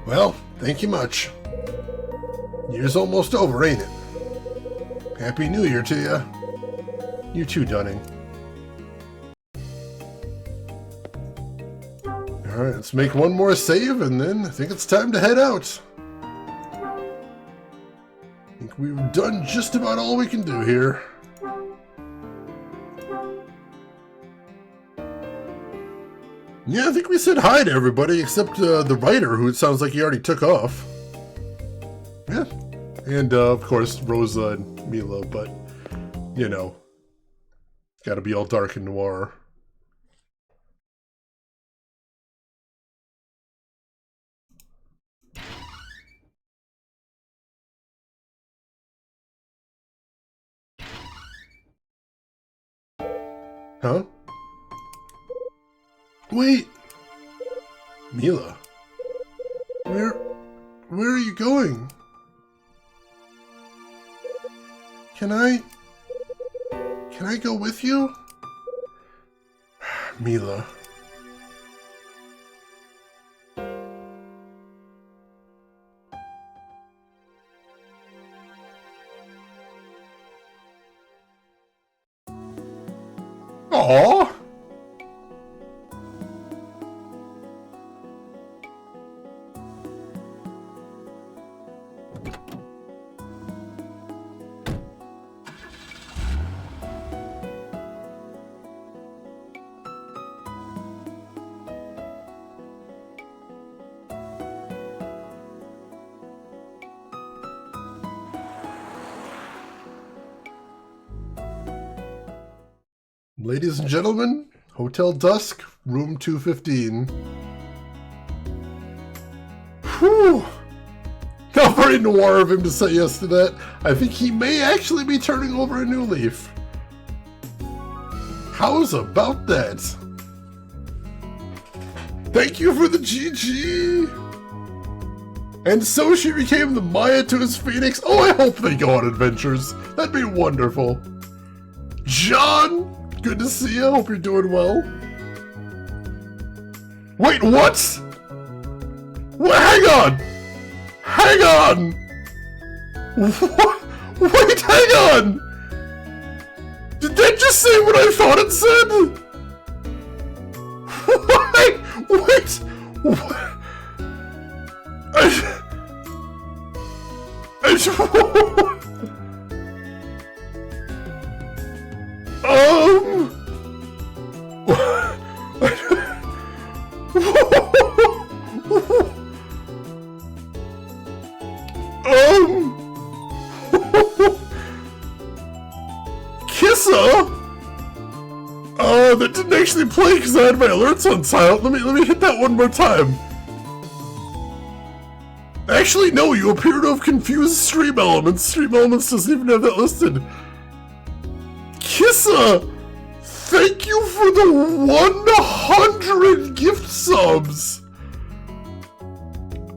Well, thank you much. Year's almost over, ain't it? Happy New Year to you. You too, Dunning. Alright, let's make one more save and then I think it's time to head out. I think we've done just about all we can do here. Yeah, I think we said hi to everybody except the writer, who it sounds like he already took off. Yeah. And, of course, Rosa and Mila, but, you know, gotta be all dark and noir. Huh? Wait! Mila? Where are you going? Can I go with you? Mila. Aww! Ladies and gentlemen, Hotel Dusk, room 215. Whew! Not very noir of him to say yes to that. I think he may actually be turning over a new leaf. How's about that? Thank you for the GG! And so she became the Maya to his Phoenix. Oh, I hope they go on adventures. That'd be wonderful. John, good to see you. Hope you're doing well. Wait, what? What? Hang on! Hang on! What? Wait, hang on! Did that just say what I thought it said? Wait! What? Kissa? That didn't actually play because I had my alerts on silent. Let me hit that one more time. Actually, no, you appear to have confused Stream Elements. Stream Elements doesn't even have that listed. Kissa, thank you for the 100 gift subs.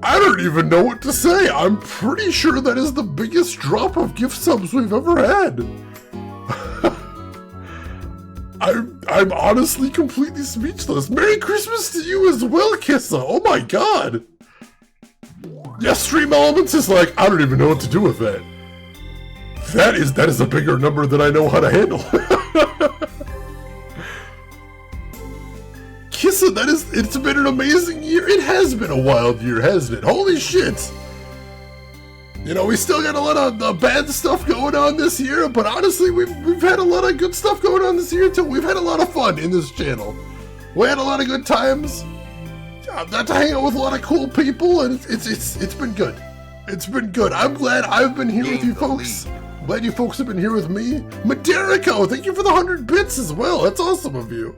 I don't even know what to say. I'm pretty sure that is the biggest drop of gift subs we've ever had. I'm honestly completely speechless. Merry Christmas to you as well, Kissa. Oh my god. Yeah, Stream Elements is like, I don't even know what to do with that. That is a bigger number than I know how to handle. Kissa, it's been an amazing year. It has been a wild year, hasn't it? Holy shit. You know, we still got a lot of bad stuff going on this year, but honestly, we've had a lot of good stuff going on this year too. We've had a lot of fun in this channel. We had a lot of good times. Got to hang out with a lot of cool people, and it's been good. It's been good. I'm glad I've been here with you folks. Glad you folks have been here with me. Maderico, thank you for the 100 bits as well. That's awesome of you.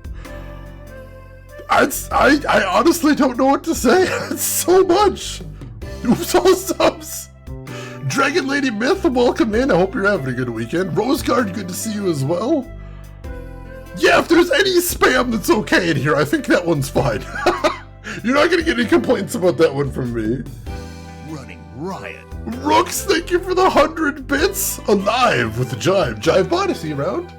I honestly don't know what to say. It's so much. Oops, all subs. Dragon Lady Myth, welcome in. I hope you're having a good weekend. Roseguard, good to see you as well. Yeah, if there's any spam that's okay in here, I think that one's fine. You're not gonna get any complaints about that one from me. Running riot. Rooks, thank you for the 100 bits. Alive with the Jive. Jive bot, is he around?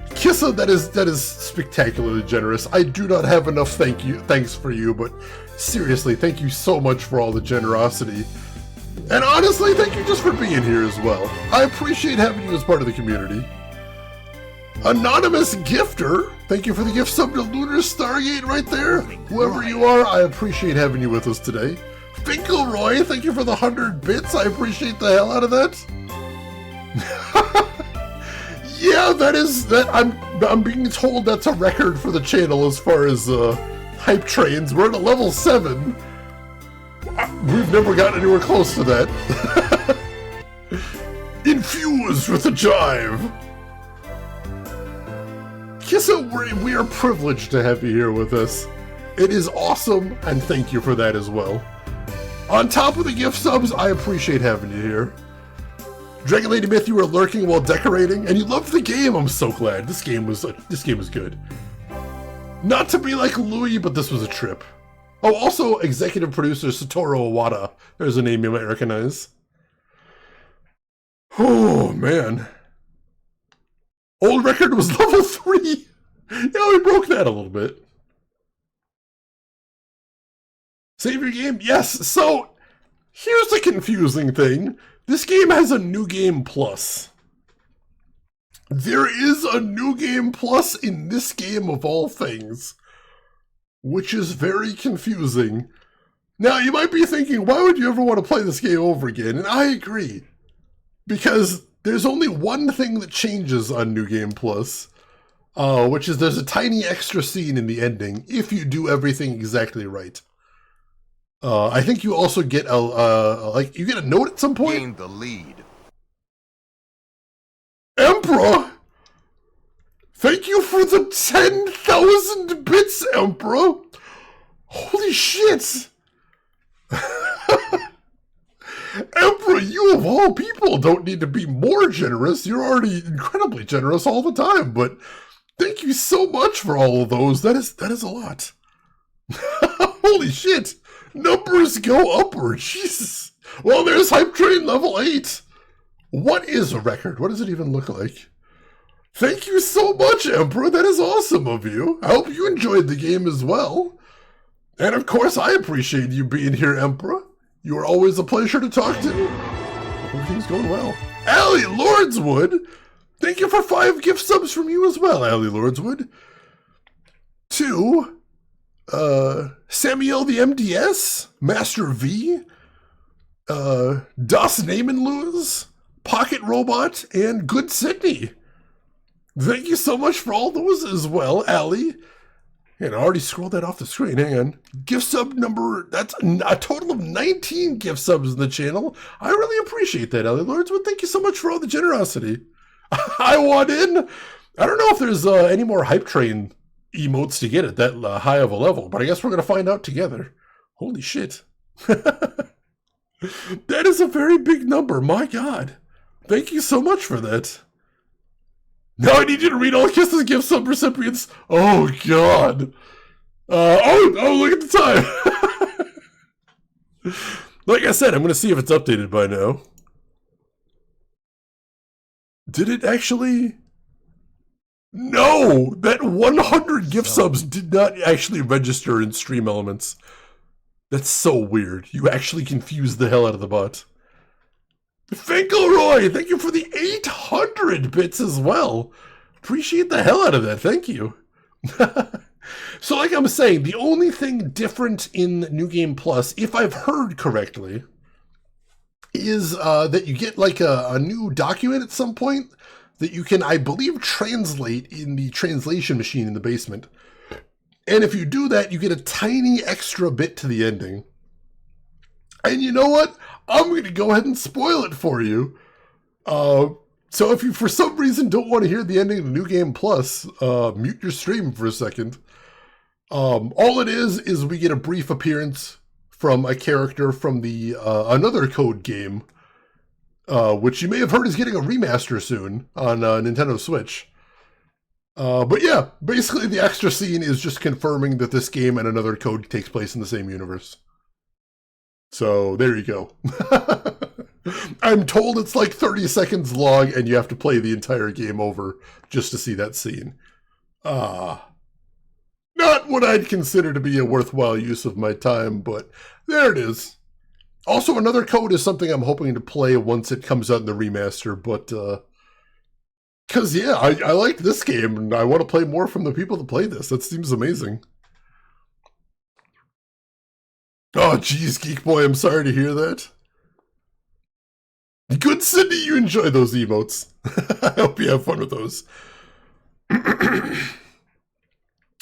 Kissa, that is spectacularly generous. I do not have enough thanks for you, but seriously, thank you so much for all the generosity. And honestly, thank you just for being here as well. I appreciate having you as part of the community. Anonymous Gifter, thank you for the gift sub to Lunar Stargate right there. Whoever you are, I appreciate having you with us today. Finkelroy, thank you for the 100 bits. I appreciate the hell out of that. Yeah, I'm being told that's a record for the channel as far as hype trains. We're at a level 7. We've never gotten anywhere close to that. Infused with a Jive. Kissa, we are privileged to have you here with us. It is awesome, and thank you for that as well. On top of the gift subs, I appreciate having you here. Dragon Lady Myth, you were lurking while decorating, and you loved the game. I'm so glad. This game was good. Not to be like Louis, but this was a trip. Oh, also executive producer Satoru Iwata. There's a name you might recognize. Oh man. Old record was level 3. Yeah, we broke that a little bit. Save your game? Yes. So here's the confusing thing. This game has a new game plus. There is a new game plus in this game of all things, which is very confusing. Now, you might be thinking, why would you ever want to play this game over again? And I agree, because there's only one thing that changes on New Game Plus, which is there's a tiny extra scene in the ending if you do everything exactly right. I think you also get you get a note at some point. Gain the lead. Emperor, Thank you for the 10,000 bits, Emperor. Holy shit. Emperor, you of all people don't need to be more generous. You're already incredibly generous all the time, but thank you so much for all of those. That is a lot. Holy shit. Numbers go upward. Jesus. Well, there's Hype Train level 8. What is a record? What does it even look like? Thank you so much, Emperor. That is awesome of you. I hope you enjoyed the game as well. And of course, I appreciate you being here, Emperor. You are always a pleasure to talk to. Everything's going well. Allie Lordswood. Thank you for 5 gift subs from you as well, Allie Lordswood. 2, Samuel the MDS, Master V, Das Namenluz, Pocket Robot, and Good Sydney. Thank you so much for all those as well, Allie. And I already scrolled that off the screen. Hang on. Gift sub number, that's a total of 19 gift subs in the channel. I really appreciate that, Allie Lordswood. Thank you so much for all the generosity. I want in. I don't know if there's any more Hype Train emotes to get at that high of a level, but I guess we're going to find out together. Holy shit. That is a very big number. My God. Thank you so much for that. Now I need you to read all Kisses gift sub recipients. Oh, God. Oh, look at the time. Like I said, I'm going to see if it's updated by now. Did it actually? No! That 100 gift subs did not actually register in Stream Elements. That's so weird. You actually confused the hell out of the bot. Finkelroy, thank you for the 800 bits as well. Appreciate the hell out of that. Thank you. So like I'm saying, the only thing different in New Game Plus, if I've heard correctly, is that you get like a new document at some point that you can, I believe, translate in the translation machine in the basement. And if you do that, you get a tiny extra bit to the ending. And you know what? I'm going to go ahead and spoil it for you. So if you, for some reason, don't want to hear the ending of New Game Plus, mute your stream for a second. All it is we get a brief appearance from a character from the another Code game, which you may have heard is getting a remaster soon on Nintendo Switch. But yeah, basically the extra scene is just confirming that this game and another Code takes place in the same universe. So there you go. I'm told it's like 30 seconds long and you have to play the entire game over just to see that scene. Not what I'd consider to be a worthwhile use of my time, but there it is. Also, another Code is something I'm hoping to play once it comes out in the remaster, but because yeah, I like this game and I want to play more from the people that play this. That seems amazing. Oh, geez, Geek Boy, I'm sorry to hear that. Good Sydney, you enjoy those emotes. I hope you have fun with those.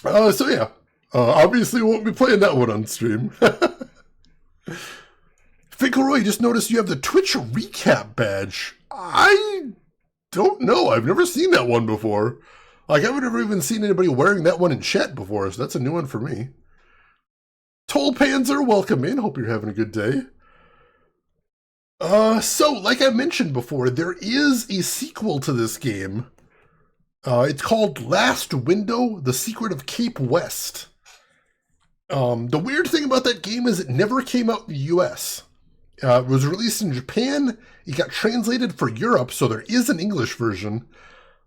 So yeah, obviously won't be playing that one on stream. Finkelroy, just noticed you have the Twitch recap badge. I don't know. I've never seen that one before. Like, I've never even seen anybody wearing that one in chat before, so that's a new one for me. Toll Panzer, welcome in. Hope you're having a good day. So, like I mentioned before, there is a sequel to this game. It's called Last Window, The Secret of Cape West. The weird thing about that game is it never came out in the US. It was released in Japan, it got translated for Europe, so there is an English version.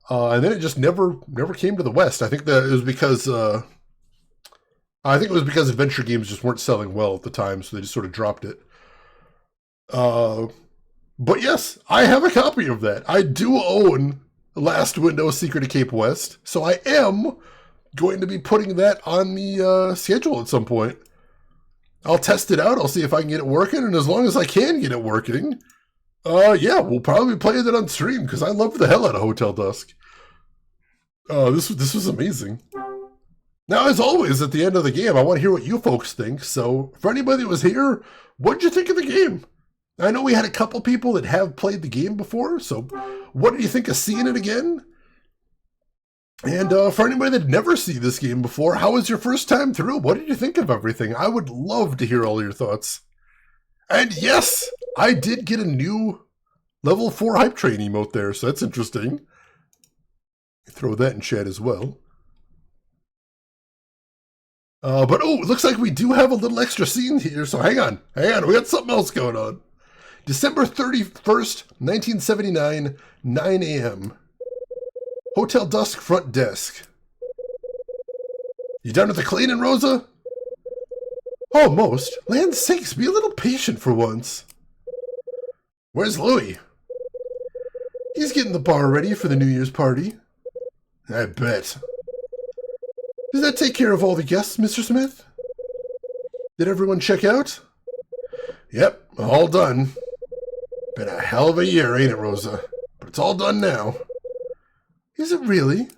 And then it just never came to the West. I think that it was because adventure games just weren't selling well at the time, so they just sort of dropped it. But yes, I have a copy of that. I do own Last Window, Secret of Cape West, so I am going to be putting that on the schedule at some point. I'll test it out, I'll see if I can get it working, and as long as I can get it working, yeah, we'll probably be playing it on stream, because I love the hell out of Hotel Dusk. This was amazing. Now, as always, at the end of the game, I want to hear what you folks think, so for anybody that was here, what'd you think of the game? I know we had a couple people that have played the game before, so what did you think of seeing it again? And for anybody that never seen this game before, how was your first time through? What did you think of everything? I would love to hear all your thoughts. And yes, I did get a new level 4 hype train emote there, so that's interesting. Throw that in chat as well. But oh, it looks like we do have a little extra scene here, so hang on, we got something else going on. December 31st, 1979, 9 a.m. Hotel Dusk front desk. You done with the cleaning, Rosa? Almost. Land's sakes, be a little patient for once. Where's Louis? He's getting the bar ready for the New Year's party. I bet. Does that take care of all the guests, Mr. Smith? Did everyone check out? Yep, all done. Been a hell of a year, ain't it, Rosa? But it's all done now. Is it really?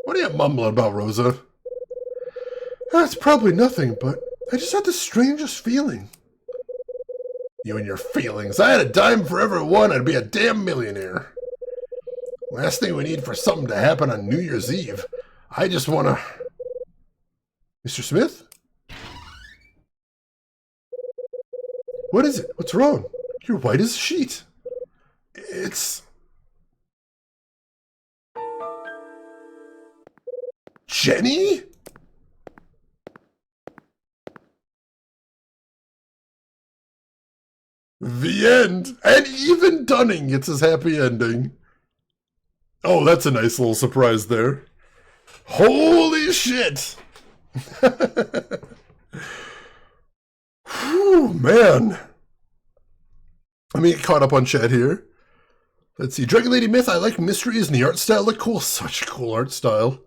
What are you mumbling about, Rosa? It's probably nothing, but I just had the strangest feeling. You and your feelings. I had a dime for every one, I'd be a damn millionaire. Last thing we need for something to happen on New Year's Eve. I just want to... Mr. Smith? What is it? What's wrong? You're white as a sheet. It's... Jenny? The end. And even Dunning gets his happy ending. Oh, that's a nice little surprise there. Holy shit! Whew, man. Let me get caught up on chat here. Let's see. Dragon Lady Myth, I like mysteries and the art style look cool. Such a cool art style.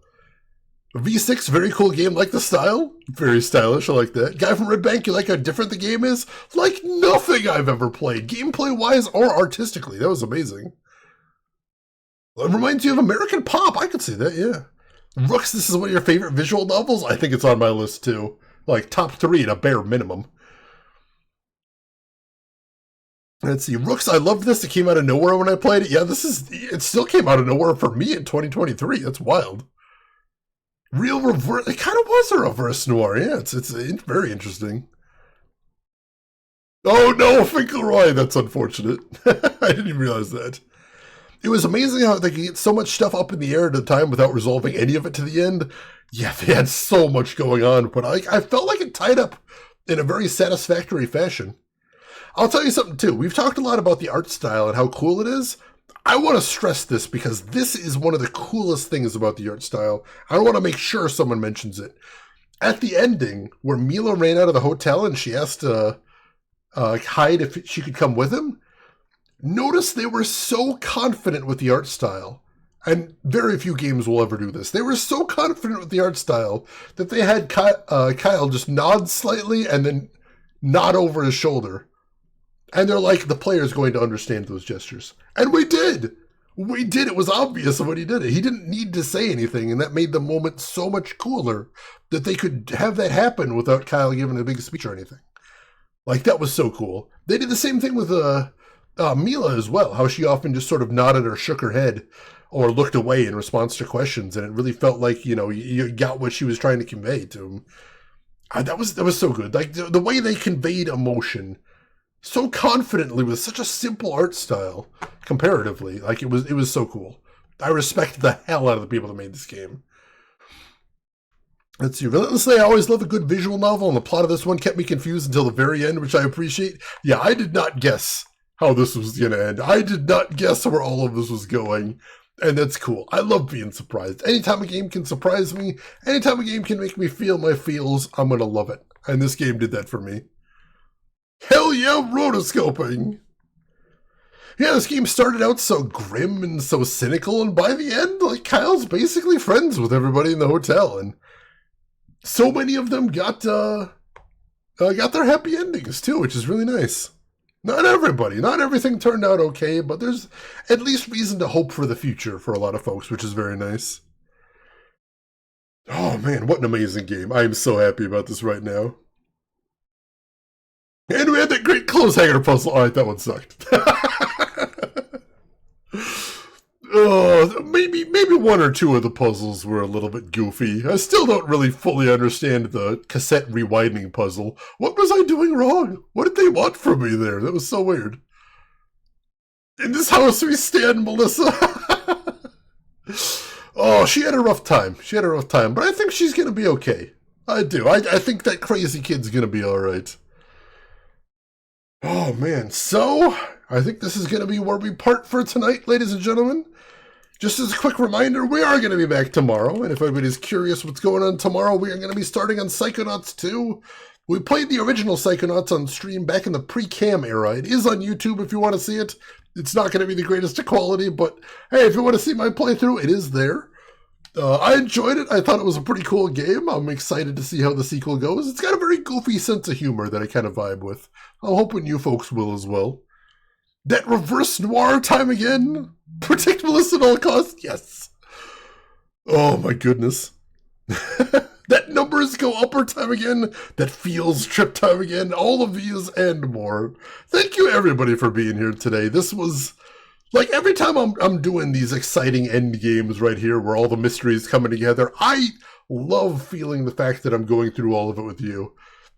V6, very cool game. Like the style? Very stylish. I like that. Guy from Red Bank, you like how different the game is? Like nothing I've ever played. Gameplay-wise or artistically. That was amazing. It reminds you of American Pop. I could see that, yeah. Rooks, this is one of your favorite visual novels? I think it's on my list, too. Like, top 3 at a bare minimum. Let's see. Rooks, I loved this. It came out of nowhere when I played it. Yeah, it still came out of nowhere for me in 2023. That's wild. Real reverse. It kind of was a reverse noir. Yeah, it's very interesting. Oh, no, Finkelroy. That's unfortunate. I didn't even realize that. It was amazing how they could get so much stuff up in the air at a time without resolving any of it to the end. Yeah, they had so much going on, but I felt like it tied up in a very satisfactory fashion. I'll tell you something, too. We've talked a lot about the art style and how cool it is. I want to stress this because this is one of the coolest things about the art style. I want to make sure someone mentions it. At the ending, where Mila ran out of the hotel and she asked Hyde if she could come with him, notice they were so confident with the art style, and very few games will ever do this. They were so confident with the art style that they had Kyle just nod slightly and then nod over his shoulder. And they're like, the player's going to understand those gestures. And we did! We did. It was obvious when he did it. He didn't need to say anything, and that made the moment so much cooler that they could have that happen without Kyle giving a big speech or anything. Like, that was so cool. They did the same thing with Mila as well, how she often just sort of nodded or shook her head or looked away in response to questions, and it really felt like, you got what she was trying to convey to him. That was so good. Like, the way they conveyed emotion so confidently with such a simple art style, comparatively, like, it was so cool. I respect the hell out of the people that made this game. Let's see. Relentlessly, I always love a good visual novel, and the plot of this one kept me confused until the very end, which I appreciate. Yeah, I did not guess how this was going to end. I did not guess where all of this was going, and that's cool. I love being surprised. Anytime a game can surprise me, anytime a game can make me feel my feels, I'm going to love it. And this game did that for me. Hell yeah, rotoscoping! Yeah, this game started out so grim and so cynical, and by the end, like, Kyle's basically friends with everybody in the hotel, and so many of them got their happy endings, too, which is really nice. Not everybody. Not everything turned out okay, but there's at least reason to hope for the future for a lot of folks, which is very nice. Oh, man, what an amazing game. I am so happy about this right now. And we had that great clothes hanger puzzle. All right, that one sucked. Oh, maybe one or two of the puzzles were a little bit goofy. I still don't really fully understand the cassette rewinding puzzle. What was I doing wrong? What did they want from me there? That was so weird. In this house we stand, Melissa. Oh, she had a rough time. But I think she's going to be okay. I do. I think that crazy kid's going to be all right. Oh, man. So, I think this is going to be where we part for tonight, ladies and gentlemen. Just as a quick reminder, we are going to be back tomorrow. And if anybody's curious what's going on tomorrow, we are going to be starting on Psychonauts 2. We played the original Psychonauts on stream back in the pre-cam era. It is on YouTube if you want to see it. It's not going to be the greatest of quality, but hey, if you want to see my playthrough, it is there. I enjoyed it. I thought it was a pretty cool game. I'm excited to see how the sequel goes. It's got a very goofy sense of humor that I kind of vibe with. I'm hoping you folks will as well. That reverse noir time again? Predictabilist at all costs? Yes. Oh my goodness. That numbers go upper time again. That feels trip time again. All of these and more. Thank you everybody for being here today. This was... like, every time I'm doing these exciting end games right here where all the mysteries coming together, I love feeling the fact that I'm going through all of it with you.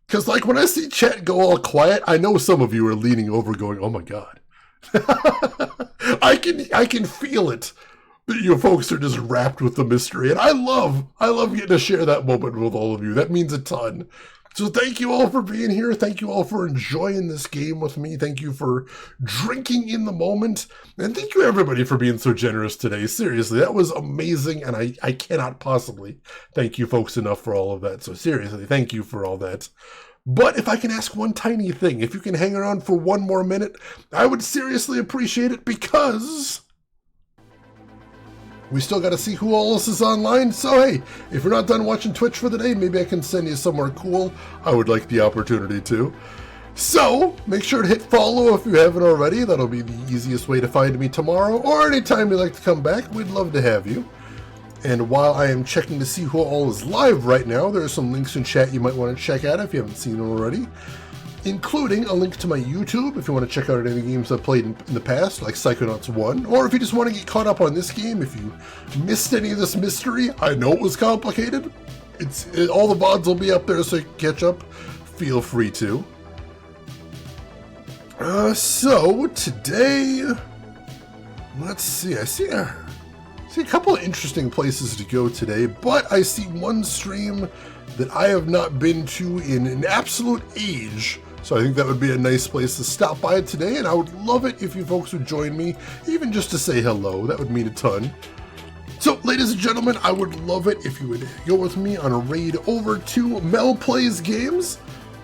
Because, like, when I see chat go all quiet, I know some of you are leaning over going, oh my god. I can feel it. That you folks are just wrapped with the mystery. And I love getting to share that moment with all of you. That means a ton. So thank you all for being here. Thank you all for enjoying this game with me. Thank you for drinking in the moment. And thank you everybody for being so generous today. Seriously, that was amazing. And I cannot possibly thank you folks enough for all of that. So seriously, thank you for all that. But if I can ask one tiny thing, if you can hang around for one more minute, I would seriously appreciate it because... we still got to see who else is online, so hey, if you're not done watching Twitch for the day, maybe I can send you somewhere cool. I would like the opportunity to. So, make sure to hit follow if you haven't already. That'll be the easiest way to find me tomorrow, or anytime you'd like to come back. We'd love to have you. And while I am checking to see who all is live right now, there are some links in chat you might want to check out if you haven't seen them already, including a link to my YouTube if you want to check out any of the games I've played in the past, like Psychonauts 1, or if you just want to get caught up on this game, if you missed any of this mystery. I know it was complicated. All the VODs will be up there so you can catch up. Feel free to. So, today, let's see, I see a couple of interesting places to go today, but I see one stream that I have not been to in an absolute age. So I think that would be a nice place to stop by today, and I would love it if you folks would join me, even just to say hello. That would mean a ton. So, ladies and gentlemen, I would love it if you would go with me on a raid over to Mel Plays Games.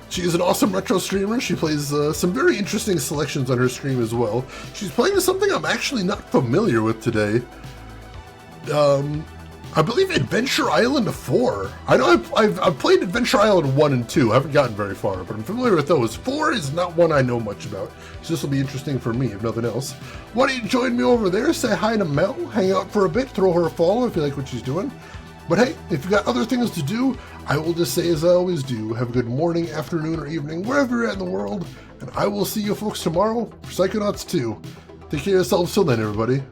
She is an awesome retro streamer. She plays some very interesting selections on her stream as well. She's playing something I'm actually not familiar with today. I believe Adventure Island 4. I know I've played Adventure Island 1 and 2. I haven't gotten very far, but I'm familiar with those. 4 is not one I know much about, so this will be interesting for me, if nothing else. Why don't you join me over there, say hi to Mel, hang out for a bit, throw her a follow if you like what she's doing. But hey, if you've got other things to do, I will just say as I always do, have a good morning, afternoon, or evening, wherever you're at in the world, and I will see you folks tomorrow for Psychonauts 2. Take care of yourselves till then, everybody.